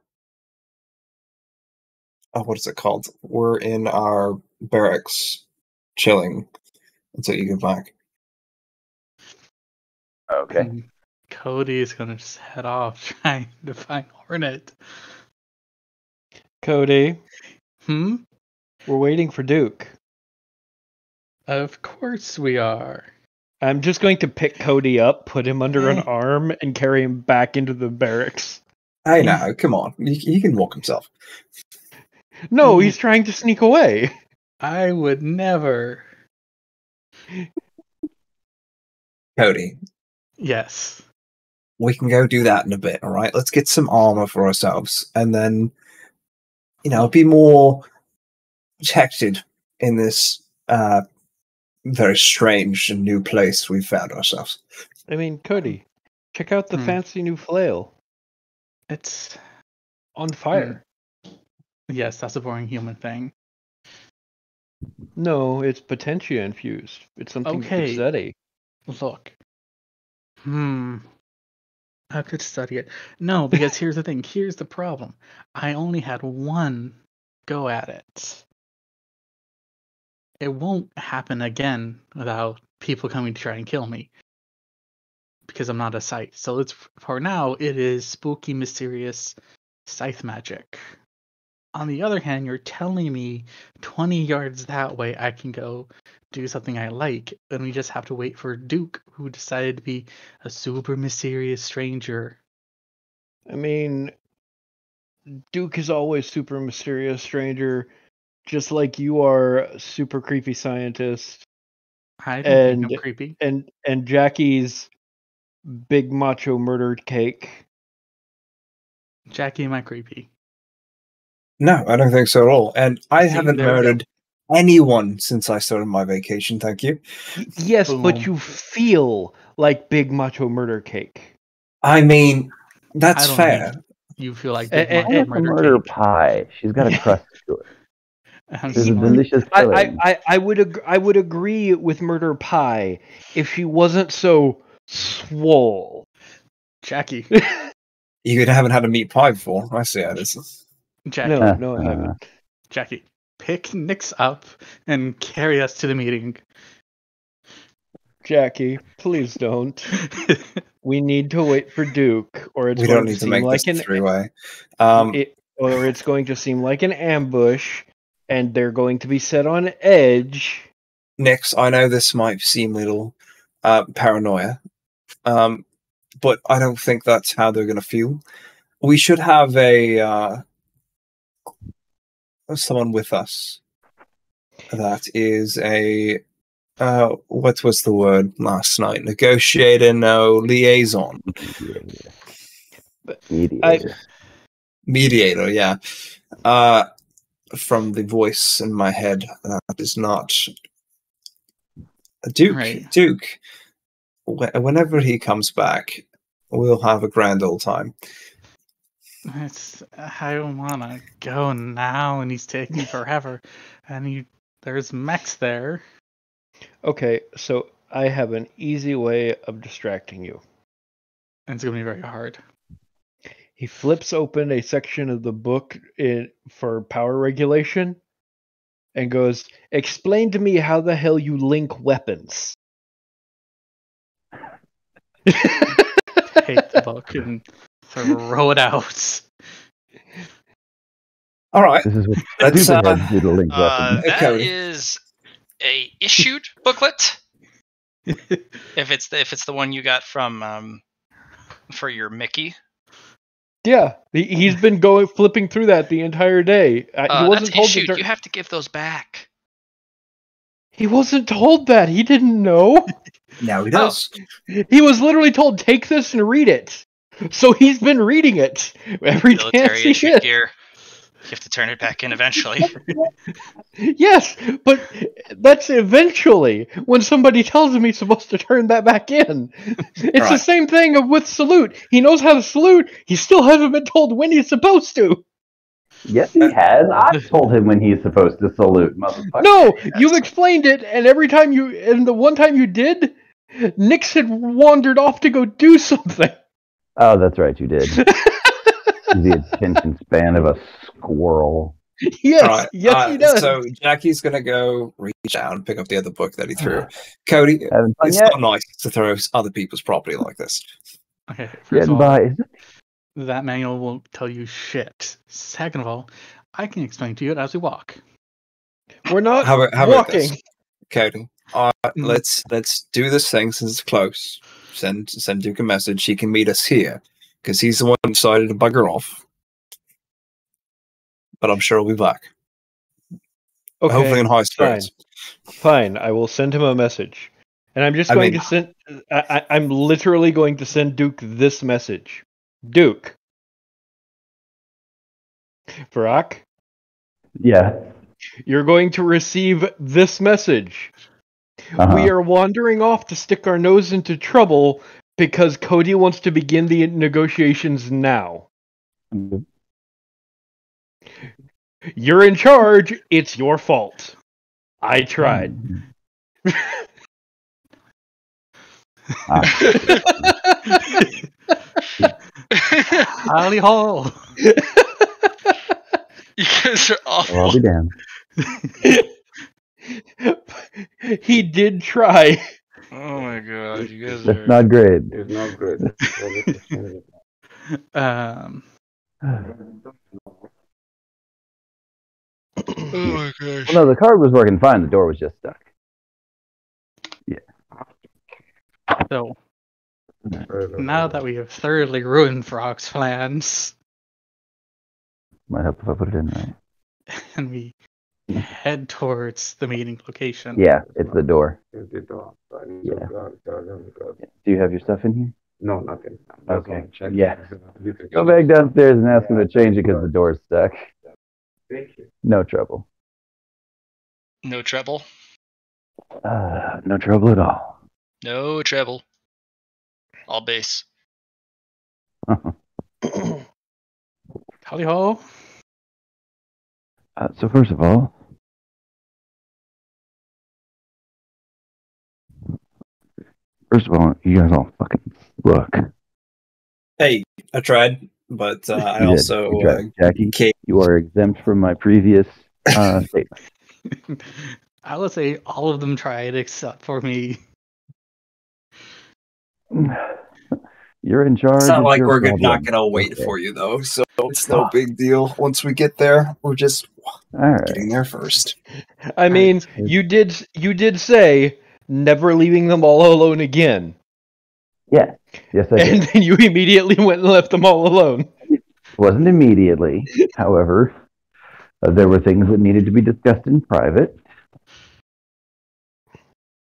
is it called? We're in our barracks, chilling until you get back. Okay. Cody is going to just head off trying to find Hornet. Cody? We're waiting for Duke. Of course we are. I'm just going to pick Cody up, put him under an arm, and carry him back into the barracks. Hey, now, come on. He can walk himself. No, he's trying to sneak away. I would never. Cody. Yes. We can go do that in a bit, all right? Let's get some armor for ourselves, and then, be more protected in this very strange and new place we've found ourselves. I mean, Cody, check out the fancy new flail. It's on fire. Yes, that's a boring human thing. No, it's potentia infused. It's something you could study. Look. I could study it. No, because here's the thing. Here's the problem. I only had one go at it. It won't happen again without people coming to try and kill me. Because I'm not a Scythe. So for now, it is spooky, mysterious Scythe magic. On the other hand, you're telling me 20 yards that way I can go do something I like, and we just have to wait for Duke, who decided to be a super mysterious stranger. I mean, Duke is always super mysterious stranger, just like you are a super creepy scientist. I don't think I'm creepy. And Jackie's big macho murder cake. Jackie, am I creepy? No, I don't think so at all. And I haven't murdered anyone since I started my vacation, thank you. Yes, but you feel like big macho murder cake. I mean, that's fair. You feel like big macho murder pie. She's got a crust to it. There's a delicious filling. I would agree with murder pie if she wasn't so swole. Jackie. You haven't had a meat pie before. I see how this is. Jackie. No, I haven't. Jackie, pick Nix up and carry us to the meeting. Jackie, please don't. We need to wait for Duke, or it's We going don't to need to seem make like this an a three-way. or it's going to seem like an ambush, and they're going to be set on edge. Nix, I know this might seem a little paranoia, but I don't think that's how they're going to feel. We should have someone with us that is a what was the word last night? Negotiator, no, liaison. Mediator, yeah. From the voice in my head, that is not Duke. Right. Duke. Whenever he comes back, we'll have a grand old time. I don't want to go now, and he's taking forever. And there's mechs there. Okay, so I have an easy way of distracting you. And it's going to be very hard. He flips open a section of the book for power regulation and goes, "Explain to me how the hell you link weapons." Take the book and throw it out. All right. This is what Let's do to link weapons. That is a issued booklet. if it's the one you got from for your Mickey. Yeah, he's been flipping through that the entire day. He wasn't that's told issued. that You have to give those back. He wasn't told that. He didn't know. Now he does. He was literally told, "Take this and read it." So he's been reading it every chance Military he issue gets. gear. You have to turn it back in eventually. Yes, but that's eventually when somebody tells him he's supposed to turn that back in. It's the same thing with salute. He knows how to salute. He still hasn't been told when he's supposed to. Yes, he has. I told him when he's supposed to salute, motherfucker. No, you've explained it, and the one time you did, Nix had wandered off to go do something. Oh, that's right, you did. The attention span of a squirrel. Yes, yes, he does. So Jackie's going to go reach out and pick up the other book that he threw. Cody, it's not nice to throw other people's property like this. Okay, first of all, that manual won't tell you shit. Second of all, I can explain to you it as we walk. We're not how walking. About this? Cody, let's do this thing since it's close. Send Duke a message. He can meet us here because he's the one who decided to bugger off. But I'm sure he'll be back. Okay, hopefully in high spirits. Fine, I will send him a message. And I'm just going to send... I'm literally going to send Duke this message. Duke. Varrock? Yeah? You're going to receive this message. We are wandering off to stick our nose into trouble because Cody wants to begin the negotiations now. You're in charge. It's your fault. I tried. Howdy ho! You guys are awful. Well, I'll be damned. He did try. Oh my god, you guys That's not great. It's not good. Oh my gosh. Well, no, the card was working fine. The door was just stuck. Yeah. So, now that we have thoroughly ruined Frog's plans, Might help if I put it in right. and we head towards the meeting location. Yeah, it's the door. It's the door. Yeah. Do you have your stuff in here? No, nothing. Okay. Yeah. Go back downstairs and ask him to change it because the door's stuck. Thank you. No trouble. No trouble. No trouble at all. No trouble. All base. Howdy ho! So first of all, you guys all fucking look. Hey, I tried, but I also Jackie, you are exempt from my previous statement. I would say all of them tried except for me. You're in charge. It's not like we're not problem. gonna wait for you though, so it's no big deal. Once we get there, we're just getting there first. I mean, you did say never leaving them all alone again. Yes, I did. And then you immediately went and left them all alone. It wasn't immediately. However, there were things that needed to be discussed in private.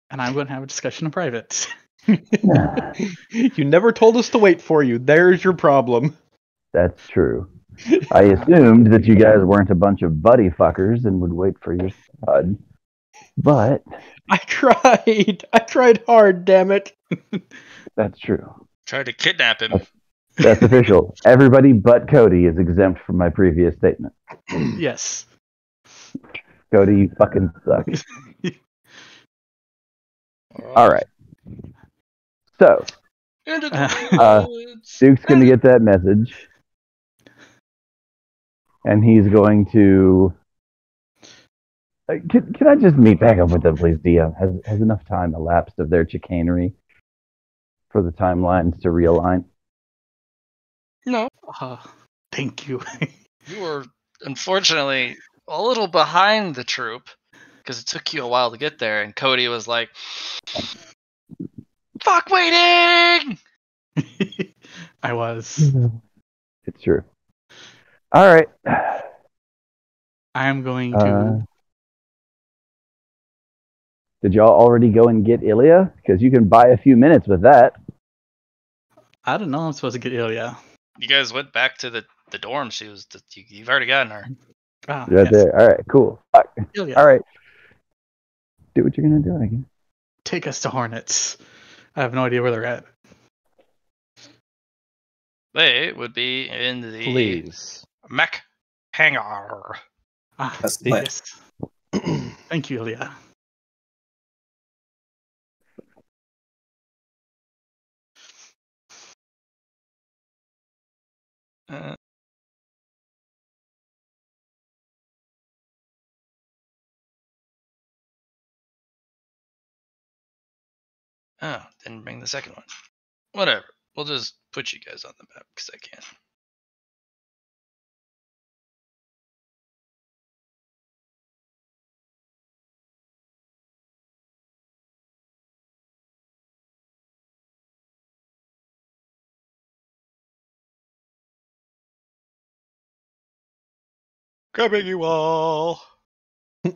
And I'm going to have a discussion in private. You never told us to wait for you. There's your problem. That's true. I assumed that you guys weren't a bunch of buddy fuckers and would wait for your squad. But I tried hard, damn it. That's true. Tried to kidnap him. That's official. Everybody but Cody is exempt from my previous statement. Yes. Cody, you fucking suck. All right. So, Duke's going to get that message. And he's going to... Can I just meet back up with them, please, DM? Has enough time elapsed of their chicanery for the timelines to realign? No. Thank you. You were, unfortunately, a little behind the troop, because it took you a while to get there, and Cody was like, fuck waiting! I was. It's true. All right. I am going to... Did y'all already go and get Ilya? Because you can buy a few minutes with that. I don't know. I'm supposed to get Ilya. You guys went back to the dorm. You've already gotten her. Ah, Right there. All right, cool. Ilya. All right. Do what you're going to do, I guess. Take us to Hornets. I have no idea where they're at. They would be in the mech hangar. Ah, that's the yes. Thank you, Ilya. Oh, didn't bring the second one. Whatever. We'll just put you guys on the map because I can. Grabbing you all. Why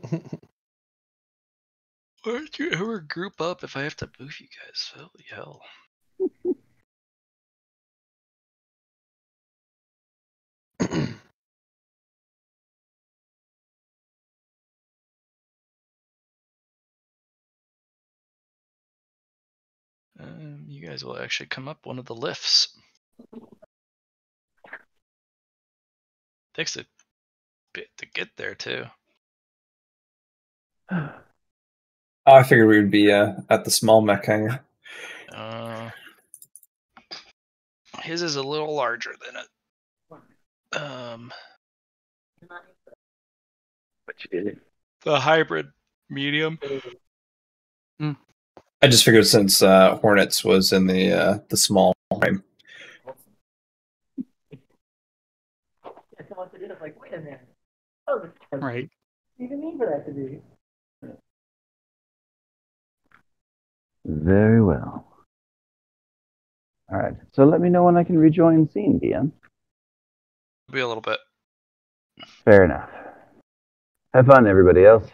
don't you ever group up if I have to move you guys? Holy hell. You guys will actually come up one of the lifts. Takes a bit to get there, too. I figured we would be at the small mech hangar. His is a little larger than it. What you did? The hybrid medium. I just figured since Hornets was in the small frame. Right. You didn't mean for that to be. Very well. All right. So let me know when I can rejoin scene, DM. Be a little bit. Fair enough. Have fun, everybody else.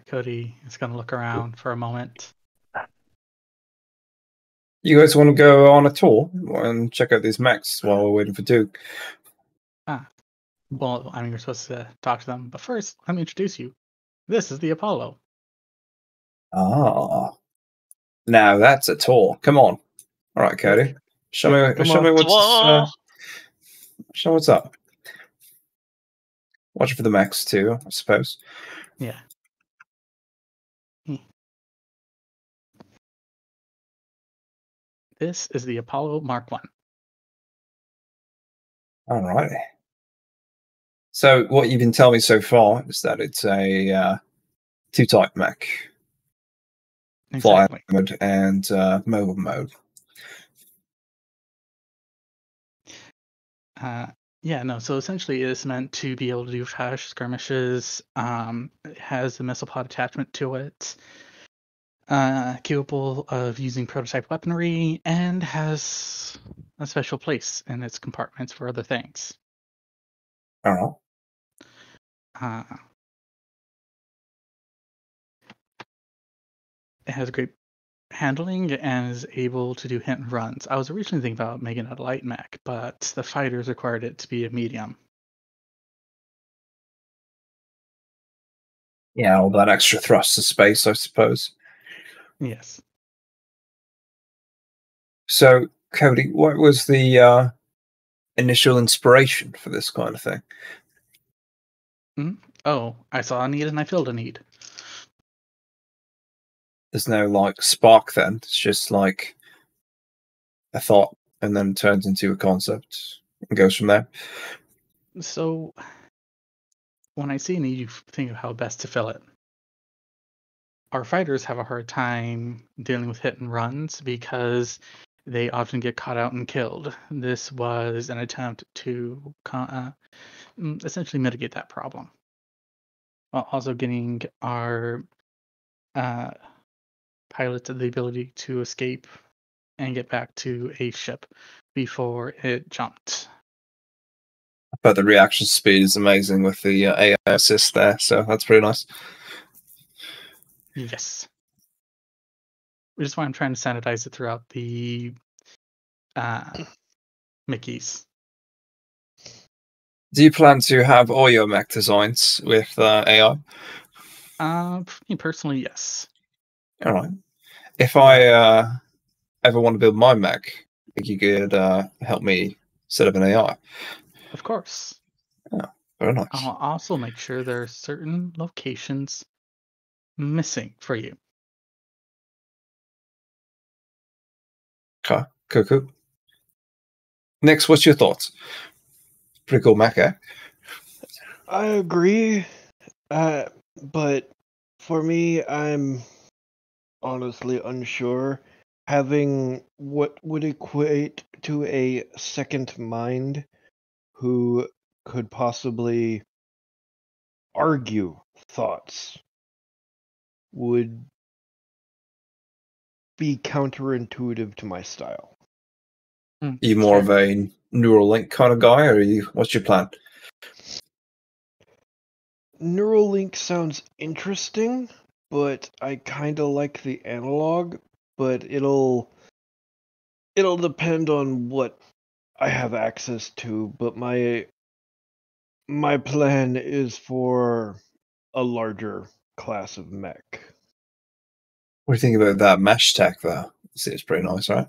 Cody is going to look around for a moment. You guys want to go on a tour and check out these mechs while we're waiting for Duke? Well, I mean, you're supposed to talk to them, but first, let me introduce you. This is the Apollo. Ah, now that's a tour. Come on. All right, Cody. Show me what's up. Watch for the mechs too, I suppose. Yeah. This is the Apollo Mark I. All right. So what you've been telling me so far is that it's a two-type mech. fly mode, and mobile mode. Yeah, no. So essentially, it's meant to be able to do flash skirmishes. It has a missile pod attachment to it. Capable of using prototype weaponry, and has a special place in its compartments for other things. Oh. It has great handling and is able to do hit and runs. I was originally thinking about making it a light mech, but the fighters required it to be a medium. Yeah, all that extra thrust to space, I suppose. Yes. So, Cody, what was the initial inspiration for this kind of thing? Oh, I saw a need and I filled a need. There's no like spark then. It's just like a thought and then turns into a concept and goes from there. So when I see a need, you think of how best to fill it. Our fighters have a hard time dealing with hit and runs because they often get caught out and killed. This was an attempt to essentially mitigate that problem, while also getting our pilots the ability to escape and get back to a ship before it jumped. But the reaction speed is amazing with the AI assist there, so that's pretty nice. Yes. Which is why I'm trying to sanitize it throughout the Mickeys. Do you plan to have all your mech designs with AI? For me personally, yes. All right. If I ever want to build my mech, I think you could help me set up an AI. Of course. Oh, very nice. I'll also make sure there are certain locations missing for you. Okay, cool. Next, what's your thoughts? Pretty cool mech, eh? I agree, but for me, I'm honestly unsure. Having what would equate to a second mind who could possibly argue thoughts would be counterintuitive to my style. Are you more of a neural link kind of guy, or what's your plan? Neuralink sounds interesting, but I kind of like the analog, but it'll depend on what I have access to, but my plan is for a larger class of mech. What do you think about that mesh tech though? It's pretty nice, right?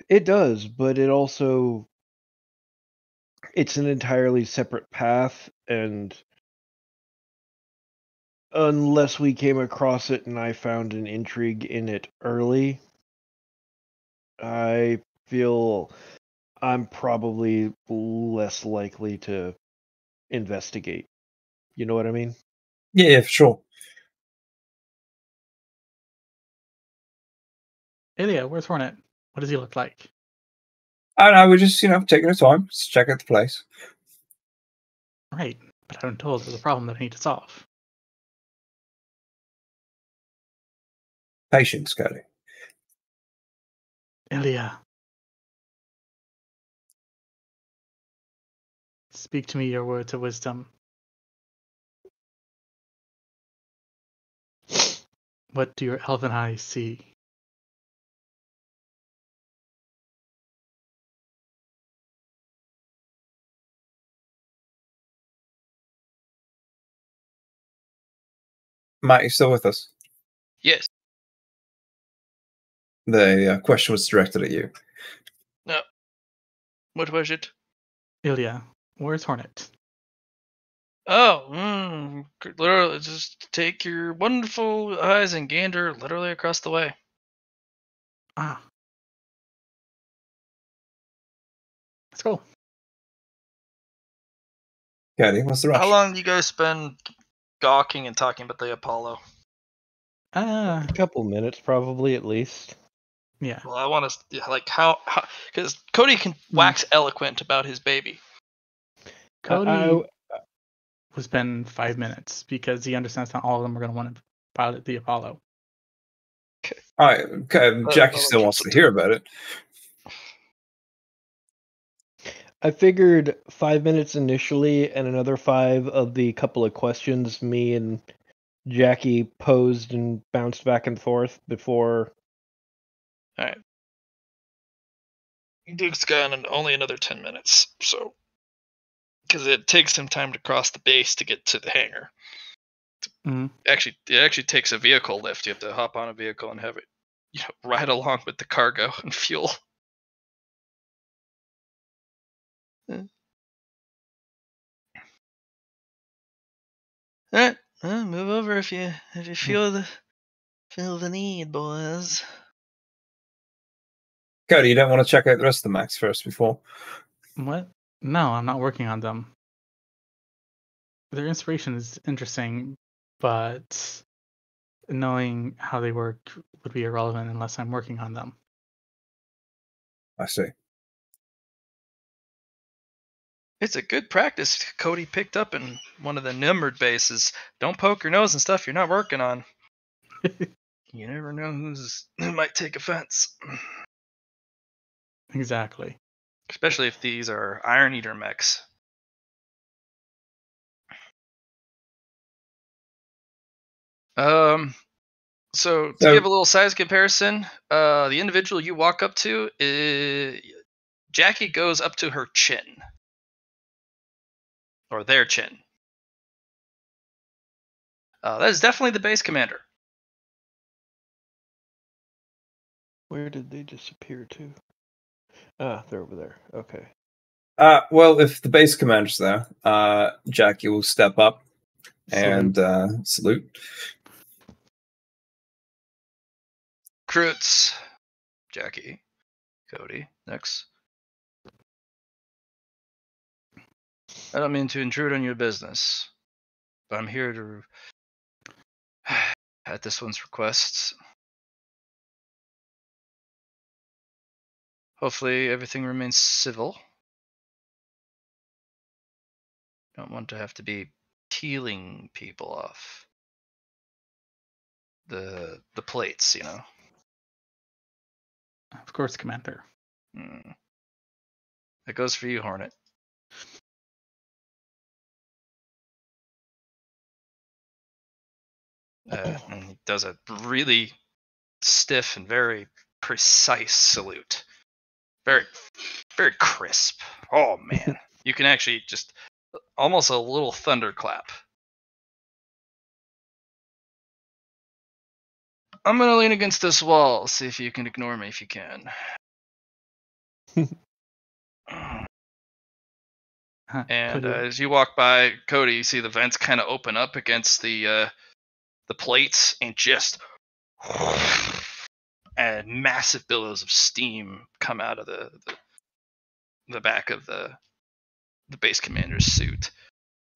It does, but it's an entirely separate path, and unless we came across it and I found an intrigue in it early, I feel I'm probably less likely to investigate. You know what I mean? Yeah, for sure. Ilya, where's Hornet? What does he look like? I don't know, we're just, taking our time to check out the place. Right, but I'm told there's a problem that I need to solve. Patience, Cody. Ilya. Speak to me your words of wisdom. What do your elven eyes see? Matt, you still with us? Yes. The question was directed at you. No. What was it? Ilya, where's Hornet? Oh, literally, just take your wonderful eyes and gander literally across the way. Ah. Let's go. Cody, what's the rush? How long do you guys spend gawking and talking about the Apollo? A couple minutes, probably, at least. Yeah. Well, I want to like how because Cody can wax eloquent about his baby. Cody will spend 5 minutes because he understands not all of them are going to want to pilot the Apollo. All right, okay. Jackie still wants to hear about it. I figured 5 minutes initially and another 5 of the couple of questions me and Jackie posed and bounced back and forth before. All right. Duke's got only another 10 minutes, so because it takes him time to cross the base to get to the hangar. Actually, it actually takes a vehicle lift. You have to hop on a vehicle and have it, ride along with the cargo and fuel. All right, move over if you feel the need, boys. Cody, you don't want to check out the rest of the Macs first before? What? No, I'm not working on them. Their inspiration is interesting, but knowing how they work would be irrelevant unless I'm working on them. I see. It's a good practice Cody picked up in one of the numbered bases. Don't poke your nose and stuff you're not working on. You never know who might take offense. Exactly. Especially if these are Iron Eater mechs. So to give a little size comparison, the individual you walk up to, Jackie goes up to her chin. Or their chin. That is definitely the base commander. Where did they disappear to? Ah, they're over there. Okay. Well, if the base commander's there, Jackie will step up and salute. Krutz, Jackie, Cody, next. I don't mean to intrude on your business, but I'm here to at this one's request. Hopefully everything remains civil. Don't want to have to be peeling people off the plates, Of course, Commander. That goes for you, Hornet. And he does a really stiff and very precise salute. Very, very crisp. Oh, man. You can actually just almost a little thunderclap. I'm going to lean against this wall, see if you can ignore me if you can. And as you walk by, Cody, you see the vents kind of open up against the plates and just and massive billows of steam come out of the back of the base commander's suit.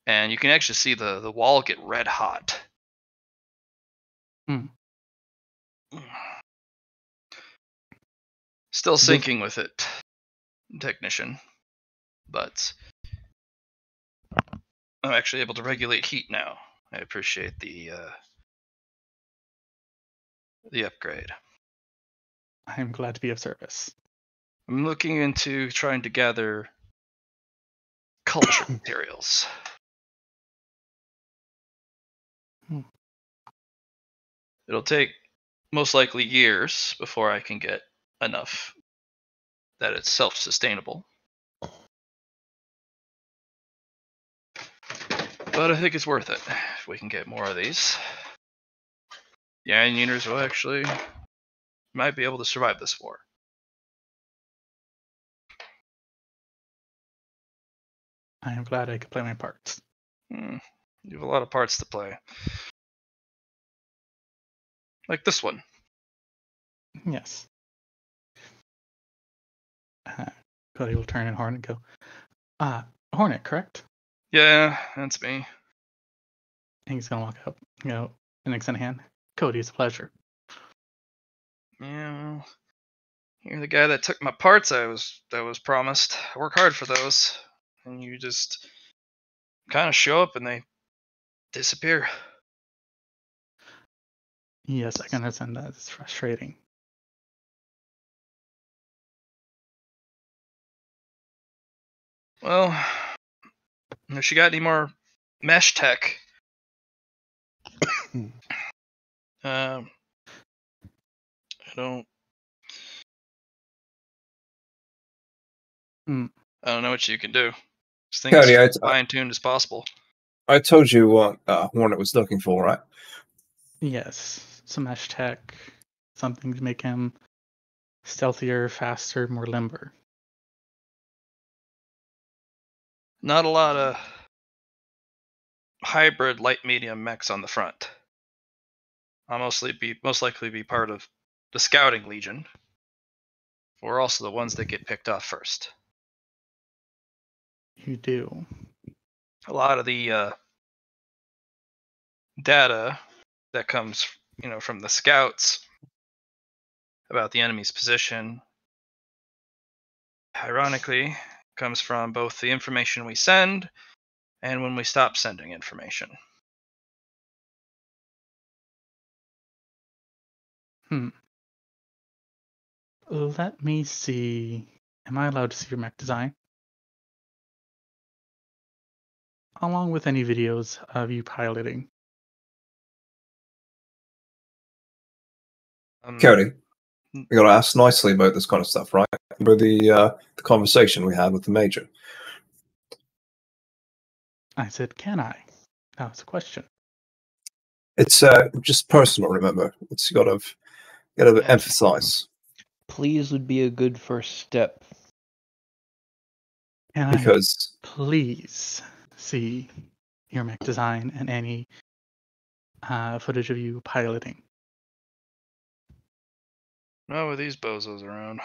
And you can actually see the wall get red hot. Still syncing with it, technician. But I'm actually able to regulate heat now. I appreciate the upgrade. I'm glad to be of service. I'm looking into trying to gather culture materials. It'll take most likely years before I can get enough that it's self-sustainable. But I think it's worth it if we can get more of these. The Iron Eaters will actually might be able to survive this war. I am glad I could play my parts. You have a lot of parts to play. Like this one. Yes. Cody will turn and Hornet go, Hornet, correct? Yeah, that's me. And he's going to walk up, and extend a hand. Cody, it's a pleasure. Yeah, well, you're the guy that took my parts I was promised. I work hard for those, and you just kind of show up and they disappear. Yes, I can understand that. It's frustrating. Well, if you got any more mesh tech, I don't. I don't know what you can do. This thing Cody, is fine-tuned as possible. I told you what Hornet was looking for, right? Yes, some mesh tech, something to make him stealthier, faster, more limber. Not a lot of hybrid light-medium mechs on the front. I'll most likely be part of the Scouting Legion. We're also the ones that get picked off first. You do. A lot of the data that comes, from the scouts about the enemy's position, ironically, comes from both the information we send and when we stop sending information. Let me see. Am I allowed to see your mech design? Along with any videos of you piloting. Cody, you got to ask nicely about this kind of stuff, right? Remember the conversation we had with the Major? I said, can I? That was a question. It's just personal, remember. It's got to emphasize. Please would be a good first step. Can because I please see your mech design and any footage of you piloting? Not with these bozos around.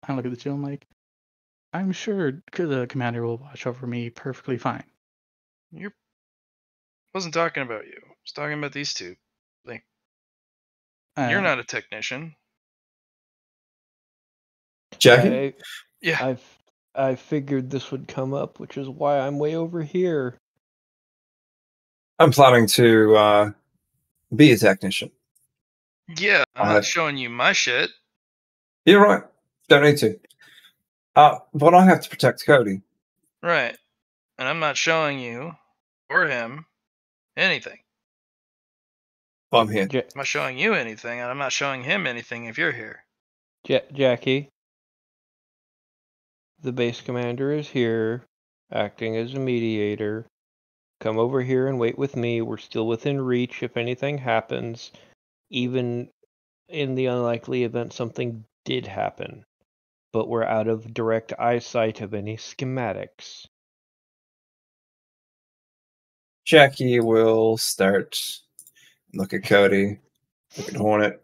I look at the two, I'm like, I'm sure the commander will watch over me perfectly fine. Wasn't talking about you. I was talking about these two. Like, you're not a technician. Jackie? Yeah. I figured this would come up, which is why I'm way over here. I'm planning to be a technician. Yeah, I'm not showing you my shit. You're right. Don't need to. But I have to protect Cody. Right. And I'm not showing you or him anything. I'm here. I'm not showing you anything, and I'm not showing him anything if you're here. Jackie, the base commander is here, acting as a mediator. Come over here and wait with me. We're still within reach if anything happens, even in the unlikely event something did happen. But we're out of direct eyesight of any schematics. Jackie will start. Look at Cody. Look at Hornet.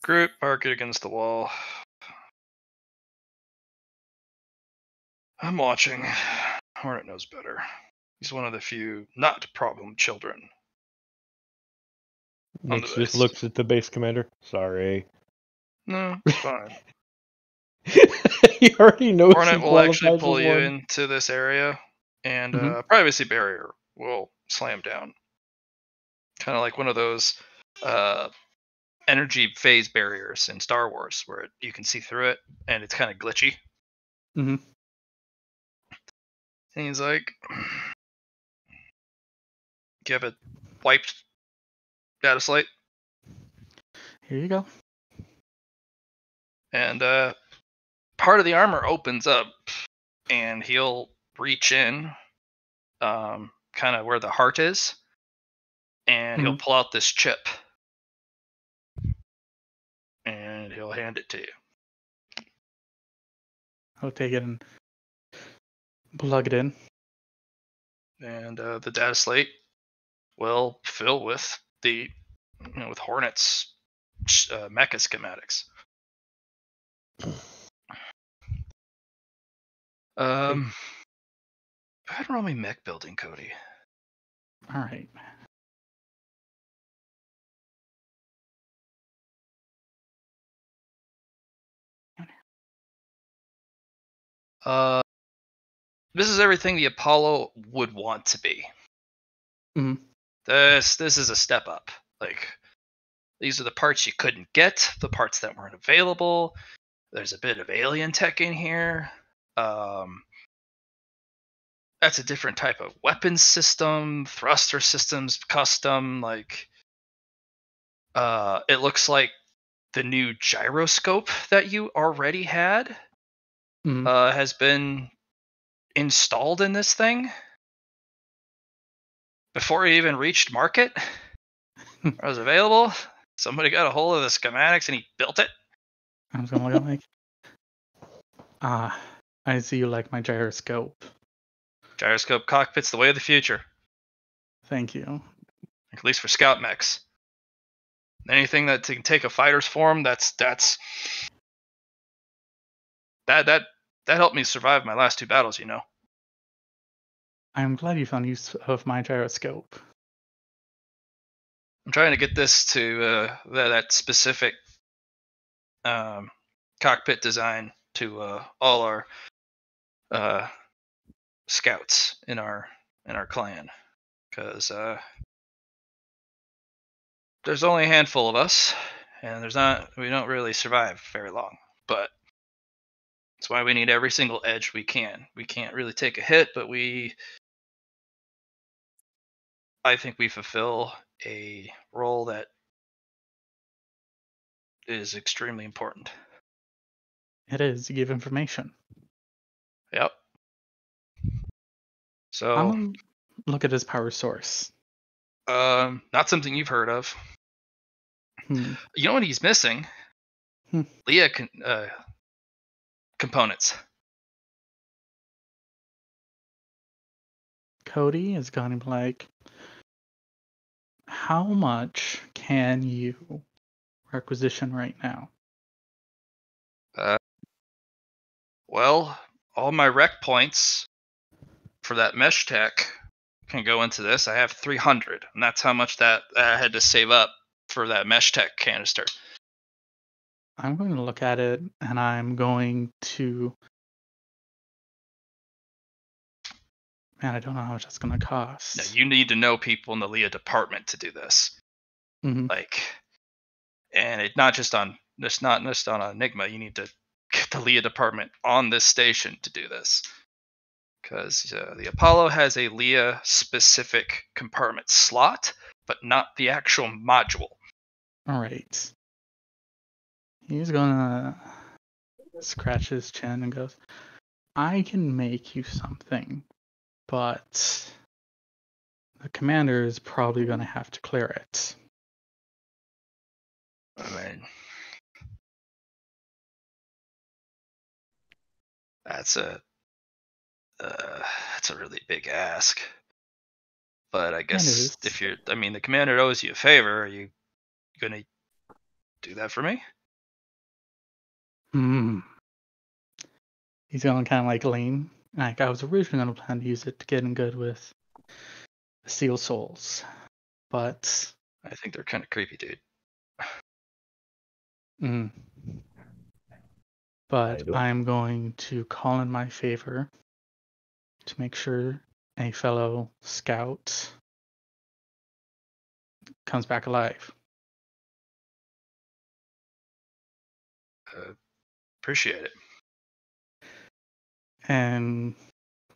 Group, park it against the wall. I'm watching. Hornet knows better. He's one of the few not problem children. Nix just looks at the base commander. Sorry. No, it's fine. He already knows Hornet he will actually qualifies pull as you one. into this area, and a privacy barrier will slam down. Kind of like one of those energy phase barriers in Star Wars, where you can see through it, and it's kind of glitchy. Mm-hmm. And he's like, "Do you have a wiped data slate?" Here you go. And part of the armor opens up, and he'll reach in, kind of where the heart is, and he'll pull out this chip, and he'll hand it to you. I'll take it and plug it in. And the data slate will fill with with Hornet's mecha schematics. Go ahead and roll me mech building, Cody. All right. This is everything the Apollo would want to be. Mm-hmm. This is a step up. Like, these are the parts you couldn't get, the parts that weren't available. There's a bit of alien tech in here. That's a different type of weapon system, thruster systems, custom. Like, it looks like the new gyroscope that you already had has been installed in this thing before it even reached market. It was available. Somebody got a hold of the schematics and he built it. I was gonna look like, I see you like my gyroscope. Gyroscope cockpit's the way of the future. Thank you. At least for scout mechs. Anything that can take a fighter's form, that helped me survive my last 2 battles, you know. I'm glad you found use of my gyroscope. I'm trying to get this to that specific cockpit design to all our scouts in our clan, because there's only a handful of us, and we don't really survive very long. But that's why we need every single edge we can. We can't really take a hit, but I think we fulfill a role that is extremely important. It is. You give information. Yep. So I'm gonna look at his power source. not something you've heard of. You know what he's missing? Leah components. Cody is going to be like, how much can you requisition right now? Well, all my rec points for that mesh tech can go into this. I have 300, and that's how much that I had to save up for that mesh tech canister. I'm going to look at it, and I'm going to... Man, I don't know how much that's going to cost. Now, you need to know people in the Leah department to do this. Like, and it's not just on Enigma. You need to get the Leah department on this station to do this, because the Apollo has a Leah specific compartment slot, but not the actual module. All right. He's gonna scratch his chin and goes, I can make you something, but the commander is probably gonna have to clear it. I mean, that's a really big ask. But I guess if you're, the commander owes you a favor. Are you gonna do that for me? He's gonna kind of like lean. Like, I was originally gonna plan to use it to get in good with the Seal Souls, but I think they're kind of creepy, dude. But I'm going to call in my favor to make sure a fellow scout comes back alive. Appreciate it. And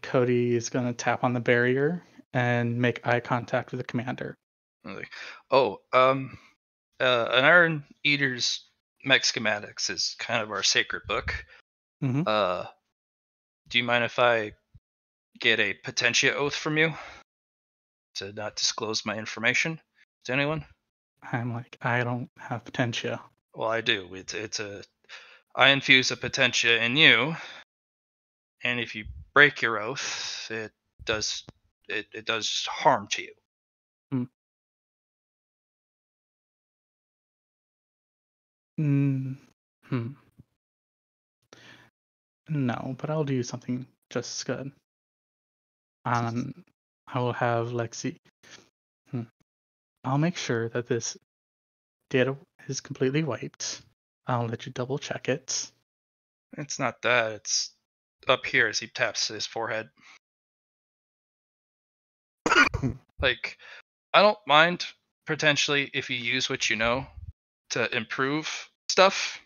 Cody is going to tap on the barrier and make eye contact with the commander. Like, an Iron Eater's mech schematics is kind of our sacred book. Do you mind if I get a Potentia oath from you to not disclose my information to anyone? I'm like, I don't have Potentia. Well, I do. I infuse a Potentia in you, and if you break your oath, it does harm to you. No, but I'll do something just as good. I will have Lexi. I'll make sure that this data is completely wiped. I'll let you double check it. It's not that. It's up here as he taps his forehead. Like, I don't mind potentially if you use what you know to improve stuff,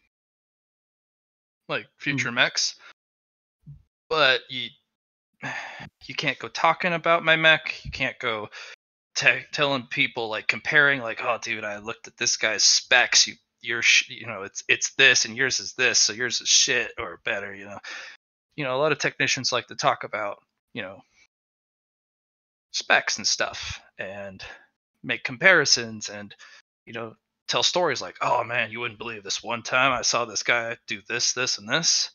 like future mechs, but you can't go talking about my mech. You can't go telling people, like, comparing, like, oh dude, I looked at this guy's specs, it's this and yours is this, so yours is shit or better. A lot of technicians like to talk about specs and stuff and make comparisons and tell stories like, oh man, you wouldn't believe this one time I saw this guy do this, this, and this,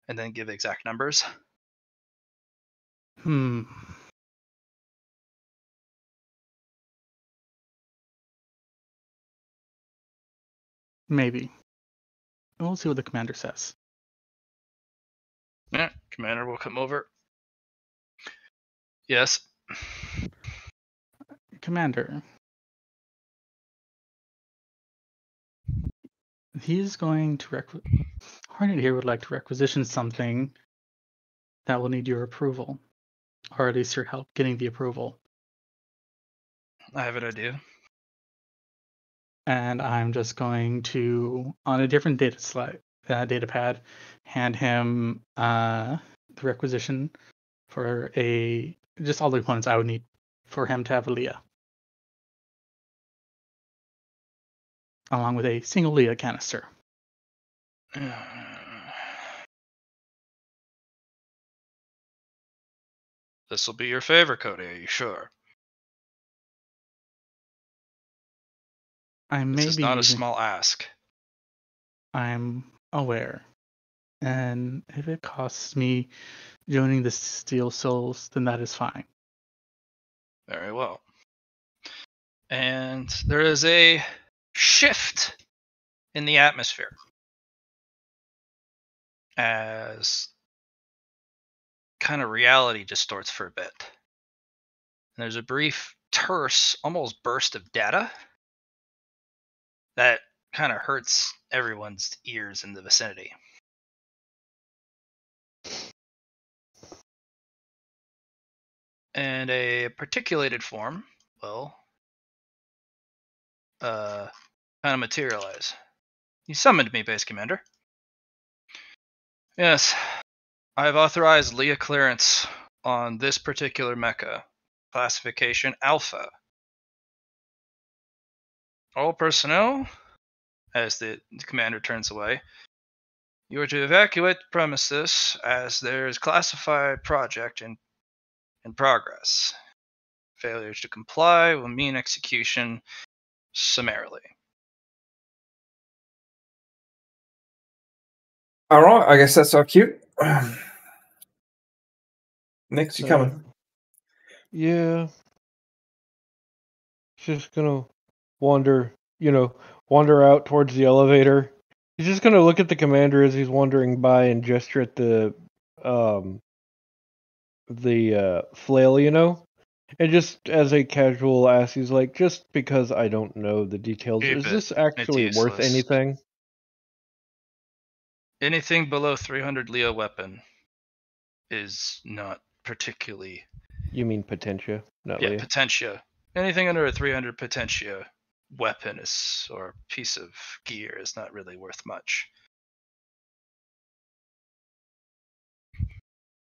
and then give exact numbers. Maybe. We'll see what the commander says. Yeah, commander will come over. Yes. Commander. He's going to Hornet here would like to requisition something that will need your approval. Or at least your help getting the approval. I have an idea. And I'm just going to, on a different data pad, hand him the requisition for just all the components I would need for him to have a Leah. Along with a single Leah canister. This will be your favor, Cody, are you sure? This is not a small ask. I'm aware. And if it costs me joining the Steel Souls, then that is fine. Very well. And there is a shift in the atmosphere as kind of reality distorts for a bit. And there's a brief, terse, almost burst of data that kind of hurts everyone's ears in the vicinity. And a particulated form will kind of materialize. You summoned me, Base Commander. Yes, I have authorized Leah clearance on this particular mecha, classification Alpha. All personnel, as the commander turns away, you are to evacuate the premises as there is classified project in progress. Failures to comply will mean execution summarily. All right, I guess that's our cue. Nick, you coming? Yeah. Just gonna wander out towards the elevator. He's just gonna look at the commander as he's wandering by and gesture at the flail, and just as a casual ask, he's like, just because I don't know the details, is this actually worth anything? Anything below 300 Leo weapon is not particularly... You mean Potentia, not Yeah, Leo? Potentia. Anything under a 300 Potentia weapon or piece of gear is not really worth much.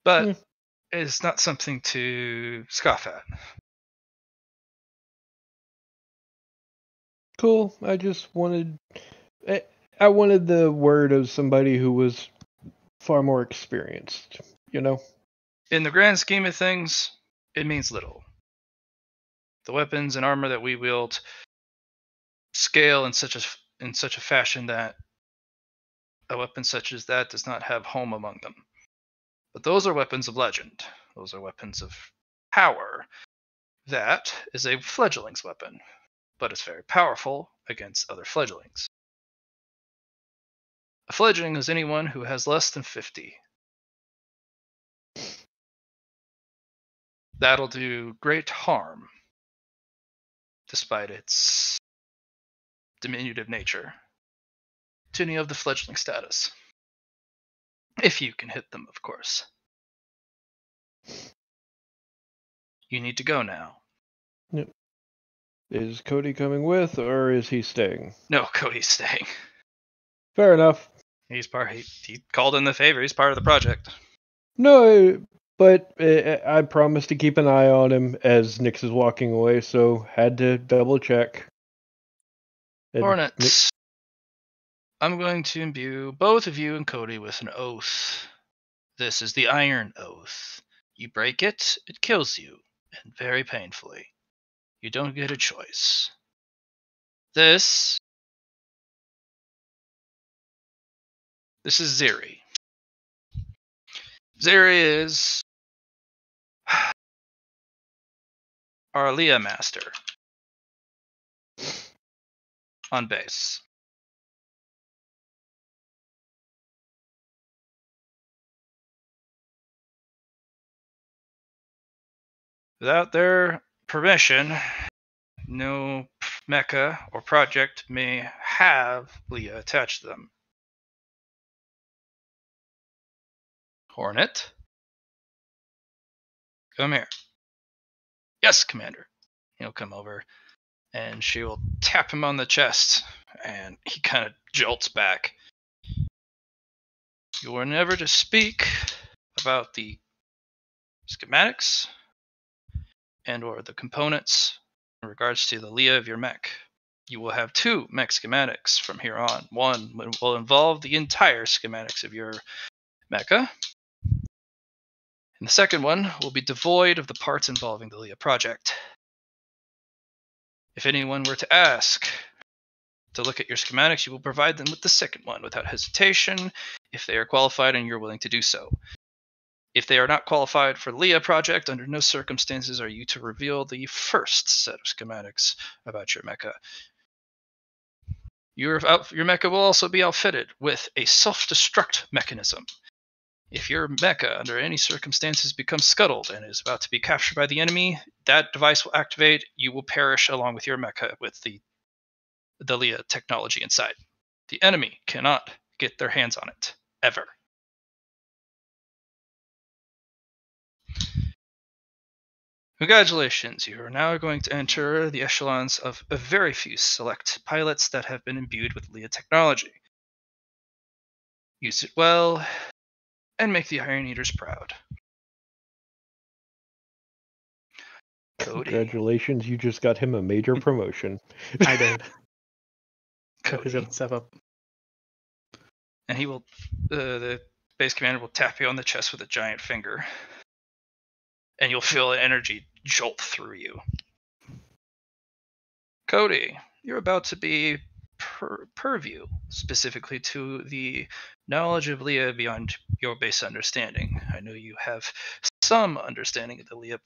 But it's not something to scoff at. Cool. I wanted the word of somebody who was far more experienced, In the grand scheme of things, it means little. The weapons and armor that we wield scale in such a fashion that a weapon such as that does not have home among them. But those are weapons of legend. Those are weapons of power. That is a fledgling's weapon, but it's very powerful against other fledglings. A fledgling is anyone who has less than 50. That'll do great harm, despite its diminutive nature, to any of the fledgling status. If you can hit them, of course. You need to go now. Yep. Is Cody coming with, or is he staying? No, Cody's staying. Fair enough. He's he called in the favor. He's part of the project. No, but I promised to keep an eye on him as Nix is walking away, so had to double check. Hornet, I'm going to imbue both of you and Cody with an oath. This is the Iron Oath. You break it, it kills you, and very painfully. You don't get a choice. This is Ziri. Ziri is our Leah master on base. Without their permission, no mecha or project may have Leah attached to them. Hornet, come here. Yes, Commander. He'll come over, and she will tap him on the chest, and he kind of jolts back. You are never to speak about the schematics and or the components in regards to the Leah of your mech. You will have 2 mech schematics from here on. One will involve the entire schematics of your mecha, and the second one will be devoid of the parts involving the Leah project. If anyone were to ask to look at your schematics, you will provide them with the second one without hesitation if they are qualified and you're willing to do so. If they are not qualified for the Leah project, under no circumstances are you to reveal the first set of schematics about your mecha. Your mecha will also be outfitted with a self-destruct mechanism. If your mecha, under any circumstances, becomes scuttled and is about to be captured by the enemy, that device will activate. You will perish along with your mecha with the Leah technology inside. The enemy cannot get their hands on it, ever. Congratulations, you are now going to enter the echelons of a very few select pilots that have been imbued with Leah technology. Use it well, and make the Iron Eaters proud. Cody. Congratulations, you just got him a major promotion. I did. Cody's gonna step up. And he will, the base commander will tap you on the chest with a giant finger. And you'll feel an energy jolt through you. Cody, you're about to be purview, specifically to the knowledge of Leah beyond your base understanding. I know you have some understanding of the Leah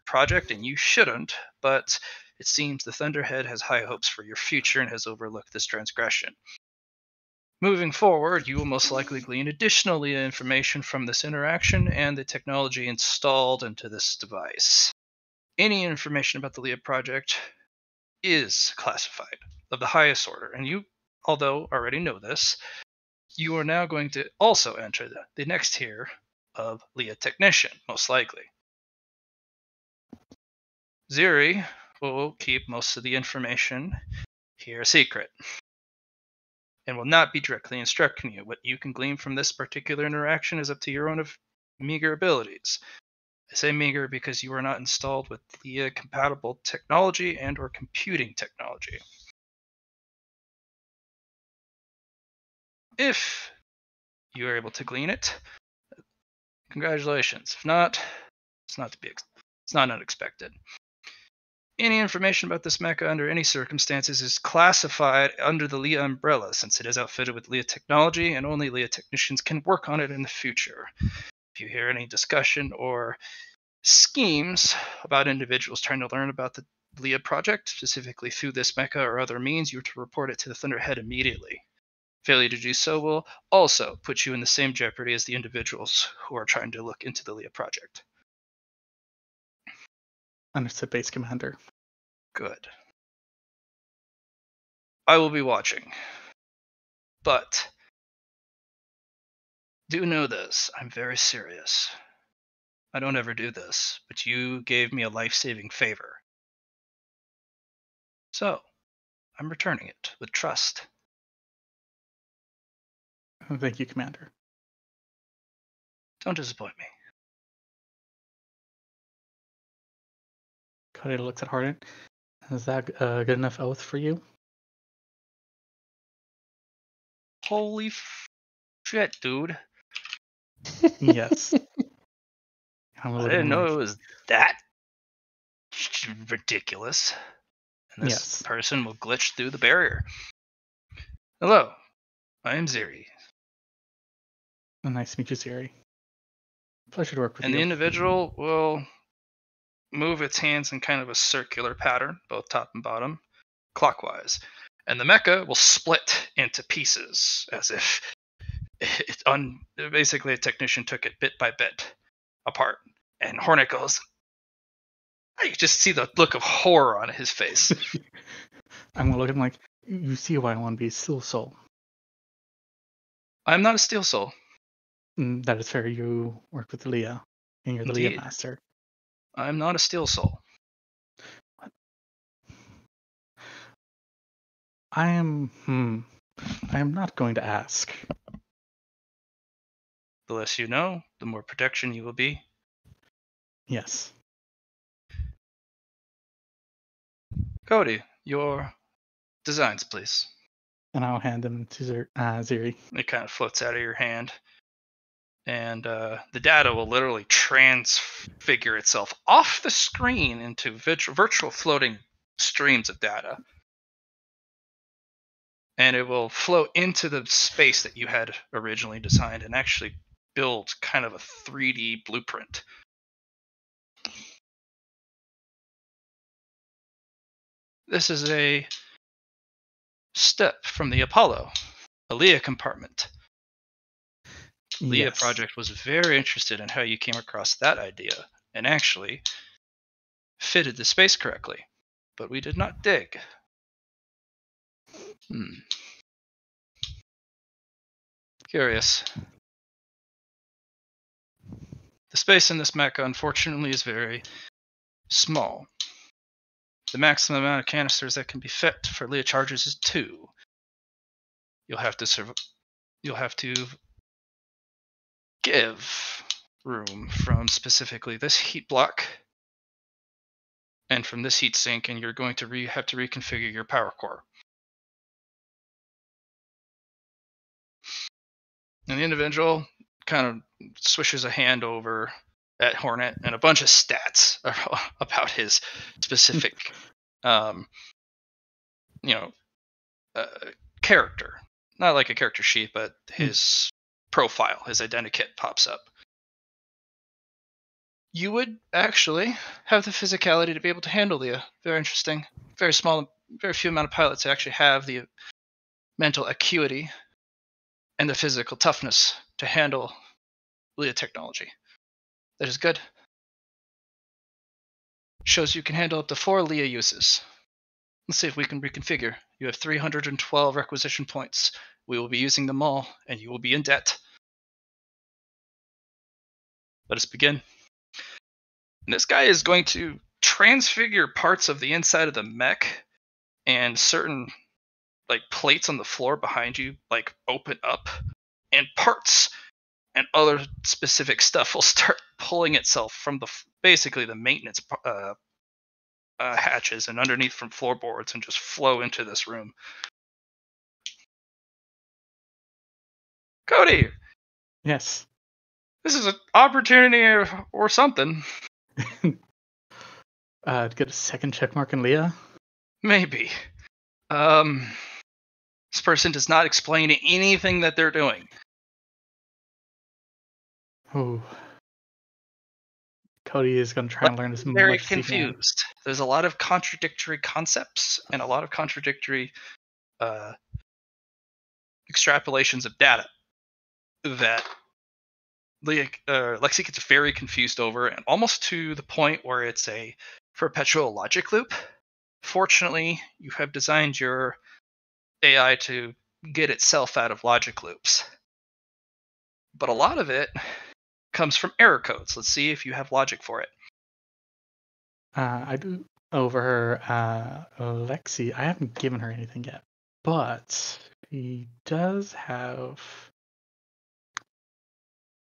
project, and you shouldn't, but it seems the Thunderhead has high hopes for your future and has overlooked this transgression. Moving forward, you will most likely glean additional Leah information from this interaction and the technology installed into this device. Any information about the Leah project is classified, of the highest order, and you, although already know this, you are now going to also enter the next tier of Leah Technician, most likely. Ziri will keep most of the information here a secret, and will not be directly instructing you. What you can glean from this particular interaction is up to your own meager abilities. I say meager because you are not installed with Leah compatible technology and or computing technology. If you are able to glean it, congratulations. If not, it's not unexpected. Any information about this mecha under any circumstances is classified under the Leah umbrella, since it is outfitted with Leah technology and only Leah technicians can work on it in the future. If you hear any discussion or schemes about individuals trying to learn about the Leah project, specifically through this mecha or other means, you are to report it to the Thunderhead immediately. Failure to do so will also put you in the same jeopardy as the individuals who are trying to look into the Leah project. Understood, Base Commander. Good. I will be watching. But do know this, I'm very serious. I don't ever do this, but you gave me a life-saving favor. So, I'm returning it with trust. Thank you, Commander. Don't disappoint me. Cody looks at Hornet. Is that a good enough oath for you? Holy shit, dude. Yes. I didn't know it was that ridiculous. And this person will glitch through the barrier. Hello, I am Ziri. Nice to meet you, Ziri. Pleasure to work with you. And the individual will move its hands in kind of a circular pattern, both top and bottom, clockwise. And the mecha will split into pieces, as if basically a technician took it bit by bit apart. And Hornet goes, you just see the look of horror on his face. I'm going to look at him like, you see why I want to be a Steel Soul. I'm not a Steel Soul. That is fair. You work with Leah, and you're the Leah Master. I'm not a Steel Soul. What? I am not going to ask. The less you know, the more protection you will be. Yes. Cody, your designs, please. And I'll hand them to Ziri. It kind of floats out of your hand. And the data will literally transfigure itself off the screen into virtual floating streams of data. And it will flow into the space that you had originally designed and actually build kind of a 3D blueprint. This is a step from the Apollo, a Leah compartment. Leah Project was very interested in how you came across that idea and actually fitted the space correctly, but we did not dig. Curious. The space in this mecha, unfortunately, is very small. The maximum amount of canisters that can be fit for Leah charges is 2. You'll have to give room from specifically this heat block and from this heat sink, and you're going to have to reconfigure your power core. And the individual kind of swishes a hand over at Hornet, and a bunch of stats about his specific, character. Not like a character sheet, but his profile, his identikit pops up. You would actually have the physicality to be able to handle Leah. Very interesting. Very small, very few amount of pilots actually have the mental acuity and the physical toughness to handle Leah technology. That is good. Shows you can handle up to 4 Leah uses. Let's see if we can reconfigure. You have 312 requisition points. We will be using them all, and you will be in debt. Let us begin. And this guy is going to transfigure parts of the inside of the mech, and certain plates on the floor behind you open up, and parts and other specific stuff will start pulling itself from basically the maintenance hatches and underneath from floorboards and just flow into this room. Cody! Yes. This is an opportunity or something. Get a second check mark in Leah? Maybe. This person does not explain anything that they're doing. Oh. Cody is going to try and learn as much as he can. Very confused. There's a lot of contradictory concepts and a lot of contradictory extrapolations of data that Lexi gets very confused over, and almost to the point where it's a perpetual logic loop. Fortunately, you have designed your AI to get itself out of logic loops. But a lot of it comes from error codes. Let's see if you have logic for it. I do over Lexi. I haven't given her anything yet, but she does have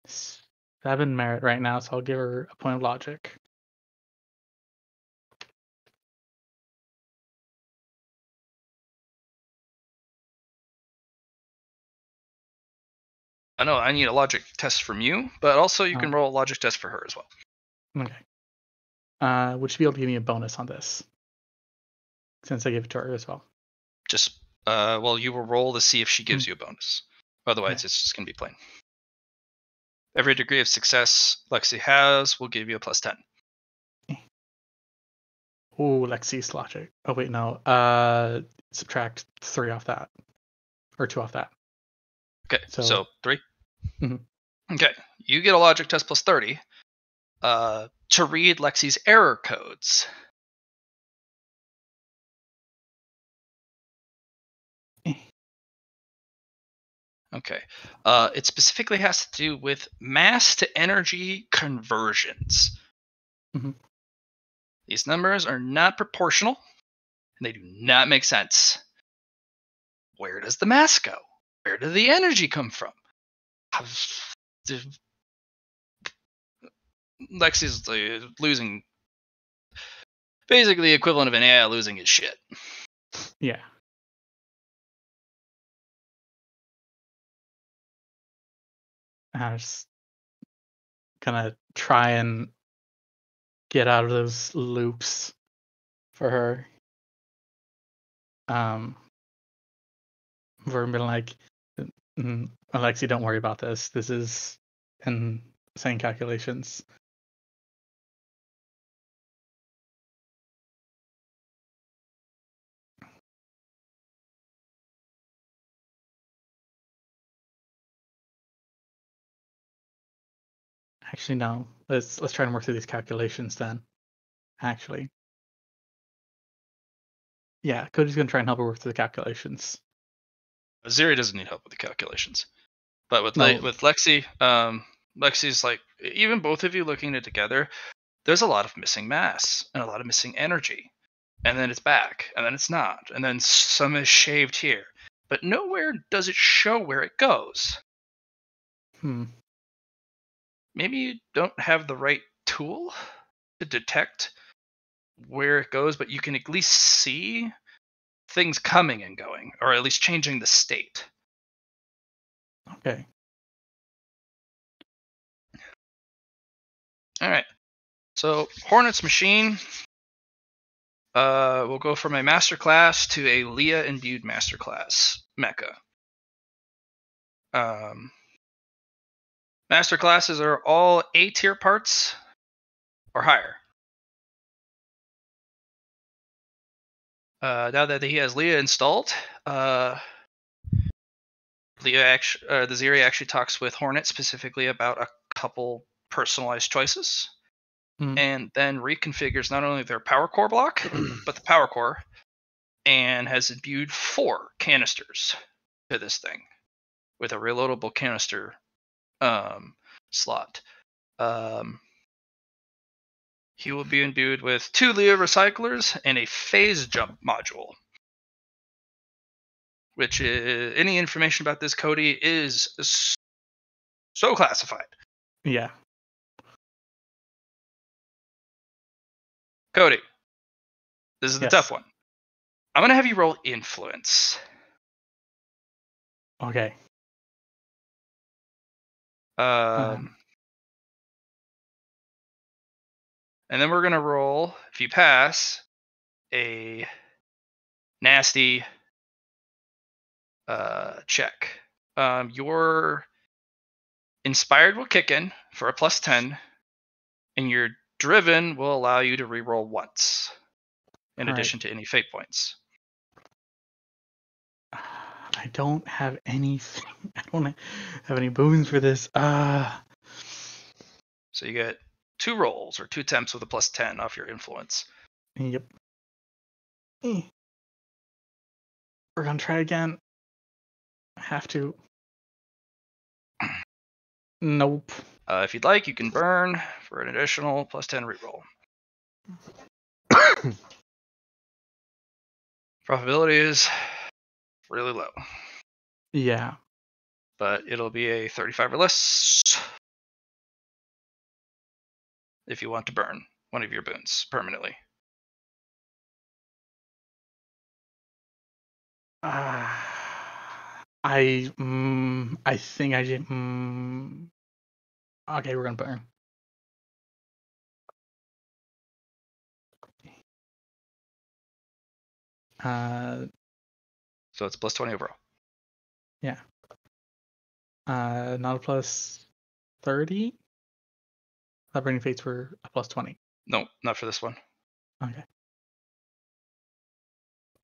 7 merit right now, so I'll give her a point of logic. I know I need a logic test from you, but also you can roll a logic test for her as well. Okay. Would you be able to give me a bonus on this? Since I gave it to her as well. Just, well, you will roll to see if she gives you a bonus. Otherwise, it's just going to be plain. Every degree of success Lexi has will give you a plus 10. Ooh, Lexi's logic. Oh, wait, no. Subtract 3 off that. Or 2 off that. Okay, so 3? Mm-hmm. Okay, you get a logic test plus 30 to read Lexi's error codes. Okay. It specifically has to do with mass to energy conversions. Mm-hmm. These numbers are not proportional, and they do not make sense. Where does the mass go? Where did the energy come from? Lexi's losing, basically the equivalent of an AI losing his shit. Yeah. I was gonna try and get out of those loops for her. For being like, Alexi, don't worry about this. This is insane calculations. Actually, no. Let's try and work through these calculations then. Actually, yeah, Cody's gonna try and help her work through the calculations. Ziri doesn't need help with the calculations, but with Lexi, Lexi's like, even both of you looking at it together, there's a lot of missing mass and a lot of missing energy, and then it's back, and then it's not, and then some is shaved here, but nowhere does it show where it goes. Maybe you don't have the right tool to detect where it goes, but you can at least see things coming and going, or at least changing the state. Okay. All right. So Hornet's machine will go from a master class to a Leah imbued master class mecha. Master classes are all A tier parts or higher. Now that he has Leah installed, the Ziri actually talks with Hornet specifically about a couple personalized choices, and then reconfigures not only their power core block, but the power core, and has imbued 4 canisters to this thing with a reloadable canister slot. He will be imbued with 2 Leah recyclers and a phase jump module. Which is, any information about this, Cody, is so classified. Yeah. Cody, this is the tough one. I'm going to have you roll influence. Okay. And then we're going to roll, if you pass, a nasty check. Your inspired will kick in for a plus 10, and your driven will allow you to reroll once, in addition to any fate points. I don't have anything. I don't have any boons for this. So you get 2 rolls or 2 attempts with a plus 10 off your influence. Yep. We're gonna try again. I have to. Nope. If you'd like, you can burn for an additional +10 reroll. Probability is really low. Yeah. But it'll be a 35 or less if you want to burn one of your boons permanently. I think I did. Okay, we're gonna burn. So it's +20 overall. Yeah. Not a +30. That burning fates were a +20. No, not for this one. Okay.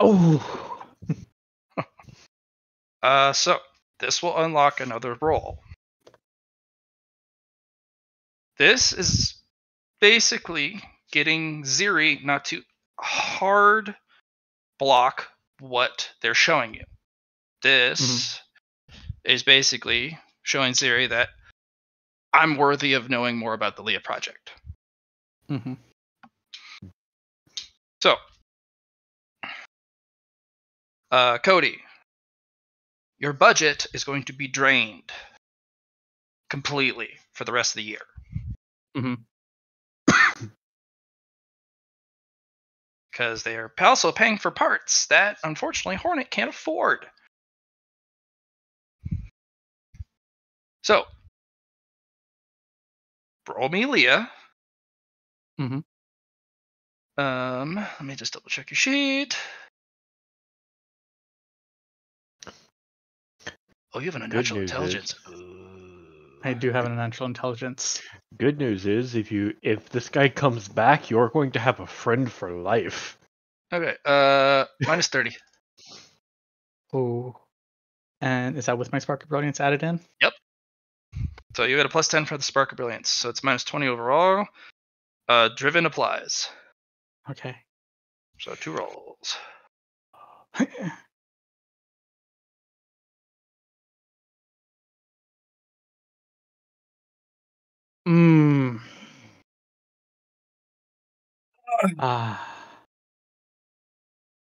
Oh. So this will unlock another roll. This is basically getting Ziri not to hard block what they're showing you. This is basically showing Ziri that I'm worthy of knowing more about the Leah project. Mm-hmm. So, Cody, your budget is going to be drained completely for the rest of the year. Mm-hmm. Because they are also paying for parts that, unfortunately, Hornet can't afford. So, roll me Leah. Mm-hmm. Let me just double check your sheet. Oh, you have an unnatural intelligence. I do have an unnatural intelligence. Good news is, if this guy comes back, you're going to have a friend for life. Okay, -30. Oh. And is that with my Spark of Brilliance added in? Yep. So you get a +10 for the Spark of Brilliance. So it's -20 overall. Driven applies. Okay. So 2 rolls.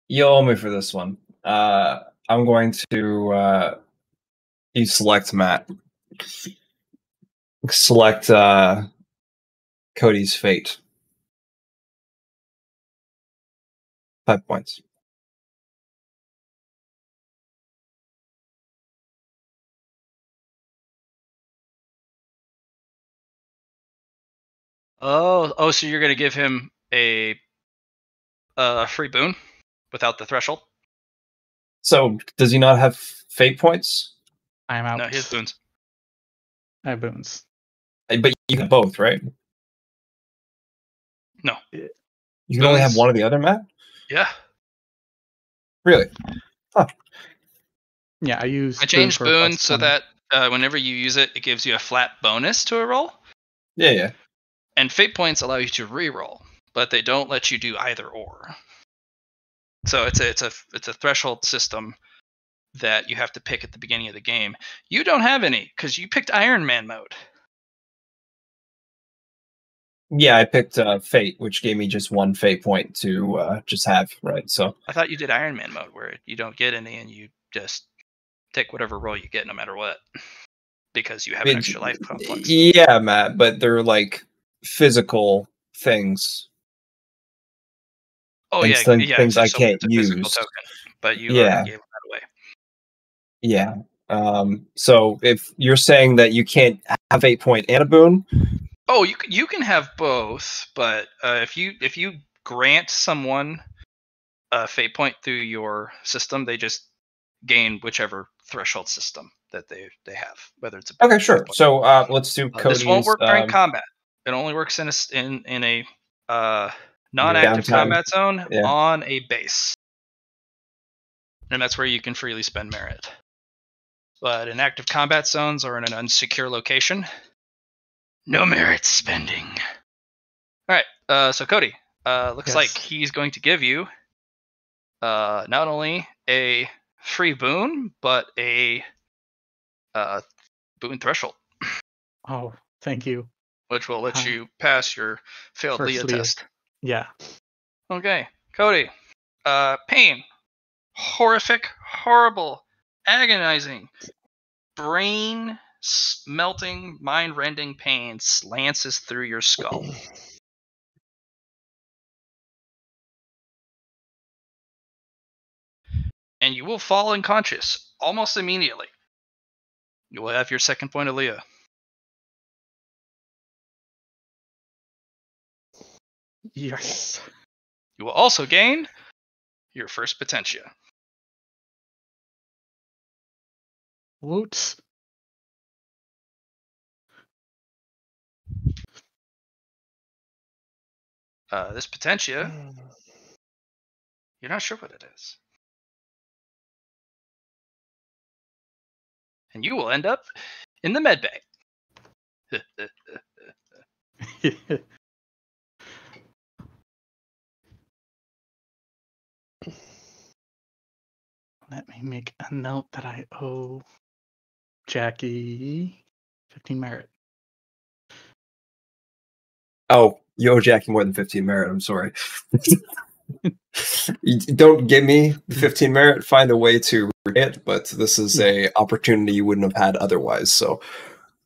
You owe me for this one. I'm going to you select Matt. Select Cody's fate. 5 points. Oh, so you're gonna give him a free boon without the threshold? So does he not have fate points? I'm out. No, he has boons. I have boons. But you have both, right? No. You can only have one or the other, Matt? Yeah. Really? Huh. Yeah, I changed boon so that whenever you use it, it gives you a flat bonus to a roll. Yeah. And fate points allow you to re-roll, but they don't let you do either or. So it's a threshold system that you have to pick at the beginning of the game. You don't have any because you picked Iron Man mode. Yeah, I picked fate, which gave me just 1 fate point to just have, right? So I thought you did Iron Man mode where you don't get any and you just take whatever roll you get no matter what because you have an extra life complex. Yeah, Matt, but they're like physical things. Oh, and yeah. Things I So can't it's a use. physical token, but you already gave that away. Yeah. So if you're saying that you can't have 8 point and a boon. Oh, you can have both, but if you grant someone a fate point through your system, they just gain whichever threshold system that they have, whether it's a okay, sure. So let's do Cody's. This won't work during combat. It only works in a non-active combat zone on a base, and that's where you can freely spend merit. But in active combat zones or in an unsecure location, no merit spending. All right, so Cody, Looks like he's going to give you not only a free boon, but a boon threshold. Oh, thank you. Which will let you pass your failed Leah test. Yeah. Okay, Cody. Pain. Horrific, horrible, agonizing, brain melting, mind rending pain lances through your skull. And you will fall unconscious almost immediately. You will have your second point of Leah. Yes. You will also gain your first potentia. Woots. This potentia, you're not sure what it is. And you will end up in the med bay. Let me make a note that I owe Jackie 15 merit. Oh, you owe Jackie more than 15 merit. I'm sorry. You don't give me 15 merit. Find a way to repay it, but this is a opportunity you wouldn't have had otherwise. So,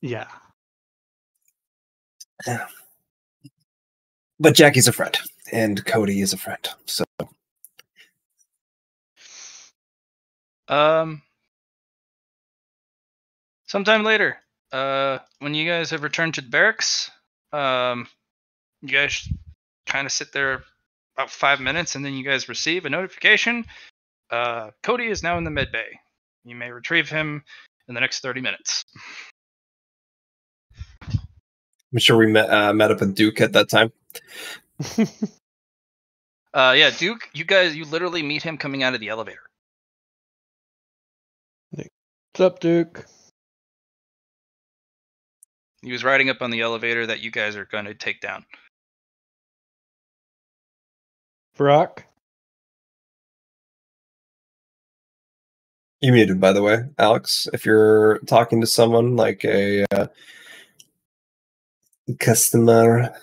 yeah. But Jackie's a friend, and Cody is a friend. So, sometime later, when you guys have returned to the barracks, you guys kind of sit there about 5 minutes, and then you guys receive a notification. Cody is now in the med bay. You may retrieve him in the next 30 minutes. I'm sure we met up with Duke at that time. Yeah, Duke, you literally meet him coming out of the elevator. What's up, Duke? He was riding up on the elevator that you guys are going to take down. Brock? You muted, by the way, Alex. If you're talking to someone like a customer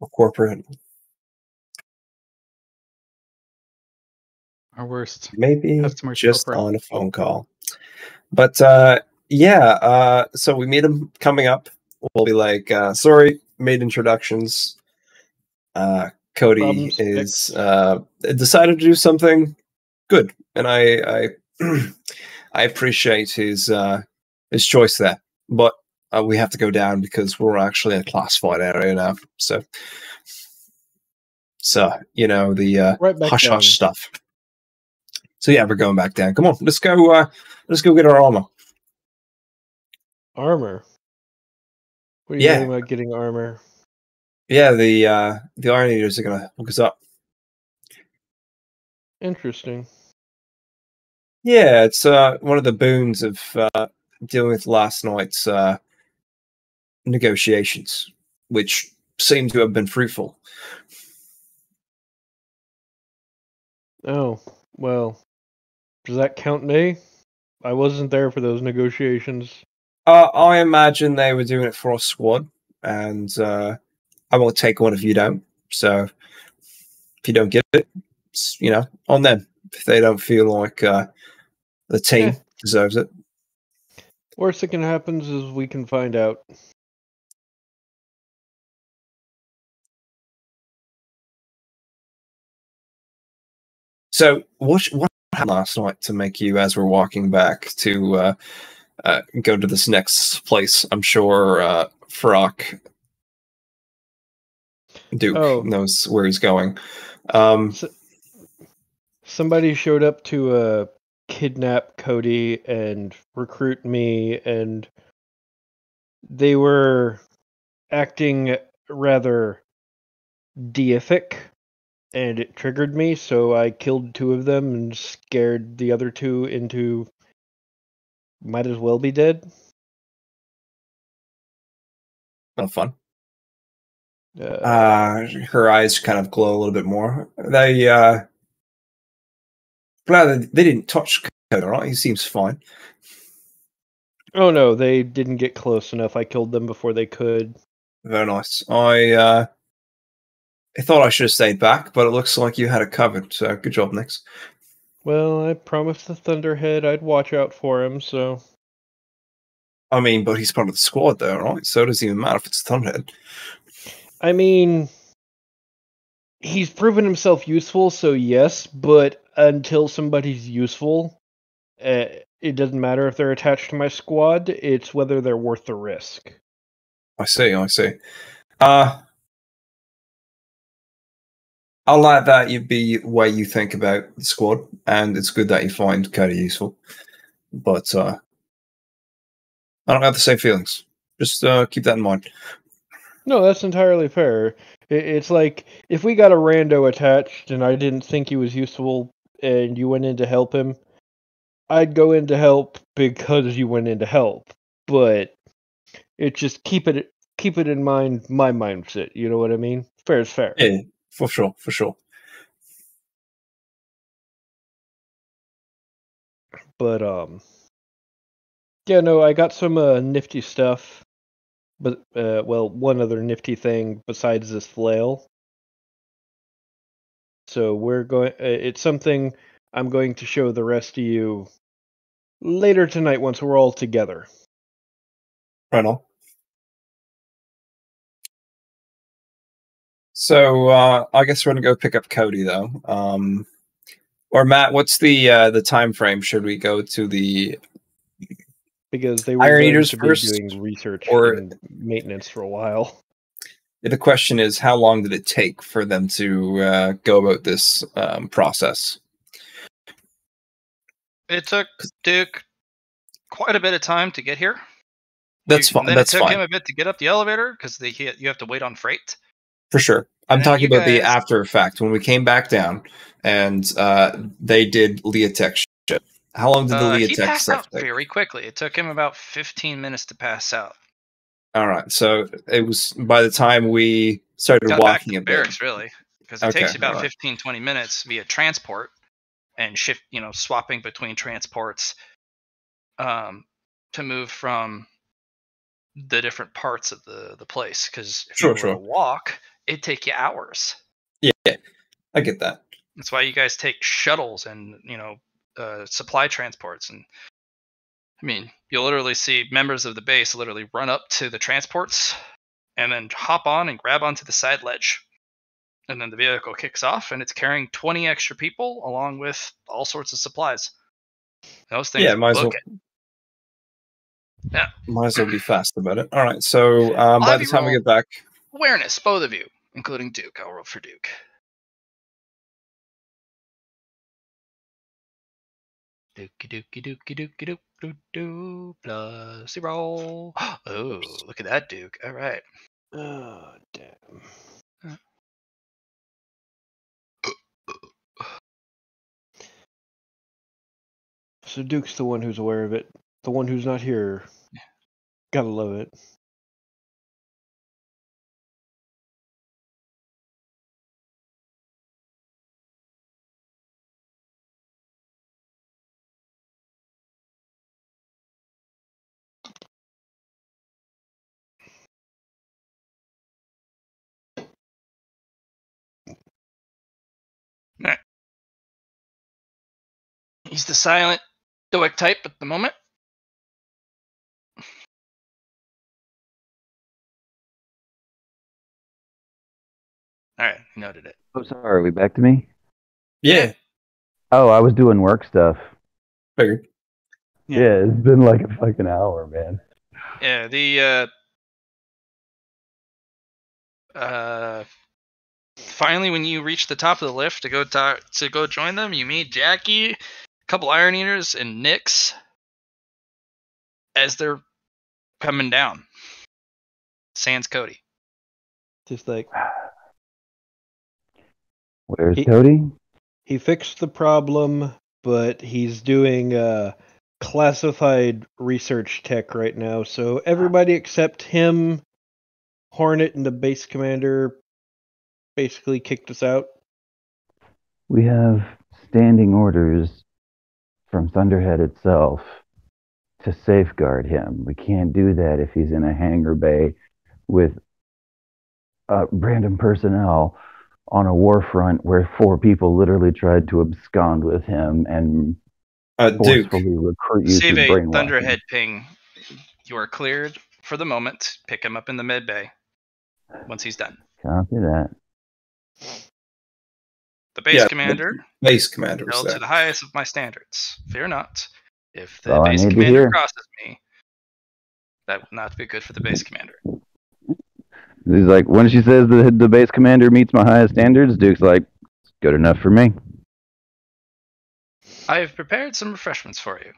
or corporate, Our worst. maybe Customer just corporate. on a phone call. But yeah, so we meet him coming up. We'll be like, sorry, made introductions. Cody is decided to do something good, and I I appreciate his choice there. But we have to go down because we're actually in a classified area now. So you know the hush hush stuff. So yeah, we're going back down. Come on, let's go. Let's go get our armor. Armor. What are you talking about getting armor? Yeah, the Iron Eaters are gonna hook us up. Interesting. Yeah, it's one of the boons of dealing with last night's negotiations, which seem to have been fruitful. Oh, well, does that count me? I wasn't there for those negotiations. I imagine they were doing it for our squad, and I won't take one if you don't. So if you don't get it, it's, on them. If they don't feel like the team deserves it. Worst that can happen is we can find out. So what happened last night to make you, as we're walking back, to go to this next place? I'm sure Frock Duke knows where he's going. Somebody showed up to kidnap Cody and recruit me, and they were acting rather deific, and it triggered me, so I killed 2 of them and scared the other 2 into might as well be dead. Not fun. Her eyes kind of glow a little bit more. They glad they didn't touch Cody, right? He seems fine. Oh no, they didn't get close enough. I killed them before they could. Very nice. I thought I should have stayed back, but it looks like you had it covered. So good job, Nix. Well, I promised the Thunderhead I'd watch out for him, so. I mean, but he's part of the squad, though, right? So it doesn't even matter if it's Thunderhead. I mean, he's proven himself useful, so yes, but until somebody's useful, it doesn't matter if they're attached to my squad, it's whether they're worth the risk. I see. I'll let that be the way you think about the squad, and it's good that you find Cody useful. But I don't have the same feelings. Just keep that in mind. No, that's entirely fair. It's like, if we got a rando attached and I didn't think he was useful and you went in to help him, I'd go in to help because you went in to help. But it just keep it in mind, my mindset, you know what I mean? Fair is fair. Yeah, for sure. But yeah, no, I got some nifty stuff. But well, one other nifty thing besides this flail. So we're going. It's something I'm going to show the rest of you later tonight once we're all together. Right on. So I guess we're gonna go pick up Cody though. Or Matt, what's the time frame? Should we go to the because they were Iron going Eaters to first, be doing research or and maintenance for a while? The question is, how long did it take for them to go about this process? It took Duke quite a bit of time to get here. That's fine. Then That's it took fine. him a bit to get up the elevator because you have to wait on freight. For sure. I'm talking about the after effect when we came back down and they did Leotech shit. How long did the Leotech he passed stuff out take? very quickly. It took him about 15 minutes to pass out. All right, so it was by the time we started Got walking back to barracks, really, because it takes you about 15-20 minutes via transport and swapping between transports to move from the different parts of the place. Because if you were to walk, it'd take you hours. Yeah, I get that. That's why you guys take shuttles and supply transports. And I mean, you'll literally see members of the base literally run up to the transports and then hop on and grab onto the side ledge. And then the vehicle kicks off and it's carrying 20 extra people along with all sorts of supplies. Those things might as well. Yeah. Might as well be fast about it. All right, so by the time we get back... Awareness, both of you, including Duke. I'll roll for Duke. Dookie plus 0. Oh, look at that, Duke. All right. Oh, damn. So Duke's the one who's aware of it. The one who's not here. Yeah. Gotta love it. Right. He's the silent, stoic type at the moment. All right, noted it. Oh, sorry. Are we back to me? Yeah. Oh, I was doing work stuff. Figured. Yeah, it's been like a fucking hour, man. Yeah, finally, when you reach the top of the lift to go join them, you meet Jackie, a couple Iron Eaters, and Nyx as they're coming down. Sans Cody. Just like, where's Cody? He fixed the problem, but he's doing classified research tech right now. So everybody except him Hornet and the base commander basically kicked us out? We have standing orders from Thunderhead itself to safeguard him. We can't do that if he's in a hangar bay with random personnel on a war front where 4 people literally tried to abscond with him and forcefully recruit you Save through a brainwashing. Thunderhead ping. You are cleared for the moment. Pick him up in the mid bay once he's done. Copy that. The base commander. Base commander held to the highest of my standards. Fear not. If the base commander crosses me, that will not be good for the base commander. He's like, when she says the base commander meets my highest standards, Duke's like, good enough for me. I have prepared some refreshments for you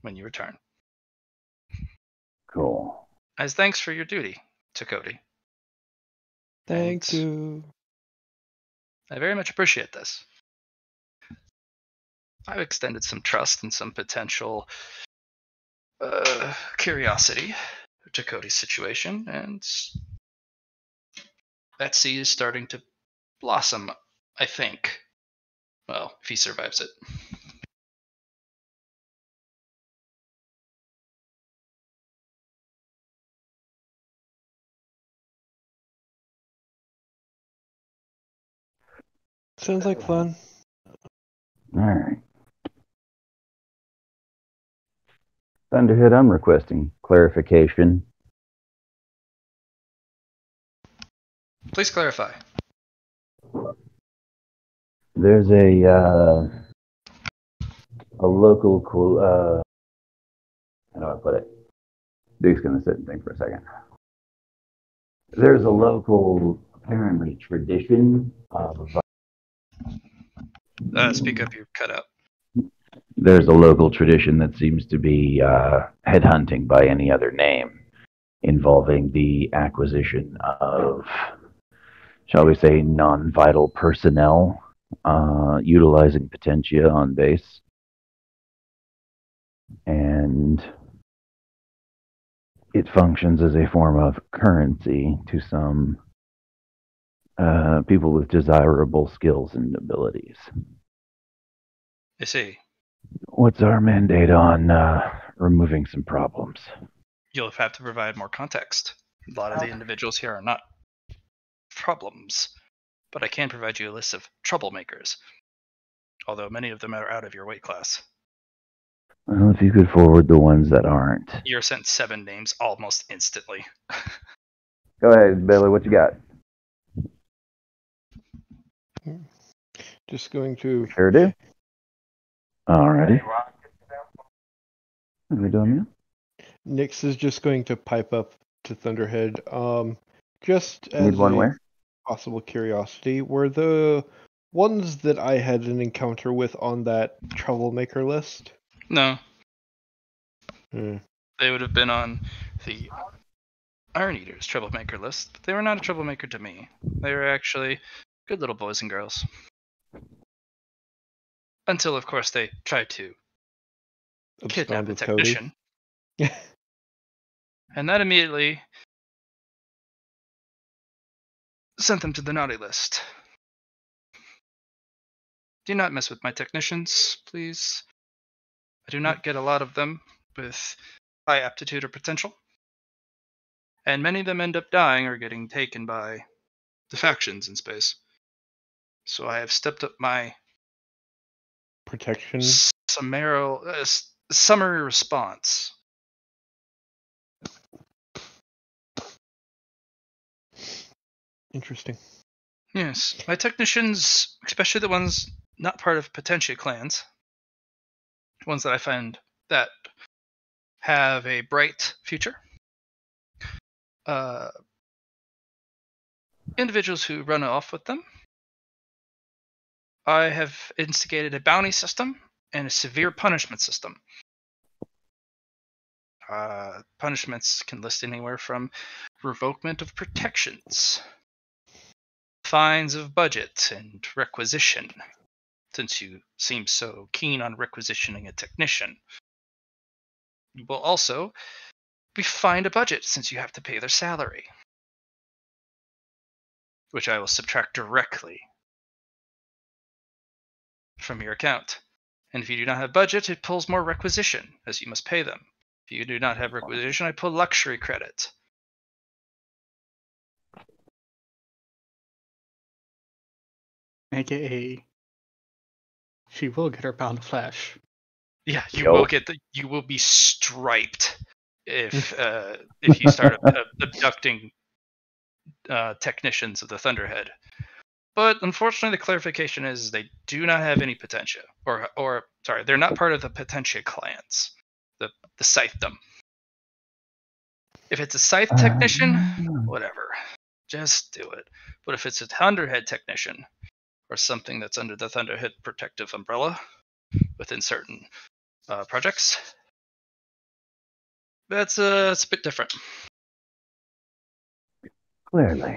when you return. Cool. As thanks for your duty to Cody. Thank you. I very much appreciate this. I've extended some trust and some potential curiosity to Cody's situation, and that seed is starting to blossom, I think. Well, if he survives it. Sounds like fun. All right. Thunderhead, I'm requesting clarification. Please clarify. There's a local how do I put it? Duke's gonna sit and think for a second. There's a local, apparently, tradition of. Speak up, you're cut out. There's a local tradition that seems to be headhunting by any other name, involving the acquisition of, shall we say, non-vital personnel, utilizing Potentia on base. And it functions as a form of currency to some people with desirable skills and abilities. I see. What's our mandate on removing some problems? You'll have to provide more context. A lot of the individuals here are not problems, but I can provide you a list of troublemakers, although many of them are out of your weight class. Well, if you could forward the ones that aren't. You're sent 7 names almost instantly. Go ahead, Billy, what you got? Just going to... Sure do. Alrighty. What are we doing now? Nyx is just going to pipe up to Thunderhead. Just as a possible curiosity, were the ones that I had an encounter with on that troublemaker list? No. They would have been on the Iron Eaters troublemaker list, but they were not a troublemaker to me. They were actually good little boys and girls. Until, of course, they tried to kidnap a technician. And that immediately sent them to the naughty list. Do not mess with my technicians, please. I do not get a lot of them with high aptitude or potential. And many of them end up dying or getting taken by the factions in space. So I have stepped up my protection summary response. Interesting. Yes, my technicians, especially the ones not part of Potentia clans, ones that I find that have a bright future, individuals who run off with them, I have instigated a bounty system and a severe punishment system. Punishments can list anywhere from revokement of protections, fines of budget, and requisition, since you seem so keen on requisitioning a technician. You will also be fined a budget, since you have to pay their salary. which I will subtract directly from your account. And if you do not have budget, it pulls more requisition, as you must pay them. If you do not have requisition, I pull luxury credit. AKA, she will get her pound of flesh. Yeah, you will be striped if you start abducting technicians of the Thunderhead. But unfortunately, the clarification is they do not have any Potentia, or sorry, they're not part of the Potentia clans, the Scythedom. If it's a Scythe technician, whatever, just do it. But if it's a Thunderhead technician, or something that's under the Thunderhead protective umbrella within certain projects, it's a bit different. Clearly.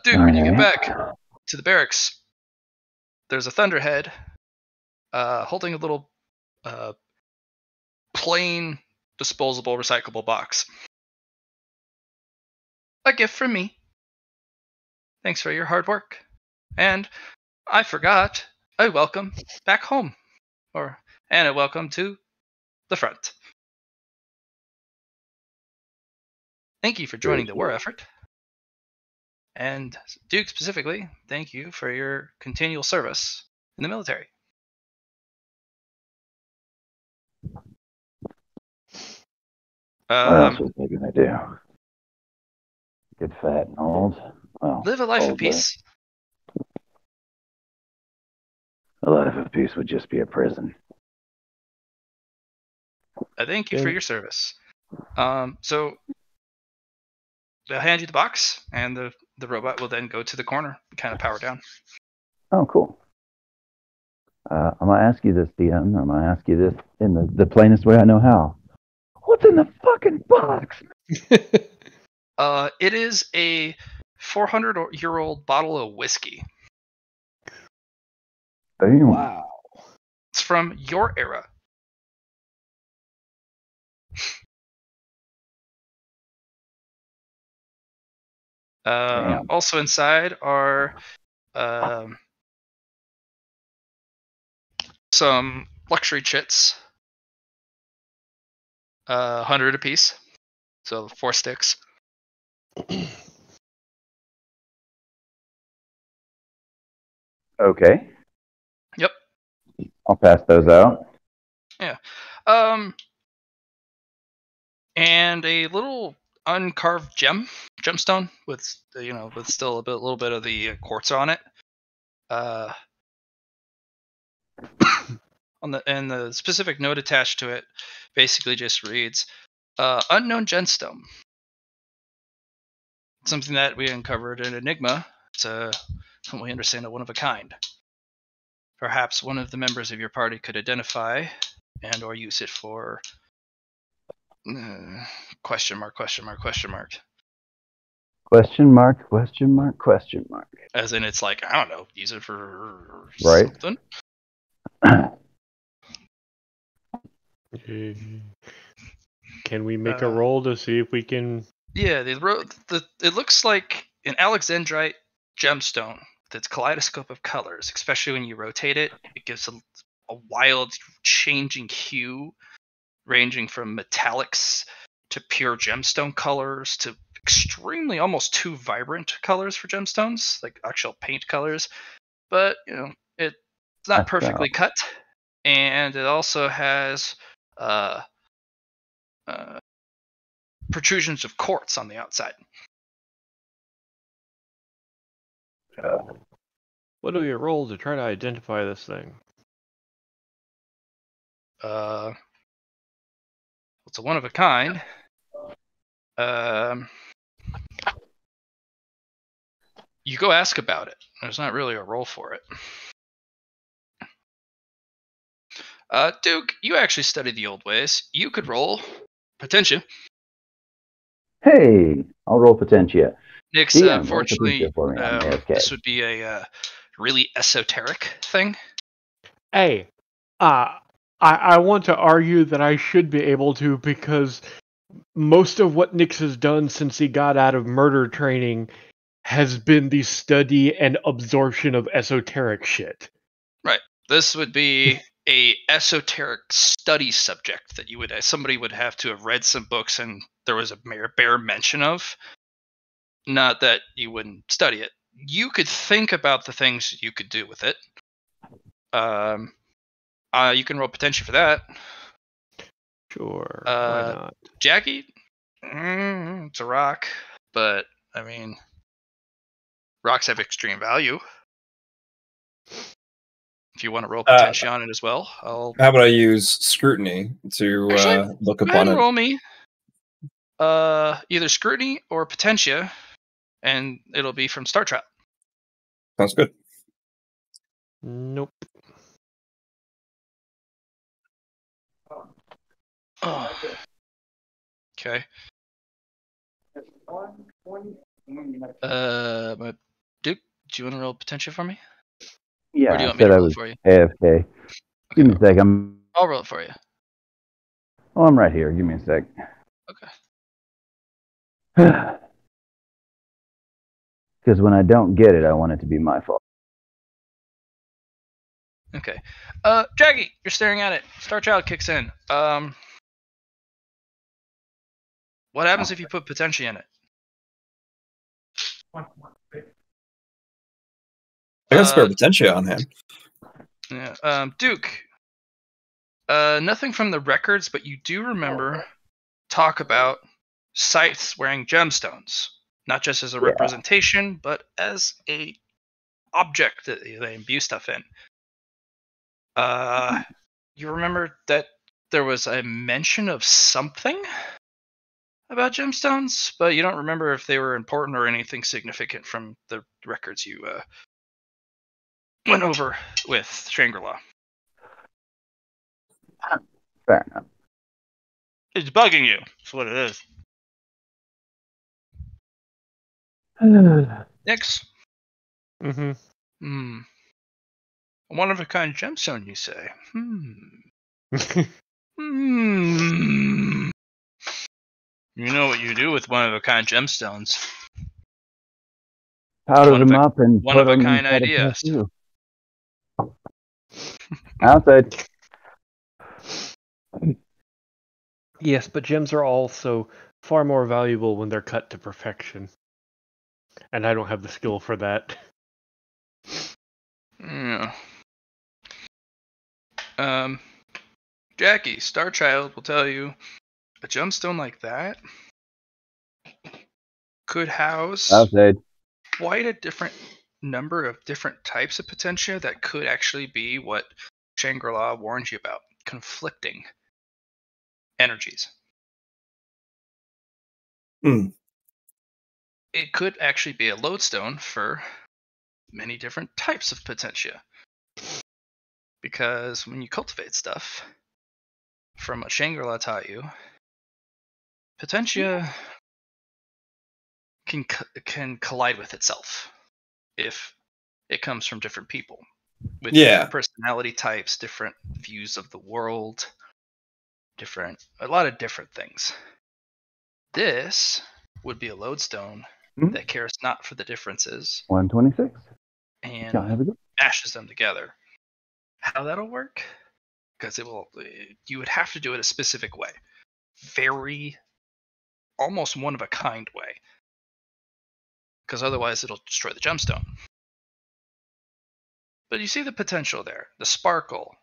Duke, when you get back to the barracks, there's a Thunderhead holding a little plain, disposable, recyclable box. A gift from me. Thanks for your hard work. And I forgot a welcome back home. And a welcome to the front. Thank you for joining the war effort. And Duke specifically, thank you for your continual service in the military. What else was they gonna do? Get fat and old. Well, live a life of peace. A life of peace would just be a prison. I thank you for your service. So they'll hand you the box, and the robot will then go to the corner and kind of power down. Oh, cool. I'm gonna ask you this, DM. I'm gonna ask you this in the plainest way I know how. What's in the fucking box? It is a 400-year-old bottle of whiskey. Damn. Wow. It's from your era. Also inside are some luxury chits. 100 apiece. So 4 sticks. Okay. Yep. I'll pass those out. Yeah. And a little uncarved gemstone with still a little bit of the quartz on it. And the specific note attached to it basically just reads unknown gemstone. Something that we uncovered in Enigma. It's from what we understand, a one of a kind. Perhaps one of the members of your party could identify and or use it for question mark. As in, it's like, I don't know, use it for something. Can we make a roll to see if we can? Yeah, it looks like an Alexandrite gemstone that's kaleidoscope of colors. Especially when you rotate it, it gives a wild, changing hue, ranging from metallics to pure gemstone colors to extremely, almost too vibrant colors for gemstones, like actual paint colors. But it's not perfectly cut, and it also has protrusions of quartz on the outside. What do we roll to try to identify this thing? It's a one of a kind. You go ask about it. There's not really a roll for it. Duke, you actually studied the old ways. You could roll Potentia. Hey, I'll roll Potentia. Nix, unfortunately, this would be a really esoteric thing. Hey, I want to argue that I should be able to, because most of what Nix has done since he got out of murder training has been the study and absorption of esoteric shit. Right. This would be a esoteric study subject that somebody would have to have read some books and there was a bare mention of. Not that you wouldn't study it. You could think about the things you could do with it. You can roll potential for that. Sure, why not? Jackie, it's a rock, but I mean, rocks have extreme value. If you want to roll potential on it as well, How about I use scrutiny to look go upon ahead and it? roll me either scrutiny or potentia, and it'll be from Star Trek. Sounds good. Nope. Oh. Okay. Duke, do you want to roll potential for me? Yeah, or do you I want me said to I roll was it for you? AFK. Okay. Give me a sec. I'll roll it for you. Oh, I'm right here. Give me a sec. Okay. Because when I don't get it, I want it to be my fault. Okay. Jackie, you're staring at it. Star Child kicks in. What happens if you put potential in it? I got spare potential on hand. Yeah. Duke. Nothing from the records, but you do remember talk about Scythes wearing gemstones, not just as a representation, but as a object that they imbue stuff in. You remember that there was a mention of something about gemstones, but you don't remember if they were important or anything significant from the records you went over with Shangri-La. Fair enough. It's bugging you. That's what it is. Next. Mm-hmm. A one-of-a-kind gemstone, you say? You know what you do with one-of-a-kind gemstones. Powder them up and put them one-of-a-kind inside ideas. Outside. Yes, but gems are also far more valuable when they're cut to perfection. And I don't have the skill for that. Yeah. Jackie, Star Child will tell you a gemstone like that could house quite a different number of different types of potentia that could actually be what Shangri-La warned you about, conflicting energies. It could actually be a lodestone for many different types of potentia. Because when you cultivate stuff, from what Shangri-La taught you, potentia can collide with itself if it comes from different people with different personality types, different views of the world, a lot of different things. This would be a lodestone that cares not for the differences 126 and mashes them together. How that'll work? Because you would have to do it a specific way, very almost one of a kind way, because otherwise it'll destroy the gemstone. But you see the potential there, the sparkle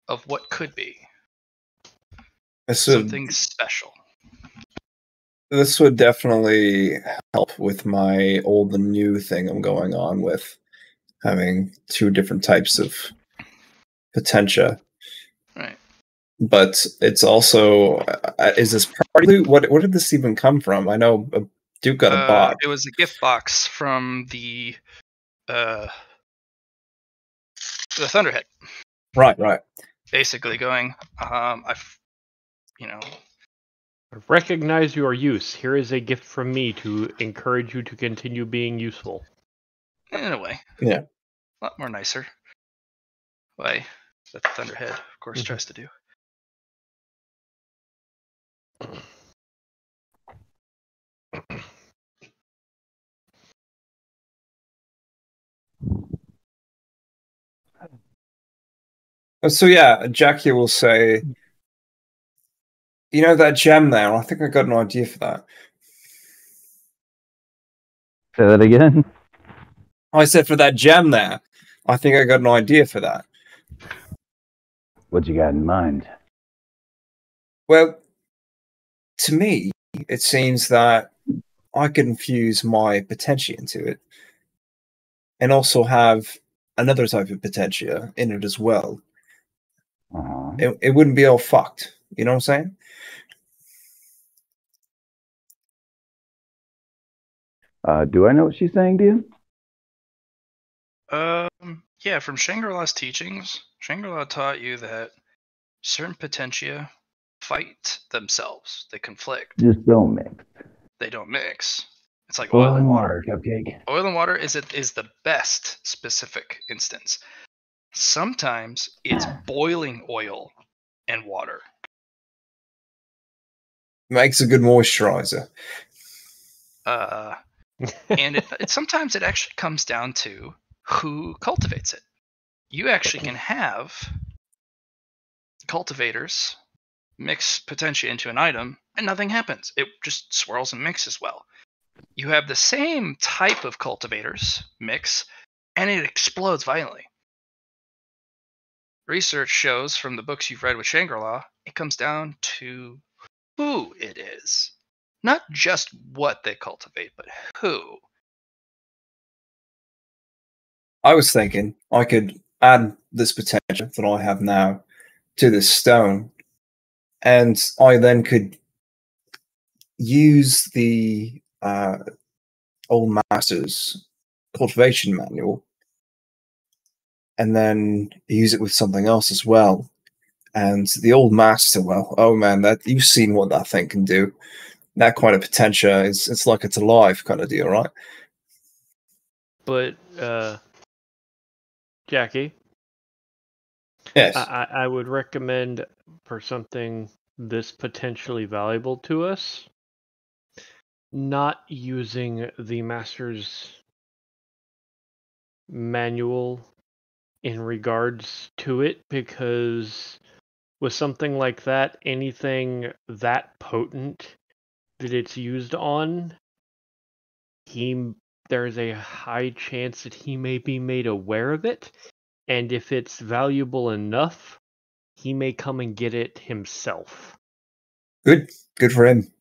of what could be something special. This would definitely help with my old and new thing I'm going on with having two different types of potentia. Right. But it's also, is this party? What did this even come from? I know Duke got a box. It was a gift box from the Thunderhead. Right. Basically going, I recognize your use. Here is a gift from me to encourage you to continue being useful. In a way. Yeah. A lot more nicer. Way that the Thunderhead, of course, tries to do. So yeah, Jackie will say, you know that gem there? I think I got an idea for that. Say that again? I said for that gem there, I think I got an idea for that. What you got in mind? Well, to me, it seems that I could infuse my potentia into it and also have another type of potentia in it as well. It wouldn't be all fucked. You know what I'm saying? Do I know what she's saying, Dean? Yeah, from Shangri-La's teachings, Shangri-La taught you that certain potentia fight themselves. They conflict. Just don't mix. They don't mix. It's like oil and water, Cupcake. Oil and water is the best specific instance. Sometimes it's boiling oil and water. Makes a good moisturizer. And it sometimes it actually comes down to who cultivates it. You actually can have cultivators mix potentia into an item and nothing happens. It just swirls and mixes well. You have the same type of cultivators mix and it explodes violently. Research shows from the books you've read with Shangri-La, it comes down to who it is. Not just what they cultivate, but who. I was thinking I could add this potential that I have now to this stone, and I then could use the old master's cultivation manual and then use it with something else as well. And the old master, well, oh man, that you've seen what that thing can do. That kind of potential is it's like it's alive kind of deal, right? But Jackie? Yes. I would recommend for something this potentially valuable to us, not using the master's manual in regards to it, because with something like that, anything that potent that it's used on, there's a high chance that he may be made aware of it, and if it's valuable enough, he may come and get it himself. Good for him.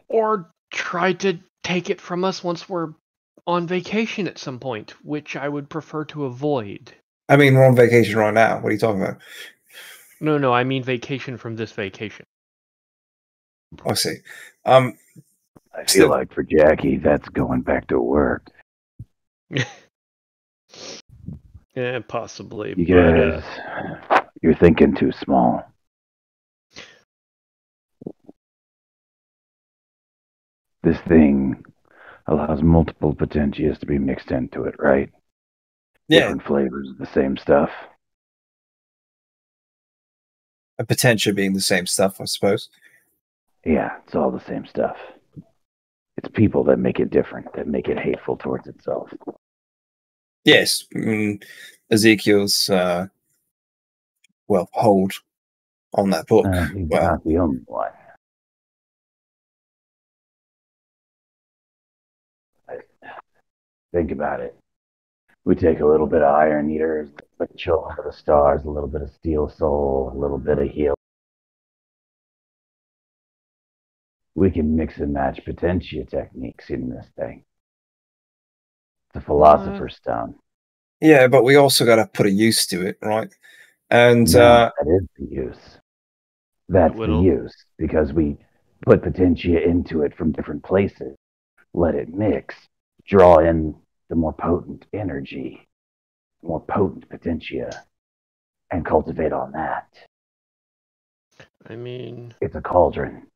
Or try to take it from us once we're on vacation at some point, which I would prefer to avoid. I mean, we're on vacation right now. What are you talking about? No, I mean vacation from this vacation. I see. I feel like for Jackie, that's going back to work. Yeah, possibly. You guys, you're thinking too small. This thing allows multiple potentias to be mixed into it, right? Yeah. Different flavors of the same stuff. A potentia being the same stuff, I suppose. Yeah, it's all the same stuff. It's people that make it different, that make it hateful towards itself. Yes. Ezekiel's, hold on that book. He's not the only one. Think about it. We take a little bit of Iron Eaters, a Children of the Stars, a little bit of Steel Soul, a little bit of Heal. We can mix and match potentia techniques in this thing. It's a philosopher's stone. Yeah, but we also got to put a use to it, right? And that is the use. That's the use, because we put potentia into it from different places, let it mix, draw in the more potent energy, more potent potentia, and cultivate on that. I mean, it's a cauldron.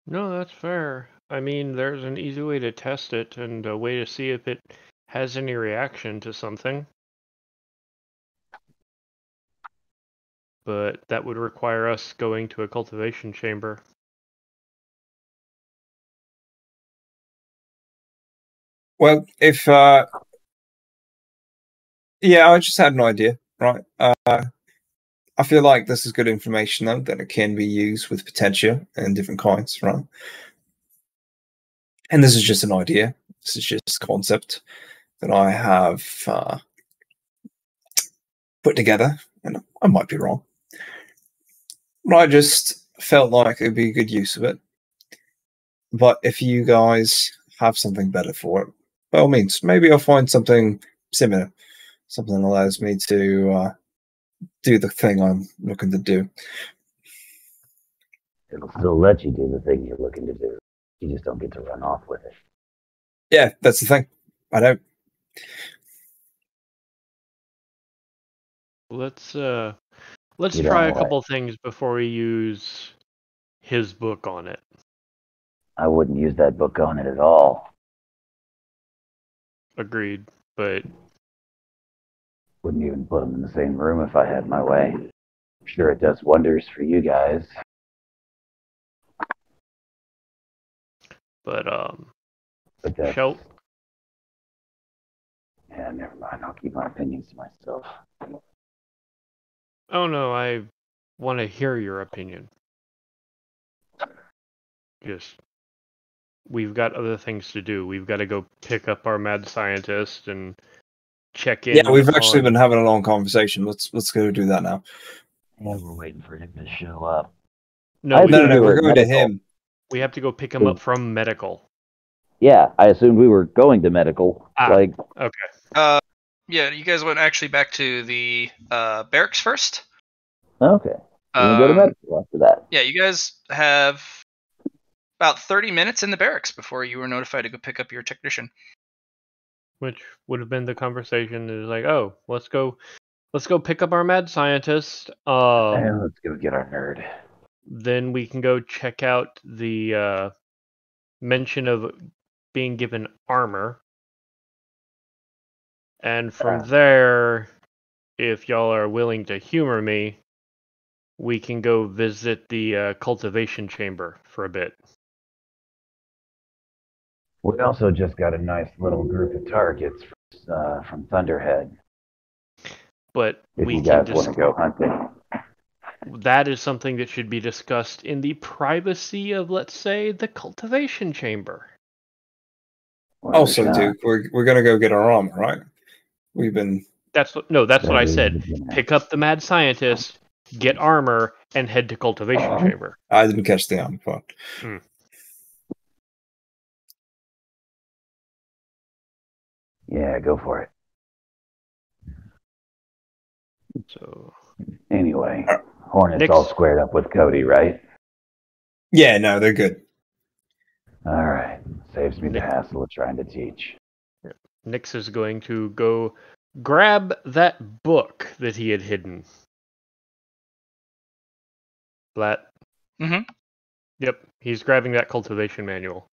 No, that's fair. I mean, there's an easy way to test it and a way to see if it has any reaction to something. But that would require us going to a cultivation chamber. Well, if Yeah, I just had an idea, right? I feel like this is good information, though, that it can be used with potentia and different kinds, right? And this is just an idea. This is just a concept that I have put together, and I might be wrong. But I just felt like it would be a good use of it. But if you guys have something better for it, by all means, maybe I'll find something similar. Something that allows me to do the thing I'm looking to do. It'll still let you do the thing you're looking to do. You just don't get to run off with it. Yeah, that's the thing. I don't. Let's try a couple things before we use his book on it. I wouldn't use that book on it at all. Agreed, but wouldn't even put them in the same room if I had my way. I'm sure it does wonders for you guys. But that's... Shall... Yeah, never mind. I'll keep my opinions to myself. Oh no, I want to hear your opinion. Just, we've got other things to do. We've got to go pick up our mad scientist and check in. Yeah, we've actually been having a long conversation. Let's go do that now. Yeah, we're waiting for him to show up. No, we're going to him. We have to go pick him up from medical. Yeah, I assumed we were going to medical. Okay. Yeah, you guys went actually back to the barracks first. Okay. We're going to go to medical after that. Yeah, you guys have about 30 minutes in the barracks before you were notified to go pick up your technician. Which would have been the conversation is like, oh, let's go pick up our mad scientist. And let's go get our nerd. Then we can go check out the mention of being given armor. And from there, if y'all are willing to humor me, we can go visit the cultivation chamber for a bit. We also just got a nice little group of targets from Thunderhead. But if you guys want to go hunting. That is something that should be discussed in the privacy of, let's say, the cultivation chamber. Also, Duke, we're gonna go get our armor, right? We've been. That's what I said. Pick up the mad scientist, get armor, and head to cultivation chamber. I didn't catch the armor part. Yeah, go for it. So anyway, Hornet's all squared up with Cody, right? Yeah, no, they're good. All right, saves me the hassle of trying to teach. Nix is going to go grab that book that he had hidden. Blatt. Mm-hmm. Yep, he's grabbing that cultivation manual.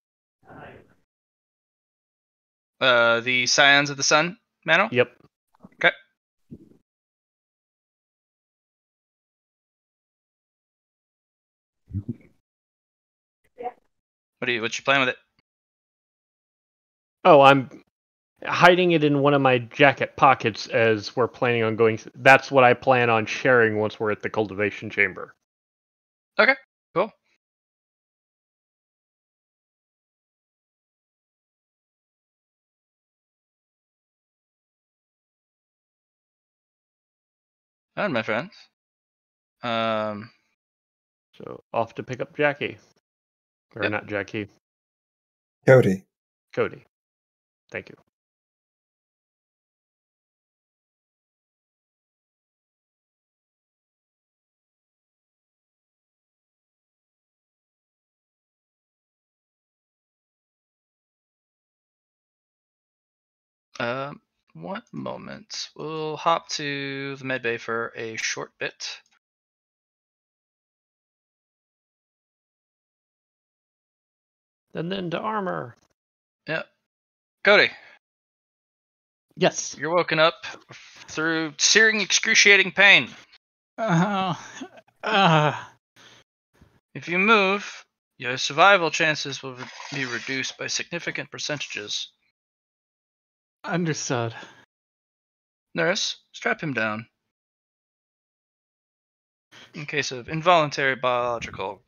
The Scions of the Sun manual? Yep. Okay. What's your plan with it? Oh, I'm hiding it in one of my jacket pockets as we're planning on going. That's what I plan on sharing once we're at the cultivation chamber. Okay, cool. And my friends. So off to pick up Jackie. Or yep. Not Jackie. Cody. Thank you. One moment. We'll hop to the med bay for a short bit. And then to armor. Yep. Cody. Yes. You're woken up through searing, excruciating pain. If you move, your survival chances will be reduced by significant percentages. Understood. Nurse, strap him down. In case of involuntary biological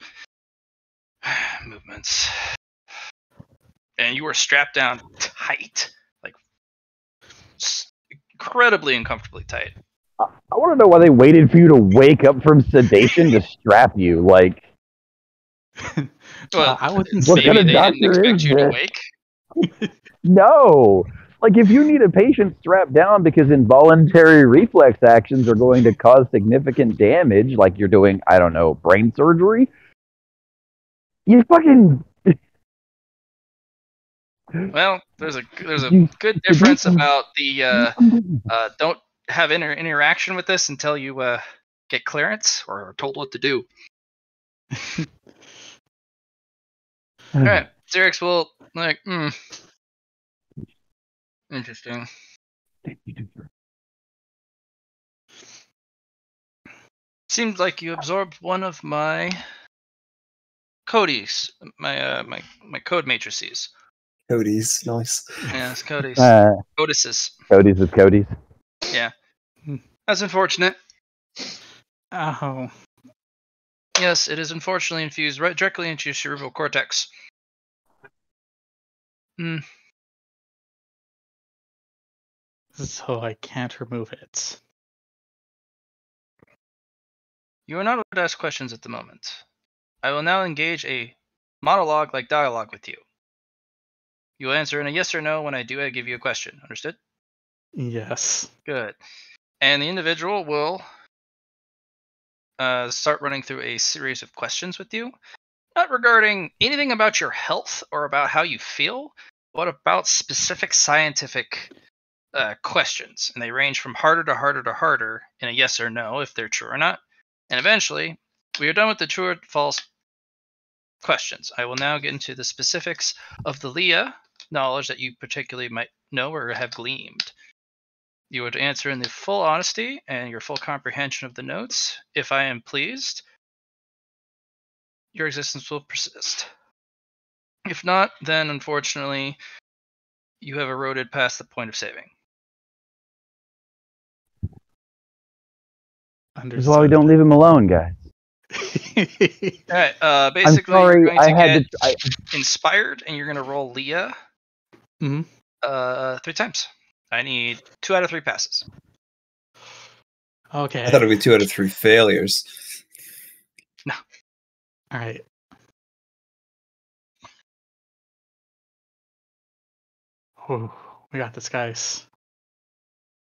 movements. And you are strapped down tight. Like, incredibly uncomfortably tight. I want to know why they waited for you to wake up from sedation to strap you. Like, well, I wouldn't what say kind of they didn't doctor expect is you to this? wake. No. Like, if you need a patient strapped down because involuntary reflex actions are going to cause significant damage, like you're doing, I don't know, brain surgery, you fucking. Well, there's a good difference about the don't have interaction with this until you get clearance or are told what to do. All right, Xerix will interesting. Seems like you absorbed one of my Codes, my code matrices. Cody's nice. Yes, Codes. Codices. Cody's is Cody's. Yeah. That's unfortunate. Oh. Yes, it is unfortunately infused right directly into your cerebral cortex. So I can't remove it. You are not allowed to ask questions at the moment. I will now engage a monologue-like dialogue with you. You will answer in a yes or no when I give you a question. Understood? Yes. Good. And the individual will start running through a series of questions with you, not regarding anything about your health or about how you feel, but about specific scientific questions. And they range from harder to harder to harder in a yes or no, if they're true or not. And eventually, we are done with the true or false questions. I will now get into the specifics of the Leah knowledge that you particularly might know or have gleaned. You would answer in the full honesty and your full comprehension of the notes. If I am pleased, your existence will persist. If not, then unfortunately, you have eroded past the point of saving. This is why we don't leave him alone, guys. Alright, basically, I'm sorry, you're going to get I inspired, and you're going to roll Leah 3 times. I need 2 out of 3 passes. Okay. I thought it would be 2 out of 3 failures. No. All right. Ooh, we got this, guys.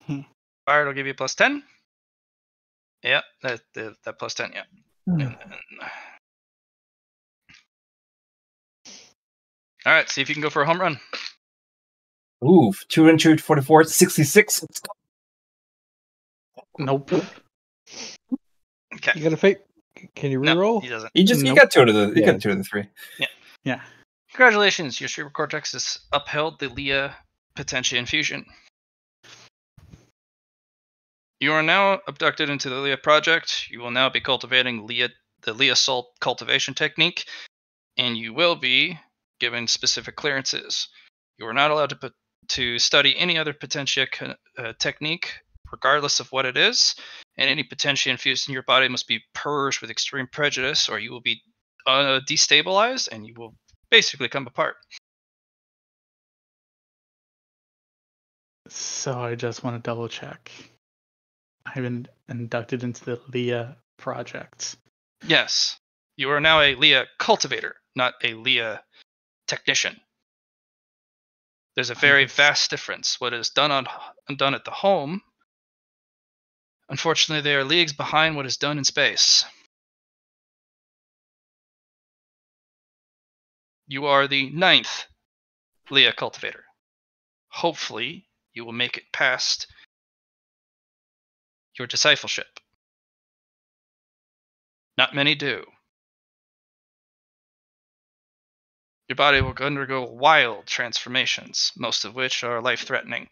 Inspired will give you a plus 10. Yeah, that plus 10, yeah. All right, see if you can go for a home run. Ooh, 244, 66. Nope. Okay. You got a fake? Can you reroll? No, he doesn't. You got 2 out of the 3. Yeah. Congratulations, your cerebral cortex has upheld the Leah Potentia infusion. You are now abducted into the Leah project. You will now be cultivating the Leah Salt cultivation technique, and you will be given specific clearances. You are not allowed to study any other Potentia technique, regardless of what it is, and any Potentia infused in your body must be purged with extreme prejudice, or you will be destabilized, and you will basically come apart. So I just want to double check. I've been inducted into the Leah project. Yes. You are now a Leah cultivator, not a Leah technician. There's a very vast difference. What is done at the home, unfortunately, they are leagues behind what is done in space. You are the 9th Leah cultivator. Hopefully, you will make it past your discipleship. Not many do. Your body will undergo wild transformations, most of which are life-threatening.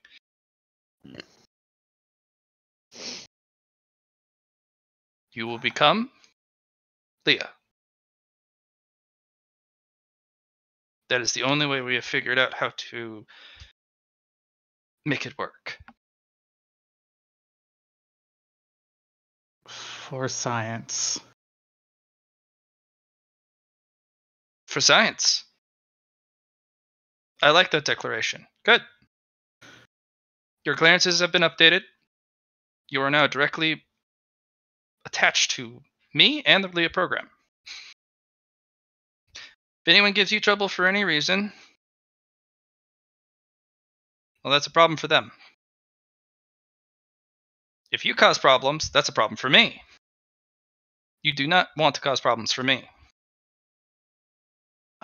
You will become Leah. That is the only way we have figured out how to make it work. For science. For science. I like that declaration. Good. Your clearances have been updated. You are now directly attached to me and the Leah program. If anyone gives you trouble for any reason, well, that's a problem for them. If you cause problems, that's a problem for me. You do not want to cause problems for me.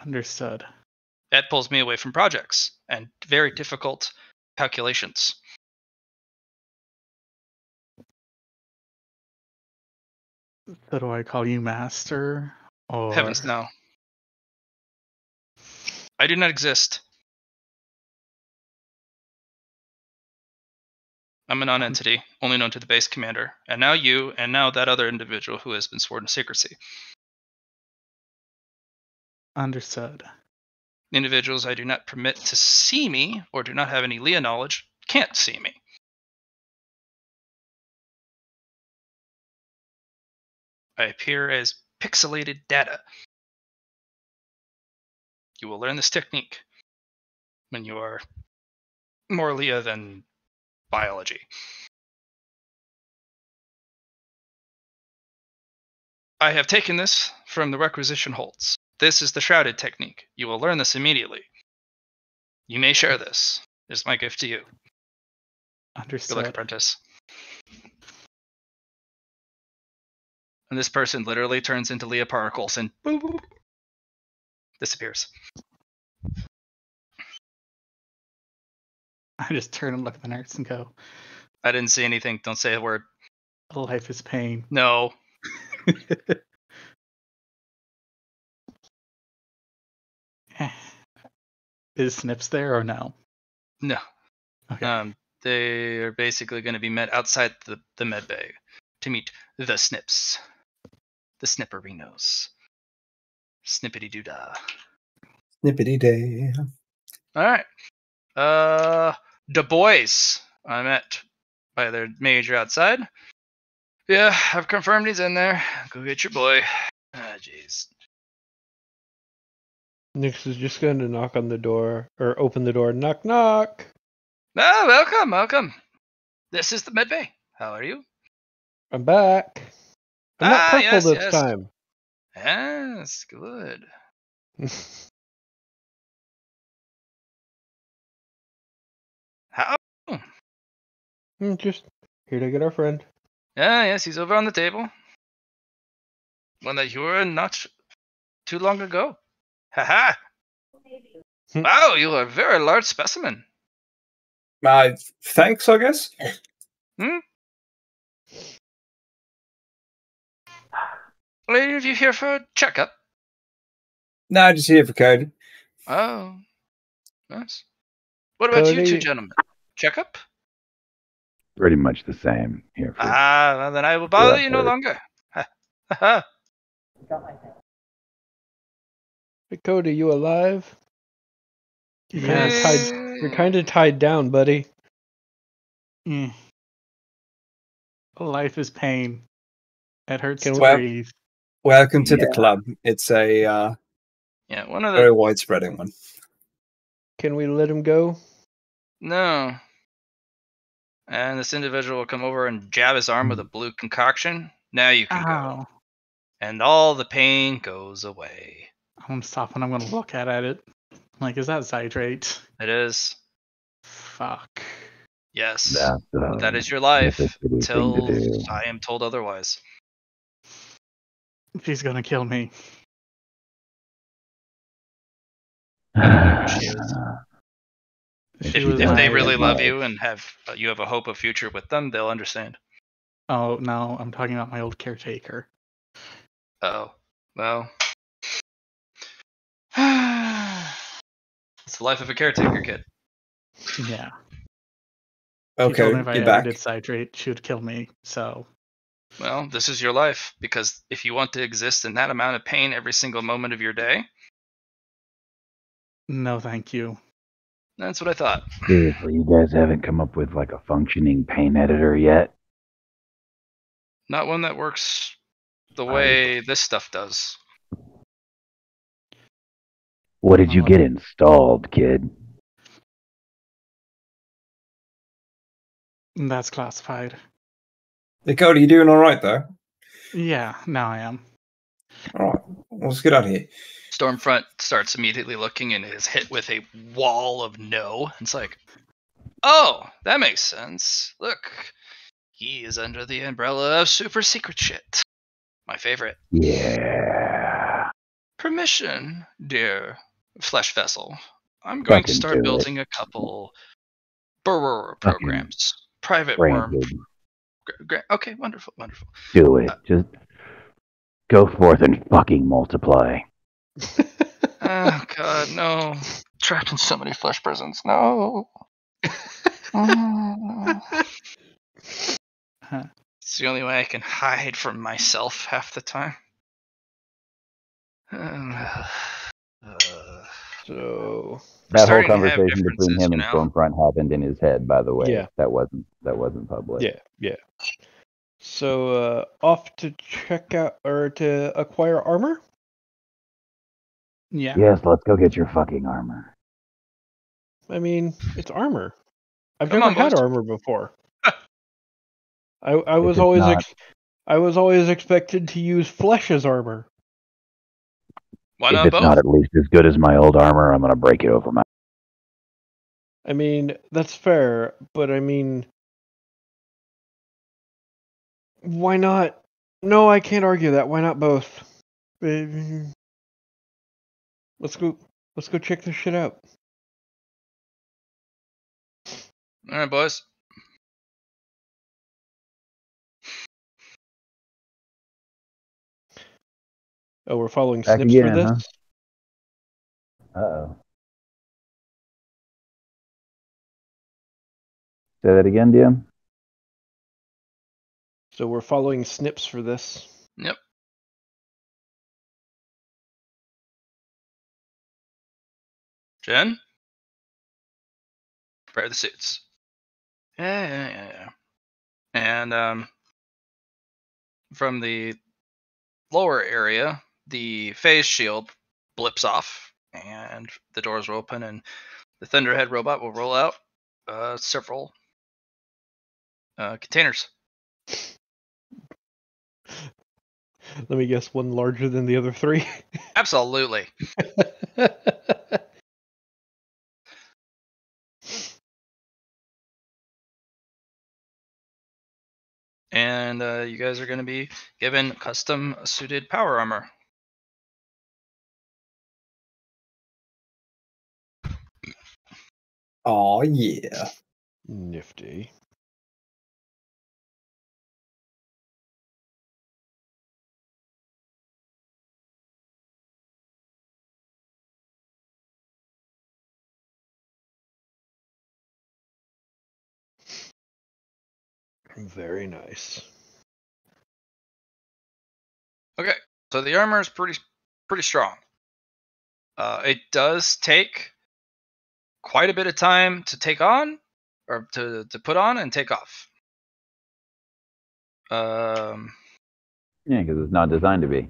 Understood. That pulls me away from projects and very difficult calculations. So do I call you master? Or... Heavens no. I do not exist. I'm a non-entity, only known to the base commander, and now you, and now that other individual who has been sworn to secrecy. Understood. Individuals I do not permit to see me, or do not have any Leah knowledge, can't see me. I appear as pixelated data. You will learn this technique when you are more Leah than biology. I have taken this from the requisition holds. This is the shrouded technique. You will learn this immediately. You may share this. This is my gift to you. Understood. Good luck, apprentice. And this person literally turns into Leah particles and boop, boop, disappears. I just turn and look at the nurse and go, I didn't see anything. Don't say a word. life is pain. No. Is Snips there or no? No. Okay. They are basically going to be met outside the med bay to meet the Snips. The Snipperinos. Snippity doo dah. Snippity day. Alright. The boys I met by their major outside. Yeah, I've confirmed he's in there. Go get your boy. Ah, jeez. Nix is just going to knock on the door, or open the door. Knock, knock. Ah, welcome, welcome. This is the medbay. How are you? I'm back. I'm not purple yes, this yes. time. Yes, good. How? I'm just here to get our friend. Yes, he's over on the table. One that you were in not too long ago. Haha! Wow, you are a very large specimen. Thanks, I guess. Are any of you here for a checkup? No, just here for Cody. Oh, nice. What about you two Cody. gentlemen? Checkup? Pretty much the same here. For Well, then I will bother you no longer. Ha ha. Hey, Cody, you alive? Yes. You're kind of tied down, buddy. Life is pain. It hurts to Well, breathe. welcome to the club. It's a one of the very widespreading one. Can we let him go? No. And this individual will come over and jab his arm with a blue concoction. Now you can go. And all the pain goes away. I'm gonna stop and I'm gonna look at it. Like, is that Zydrate? It is. Fuck. Yes. That is your life until I am told otherwise. She's gonna kill me. She is. If they really love you and you have a hope of future with them, they'll understand. Oh, no, I'm talking about my old caretaker. Oh, well. It's the life of a caretaker, kid. Yeah. Okay, she told me if I get ever back. did Zydrate, she would kill me, so... Well, this is your life, because if you want to exist in that amount of pain every single moment of your day... No, thank you. That's what I thought. Seriously, you guys haven't come up with like a functioning pain editor yet? Not one that works the way this stuff does. What did you get installed, kid? That's classified. Hey, Cody, you doing all right, though? Yeah, now I am. All right, let's get out of here. Stormfront starts immediately looking and is hit with a wall of no. It's like, oh, that makes sense. Look, he is under the umbrella of super secret shit. My favorite. Yeah. Permission, dear flesh vessel. I'm going to start building a couple burrower programs. Private worm. Okay, wonderful, wonderful. Do it. Just go forth and fucking multiply. Oh god, no. Trapped in so many flesh prisons. No. No. It's the only way I can hide from myself half the time. So that whole conversation between him and Stormfront happened in his head, by the way. Yeah. That wasn't public. Yeah. So off to check out or to acquire armor? Yeah. Yes, let's go get your fucking armor. I mean, it's armor. I've Come never on, had boys. armor before. I was always expected to use flesh as armor. Why if not it's both? not at least as good as my old armor, I'm gonna break it over my. I mean, that's fair, but I mean, why not? No, I can't argue that. Why not both? Let's go check this shit out. All right, boys. Oh, we're following Back Snips again, for this? huh? Uh-oh. Say that again, DM? So we're following Snips for this. Yep. Jen? Prepare the suits. Yeah. And from the lower area, the phase shield blips off, and the doors will open, and the Thunderhead robot will roll out several containers. Let me guess, one larger than the other three? Absolutely. And you guys are going to be given custom suited power armor. Oh, yeah. Nifty. Very nice. Okay, so the armor is pretty strong. It does take quite a bit of time to take on, or to put on and take off. Yeah, because it's not designed to be.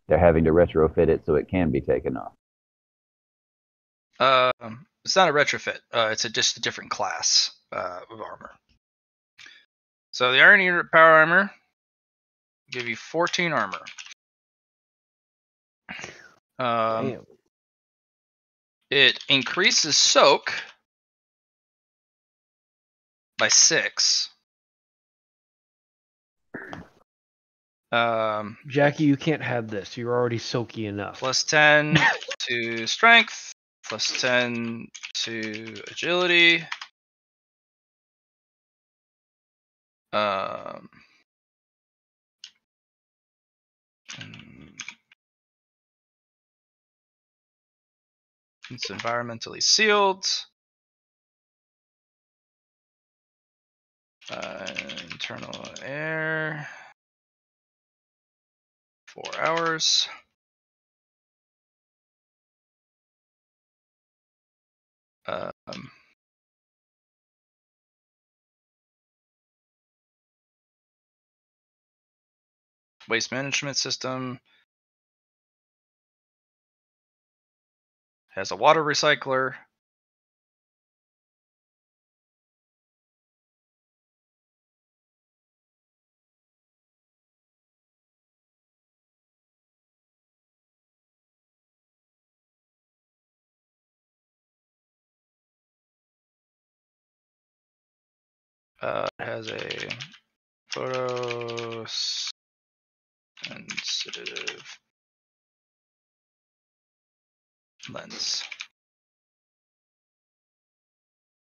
They're having to retrofit it so it can be taken off. It's not a retrofit. It's just a different class of armor. So the Iron Unit Power Armor will give you 14 armor. Damn. It increases soak by 6. Jackie, you can't have this. You're already soaky enough. Plus 10 to strength, plus 10 to agility. It's environmentally sealed. Internal air. 4 hours. waste management system. Has a water recycler. It has a photosensitive lens.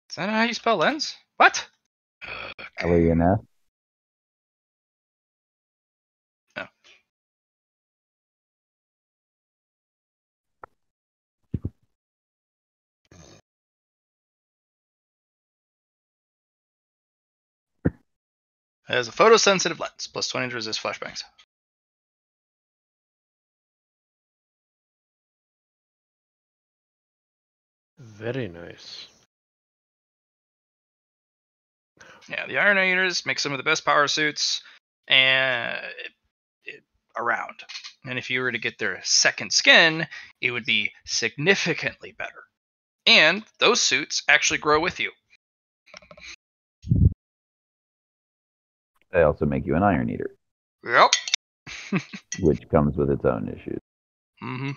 Is that how you spell lens? What? LENS. No. It has a photosensitive lens, plus 20 to resist flashbangs. Very nice. Yeah, the Iron Eaters make some of the best power suits around. And if you were to get their second skin, it would be significantly better. And those suits actually grow with you. They also make you an Iron Eater. Yep. Which comes with its own issues. Mm-hmm.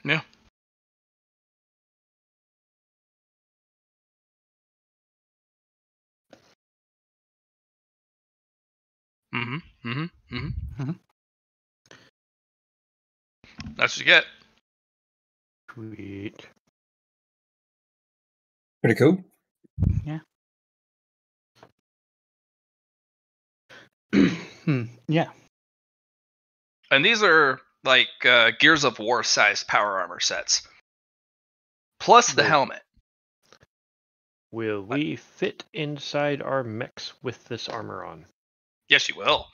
Yeah. Mm-hmm. Mm-hmm. Mm-hmm. That's what you get. Sweet. Pretty cool. Yeah. Yeah. And these are like Gears of War sized power armor sets. Plus the helmet. Will we fit inside our mechs with this armor on? Yes, you will.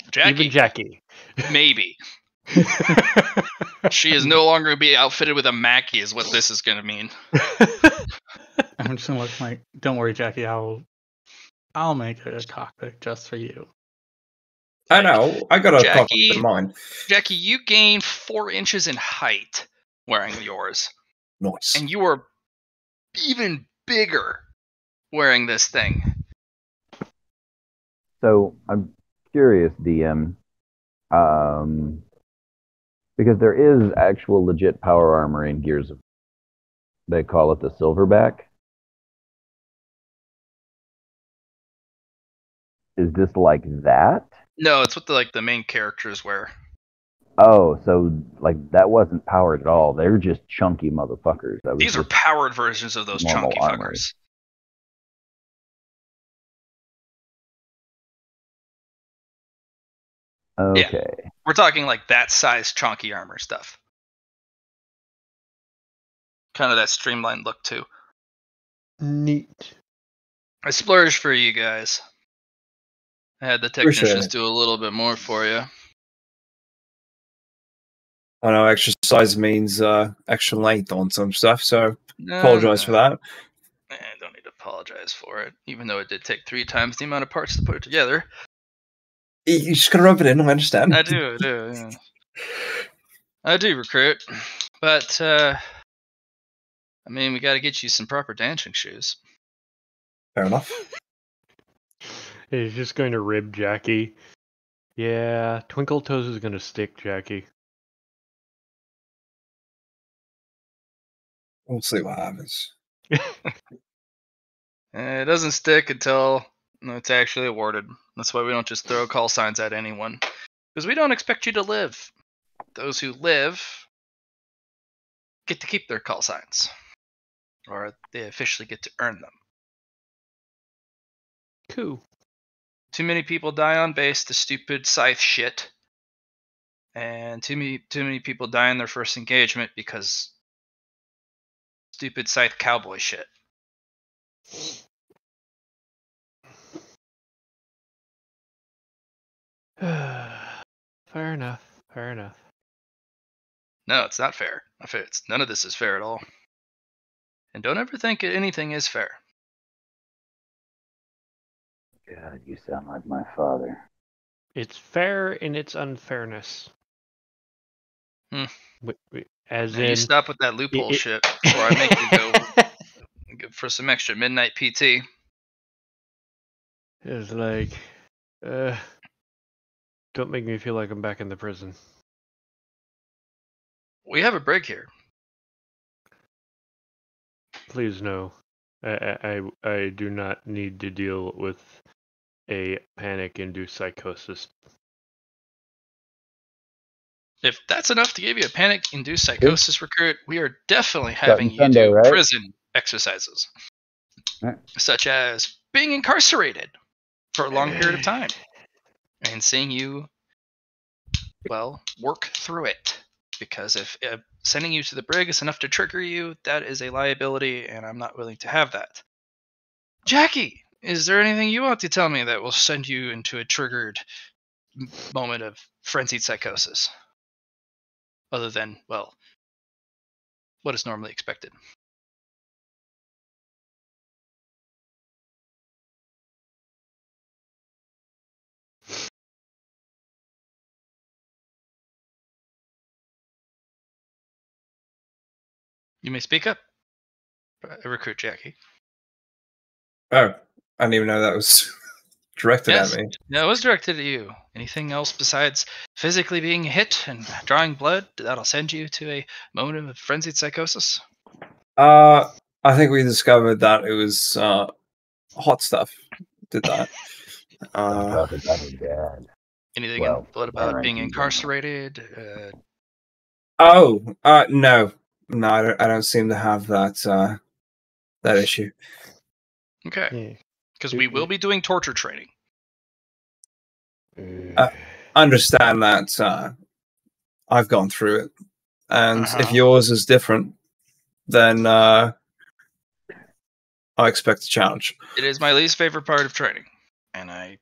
Jackie. Even Jackie. Maybe. She is no longer going to be outfitted with a Mackie, is what this is going to mean. I'm just gonna look like, don't worry, Jackie. I'll make a cockpit just for you. I know. I got a cockpit in mind. Jackie, you gained 4 inches in height wearing yours. Nice. And you are even bigger wearing this thing. So I'm curious, DM, because there is actual legit power armor in Gears of. They call it the Silverback. Is this like that? No, it's what the main characters wear. Oh, so like that wasn't powered at all. They're just chunky motherfuckers. These are powered versions of those chunky armor. fuckers. Okay. Yeah, we're talking like that size chunky armor stuff. Kind of that streamlined look too. Neat. I splurged for you guys. I had the technicians do a little bit more for you. I know extra size means extra length on some stuff, so apologize for that. I don't need to apologize for it, even though it did take 3 times the amount of parts to put it together. You just gotta rub it in, I understand. I do, yeah. I do, recruit. But, I mean, we gotta get you some proper dancing shoes. Fair enough. He's just going to rib Jackie. Yeah, Twinkle Toes is going to stick, Jackie. We'll see what happens. It doesn't stick until it's actually awarded. That's why we don't just throw call signs at anyone. Because we don't expect you to live. Those who live get to keep their call signs. Or they officially get to earn them. Cool. Too many people die on base to stupid Scythe shit. And too many people die in their first engagement because stupid Scythe cowboy shit. Fair enough. Fair enough. No, it's not fair. None of this is fair at all. And don't ever think anything is fair. God, you sound like my father. It's fair in its unfairness. As now in, you stop with that loophole shit before I make you go for some extra midnight PT. It's like, don't make me feel like I'm back in the prison. We have a break here. Please no. I do not need to deal with a panic-induced psychosis. If that's enough to give you a panic-induced psychosis, recruit, we are definitely having you do right? prison exercises, such as being incarcerated for a long period of time and seeing you, well, work through it. Because if sending you to the brig is enough to trigger you, that is a liability, and I'm not willing to have that. Jackie, is there anything you want to tell me that will send you into a triggered moment of frenzied psychosis? Other than, well, what is normally expected. You may speak up. Recruit Jackie. Oh, I didn't even know that was directed at me. No, it was directed at you. Anything else besides physically being hit and drawing blood that'll send you to a moment of frenzied psychosis? I think we discovered that it was hot stuff. Did that. Talk about her dad. Anything in blood about being incarcerated? No, I don't seem to have that that issue. Okay, because we will be doing torture training. Understand that I've gone through it, and if yours is different, then I expect a challenge. It is my least favorite part of training, but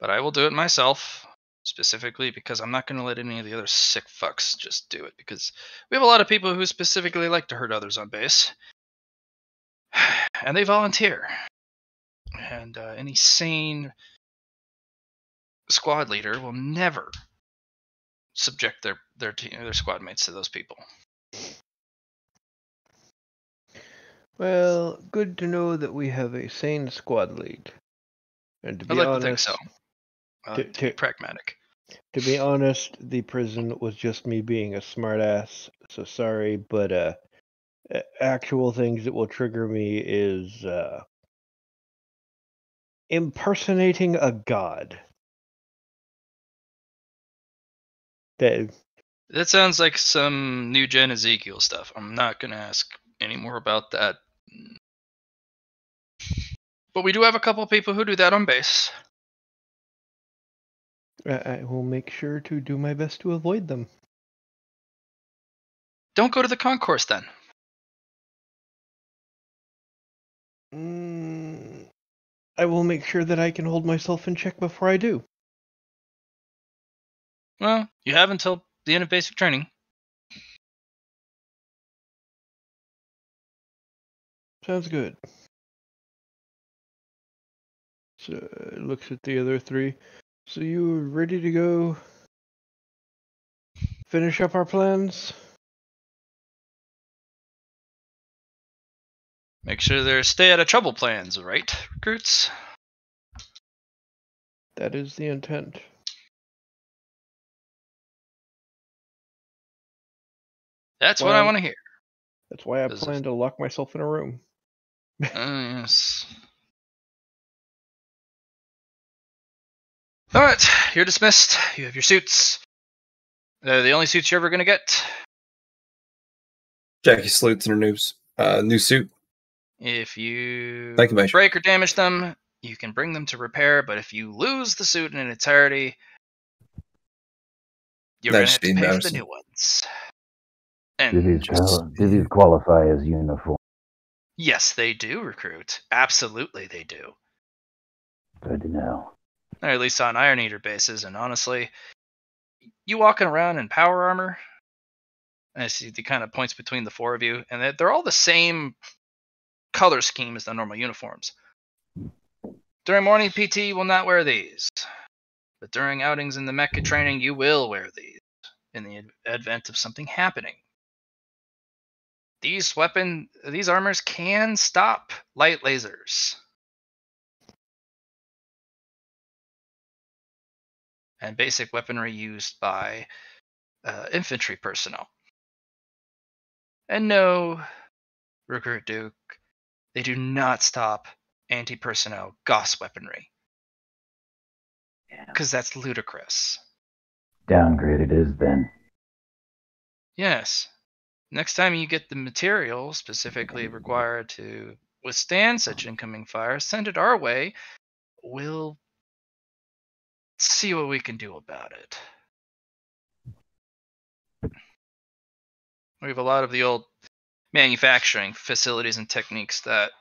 I will do it myself, specifically because I'm not going to let any of the other sick fucks just do it, because we have a lot of people who specifically like to hurt others on base, and they volunteer. And any sane squad leader will never subject their squad mates to those people. Well, good to know that we have a sane squad lead. And to be honest, to think so. I like to be pragmatic. To be honest, the prison was just me being a smartass. So sorry, but actual things that will trigger me is impersonating a god. That sounds like some new gen Ezekiel stuff. I'm not going to ask any more about that. But we do have a couple people who do that on base. I will make sure to do my best to avoid them. Don't go to the concourse then. I will make sure that I can hold myself in check before I do. Well, you have until the end of basic training. Sounds good. So looks at the other three. So you ready to go finish up our plans? Make sure they're stay out of trouble plans, right, recruits? That is the intent. That's what I want to hear. That's why I plan to lock myself in a room. Yes. Alright, you're dismissed. You have your suits. They're the only suits you're ever going to get. Jackie salutes in her new suit. If you Thank you, break or damage them, you can bring them to repair, but if you lose the suit in entirety, you're going to have to pay for the new ones. And do these qualify as uniform? Yes, they do, Recruit. Absolutely, they do. Good to know. Or at least on Iron Eater bases, and honestly, you walking around in power armor, and I see the kind of points between the four of you, and they're all the same color scheme as the normal uniforms. During morning PT, you will not wear these. But during outings in the mecha training, you will wear these in the event of something happening. These armors can stop light lasers. And basic weaponry used by infantry personnel. And no, Recruit Duke, they do not stop anti-personnel Gauss weaponry. Because that's ludicrous. Downgrade it is then. Yes. Next time you get the material specifically required to withstand such incoming fire, send it our way. We'll see what we can do about it. We have a lot of the old manufacturing facilities and techniques that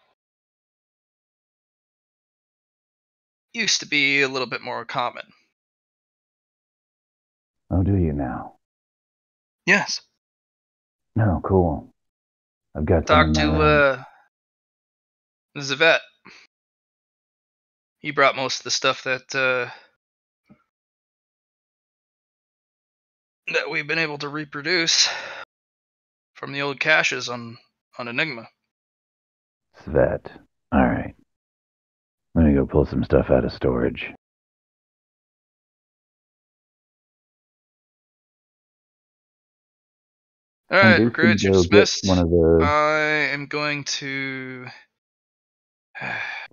used to be a little bit more common. Oh, do you now? Yes. No, cool. I've got Talk to Zavet. He brought most of the stuff that we've been able to reproduce from the old caches on Enigma. Svet. All right. Let me go pull some stuff out of storage. All right, Recruits, you're dismissed. I am going to.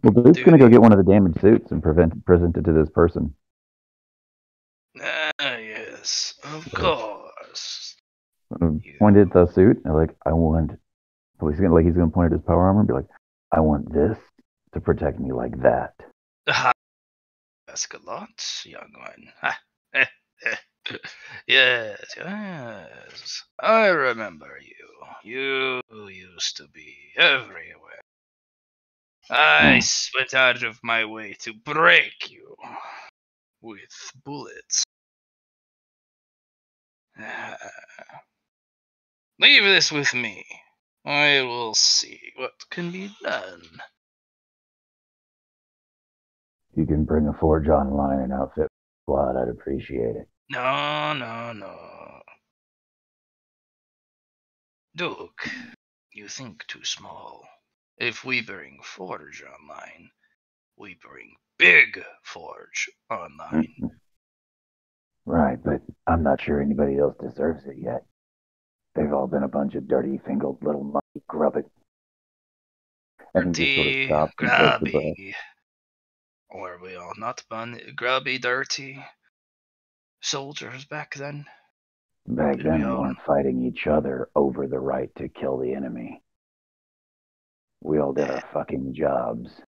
Well, Duke's going to go get one of the damaged suits and present it to this person. Yes, of course. Pointed at the suit, and I want. Well, he's gonna point at his power armor and be like, I want this to protect me like that. Ask a lot, young one. Yes, I remember you. You used to be everywhere. I went out of my way to break you with bullets. Leave this with me. I will see what can be done. You can bring a Forge Online and outfit squad. I'd appreciate it. No. Duke, you think too small. If we bring Forge Online, we bring Big Forge Online. Right, but I'm not sure anybody else deserves it yet. They've all been a bunch of dirty-fingered little monkey grubbing. And he just sort of stops and takes the breath. Were we all not grubby, dirty soldiers back then? Back then, we weren't fighting each other over the right to kill the enemy. We all did our fucking jobs.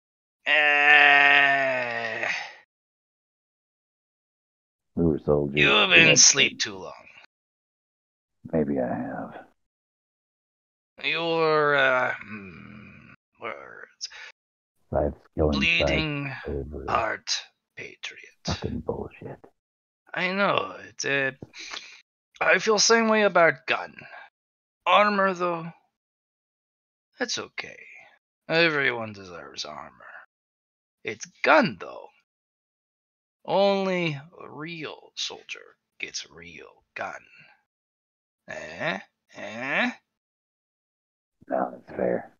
We were soldiers. You've been asleep too long. Maybe I have. Your words. Bleeding heart patriot. Fucking bullshit. I know it. I feel the same way about gun. Armor, though, that's okay. Everyone deserves armor. It's gun, though. Only a real soldier gets a real gun. No, that's fair.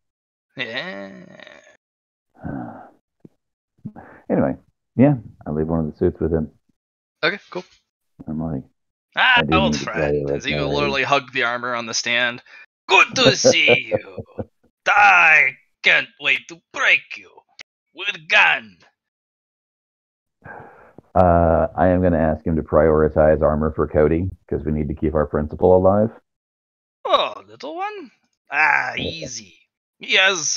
Anyway, yeah, I leave one of the suits with him. Okay, cool. I'm like, old friend. As he will literally hug the armor on the stand. Good to see you. I can't wait to break you with gun. I am going to ask him to prioritize armor for Cody because we need to keep our principal alive. Oh, little one? Easy. Yes,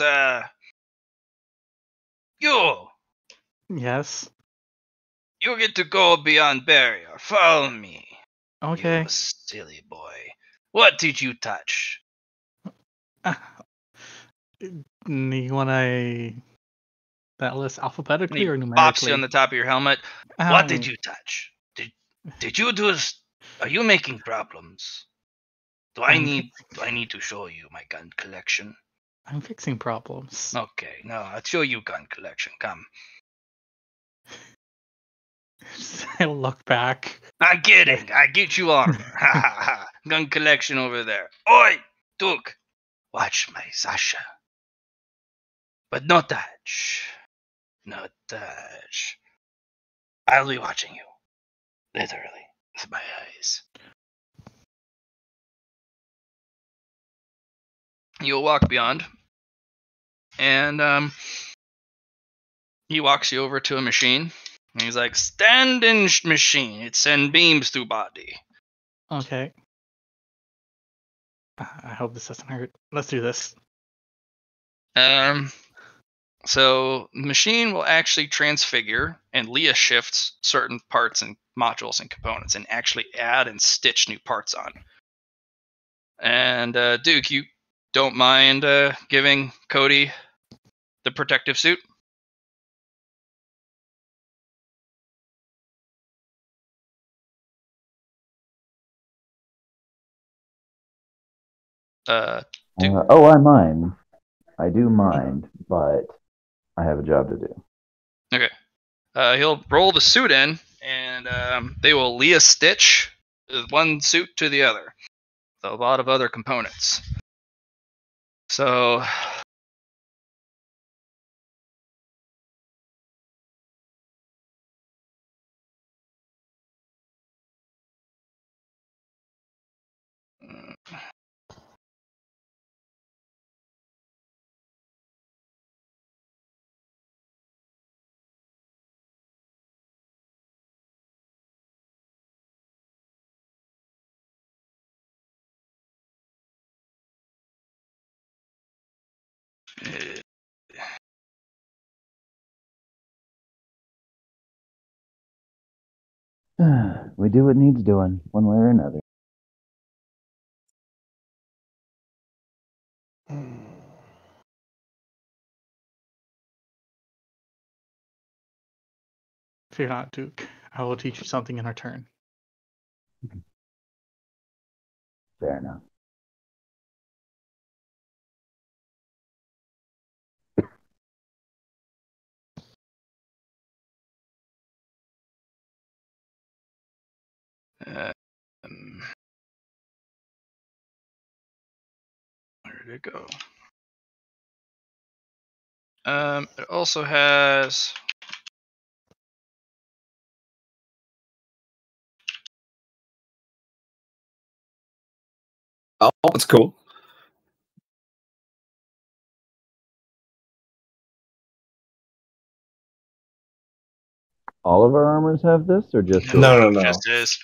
you. Yes. You get to go beyond barrier. Follow me. Okay. You silly boy. What did you touch? You want that list alphabetically or He bops you numerically? on the top of your helmet. What did you touch? Did you do? Are you making problems? Do I need to show you my gun collection? I'm fixing problems. Okay, no, I'll show you gun collection. Come. I look back. I'm kidding. I get you armor. Ha ha ha. Gun collection over there. Oi, Duke. Watch my Sasha. But no touch. No touch. I'll be watching you. Literally. With my eyes. You'll walk beyond. And he walks you over to a machine. And he's like, stand in machine. It send beams through body. Okay. I hope this doesn't hurt. Let's do this. So the machine will actually transfigure and Leah shifts certain parts and modules and components and actually add and stitch new parts on. And Duke, you don't mind giving Cody the protective suit? I mind. I do mind, but I have a job to do. Okay. He'll roll the suit in, and they will Leah stitch one suit to the other. With a lot of other components. So. We do what needs doing, one way or another. Fear not, Duke. I will teach you something in return. Fair enough. Where did it go? It also has. Oh, that's cool. All of our armors have this, or just No. Just his.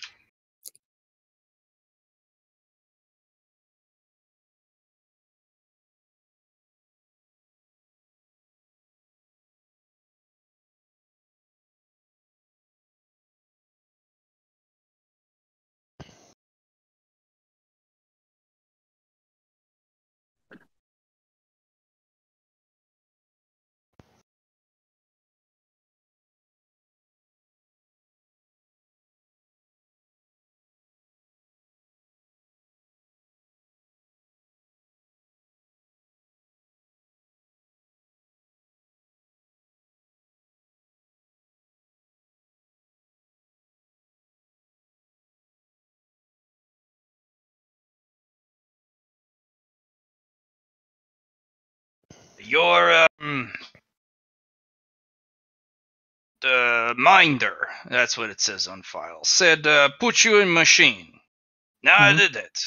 Your the minder, that's what it says on file, said put you in machine. Now I did it.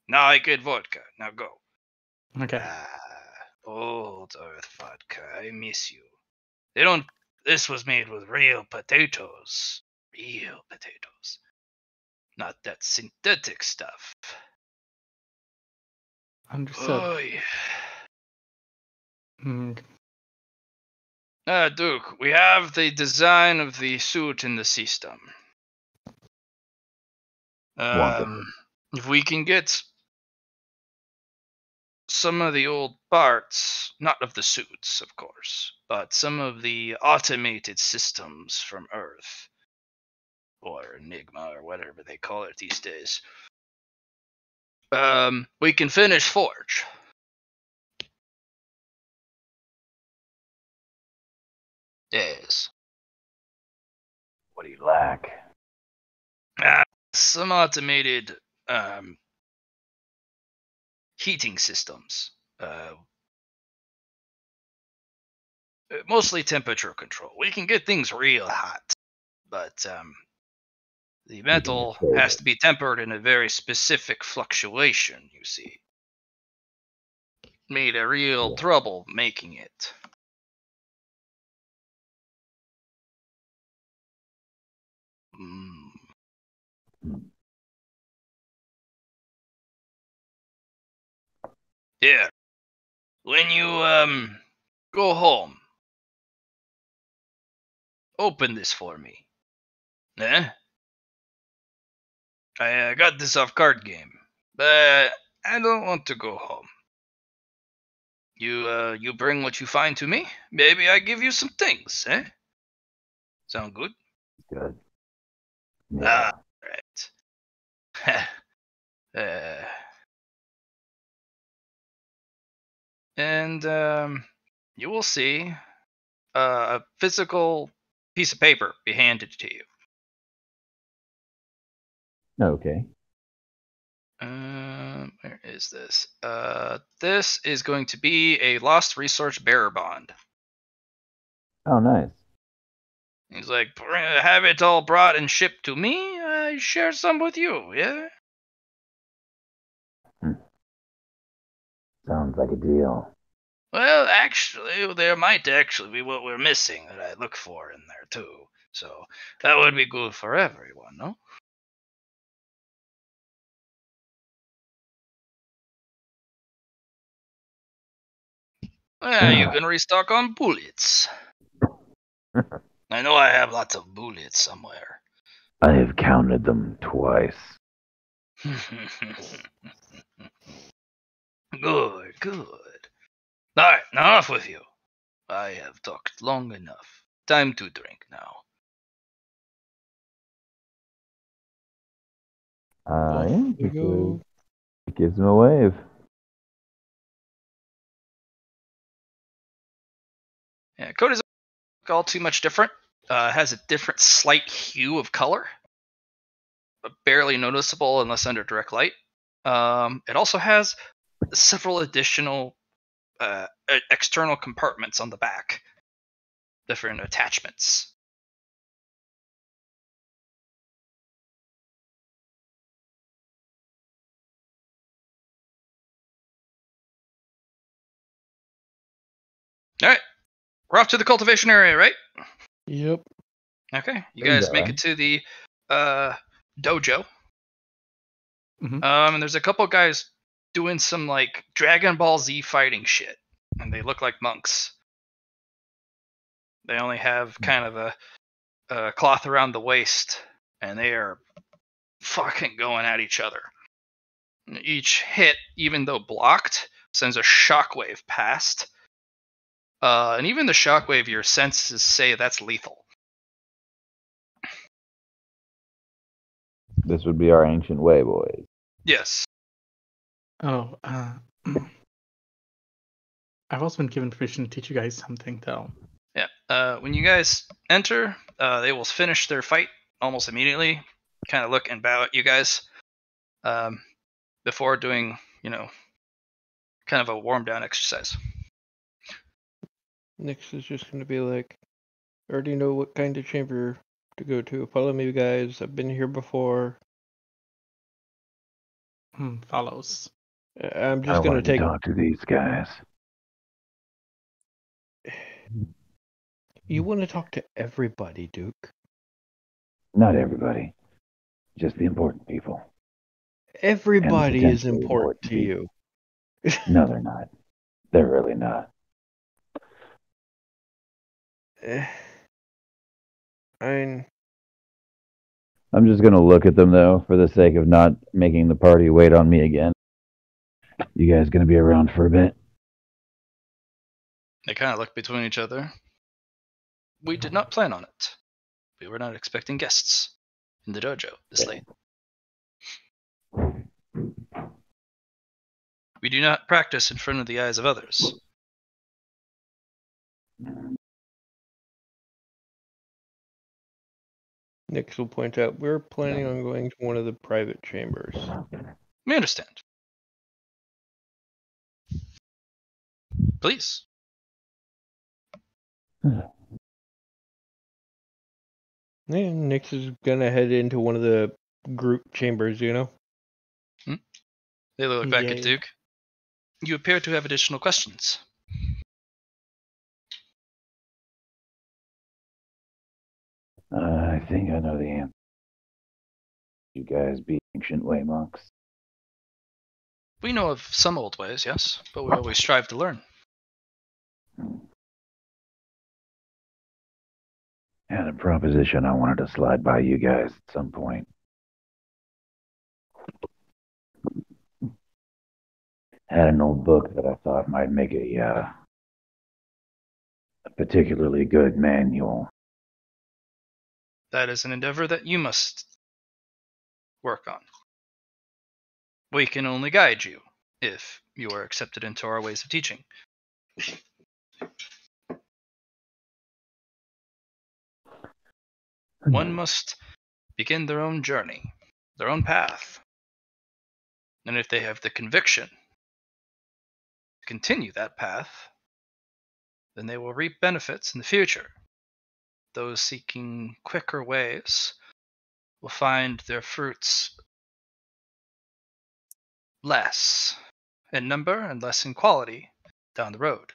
Now I get vodka. Now go. Okay. Old Earth vodka, I miss you. They don't. This was made with real potatoes. Real potatoes. Not that synthetic stuff. Understood. Oy. Duke, we have the design of the suit in the system. If we can get some of the old parts, not of the suits, of course, but some of the automated systems from Earth, or Enigma, or whatever they call it these days, we can finish Forge. Yes. What do you lack? Some automated heating systems. Mostly temperature control. We can get things real hot, but the metal has to be tempered in a very specific fluctuation, you see. Made a real trouble making it. Yeah. When you go home, open this for me. Eh? I got this off card game, but I don't want to go home. You bring what you find to me. Maybe I give you some things, eh? Sound good? Good. Yeah. Right. And you will see a physical piece of paper be handed to you. Okay. Where is this? This is going to be a lost resource bearer bond. Oh, nice. He's like, have it all brought and shipped to me. I share some with you. Yeah. Sounds like a deal. Well, actually, there might actually be what we're missing that I look for in there too. So that would be good for everyone, no? Well, you can restock on bullets. I know I have lots of bullets somewhere. I have counted them twice. Good, good. Alright, now off with you. I have talked long enough. Time to drink now. Yeah, it gives him a wave. Yeah, coat isn't all too much different. Has a different slight hue of color, but barely noticeable unless under direct light. It also has several additional external compartments on the back, different attachments. All right, we're off to the cultivation area, right? Yep. Okay, you guys make it to the dojo. And there's a couple guys doing some like Dragon Ball Z fighting shit, and they look like monks. They only have kind of a cloth around the waist, and they are fucking going at each other. Each hit, even though blocked, sends a shockwave past. And even the shockwave, your senses say that's lethal. This would be our ancient way, boys. Yes. Oh, I've also been given permission to teach you guys something, though. Yeah. When you guys enter, they will finish their fight almost immediately. Kind of look and bow at you guys. Before doing, kind of a warm down exercise. Nix is just going to be like, I already know what kind of chamber to go to. Follow me, guys. I've been here before. Follows. I'm just going to talk to these guys. You want to talk to everybody, Duke? Not everybody. Just the important people. Everybody is important to you. No, they're not. They're really not. I'm just gonna look at them though, for the sake of not making the party wait on me again. You guys gonna be around for a bit? They kind of look between each other. We did not plan on it. We were not expecting guests in the dojo this late. We do not practice in front of the eyes of others. Nix will point out, we're planning on going to one of the private chambers. We understand. Please. Yeah, Nix is gonna head into one of the group chambers, you know? They look back at Duke. You appear to have additional questions. I think I know the answer. You guys be ancient way monks? We know of some old ways, yes, but we always strive to learn. Had a proposition I wanted to slide by you guys at some point. Had an old book that I thought might make a particularly good manual. That is an endeavor that you must work on. We can only guide you if you are accepted into our ways of teaching. One must begin their own journey, their own path. And if they have the conviction to continue that path, then they will reap benefits in the future. Those seeking quicker ways will find their fruits less in number and less in quality down the road.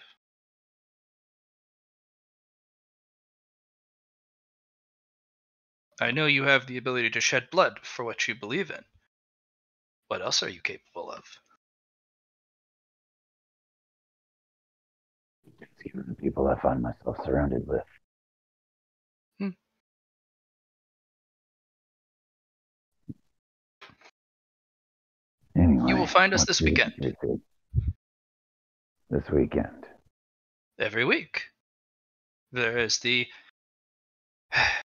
I know you have the ability to shed blood for what you believe in. What else are you capable of? Even the people I find myself surrounded with. Anyway, you will find us this weekend. This weekend. Every week. There is the...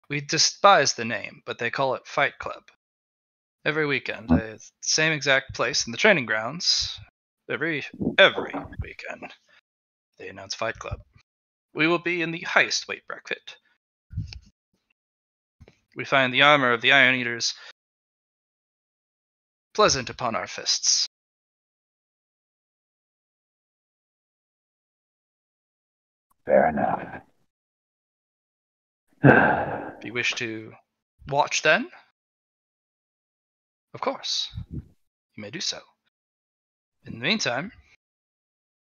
We despise the name, but they call it Fight Club. Every weekend. Same exact place in the training grounds. Every weekend. They announce Fight Club. We will be in the highest weight bracket. We find the armor of the Iron Eaters pleasant upon our fists. Fair enough. If you wish to watch then, of course, you may do so. In the meantime,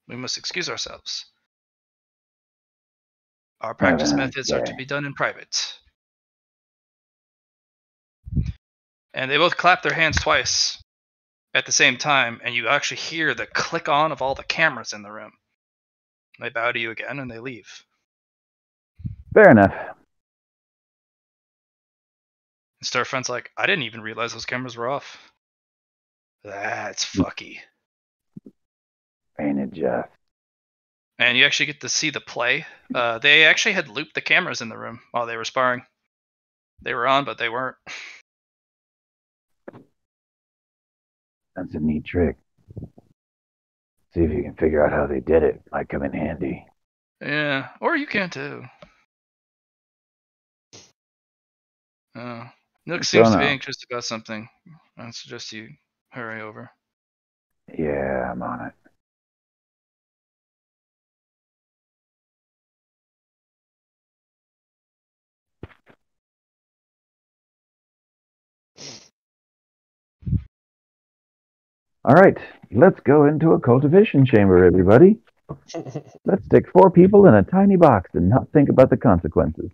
we must excuse ourselves. Our practice methods are to be done in private. And they both clap their hands twice at the same time, and you actually hear the click on of all the cameras in the room. They bow to you again and they leave. Fair enough. And Starfront's like, I didn't even realize those cameras were off. That's fucky. Ain't it just? And you actually get to see the play. They actually had looped the cameras in the room while they were sparring. They were on, but they weren't. That's a neat trick. See if you can figure out how they did it. Might come in handy. Yeah, or you can too. Nook seems to be anxious about something. I suggest you hurry over. Yeah, I'm on it. All right, let's go into a cultivation chamber, everybody. Let's stick 4 people in a tiny box and not think about the consequences.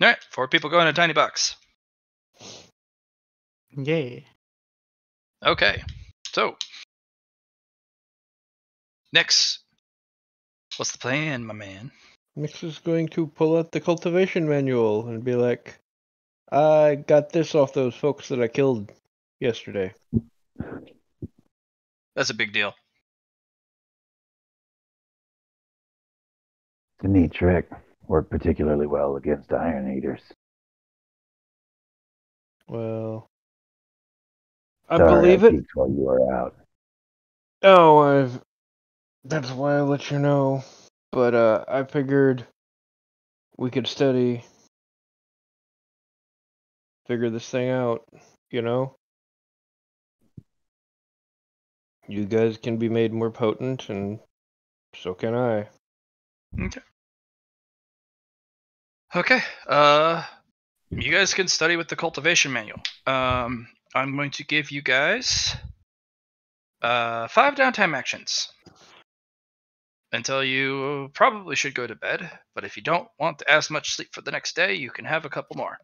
All right, 4 people go in a tiny box. Yeah. Okay, so next, what's the plan, my man? Nix is going to pull out the cultivation manual and be like, I got this off those folks that I killed yesterday. That's a big deal. It's a neat trick. Worked particularly well against Iron Eaters. Well, I Sorry believe I it. peeked while you were out. Oh, that's why I let you know. But I figured we could figure this thing out, you know? You guys can be made more potent, and so can I. Okay. Okay. You guys can study with the cultivation manual. I'm going to give you guys 5 downtime actions until you probably should go to bed. But if you don't want as much sleep for the next day, you can have a couple more.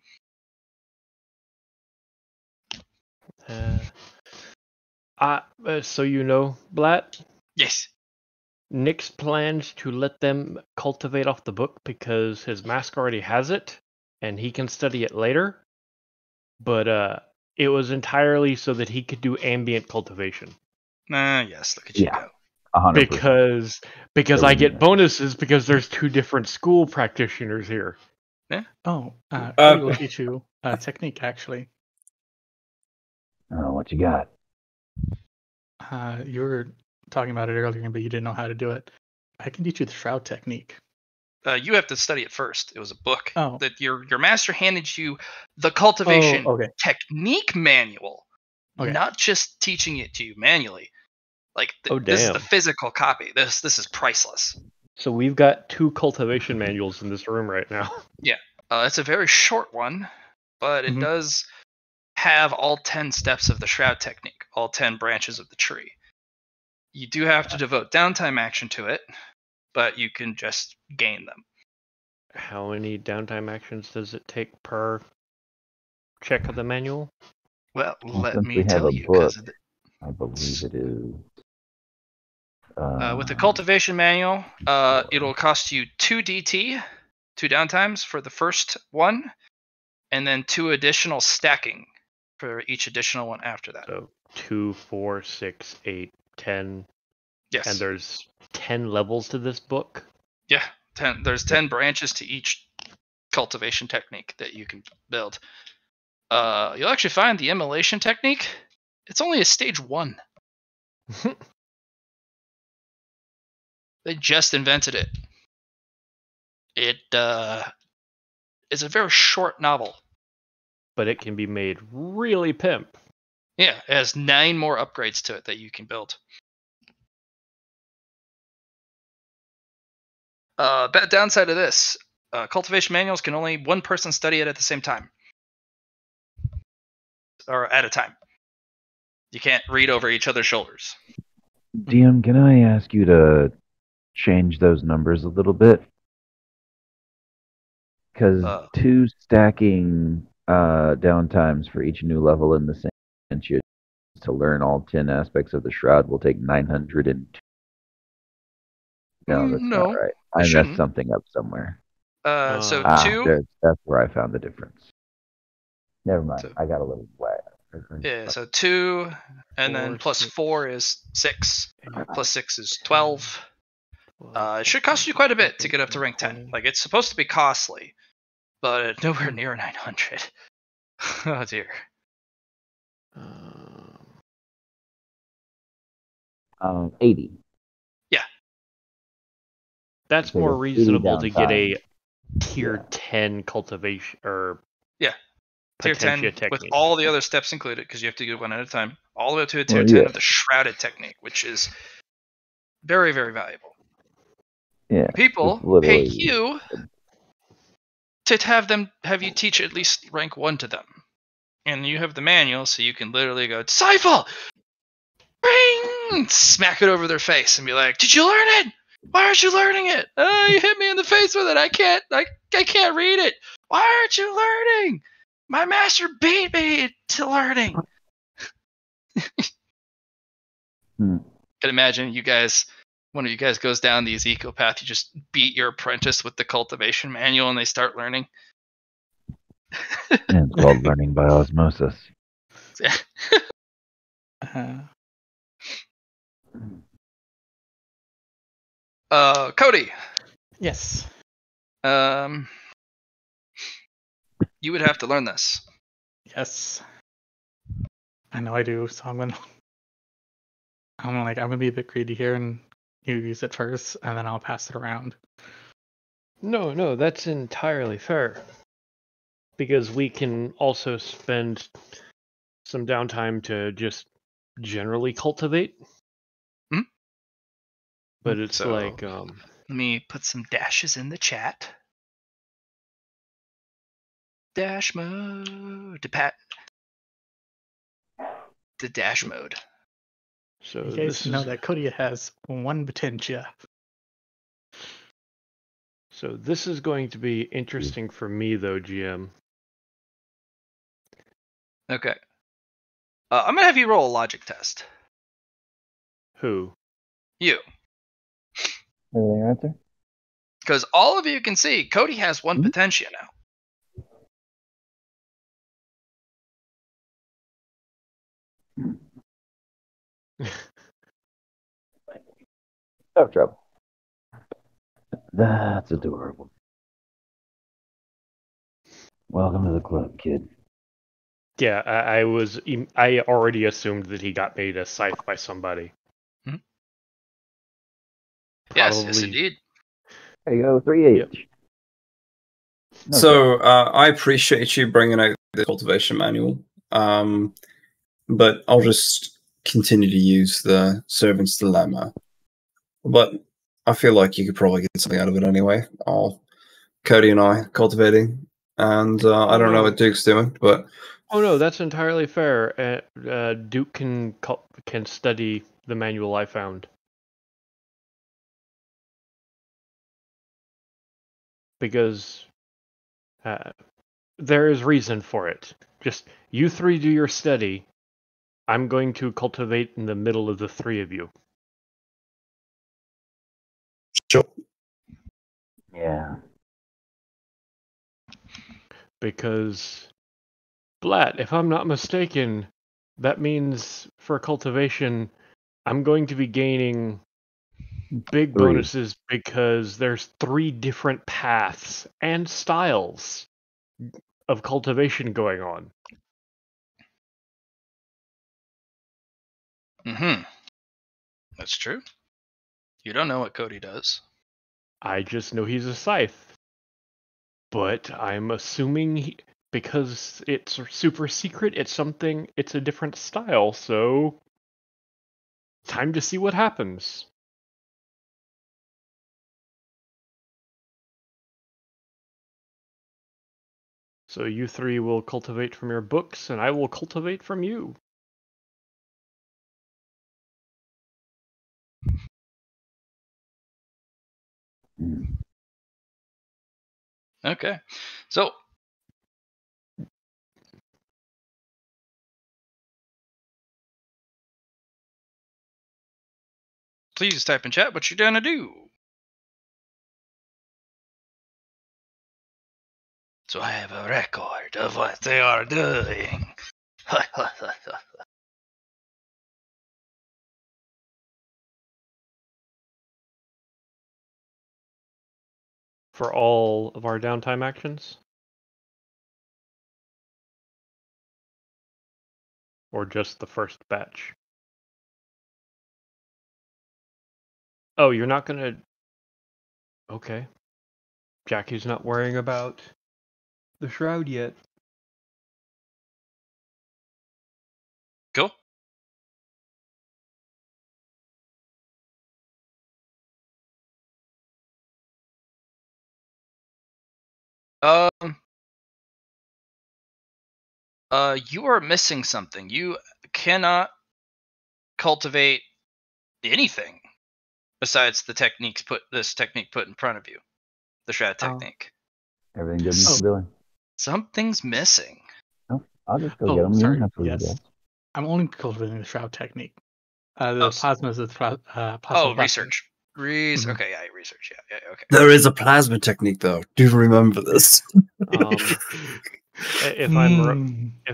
So you know, Blatt? Yes. Nix plans to let them cultivate off the book because his mask already has it, and he can study it later. But it was entirely so that he could do ambient cultivation. Yes, look at you go. 100%. Because I get bonuses because there's 2 different school practitioners here. Yeah. Oh, Cody will teach you a technique, actually. Oh, what you got? You were talking about it earlier, but you didn't know how to do it. I can teach you the shroud technique. You have to study it first. It was a book that your master handed you the cultivation technique manual, not just teaching it to you manually. Like this is the physical copy. This is priceless. So we've got 2 cultivation manuals in this room right now. Yeah, it's a very short one, but it does have all 10 steps of the shroud technique, all 10 branches of the tree. You do have to devote downtime action to it, but you can just gain them. How many downtime actions does it take per check of the manual? Well, let since me we have tell a you, book, because I believe it is. With the cultivation manual, it'll cost you 2 DT, 2 downtimes for the first one, and then 2 additional stacking for each additional one after that. So 2, 4, 6, 8, 10. Yes. And there's 10 levels to this book? Yeah, 10. There's 10 branches to each cultivation technique that you can build. You'll actually find the immolation technique. It's only a stage 1. They just invented it. It is a very short novel. But it can be made really pimp. Yeah, it has 9 more upgrades to it that you can build. Bad downside of this, cultivation manuals can only one person study it at the same time. Or at a time. You can't read over each other's shoulders. DM, can I ask you to change those numbers a little bit? Because 2 stacking downtimes for each new level in the same to learn all 10 aspects of the shroud will take 902. No, that's not right. I messed something up somewhere. So 2. That's where I found the difference. Never mind. I got a little flat. Yeah, so 2, and then plus 4 is 6. Plus 6 is 12. It should cost you quite a bit to get up to rank 10. Like, it's supposed to be costly, but nowhere near 900. Oh, dear. 80. Yeah. That's more reasonable to get a tier 10 cultivation, or tier 10 technique. With all the other steps included, because you have to do one at a time, all the way up to a tier 10 of the shrouded technique, which is very, very valuable. Yeah. People pay you to have you teach at least rank 1 to them. And you have the manual, so you can literally go, Disciple! Ring! Smack it over their face and be like, did you learn it? Why aren't you learning it? Oh, you hit me in the face with it. I can't read it. Why aren't you learning? My master beat me to learning. Can imagine you guys one of you guys goes down the Ezekiel path, you just beat your apprentice with the cultivation manual, and they start learning. And it's called learning by osmosis. Cody. Yes. You would have to learn this. Yes. I know I do, so I'm gonna be a bit greedy here, and you use it first, and then I'll pass it around. No, that's entirely fair. Because we can also spend some downtime to just generally cultivate. Hmm? But it's So, like let me put some dashes in the chat. Dash mode. The dash mode. So you guys know that Cody has 1 potentia. So this is going to be interesting for me, though, GM. Okay. I'm gonna have you roll a logic test. Who? You. Anything right there? Because all of you can see Cody has 1 potentia now. No trouble. That's adorable. Welcome to the club, kid. Yeah, I already assumed that he got made a scythe by somebody. Hmm? Yes, indeed. There you go, 3 Yep. each. No so I appreciate you bringing out the cultivation manual, but I'll just continue to use the servant's dilemma. But I feel like you could probably get something out of it anyway. Cody and I cultivating, and I don't know what Duke's doing, but oh no, that's entirely fair. Duke can study the manual I found. Because there is reason for it. Just you 3 do your study. I'm going to cultivate in the middle of the 3 of you. Sure. Yeah. Because, Blatt, if I'm not mistaken, that means for cultivation, I'm going to be gaining big bonuses because there's 3 different paths and styles of cultivation going on. Mm-hmm. That's true. You don't know what Cody does. I just know he's a scythe. But I'm assuming because it's super secret, it's a different style, so time to see what happens. So you 3 will cultivate from your books, and I will cultivate from you. Okay. So, please type in chat what you're gonna do. So I have a record of what they are doing. For all of our downtime actions? Or just the first batch? Oh, you're not gonna... Okay. Jackie's not worrying about the shroud yet. Cool. You are missing something. You cannot cultivate anything besides the this technique put in front of you. The shroud technique. Everything good, Mr. Billy? Something's missing. Oh, I'll just go get them. Sorry. You don't have to Yes. I'm only cultivating the shroud technique. The plasma is the plasma. Research. Okay, yeah, research. Yeah, okay. There is a plasma technique, though. Do remember this. If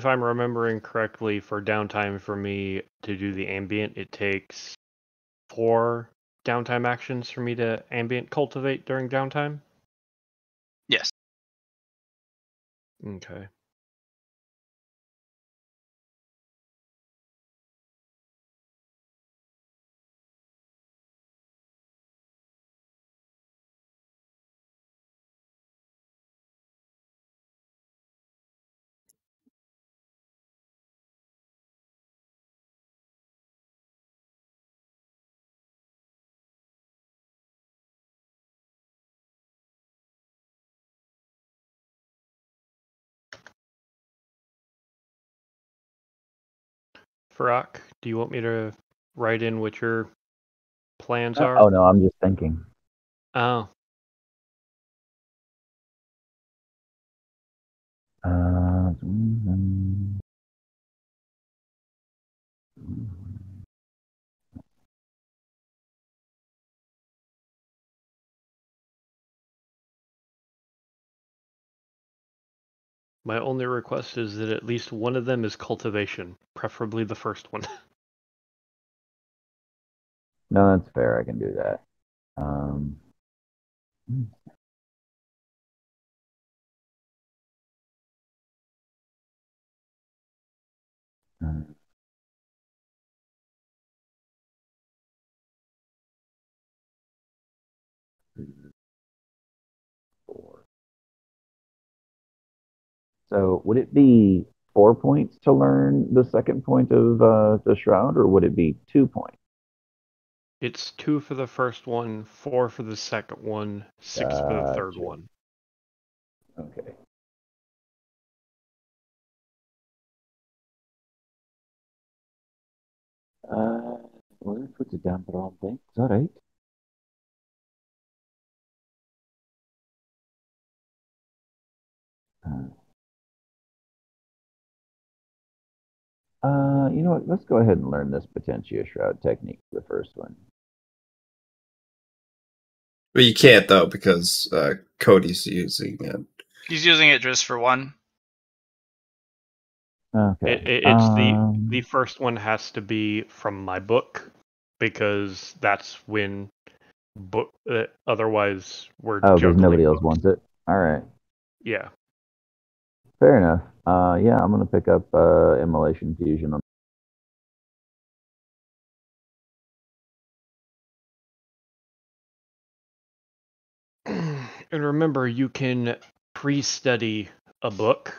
I'm remembering correctly, for downtime for me to do the ambient, it takes 4 downtime actions for me to ambient cultivate during downtime. Yes. Okay. Farak, do you want me to write in what your plans are? Oh no, I'm just thinking. Oh. My only request is that at least one of them is cultivation, preferably the first one. No, that's fair. I can do that. So would it be 4 points to learn the second point of the shroud, or would it be 2 points? It's 2 for the first one, 4 for the second one, 6 for the third one. Okay. Well, that puts it down for all things. All right. You know what? Let's go ahead and learn this Potentia Shroud technique, the first one. But you can't, though, because Cody's using it. He's using it just for one. Okay. It's the first one has to be from my book, because that's when otherwise we're because juggling nobody else books. wants it. All right. Yeah. Fair enough. Yeah, I'm gonna pick up Immolation Fusion on. And remember, you can pre-study a book,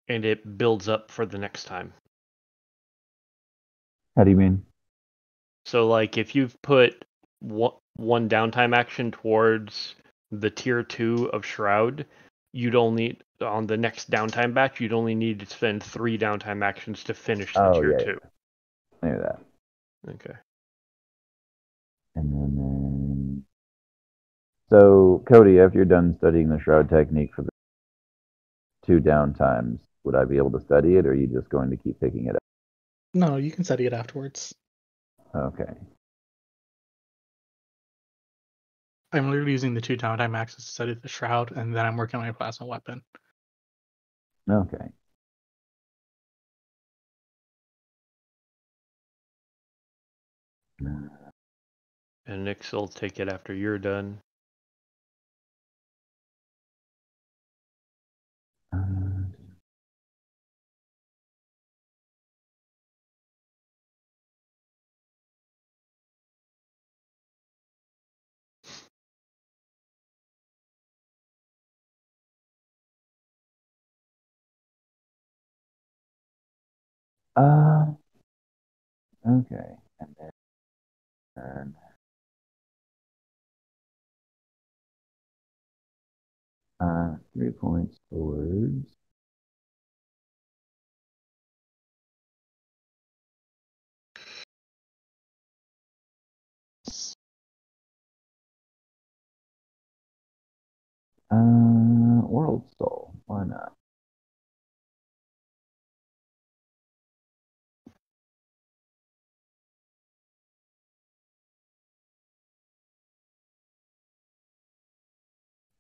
and it builds up for the next time. How do you mean? So, like, if you've put one downtime action towards the tier 2 of Shroud, you'd only, on the next downtime batch, you'd only need to spend 3 downtime actions to finish the tier 2. I knew that. Okay. And then, so Cody, after you're done studying the Shroud technique for the 2 downtimes, would I be able to study it, or are you just going to keep picking it up? No, you can study it afterwards. Okay. I'm literally using the 2 downtime axes to study the shroud, and then I'm working on my plasma weapon. Okay. And Nyx will take it after you're done. Okay. And then 3 points towards. World Soul. Why not?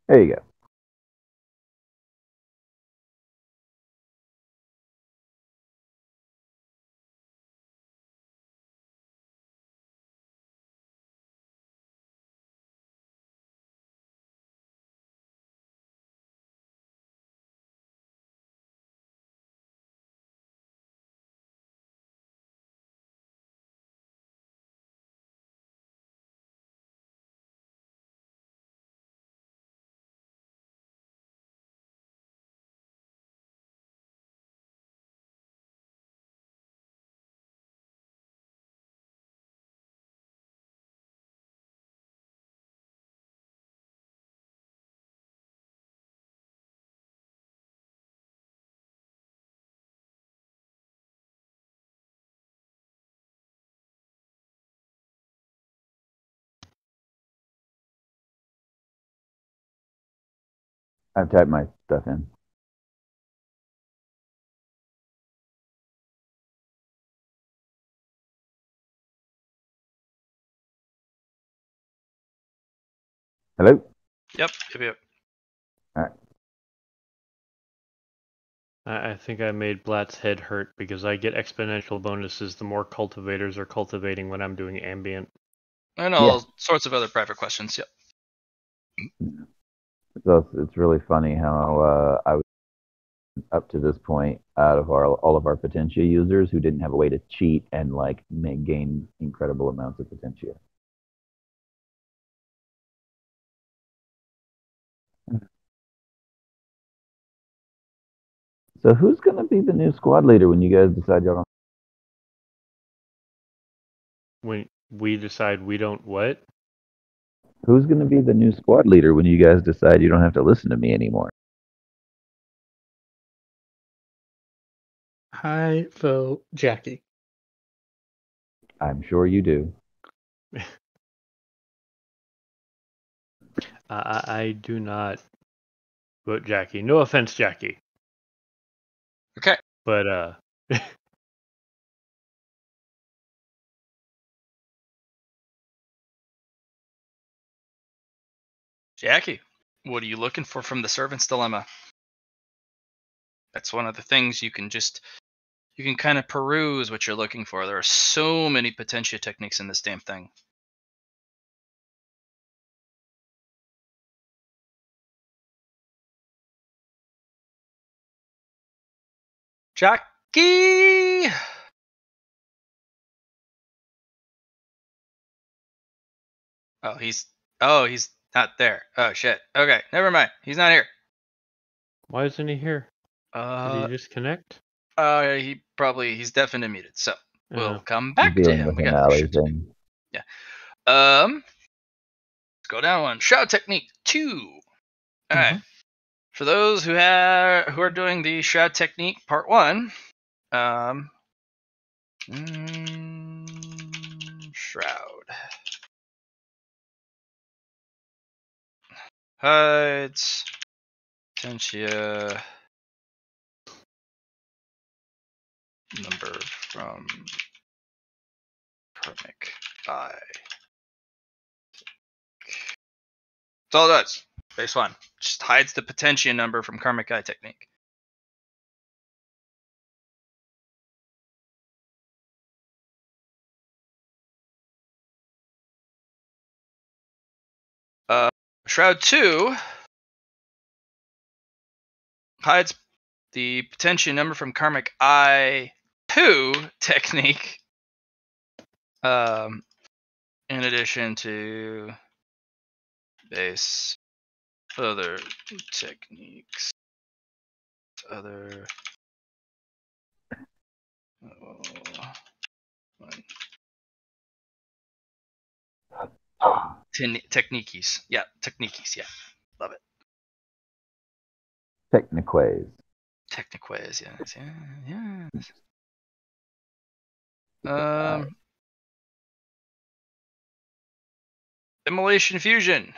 There you go. I've typed my stuff in. Hello? Yep. All right. I think I made Blatt's head hurt because I get exponential bonuses the more cultivators are cultivating when I'm doing ambient. And all sorts of other private questions, yep. So it's really funny how I was up to this point out of all of our Potentia users who didn't have a way to cheat and like gain incredible amounts of Potentia. So who's going to be the new squad leader when you guys decide y'all don't? When we decide we don't what? Who's going to be the new squad leader when you guys decide you don't have to listen to me anymore? I vote Jackie. I'm sure you do. I do not vote Jackie. No offense, Jackie. Okay. But Jackie, what are you looking for from the servant's dilemma? That's one of the things you can kind of peruse what you're looking for. There are so many Potentia techniques in this damn thing. Jackie! Oh, he's not there. Oh, shit. Okay, never mind. He's not here. why isn't he here? Did he disconnect? He's deaf and muted, so we'll come back to Dealing him. with We an got alley shit to do. thing. Yeah. Let's go down one. Shroud Technique 2. All right. For those who are doing the Shroud Technique Part 1, Shroud. Hides. Potentia. Number from Karmic Eye. That's all it does. Base 1. Just hides the Potentia number from Karmic Eye technique. Shroud 2 hides the Potentia number from Karmic Eye 2 technique. In addition to base other techniques. Other techniques. Yeah, techniques. Yeah, love it. Techniques. Techniques. Yes. Immolation Fusion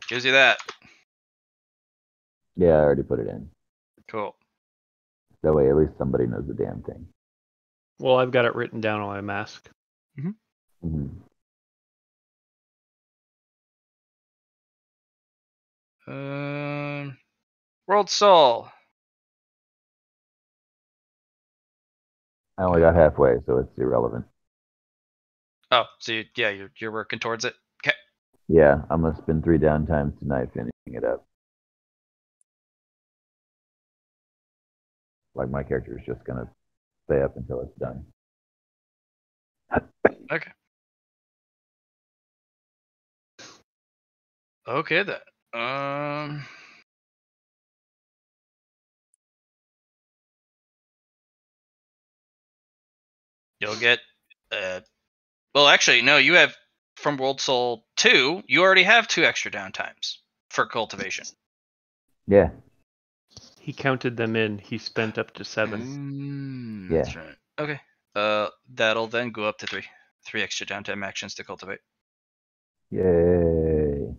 gives you that. Yeah, I already put it in. Cool. That way, at least somebody knows the damn thing. Well, I've got it written down on my mask. World Soul. I only got halfway, so it's irrelevant. Oh, so you're working towards it. Okay. Yeah, I'm gonna spend 3 downtimes tonight finishing it up. Like my character is just gonna stay up until it's done. Okay. Okay then. You'll get. Well, actually, no. You have from World Soul 2. You already have 2 extra downtimes for cultivation. Yeah. He counted them in. He spent up to 7. That's right. Okay. That'll then go up to 3. 3 extra downtime actions to cultivate. Yay.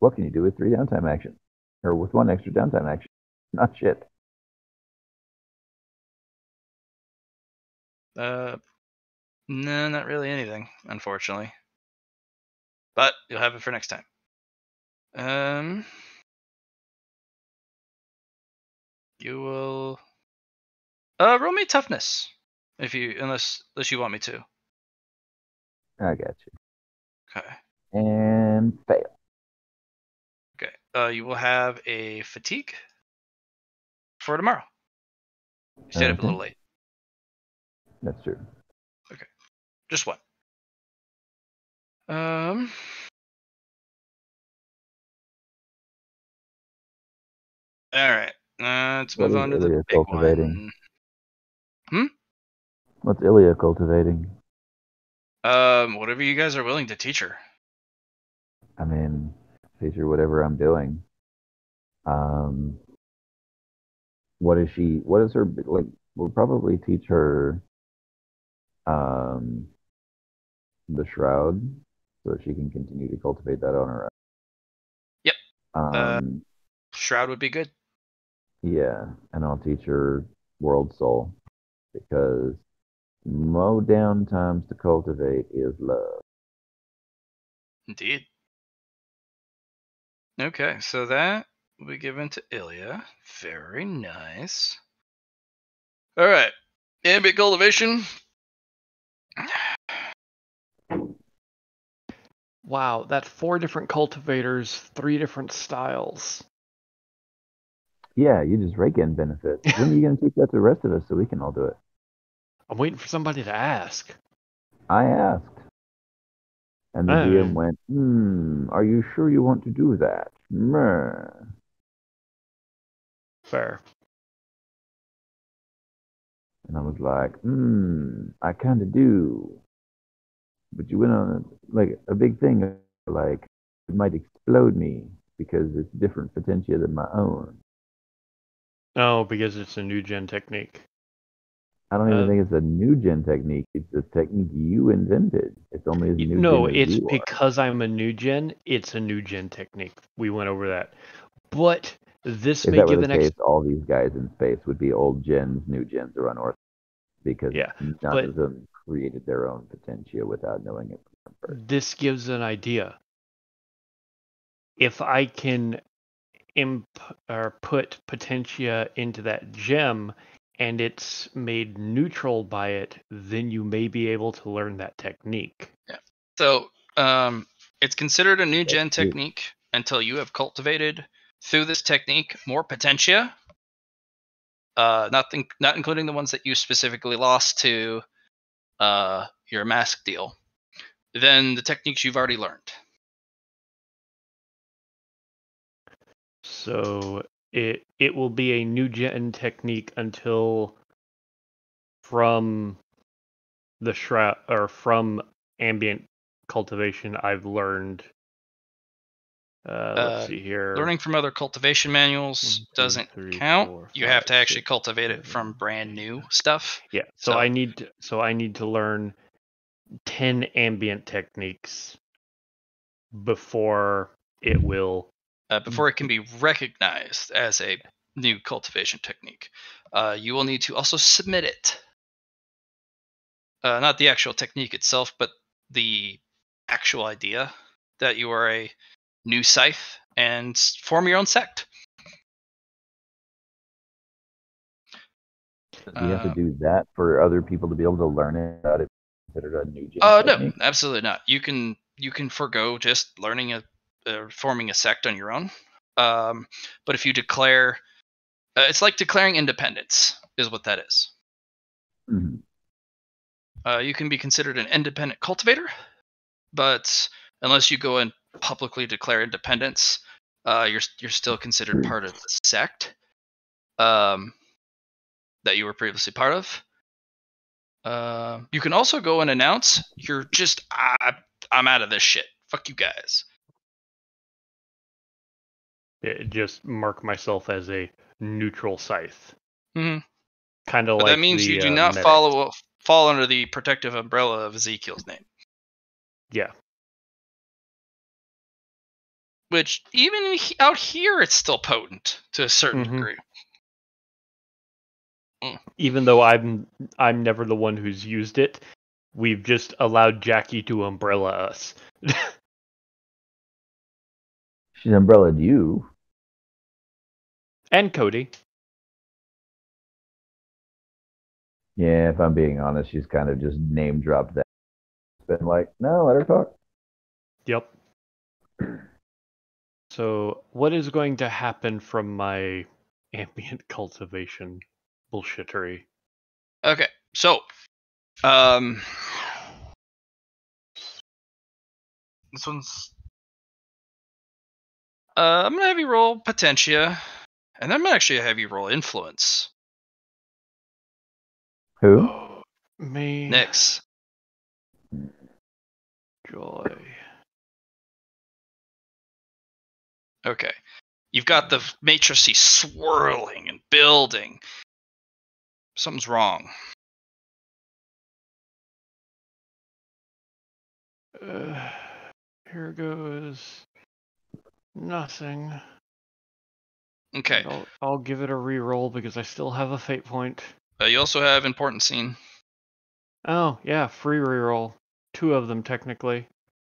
What can you do with 3 downtime actions? Or with 1 extra downtime action? Not shit. No, not really anything, unfortunately. But you'll have it for next time. You will roll me toughness unless you want me to. I got you. Okay. And fail. Okay. You will have a fatigue for tomorrow. You stayed up a little late. That's true. Okay. Just 1. All right. Let's move on to the big one. What's Ilya cultivating? Whatever you guys are willing to teach her. I mean, teach her whatever I'm doing. What is her, like, we'll probably teach her, the shroud so that she can continue to cultivate that on her own. Yep. Shroud would be good. Yeah, and I'll teach her World Soul because mo downtimes to cultivate is love. Indeed. Okay, so that will be given to Ilya. Very nice. All right. Ambient cultivation. Wow, that's 4 different cultivators, 3 different styles. Yeah, you just rake in benefits. When are you going to teach that to the rest of us so we can all do it? I'm waiting for somebody to ask. I asked. And the DM went, are you sure you want to do that? Fair. And I was like, I kind of do. But you went on a big thing, like, it might explode me because it's different potentia than my own. Oh, because it's a new gen technique. I don't even think it's a new gen technique. It's a technique you invented. It's only as new gen as you are. It's because I'm a new gen. It's a new gen technique. We went over that. But this if may that give were the the case, all these guys in space would be old gens, new gens, or unorthodox because none of them created their own potentia without knowing it first. This gives an idea. If I can put potentia into that gem and it's made neutral by it, then you may be able to learn that technique. Yeah. So it's considered a new gen technique until you have cultivated through this technique more potentia. Not including the ones that you specifically lost to your mask deal. Then the techniques you've already learned. So it will be a new gen technique until from the shroud or from ambient cultivation I've learned. Let's see here. Learning from other cultivation manuals doesn't count. 4, 5, you have to actually cultivate it from brand new stuff. Yeah. So I need to learn 10 ambient techniques before it will before it can be recognized as a new cultivation technique. You will need to also submit it. Not the actual technique itself, but the actual idea that you are a new Scythe and form your own sect. Do you have to do that for other people to be able to learn it? That is considered a new gen technique? No, absolutely not. You can forgo just learning forming a sect on your own. But if you declare, it's like declaring independence, is what that is. Mm-hmm. You can be considered an independent cultivator, but unless you go and publicly declare independence, you're still considered part of the sect that you were previously part of. You can also go and announce you're just I'm out of this shit. Fuck you guys. Just mark myself as a neutral Scythe. Mm-hmm. Kind of like that means you do not fall under the protective umbrella of Ezekiel's name. Yeah. Which even out here, it's still potent to a certain degree. Even though I'm never the one who's used it, we've just allowed Jackie to umbrella us. She's umbrellaed you. And Cody. Yeah, if I'm being honest, she's kind of just name dropped that. It's been like, no, let her talk. Yep. So, what is going to happen from my ambient cultivation bullshittery? Okay, so, this one's, I'm gonna have you roll Potentia, and I'm gonna actually have you roll Influence. Who? Oh, me. Nyx. Joy. Okay. You've got the matrices swirling and building. Something's wrong. Here goes nothing. Okay. I'll give it a re-roll because I still have a fate point. You also have Important Scene. Oh, yeah, free re-roll. 2 of them, technically.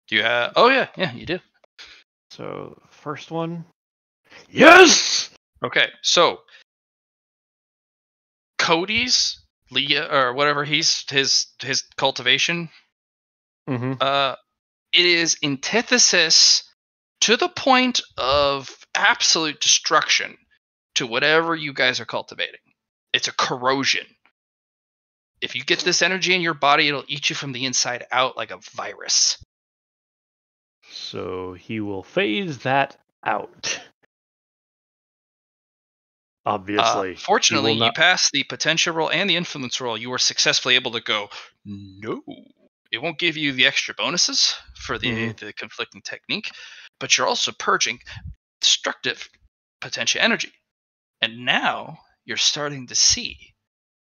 Do you have... Oh, yeah, you do. So, first one. Yes! Okay, so Cody's Leah or whatever his cultivation. Mm-hmm. It is antithesis to the point of absolute destruction to whatever you guys are cultivating. It's a corrosion. If you get this energy in your body, it'll eat you from the inside out like a virus. So he will phase that out. Obviously. Fortunately, you pass the potential roll and the influence roll. You were successfully able to go, no. It won't give you the extra bonuses for the conflicting technique, but you're also purging destructive potential energy. And now you're starting to see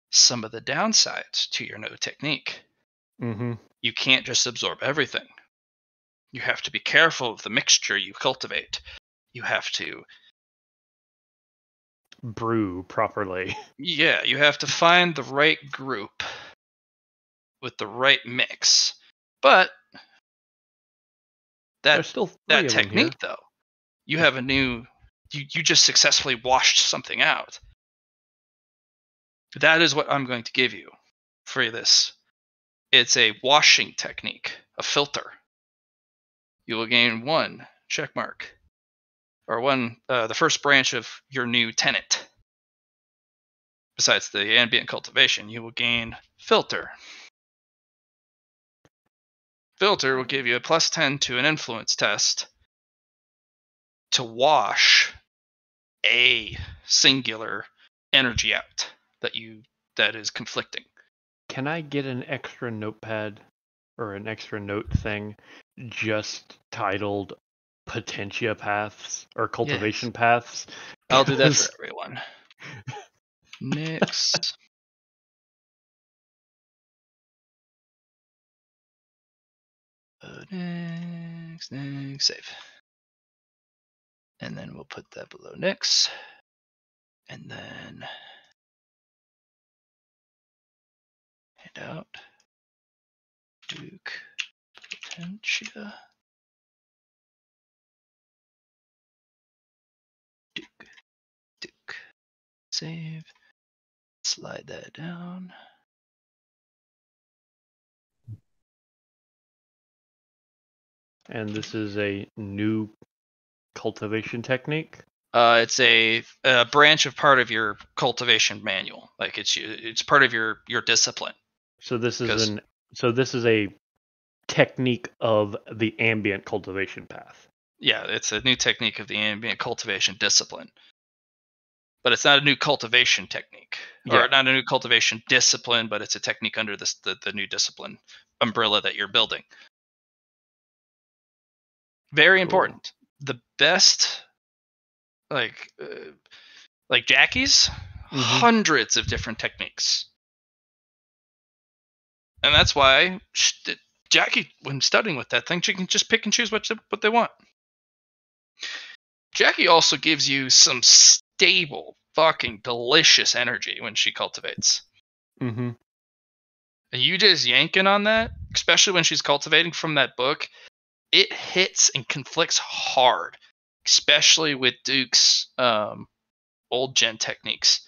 some of the downsides to your no technique. Mm-hmm. You can't just absorb everything. You have to be careful of the mixture you cultivate. You have to brew properly. Yeah, you have to find the right group with the right mix. But that technique, though, you have a new... You just successfully washed something out. That is what I'm going to give you for this. It's a washing technique, a filter. You will gain 1 check mark, or 1, the first branch of your new tenant. Besides the ambient cultivation, you will gain filter. Filter will give you a +10 to an influence test to wash a singular energy out that is conflicting. Can I get an extra notepad or an extra note thing just titled Potentia Paths or Cultivation Paths? I'll do that for everyone. Nyx. Nyx, save. And then we'll put that below Nyx. And then hand out Duke Potentia. save. Slide that down. And this is a new cultivation technique? It's a branch of part of your cultivation manual. Like it's part of your discipline. So this is a technique of the ambient cultivation path. Yeah, it's a new technique of the ambient cultivation discipline. But it's not a new cultivation technique, or not a new cultivation discipline, but it's a technique under the new discipline umbrella that you're building. Very important. The best, like Jackie's, hundreds of different techniques. And that's why Jackie, when studying with that thing, she can just pick and choose what they want. Jackie also gives you some stable, fucking delicious energy when she cultivates. Mm-hmm. And you just yanking on that, especially when she's cultivating from that book, it hits and conflicts hard, especially with Duke's old gen techniques.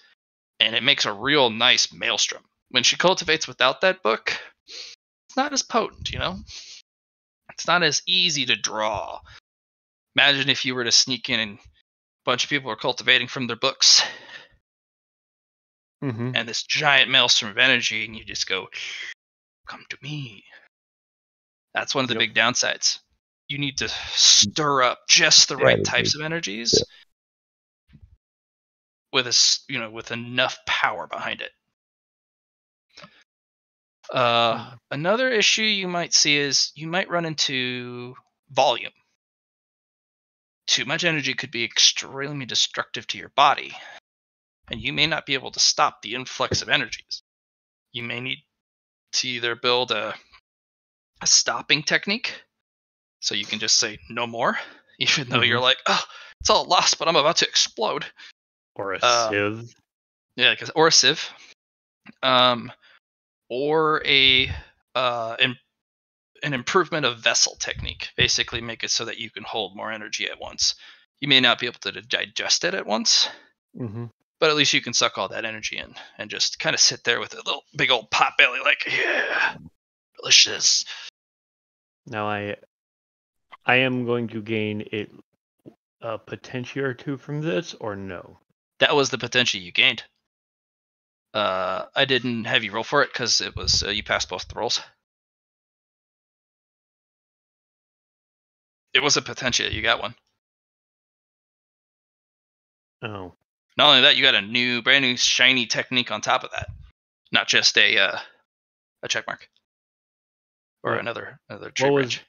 And it makes a real nice maelstrom. When she cultivates without that book, it's not as potent, you know? It's not as easy to draw. Imagine if you were to sneak in and a bunch of people are cultivating from their books. And this giant maelstrom of energy, and you just go, come to me. That's one of the big downsides. You need to stir up just the right types of energies with with enough power behind it. Another issue you might see is you might run into volume. Too much energy could be extremely destructive to your body, and you may not be able to stop the influx of energies. You may need to either build a stopping technique, so you can just say no more, even though you're like, oh, it's all lost, but I'm about to explode. Or a sieve. Yeah, or a sieve. Or an improvement of vessel technique. Basically make it so that you can hold more energy at once. You may not be able to digest it at once, but at least you can suck all that energy in and just kind of sit there with a little big old pot belly like, yeah, delicious. Now I am going to gain a potentia or two from this, or no? That was the potentia you gained. I didn't have you roll for it because it was you passed both the rolls. It was a potentia. You got one. Oh. Not only that, you got a brand new shiny technique on top of that. Not just a check mark or another tree branch.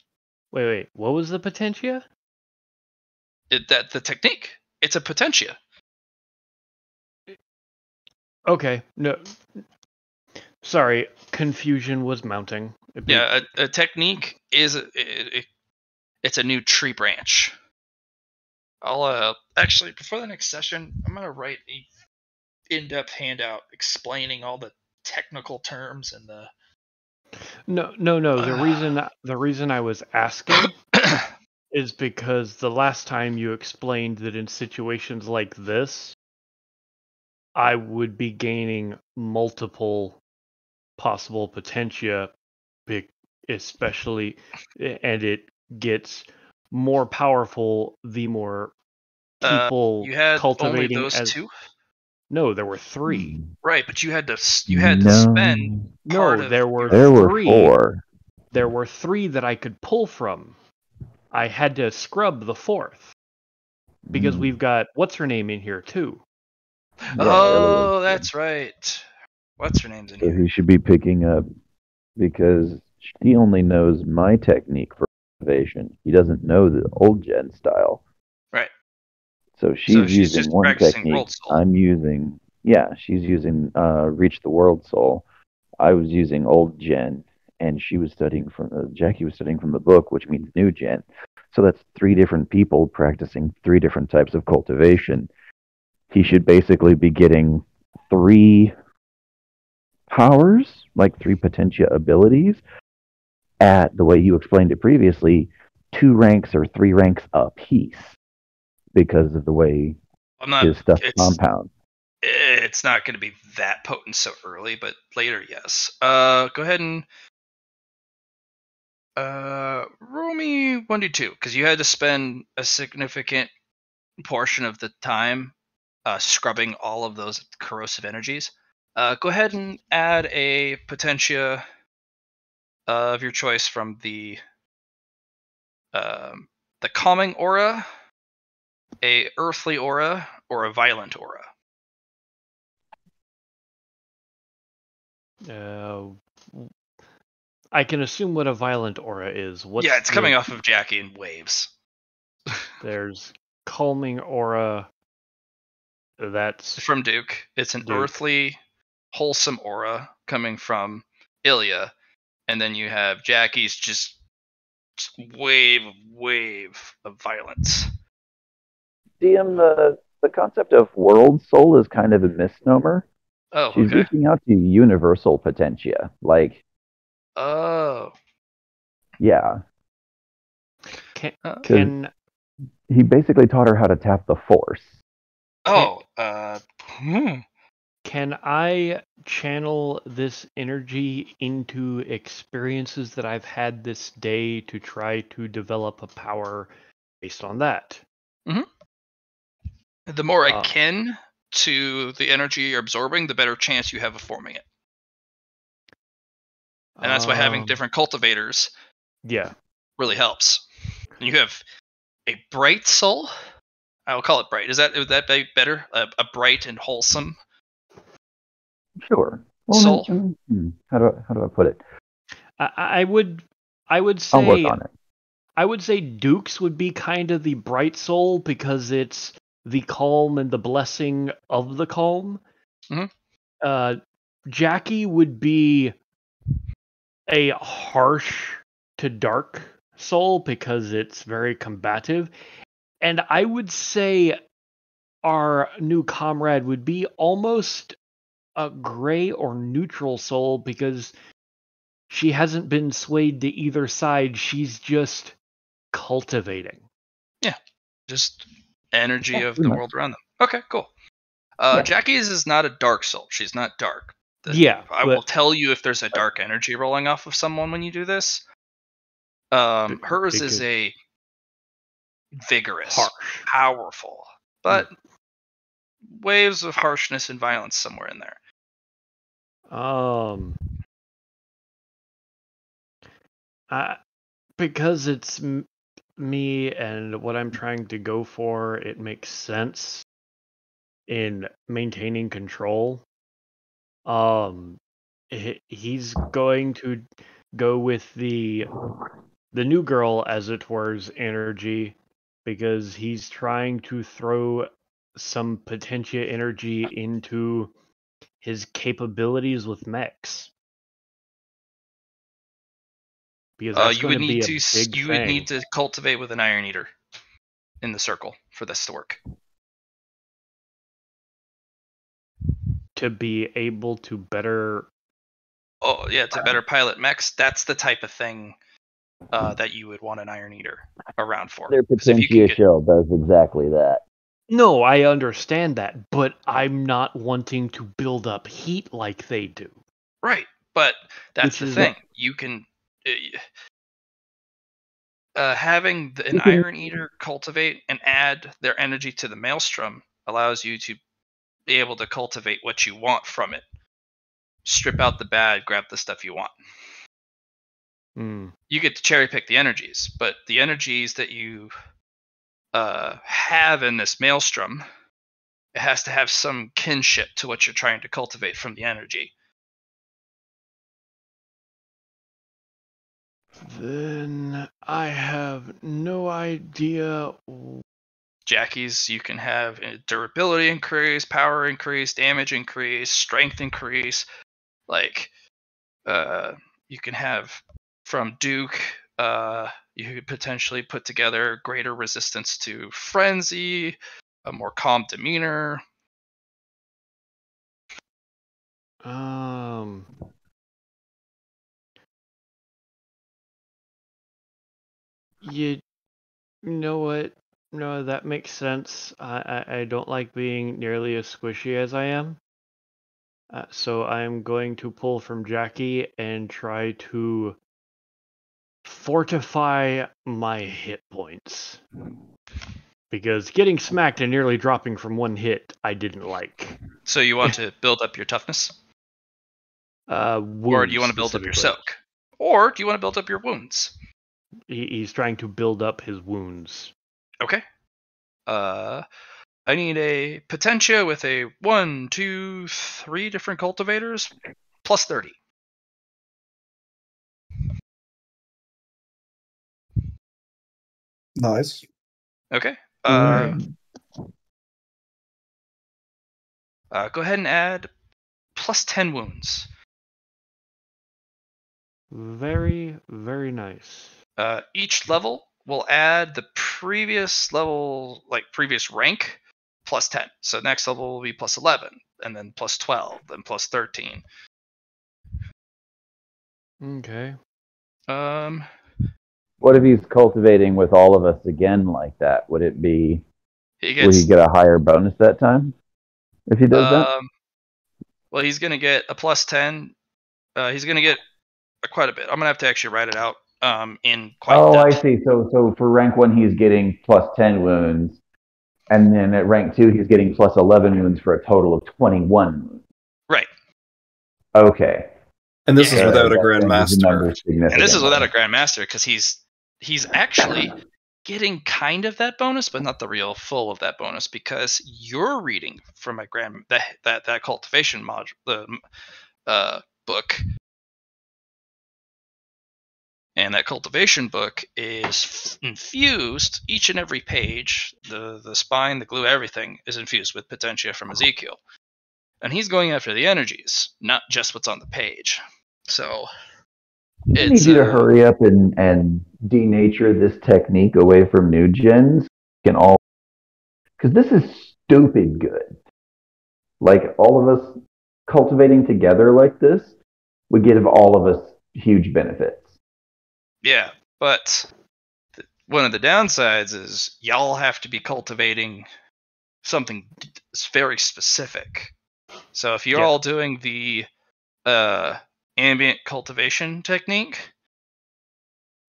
Wait. What was the potentia? The technique. It's a potentia. Okay. No. Sorry, confusion was mounting. Yeah, a technique is it's a new tree branch. I'll actually, before the next session, I'm gonna write a in-depth handout explaining all the technical terms and the. No. The reason I was asking is because the last time you explained that in situations like this, I would be gaining multiple possible potentia, especially, and it gets more powerful the more people you had cultivating. Only those two? No, there were 3. Right, but you had to spend. There were 4. There were 3 that I could pull from. I had to scrub the 4th because we've got what's her name in here too. Oh, that's right. What's her name's in here? He should be picking up because he only knows my technique for cultivation. He doesn't know the old gen style. Right. So she's using one technique. She's using Reach the World Soul. I was using old gen, and she was studying Jackie was studying from the book, which means new gen. So that's 3 different people practicing 3 different types of cultivation. He should basically be getting 3 powers, like 3 potentia abilities, at the way you explained it previously, 2 ranks or 3 ranks apiece because of the way his stuff compounds. It's not going to be that potent so early, but later, yes. Go ahead and roll me 1d2, because you had to spend a significant portion of the time scrubbing all of those corrosive energies. Go ahead and add a potentia of your choice from the calming aura, a earthly aura, or a violent aura. I can assume what a violent aura is. Yeah, it's coming off of Jackie in waves. There's calming aura. That's from Duke. It's an earthly, wholesome aura coming from Ilya, and then you have Jackie's just wave of violence. DM, the concept of world soul is kind of a misnomer. Oh, she's okay. reaching out to universal potentia, like. Oh. Yeah. Can he basically taught her how to tap the force? Oh. Can I channel this energy into experiences that I've had this day to try to develop a power based on that? Mm-hmm. The more akin to the energy you're absorbing, the better chance you have of forming it. And that's why having different cultivators really helps. You have a bright soul. I will call it bright. Would that be better? A bright and wholesome Sure. Well, soul. How do I put it? I would say I'll work on it. I would say Duke's would be kind of the bright soul because it's the calm and the blessing of the calm. Mm-hmm. Jackie would be a harsh to dark soul because it's very combative. And I would say our new comrade would be almost a gray or neutral soul because she hasn't been swayed to either side. She's just cultivating. Yeah. Just energy of the world around them. Okay, cool. Jackie's is not a dark soul. She's not dark. I will tell you if there's a dark energy rolling off of someone when you do this. Hers is a vigorous, powerful, but waves of harshness and violence somewhere in there. Because it's me and what I'm trying to go for, it makes sense in maintaining control. He's going to go with the new girl, as it were's energy, because he's trying to throw some potentia energy into his capabilities with mechs. Because that's going to be a big thing. You would need to cultivate with an Iron Eater in the circle for this to work. To be able to better... Oh, yeah, to better pilot mechs, that's the type of thing that you would want an Iron Eater around for. Their potentia shell does exactly that. No, I understand that, but I'm not wanting to build up heat like they do. Right, but that's the thing. You can... having an Iron Eater cultivate and add their energy to the Maelstrom allows you to be able to cultivate what you want from it. Strip out the bad, grab the stuff you want. You get to cherry pick the energies, but the energies that you have in this Maelstrom, it has to have some kinship to what you're trying to cultivate from the energy. Then I have no idea. Jackie's, you can have durability increase, power increase, damage increase, strength increase. Like, you can have from Duke, you could potentially put together greater resistance to frenzy, a more calm demeanor. You know what? No, that makes sense. I don't like being nearly as squishy as I am. So I'm going to pull from Jackie and try to fortify my hit points. Because getting smacked and nearly dropping from one hit, I didn't like. So you want to build up your toughness? Or do you want to build up your soak? Or do you want to build up your wounds? He's trying to build up his wounds. Okay. I need a Potentia with a 1, 2, 3 different cultivators, plus 30. Nice. Okay. Go ahead and add plus 10 wounds. Very, very nice. Each level will add the previous level, like previous rank, plus 10. So next level will be plus 11, and then plus 12, then plus 13. Okay. What if he's cultivating with all of us again like that? Would it be? Would he get a higher bonus that time if he does that? Well, he's gonna get a plus 10. He's gonna get quite a bit. I'm gonna have to actually write it out in quite depth. I see. So for rank 1, he's getting plus 10 wounds, and then at rank 2, he's getting plus 11 wounds for a total of 21 wounds. Right. Okay. And this is without a Grandmaster. And this is without a Grandmaster, because he's actually getting kind of that bonus, but not the real full of that bonus, because you're reading from a that cultivation module, book, and that cultivation book is infused. Each and every page, the spine, the glue, everything is infused with Potentia from Ezekiel, and he's going after the energies, not just what's on the page. So I need you to hurry up and denature this technique away from new gens. Because this is stupid good. Like, all of us cultivating together like this would give all of us huge benefits. Yeah, but one of the downsides is y'all have to be cultivating something very specific. So if you're all doing the ambient cultivation technique,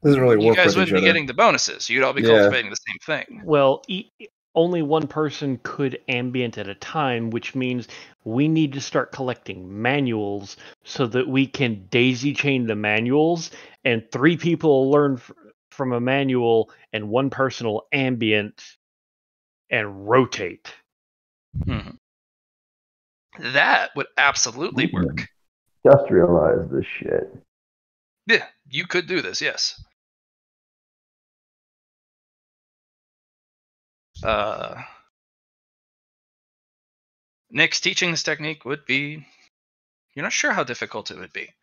doesn't really you work guys with wouldn't each be other. getting the bonuses. You'd all be cultivating the same thing. Well, only one person could ambient at a time, which means we need to start collecting manuals so that we can daisy chain the manuals, and 3 people will learn from a manual, and 1 person will ambient and rotate. Mm-hmm. That would absolutely work. Industrialize this shit. Yeah, you could do this, yes. Nick's teaching this technique would be, you're not sure how difficult it would be.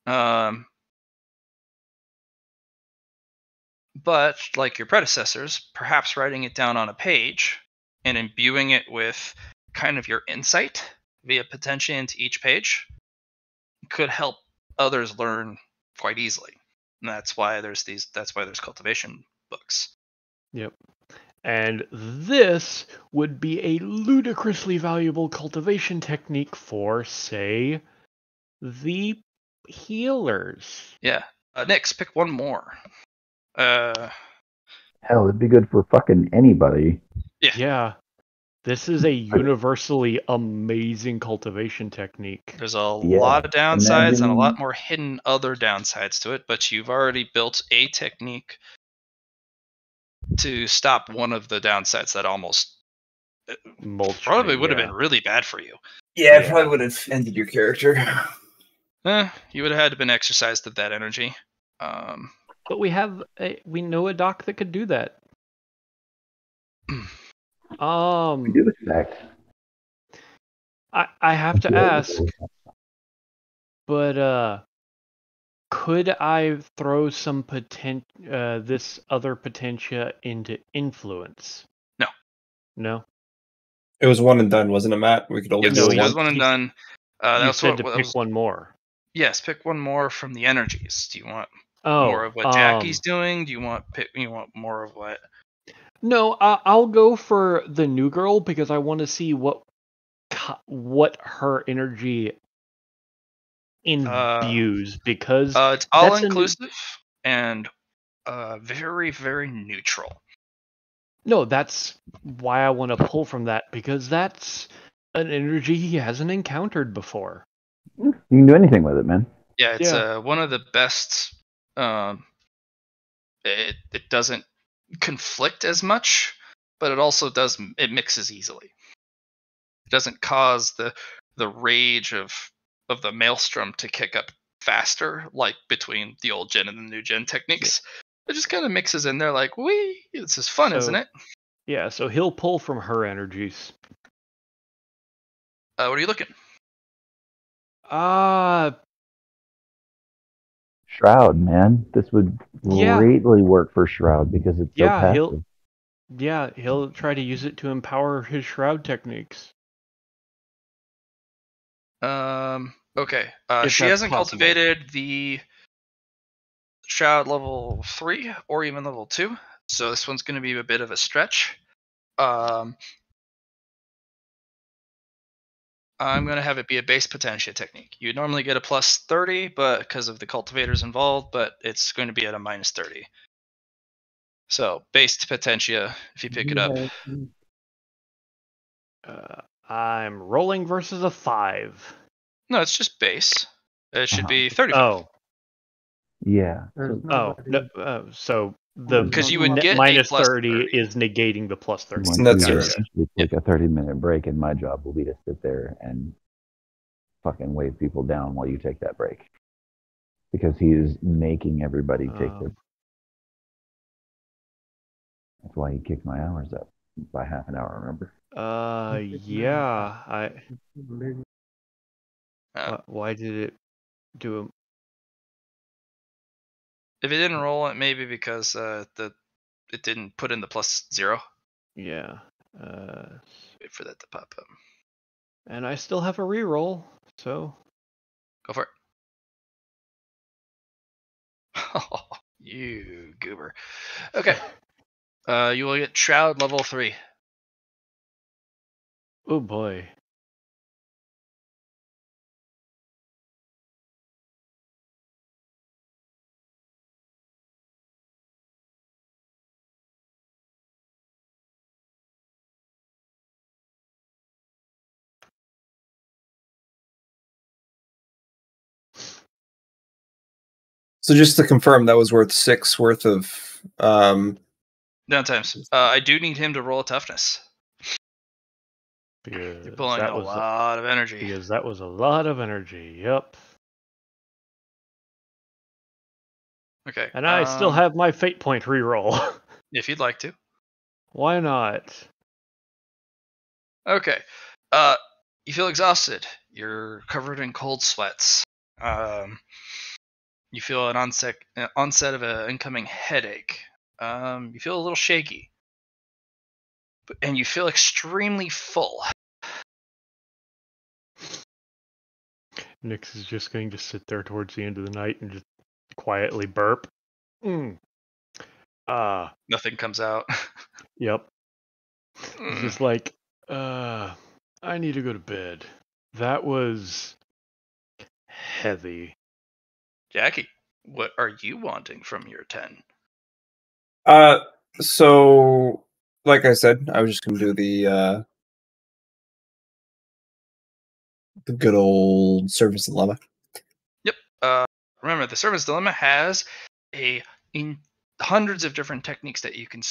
But like your predecessors, perhaps writing it down on a page and imbuing it with kind of your insight via Potentia into each page could help others learn quite easily. And that's why there's cultivation books. Yep. And this would be a ludicrously valuable cultivation technique for, say, the healers. Yeah. Nix, pick one more. Hell, it'd be good for fucking anybody. Yeah. This is a universally amazing cultivation technique. There's a lot of downsides and a lot more hidden other downsides to it, but you've already built a technique to stop one of the downsides that almost probably would have been really bad for you. Yeah, it probably would have ended your character. You would have had to been exercised of that energy. But we know a doc that could do that. We do expect. I have to ask, but could I throw some this other Potentia into influence? No. No. It was one and done, wasn't it, Matt? We could only do it was one and done. You said to pick one more. Yes, pick one more from the energies. Do you want more of what Jackie's doing? Do you want more of what No, I'll go for the new girl because I want to see what her energy imbues, because it's all inclusive and very, very neutral. No, that's why I want to pull from that, because that's an energy he hasn't encountered before. You can do anything with it, man. Yeah, it's one of the best. It doesn't conflict as much, but it also does. It mixes easily. It doesn't cause the rage of the maelstrom to kick up faster, like between the old gen and the new gen techniques. It just kind of mixes in there, like, wee, this is fun, isn't it? Yeah, so he'll pull from her energies. What are you looking? Shroud, man. This would greatly work for Shroud because it's so passive. He'll try to use it to empower his Shroud techniques. Okay. She hasn't cultivated the Shroud level 3 or even level 2, so this one's going to be a bit of a stretch. I'm going to have it be a base Potentia technique. You normally get a plus 30, but because of the cultivators involved, but it's going to be at a minus 30. So, based Potentia, if you pick it up. I'm rolling versus a 5. No, it's just base. It should be 35. Oh. Yeah. So the because you would get minus a plus 30 is negating the plus 30. That's essentially take a 30-minute break, and my job will be to sit there and fucking wave people down while you take that break. Because he is making everybody take their... That's why he kicked my hours up by half an hour, remember? Yeah. Why did it do him? If it didn't roll, it may be because it didn't put in the plus 0. Yeah. Wait for that to pop up. And I still have a reroll, so go for it. Oh, you goober. Okay. You will get Shroud level 3. Oh boy. So just to confirm, that was worth 6 worth of downtimes. I do need him to roll a toughness. Because you're pulling a lot of energy. Because that was a lot of energy. Yep. Okay. And I still have my fate point reroll. If you'd like to. Why not? Okay. You feel exhausted. You're covered in cold sweats. You feel an onset of an incoming headache. You feel a little shaky. And you feel extremely full. Nyx is just going to sit there towards the end of the night and just quietly burp. Nothing comes out. Yep. It's just like, I need to go to bed. That was heavy. Jackie, what are you wanting from your 10? So like I said, I was just gonna do the good old Servant's Dilemma. Yep. Remember, the Servant's Dilemma has hundreds of different techniques that you can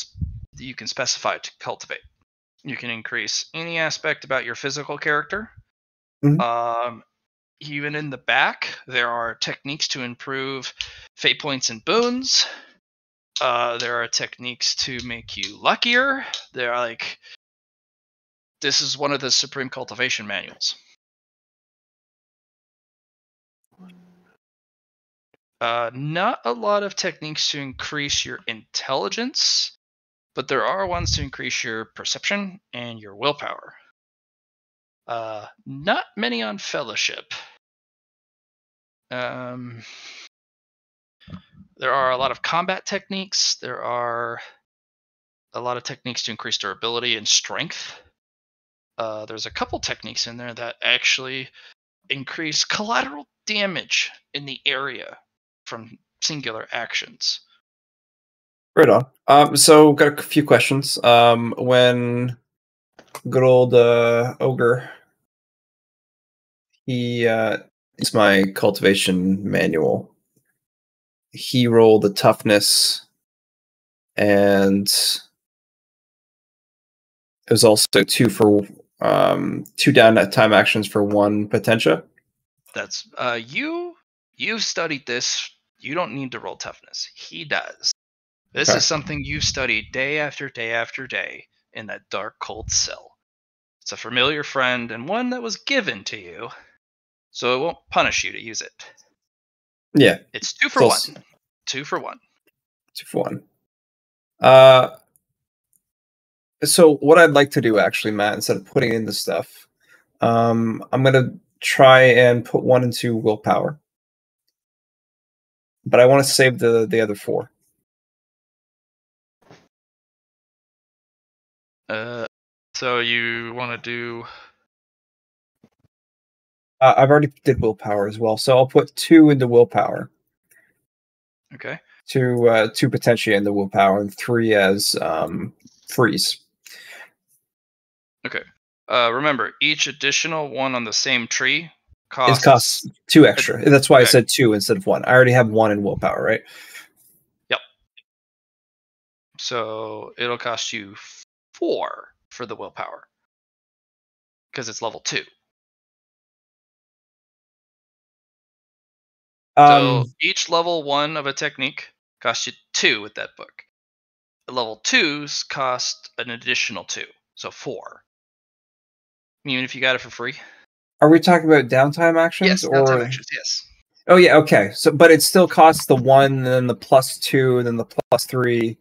specify to cultivate. You can increase any aspect about your physical character. Mm-hmm. Even in the back, there are techniques to improve fate points and boons. There are techniques to make you luckier. They're like, this is one of the Supreme Cultivation manuals. Not a lot of techniques to increase your intelligence, but there are ones to increase your perception and your willpower. Not many on Fellowship. There are a lot of combat techniques. There are a lot of techniques to increase durability and strength. There's a couple techniques in there that actually increase collateral damage in the area from singular actions. Right on. So got a few questions. When good old ogre, he is my cultivation manual. He rolled a toughness, and it was also 2 for 2 down at time actions for 1 potentia. That's you've studied this. You don't need to roll toughness. He does. This is something you've studied day after day after day in that dark, cold cell. It's a familiar friend and one that was given to you, so it won't punish you to use it. Yeah. It's 2 for 1. 2 for 1. 2 for 1. So what I'd like to do, actually, Matt, instead of putting in the stuff, I'm going to try and put 1 into willpower. But I want to save the other 4. So you want to do... I've already did willpower as well, so I'll put 2 into willpower. Okay. 2 potentially into willpower, and 3 as freeze. Okay. Remember, each additional one on the same tree costs 2 extra. That's why I said 2 instead of 1. I already have 1 in willpower, right? Yep. So it'll cost you 4 for the willpower because it's level 2. So each level 1 of a technique costs you 2 with that book. The level 2s cost an additional 2, so 4. Even if you got it for free. Are we talking about downtime actions? Yes, downtime actions, yes. Oh yeah, okay. So, but it still costs the 1, and then the +2, and then the +3.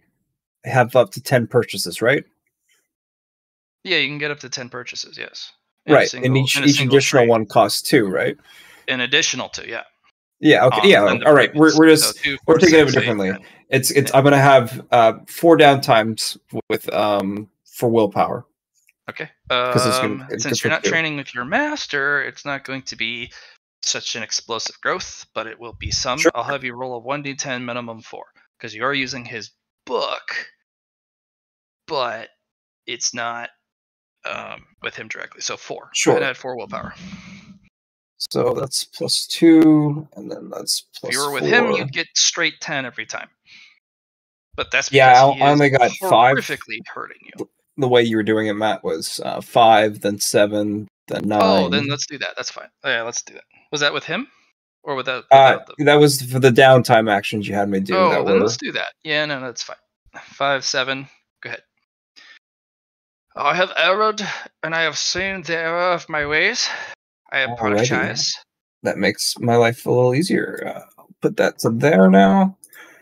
Have up to 10 purchases, right? Yeah, you can get up to 10 purchases, yes. Right, and each additional one costs 2, right? An additional 2, yeah. Yeah. Okay. Yeah. All right. We're just we're taking it differently. It's I'm gonna have 4 downtimes with for willpower. Okay. Since you're not training with your master, it's not going to be such an explosive growth, but it will be some. Sure. I'll have you roll a 1d10 minimum 4 because you are using his book, but it's not with him directly. So 4. Sure. And add 4 willpower. So that's +2, and then that's +4. If you were with him, you'd get straight 10 every time. But that's because I only got 5. Horrifically hurting you. The way you were doing it, Matt, was 5, then 7, then 9. Oh, then let's do that. That's fine. Oh, yeah, let's do that. Was that with him? Or without that was for the downtime actions you had me do. Oh, then let's do that. Yeah, no, that's fine. 5, 7. Go ahead. I have erred, and I have seen the error of my ways. I apologize. That makes my life a little easier. I'll put that to there now.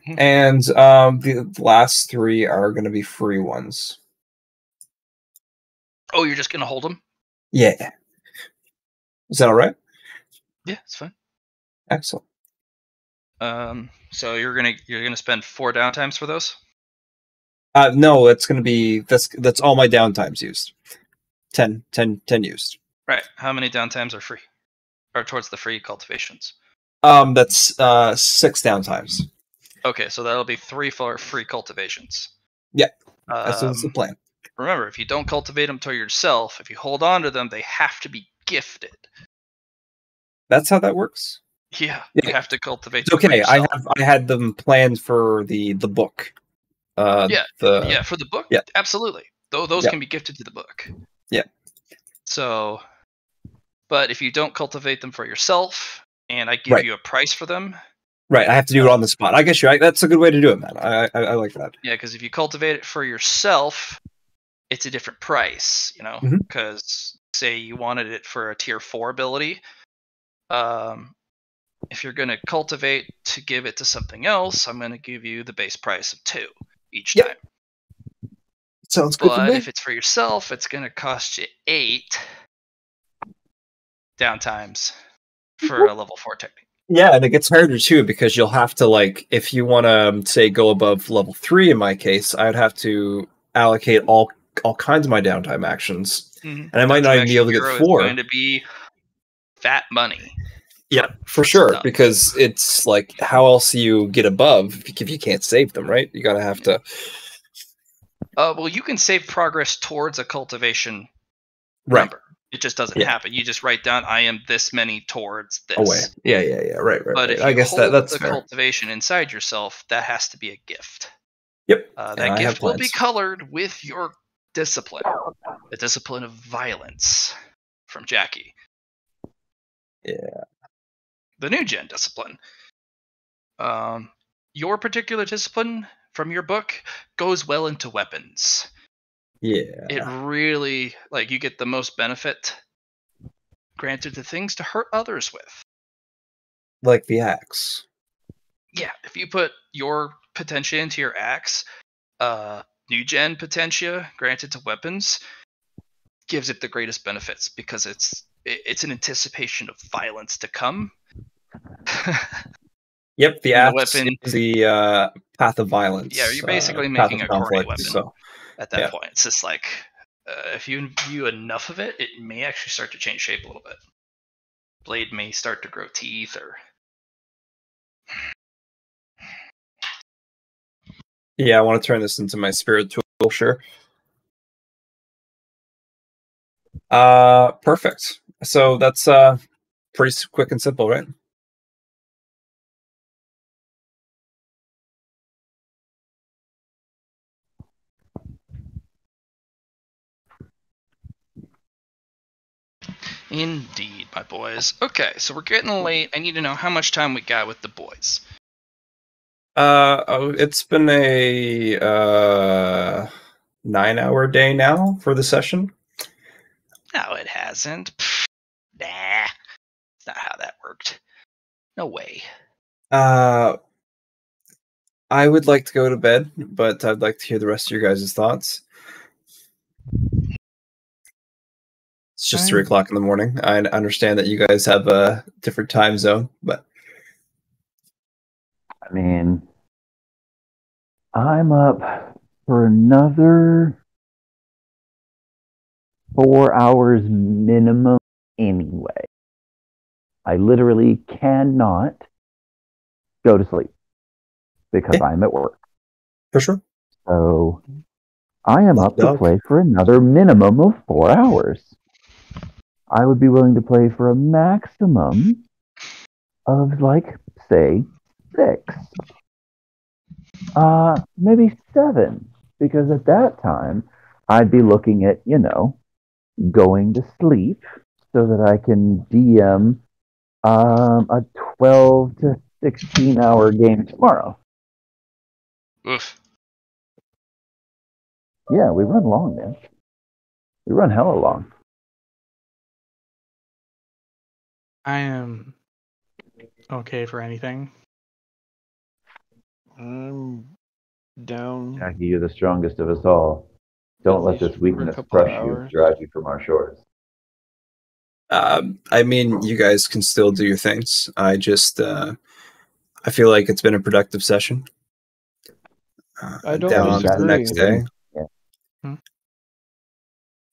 And the last 3 are going to be free ones. Oh, you're just going to hold them? Yeah. Is that all right? Yeah, it's fine. Excellent. So you're gonna spend 4 downtimes for those? No, it's going to be that's all my downtimes used. 10 used. Right. How many downtimes are free? Or towards the free cultivations? That's 6 downtimes. Okay, so that'll be 3 for free cultivations. Yeah. That's the plan. Remember, if you don't cultivate them to yourself, if you hold on to them, they have to be gifted. That's how that works? Yeah. You have to cultivate them. Okay, I had them planned for the book. For the book? Yeah. Absolutely. Those can be gifted to the book. Yeah. So, but if you don't cultivate them for yourself, and I give you a price for them... Right, I have to do it on the spot. I guess that's a good way to do it, man. I like that. Yeah, because if you cultivate it for yourself, it's a different price, because say you wanted it for a tier 4 ability, if you're going to cultivate to give it to something else, I'm going to give you the base price of 2 each time. Sounds good for me. But if it's for yourself, it's going to cost you 8 downtimes for a level 4 technique. Yeah, and it gets harder too because you'll have to if you want to say go above level 3 in my case, I'd have to allocate all kinds of my downtime actions, and I might not even be able to get 4. It's going to be fat money. Yeah, for sure, because it's like, how else do you get above if you can't save them, right? You gotta have to. Well, you can save progress towards a cultivation number. It just doesn't happen. You just write down, I am this many towards this. Away. Yeah. Right. But if you I guess hold that's the fair. cultivation inside yourself, that has to be a gift. Yep. That gift will be colored with your discipline. The discipline of violence from Jackie. Yeah. The new gen discipline. Your particular discipline from your book goes well into weapons. Yeah. It really, you get the most benefit granted to things to hurt others with. Like the axe. Yeah, if you put your potentia into your axe, new gen potentia granted to weapons gives it the greatest benefits because it's an anticipation of violence to come. Yep, the axe is the path of violence. Yeah, you're basically making a corny weapon at that point. It's just like, if you imbue enough of it, it may actually start to change shape a little bit. Blade may start to grow teeth, or... Yeah, I want to turn this into my spirit tool, sure. Perfect. So that's pretty quick and simple, right? Indeed, my boys. Okay, so we're getting late. I need to know how much time we got with the boys. It's been a 9-hour day now for the session. No, it hasn't. Pfft, nah, that's not how that worked. No way. I would like to go to bed, but I'd like to hear the rest of your guys' thoughts. It's just 3 o'clock in the morning. I understand that you guys have a different time zone, but... I mean, I'm up for another 4 hours minimum anyway. I literally cannot go to sleep because I'm at work. For sure. So I am up to play for another minimum of 4 hours. I would be willing to play for a maximum of, say, 6. Maybe 7. Because at that time, I'd be looking at, going to sleep so that I can DM a 12 to 16-hour game tomorrow. Oof. Yeah, we run long, man. We run hella long. I am okay for anything. I'm down. Jackie, you're the strongest of us all. Don't let this weakness crush you, drive you from our shores. I mean, you guys can still do your things. I just, I feel like it's been a productive session. I don't disagree. The next day. Yeah.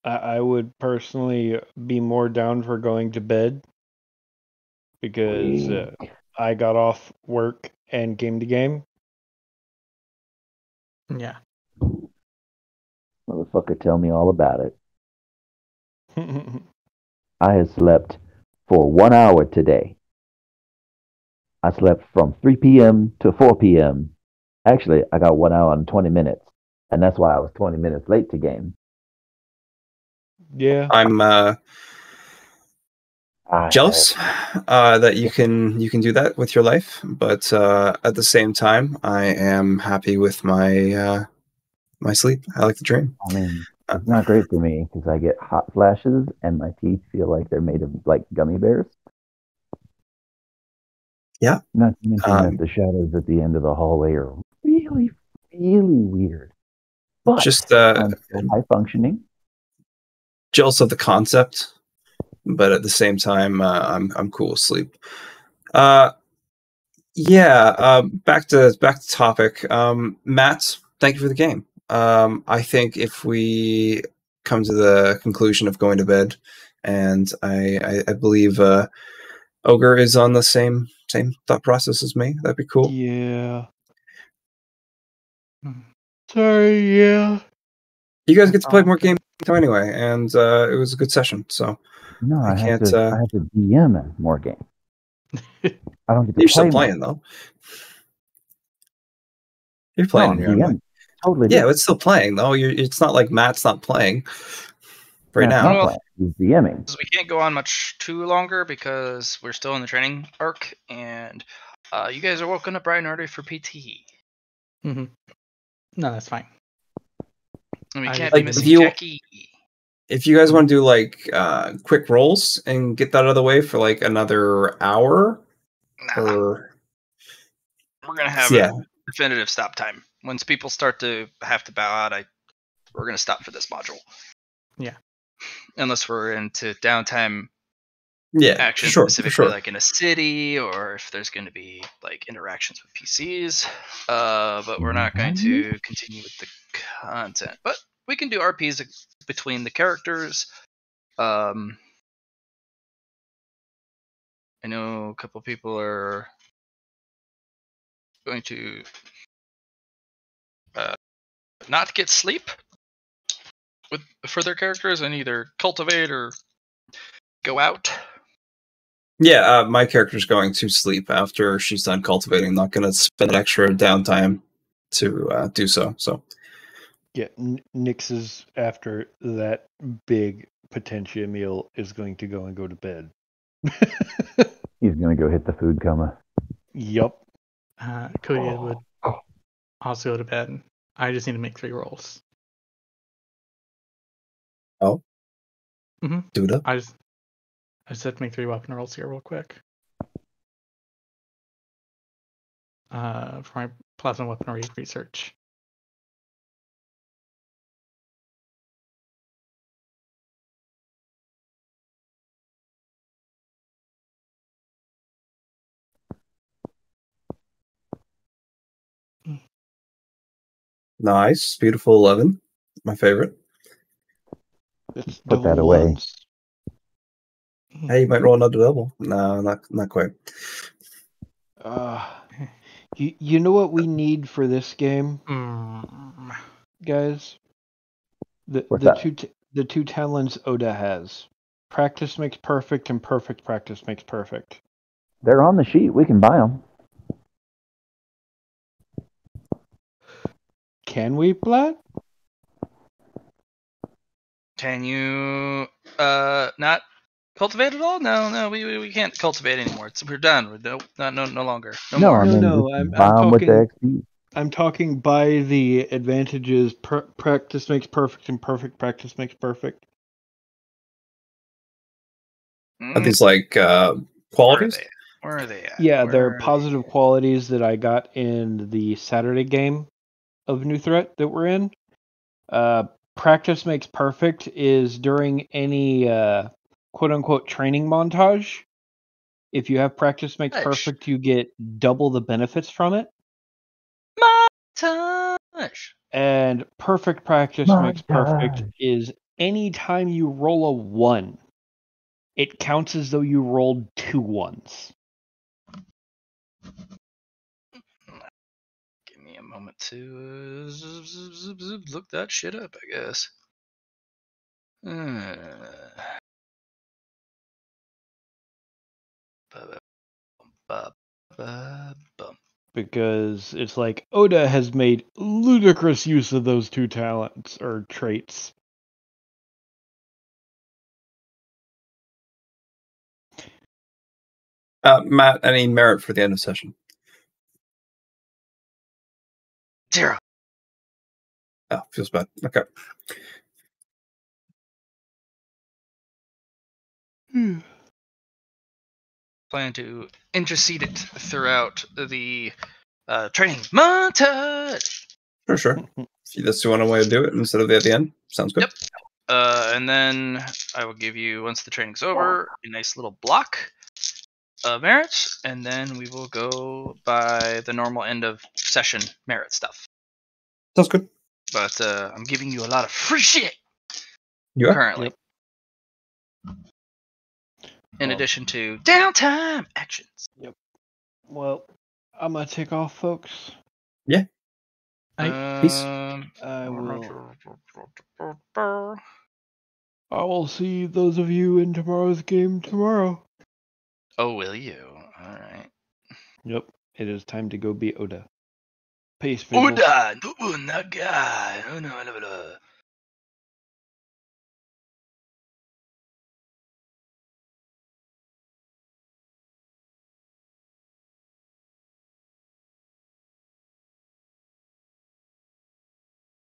I would personally be more down for going to bed because I got off work and game to game. Yeah. Motherfucker, tell me all about it. I have slept for 1 hour today. I slept from 3 p.m. to 4 p.m. Actually, I got 1 hour and 20 minutes, and that's why I was 20 minutes late to game. Yeah. I'm jealous that you can do that with your life, but at the same time, I am happy with my my sleep. I like to dream. I mean, it's not great for me because I get hot flashes and my teeth feel like they're made of gummy bears. Yeah. Not to mention that the shadows at the end of the hallway are really, really weird. But just I'm still high functioning. Jealous of the concept, but at the same time, I'm cool with sleep. Yeah. Back to topic. Matt, thank you for the game. I think if we come to the conclusion of going to bed, and I believe Ogre is on the same thought process as me. That'd be cool. Yeah. Sorry, yeah. You guys get to play more games anyway, and it was a good session. So no, I have to DM more games. I don't get to You're play still playing more. though. You're playing in your own way. Totally. Yeah, it's still playing though. It's not like Matt's not playing right Matt's now. not playing. He's DMing. We can't go on much too longer because we're still in the training arc, and you guys are woken up bright and early for PT. Mm-hmm. No, that's fine. And we can't be missing Jackie. If you guys want to do like quick rolls and get that out of the way for like another hour, or we're gonna have a definitive stop time. Once people start to have to bow out, we're gonna stop for this module. Yeah. Unless we're into downtime. Action specifically like in a city, or if there's going to be like interactions with PCs. But we're not going to continue with the content. But we can do RPs between the characters. I know a couple people are going to not get sleep for their characters and either cultivate or go out. Yeah, my character's going to sleep after she's done cultivating. Not going to spend extra downtime to do so. So, yeah, Nix is after that big Potentia meal is going to go to bed. He's going to go hit the food coma. Yup. Cody would also go to bed. I just need to make 3 rolls. Oh. Mm-hmm. Do it up. I just have to make 3 weapon rolls here real quick. For my plasma weaponry research. Nice, beautiful 11. My favorite. It's put that away. Hey, you might roll another double. No, not quite. You know what we need for this game, guys? The two talents Oda has. Practice makes perfect, and perfect practice makes perfect. They're on the sheet. We can buy them. Can we, Blatt? Can you not cultivate at all? No, we can't cultivate anymore. We're done. We're no longer. I'm talking by the advantages. Practice makes perfect, and perfect practice makes perfect. Are these like qualities? Where are they at? Yeah, they're positive qualities that I got in the Saturday game of New Threat that we're in. Practice makes perfect is during any quote-unquote training montage. If you have practice makes perfect, you get double the benefits from it. Montage. And perfect practice makes perfect is anytime you roll a 1, it counts as though you rolled 2 1s. Give me a moment to look that shit up, I guess. Because it's like Oda has made ludicrous use of those 2 talents or traits. Matt, any merit for the end of session? 0. Oh, feels bad. Okay. Plan to intercede it throughout the training montage. Sure. If that's one way to do it instead of at the end, sounds good. Yep. And then I will give you, once the training's over, a nice little block of merits, and then we will go by the normal end of session merit stuff. Sounds good. But I'm giving you a lot of free shit Yeah. currently. In addition to downtime actions. Yep. Well, I'm gonna take off, folks. Yeah. Peace. I will see those of you in tomorrow's game tomorrow. Oh, will you? All right. Yep. It is time to go be Oda. Peace, Vigil. Oda, that guy. Oh no,